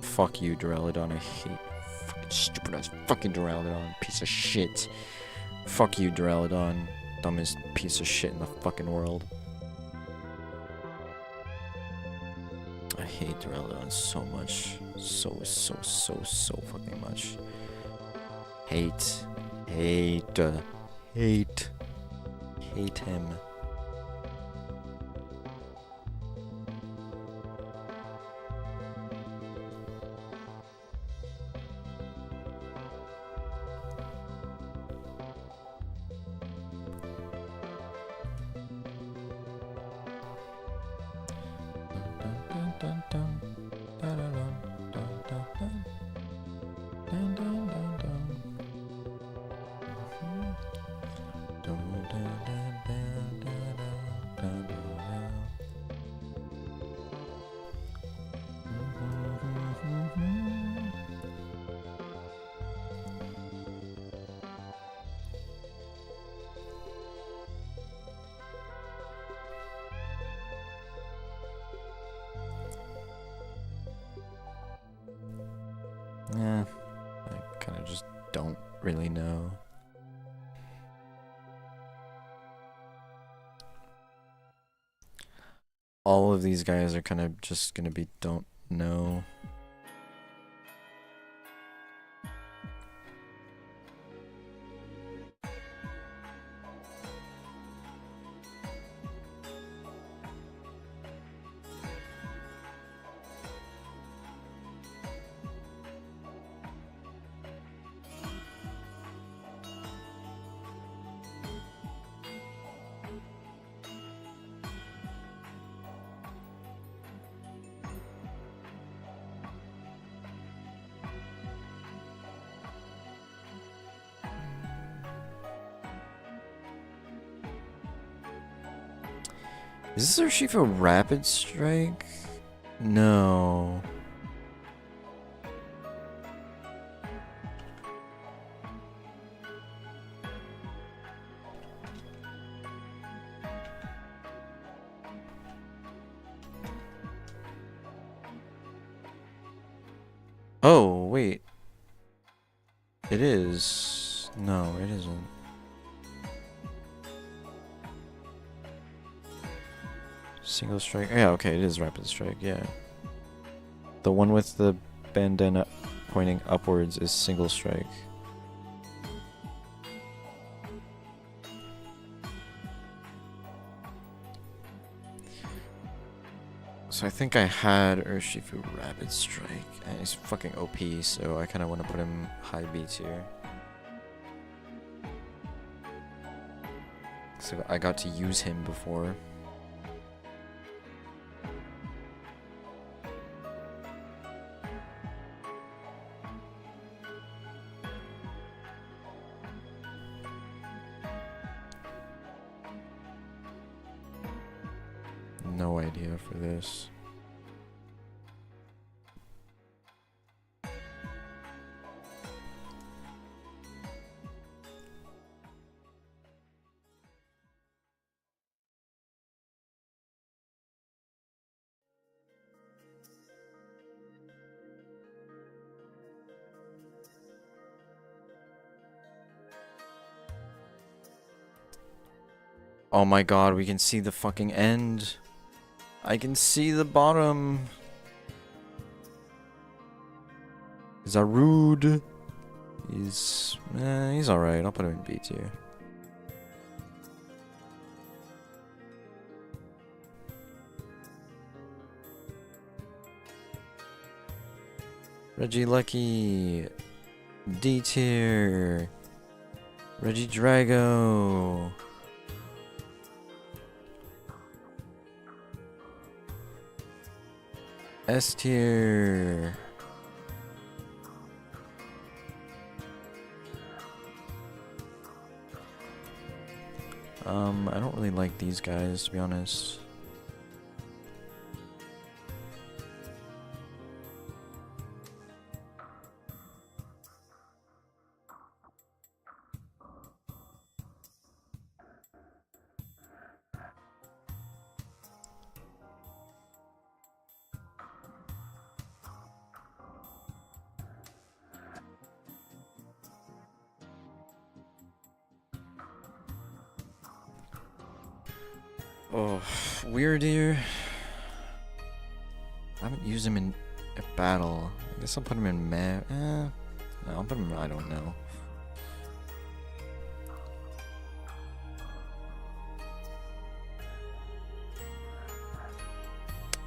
Fuck you, Duraludon. I hate fucking stupid ass fucking Duraludon. Piece of shit. Fuck you, Duraludon. Dumbest piece of shit in the fucking world. I hate Duraludon so much. So fucking much. Hate him. Yeah, I kind of just don't really know. All of these guys are kind of just gonna be don't know. Is this Urshifu Rapid Strike? No. Oh, wait. It is. No, it isn't. Single strike. Yeah, okay, it is rapid strike, yeah. The one with the bandana pointing upwards is single strike. So I think I had Urshifu Rapid Strike, and he's fucking OP, so I kind of want to put him high B tier. So I got to use him before. No idea for this. Oh my god, we can see the fucking end. I can see the bottom. Is that rude? He's alright. I'll put him in B tier. Reggie Lucky, D tier. Reggie Drago. S tier. I don't really like these guys, to be honest. Oh, Weirdeer. I haven't used him in a battle. I guess I'll put him in meh. No, I'll put him in I don't know.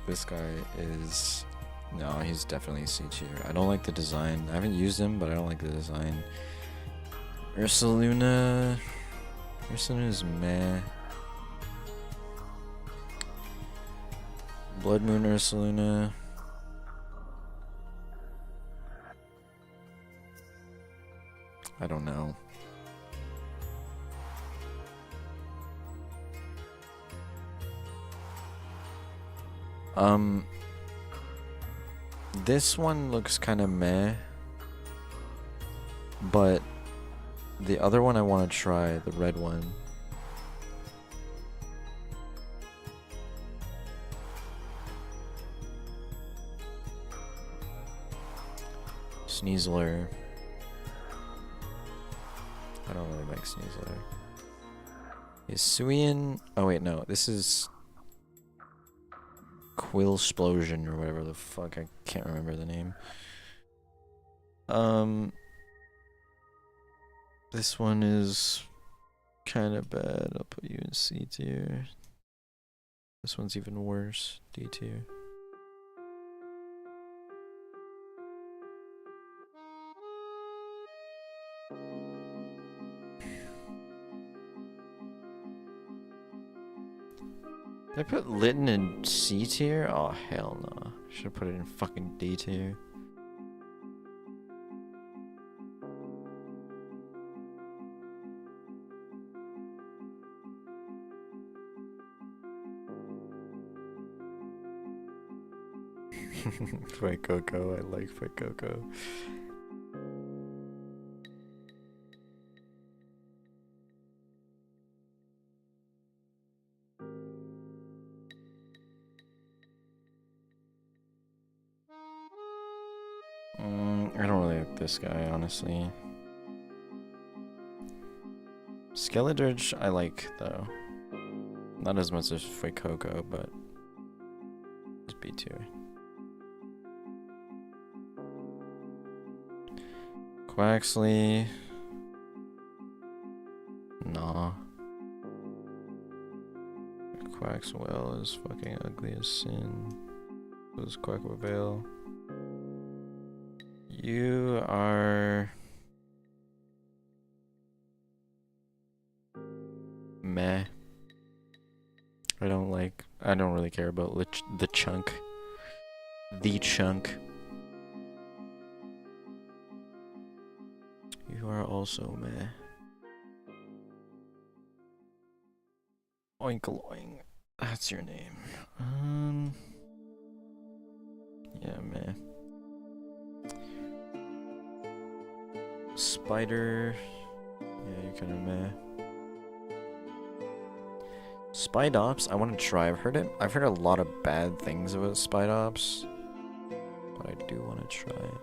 This guy is... No, he's definitely C tier. I don't like the design. I haven't used him, but I don't like the design. Ursaluna... Ursaluna's meh. Blood Moon Ursaluna. I don't know. This one looks kind of meh, but the other one I want to try, the red one. Sneasler. I don't really like Sneasler. Is Suian... Oh wait, no. This is... Quillsplosion or whatever the fuck. I can't remember the name. This one is kind of bad. I'll put you in C tier. This one's even worse. D tier. Did I put Litten in C tier? Oh, hell no. Should have put it in fucking D tier. Fight Coco, I like Fight Coco. I don't really like this guy, honestly. Skeledirge I like, though. Not as much as Fuecoco, but it's B tier. Quaxley. Nah. Quaxwell is fucking ugly as sin. So is Quackvale. You are meh. I don't really care about the chunk. The chunk. You are also meh. Oinkaloing. That's your name. Yeah, meh. Spider. Yeah, you're kind of meh. Spidops, I want to try. I've heard a lot of bad things about Spidops, but I do want to try it.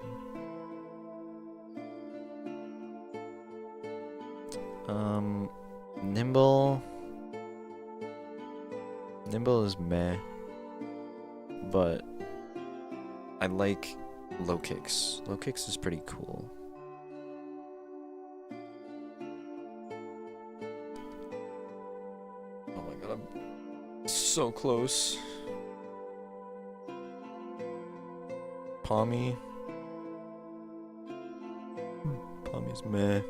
Nimble. Nimble is meh, but I like low kicks. Low kicks is pretty cool. Oh my god, I'm so close. Palmy. Palmy's meh.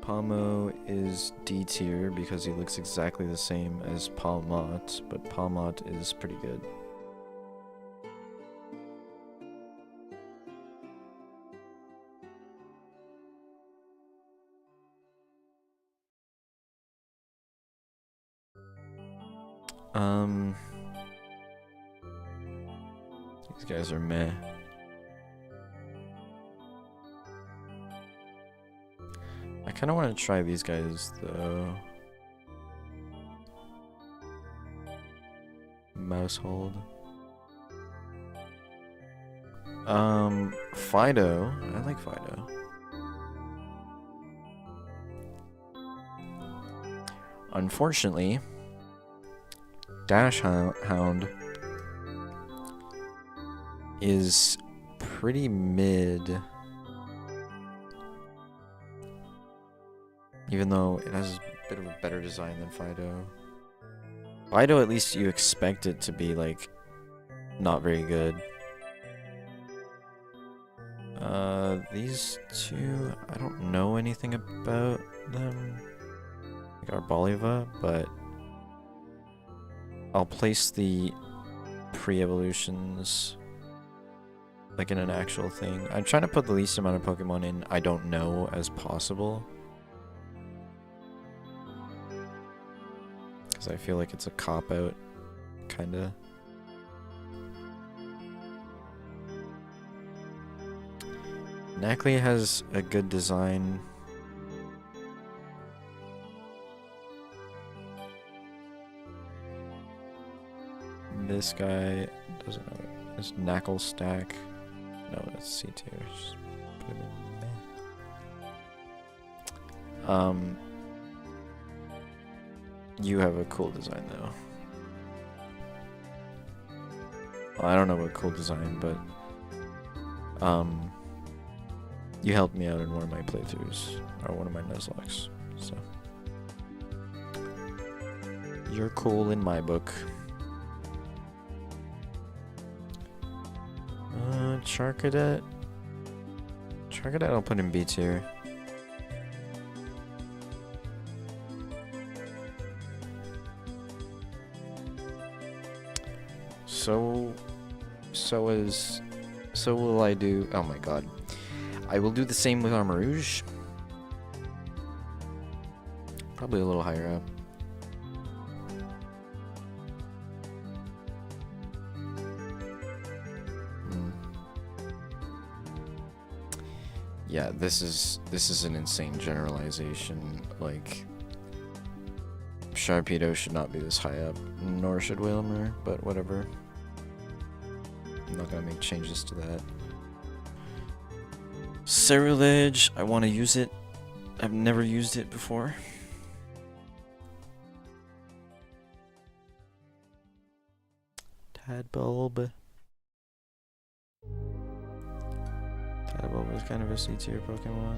Palmo is D tier because he looks exactly the same as Palmot, but Palmot is pretty good. These guys are meh. I kind of want to try these guys though. Mousehold. Fido. I like Fido. Unfortunately, Dash Hound is pretty mid. Even though it has a bit of a better design than Fido. Fido, at least you expect it to be, like, not very good. These two, I don't know anything about them. Like Arboliva, but I'll place the pre-evolutions like in an actual thing. I'm trying to put the least amount of Pokemon in I don't know as possible. Because I feel like it's a cop-out, kinda. Nacli has a good design. This guy doesn't know. This Knackle Stack. No, that's C tier. Just put him in there. You have a cool design though. Well, I don't know about cool design, but you helped me out in one of my playthroughs, or one of my Nuzlockes, so you're cool in my book. Charcadet. Charcadet I'll put in B tier. So will I do, oh my god. I will do the same with Armarouge. Probably a little higher up. Yeah, this is an insane generalization. Like, Sharpedo should not be this high up, nor should Whalmer, but whatever. I'm not gonna make changes to that. Ceruledge, I want to use it. I've never used it before. Tadbulb. Tadbulb is kind of a C tier Pokemon.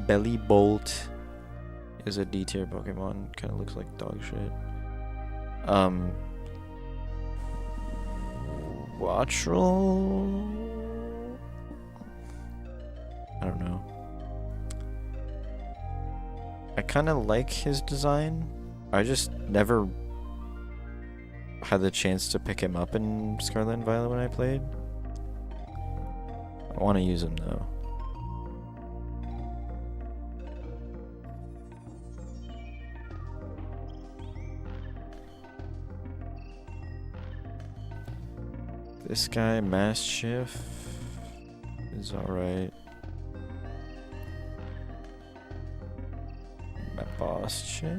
Belly Bolt is a D tier Pokemon. Kind of looks like dog shit. Wattrel? I don't know. I kind of like his design. I just never had the chance to pick him up in Scarlet and Violet when I played. I want to use him though. This guy, Mastiff, is alright. Boss-Chiff.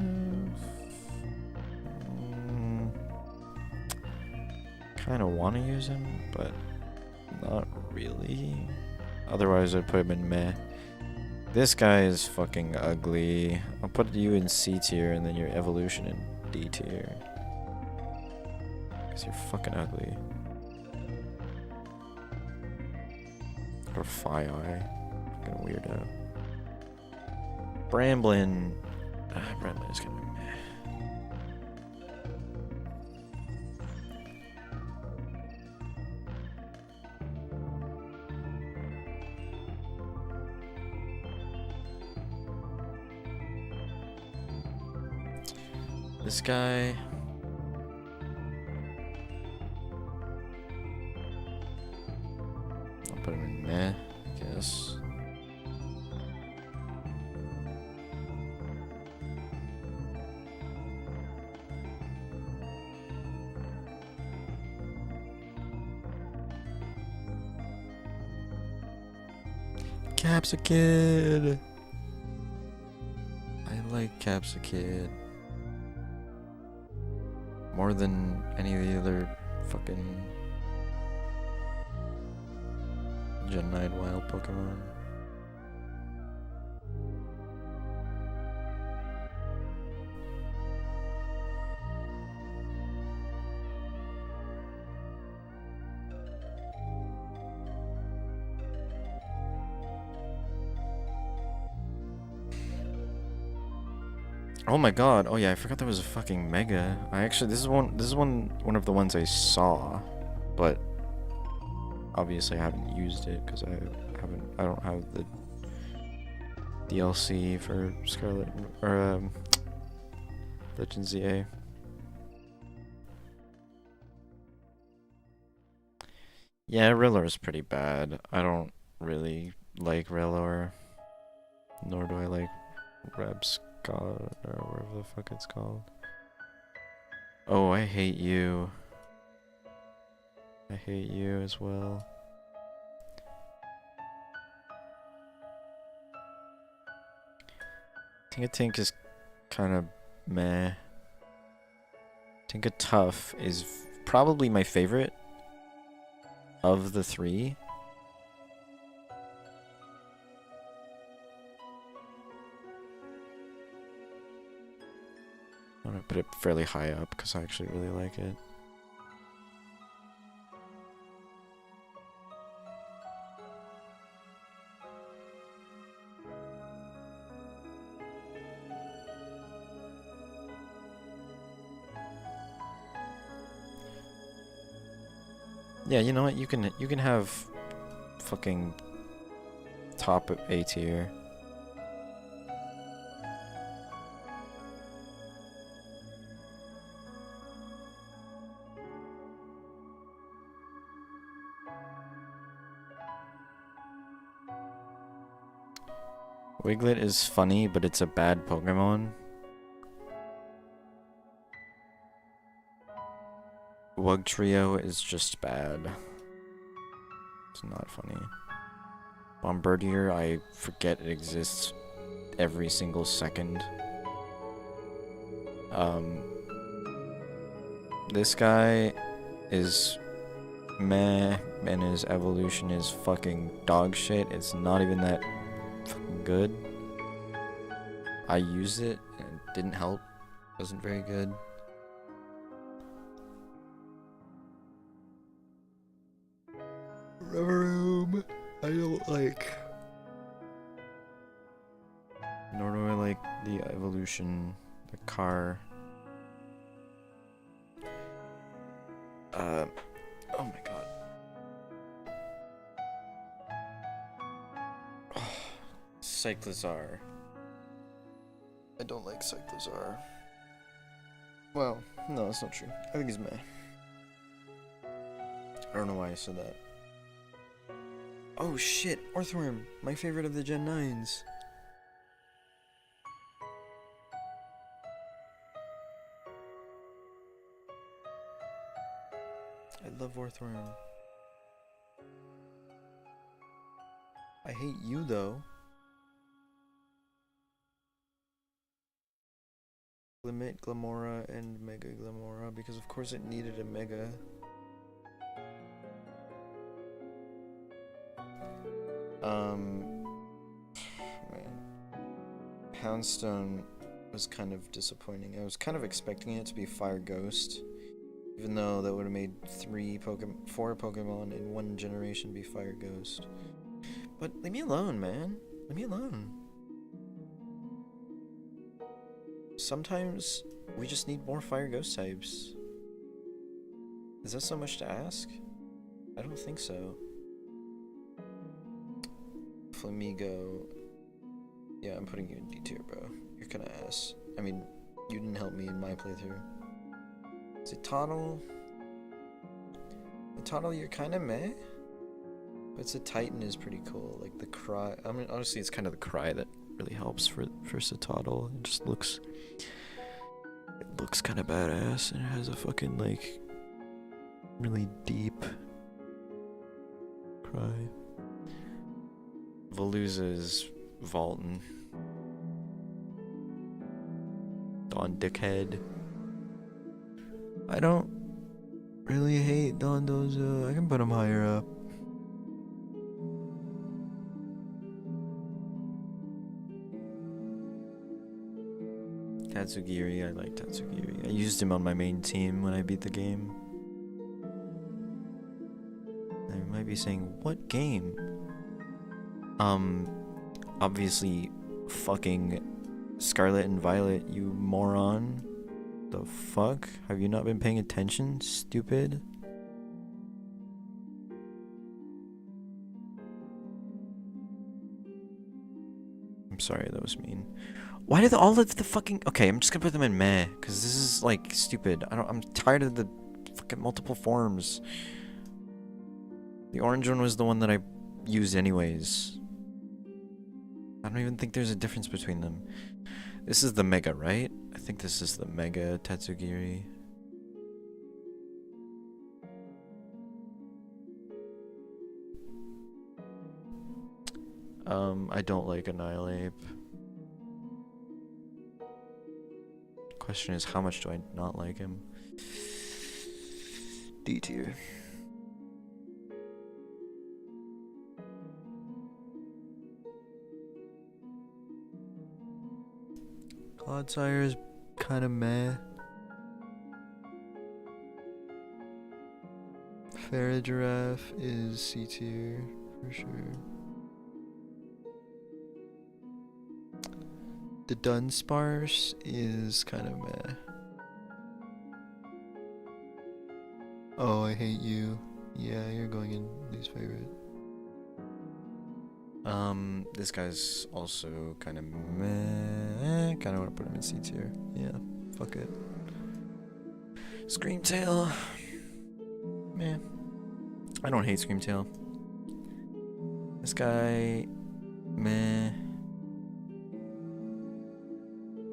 Kind of want to use him, but not really. Otherwise, I'd put him in meh. This guy is fucking ugly. I'll put you in C tier and then your evolution in D tier. Because you're fucking ugly. Or Fire-Eye. Fucking weirdo. Bramblin. Bramblin is kind of meh. This guy. I'll put him in meh, I guess. Capsicid! I like Capsicid. More than any of the other fucking Gen 9 wild Pokemon. Oh my god. Oh yeah, I forgot there was a fucking Mega. This is one of the ones I saw, but obviously I haven't used it because I don't have the DLC for Scarlet or Legends ZA. Yeah, Rillor is pretty bad. I don't really like Rillor, nor do I like Rebscott or whatever the fuck it's called. Oh, I hate you. I hate you as well. Tinkatink is kind of meh. Tinkatuff is probably my favorite of the three. I'm gonna put it fairly high up because I actually really like it. Yeah, you know what? You can have fucking top A tier. Wiglet is funny, but it's a bad Pokemon. Wugtrio is just bad. It's not funny. Bombardier, I forget it exists every single second. This guy is meh, and his evolution is fucking dog shit. It's not even that fucking good. I used it and it didn't help. Wasn't very good. Room. I don't like. Nor do I like the evolution, the car. Oh my god. Oh, Cyclizar. I don't like Cyclizar. Well, no, that's not true. I think he's meh. I don't know why I said that. Oh shit, Orthworm, my favorite of the Gen 9s. I love Orthworm. I hate you though. Limit Glamora and Mega Glamora because of course it needed a Mega. Man. Poundstone was kind of disappointing. I was kind of expecting it to be Fire Ghost. Even though that would have made 4 Pokemon in one generation be Fire Ghost. But leave me alone, man. Leave me alone. Sometimes we just need more Fire Ghost types. Is that so much to ask? I don't think so. Flamigo. Yeah, I'm putting you in D tier, bro. You're kinda ass. I mean, you didn't help me in my playthrough. Citadel. Citadel, you're kinda meh. But Titan is pretty cool. Like the cry. I mean, honestly, it's kind of the cry that really helps for Citadel. It just looks. It looks kind of badass, and it has a fucking like really deep cry. Veluza's Vaulton. Don Dickhead. I don't really hate Dondozo. I can put him higher up. Tatsugiri, I like Tatsugiri. I used him on my main team when I beat the game. I might be saying, what game? Obviously, fucking Scarlet and Violet, you moron. The fuck? Have you not been paying attention, stupid? I'm sorry, that was mean. Why did all of the fucking... Okay, I'm just gonna put them in meh, because this is, like, stupid. I'm tired of the fucking multiple forms. The orange one was the one that I used anyways. I don't even think there's a difference between them. This is the Mega, right? I think this is the Mega Tatsugiri. I don't like Annihilate. Question is, how much do I not like him? D tier. Clodsire is kind of meh. Farigiraffe is C tier for sure. The Dunsparce is kind of meh. Oh, I hate you. Yeah, you're going in least favorite. This guy's also kind of meh. Kind of want to put him in C tier. Yeah, fuck it. Screamtail. Man, I don't hate Screamtail. This guy, meh.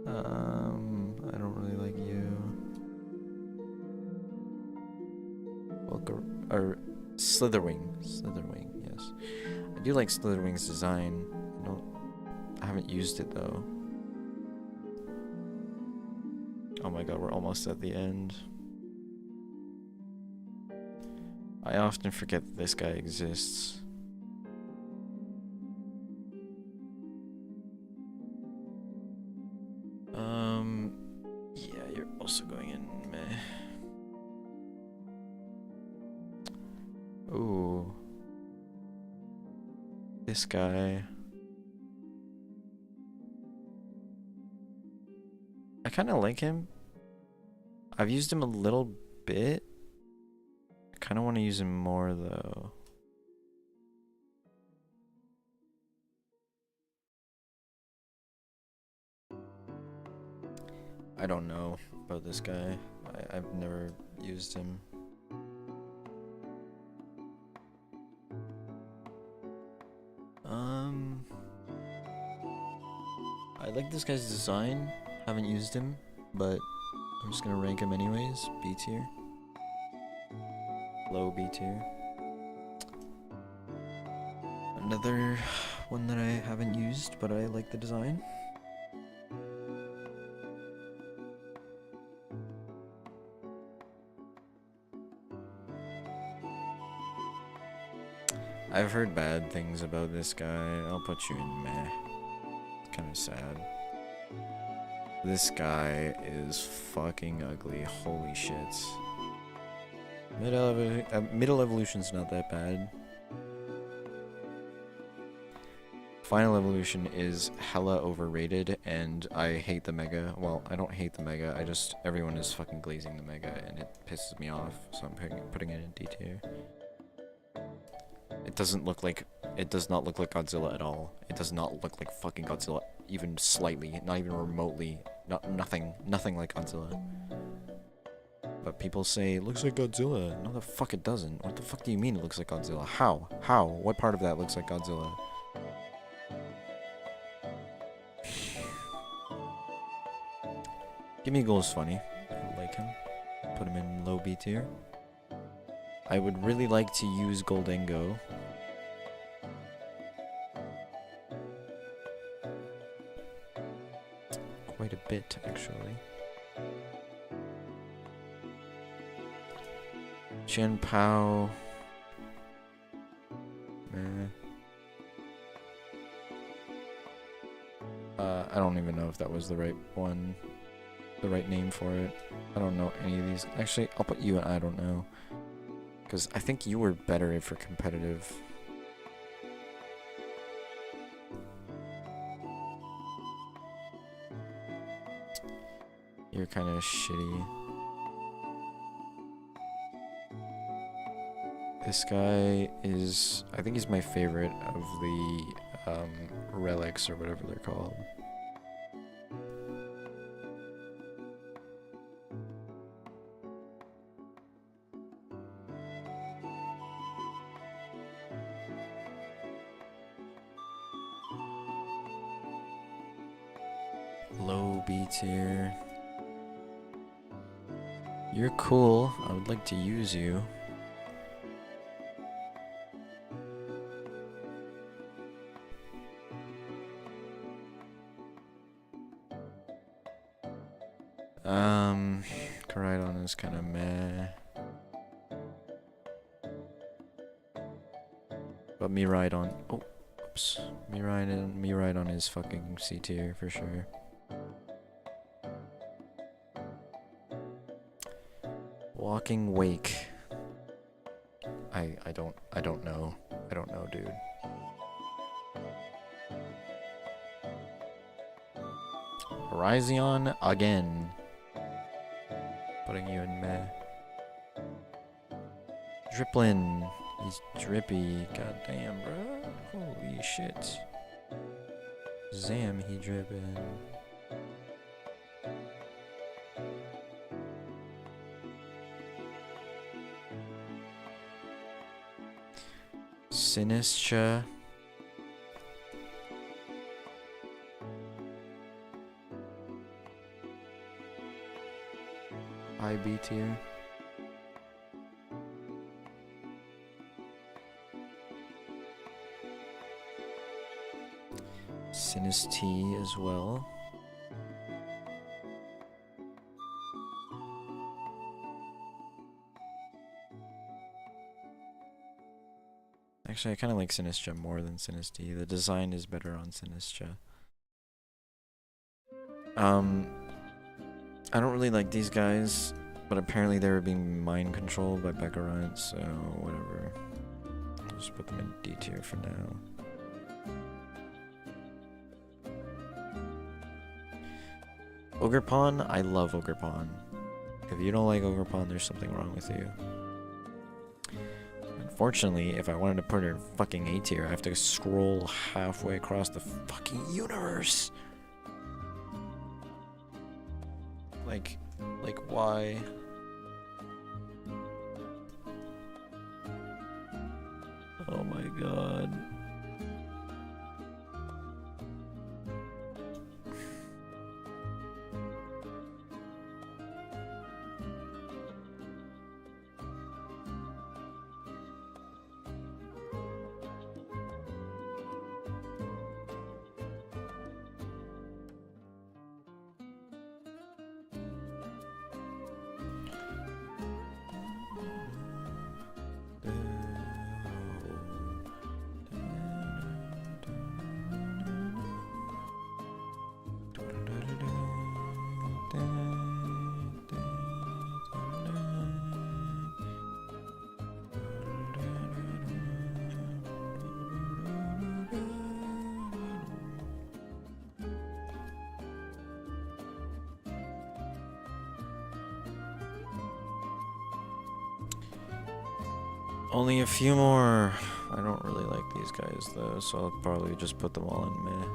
I don't really like you. Or Slitherwing. Slitherwing, yes. I do like Slitherwing's design. I haven't used it though. Oh my god, we're almost at the end. I often forget that this guy exists. Yeah, you're also going in meh. Ooh. This guy. I kind of like him. I've used him a little bit. I kind of want to use him more though. I don't know about this guy. I've never used him. I like this guy's design. Haven't used him, but I'm just gonna rank him anyways. B tier. Low B tier. Another one that I haven't used, but I like the design. I've heard bad things about this guy. I'll put you in meh. It's kind of sad. This guy is fucking ugly. Holy shit. Middle evolution's not that bad. Final evolution is hella overrated, and I hate the mega. Well, I don't hate the mega. Everyone is fucking glazing the mega, and it pisses me off. So I'm putting it in D tier. It does not look like Godzilla at all. It does not look like fucking Godzilla, even slightly, not even remotely. Nothing like Godzilla. But people say, it looks like Godzilla. No, the fuck it doesn't. What the fuck do you mean it looks like Godzilla? How? How? What part of that looks like Godzilla? Gimme Goal's funny. I like him. Put him in low B tier. I would really like to use Goldengo. Quite a bit, actually. Chen Pao. Meh. I don't even know if that was the right one. The right name for it. I don't know any of these. Actually, I'll put you in I don't know. Because I think you were better for competitive. You're kind of shitty. This guy is, I think he's my favorite of the relics or whatever they're called. Low B tier. You're cool. I would like to use you. Koraidon is kind of meh. But Miraidon, oh, oops. Miraidon is fucking C tier for sure. Walking Wake. I don't know. I don't know, dude. Horizon again. Putting you in meh. Driplin. He's drippy. God damn, bro. Holy shit. Zam, he drippin'. Sinistra. IB tier. Sinus T as well. Actually, I kind of like Sinistra more than Sinistea. The design is better on Sinistra. I don't really like these guys, but apparently they were being mind controlled by Baccarat, so whatever. I'll just put them in D tier for now. Ogre Pawn? I love Ogre Pawn. If you don't like Ogre Pawn, there's something wrong with you. Unfortunately, if I wanted to put her in fucking A tier, I have to scroll halfway across the fucking universe. Like why? Oh my god. Only a few more. I don't really like these guys though, so I'll probably just put them all in meh.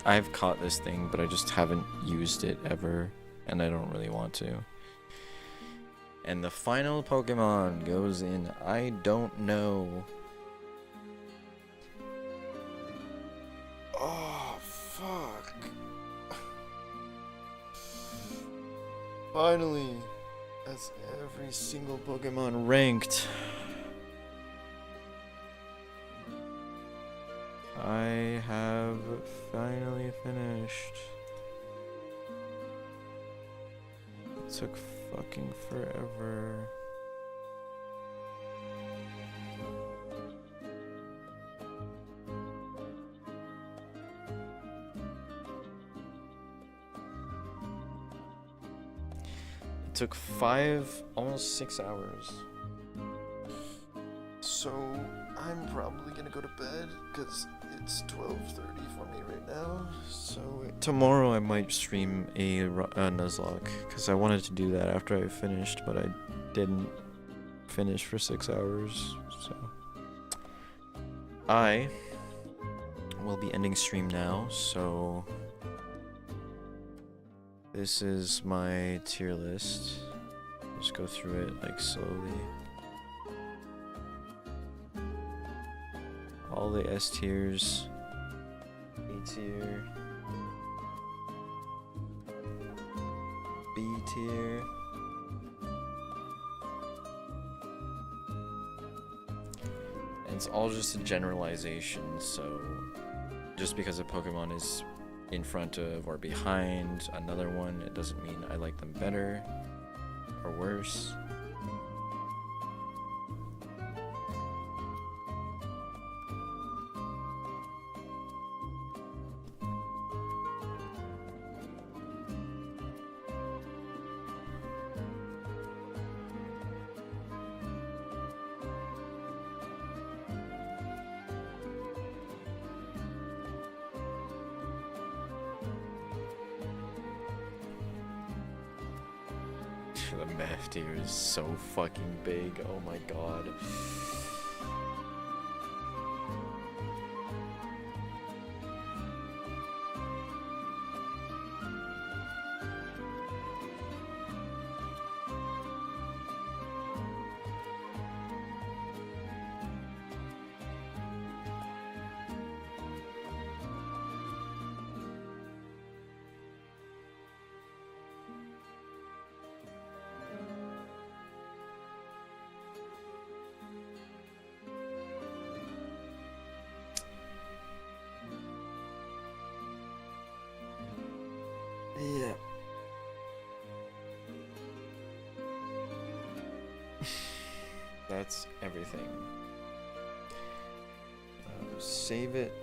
I've caught this thing, but I just haven't used it ever, and I don't really want to. And the final Pokemon goes in I don't know. Oh, fuck. Finally, that's every single Pokemon Ranked. I have finally finished. It took fucking forever. It took almost 6 hours. So, I'm probably gonna go to bed, because it's 12:30 for me right now. So, Tomorrow I might stream a Nuzlocke, because I wanted to do that after I finished, but I didn't finish for 6 hours, so... I will be ending stream now, so... This is my tier list. Just go through it, like, slowly. All the S tiers, A tier, B tier, and it's all just a generalization, so just because a Pokemon is in front of or behind another one, it doesn't mean I like them better or worse. The math tier is so fucking big, oh my god. That's everything. Save it.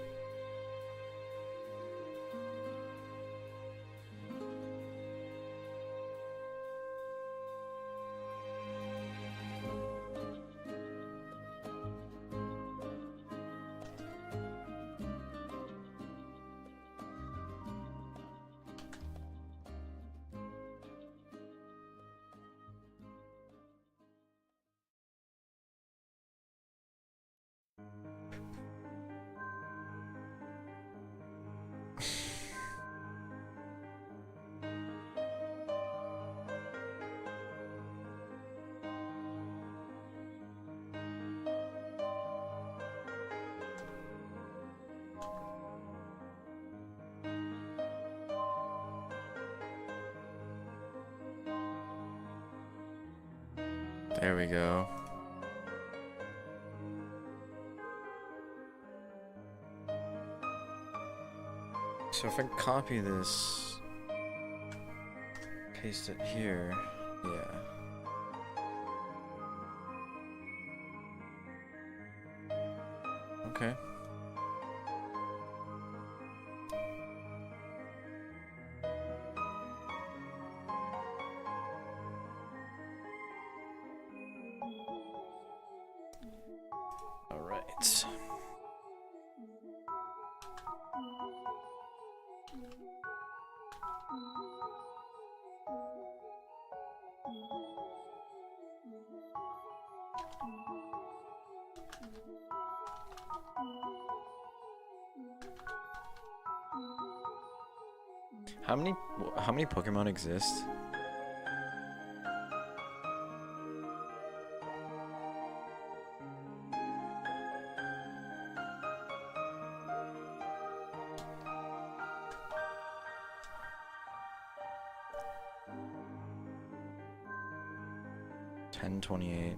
There we go. So if I copy this, paste it here, yeah. Okay. All right. How many Pokemon exist? $10.28.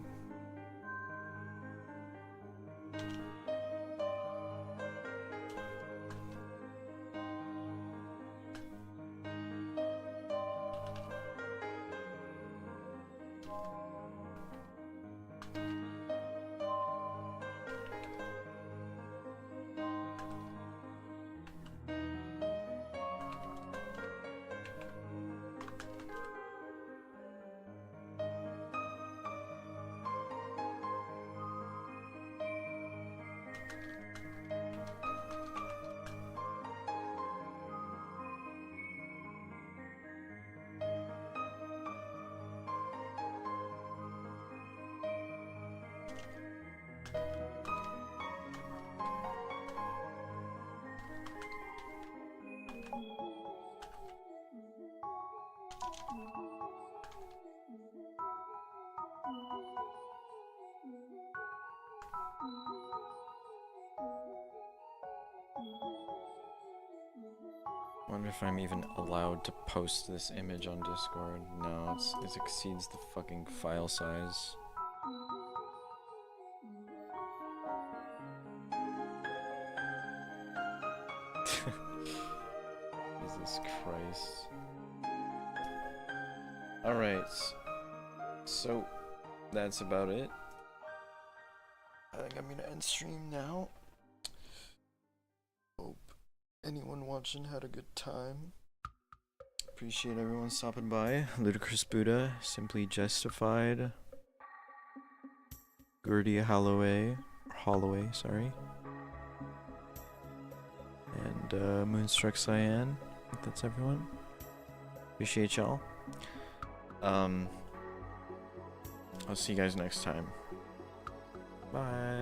Wonder if I'm even allowed to post this image on Discord. No, it exceeds the fucking file size. Jesus Christ. Alright. So, that's about it. I think I'm gonna end stream now. Hope anyone watching had a good time. Appreciate everyone stopping by. Ludicrous Buddha, Simply Justified, Gertie Holloway, sorry. And Moonstruck Cyan. I think that's everyone. Appreciate y'all. I'll see you guys next time. Bye.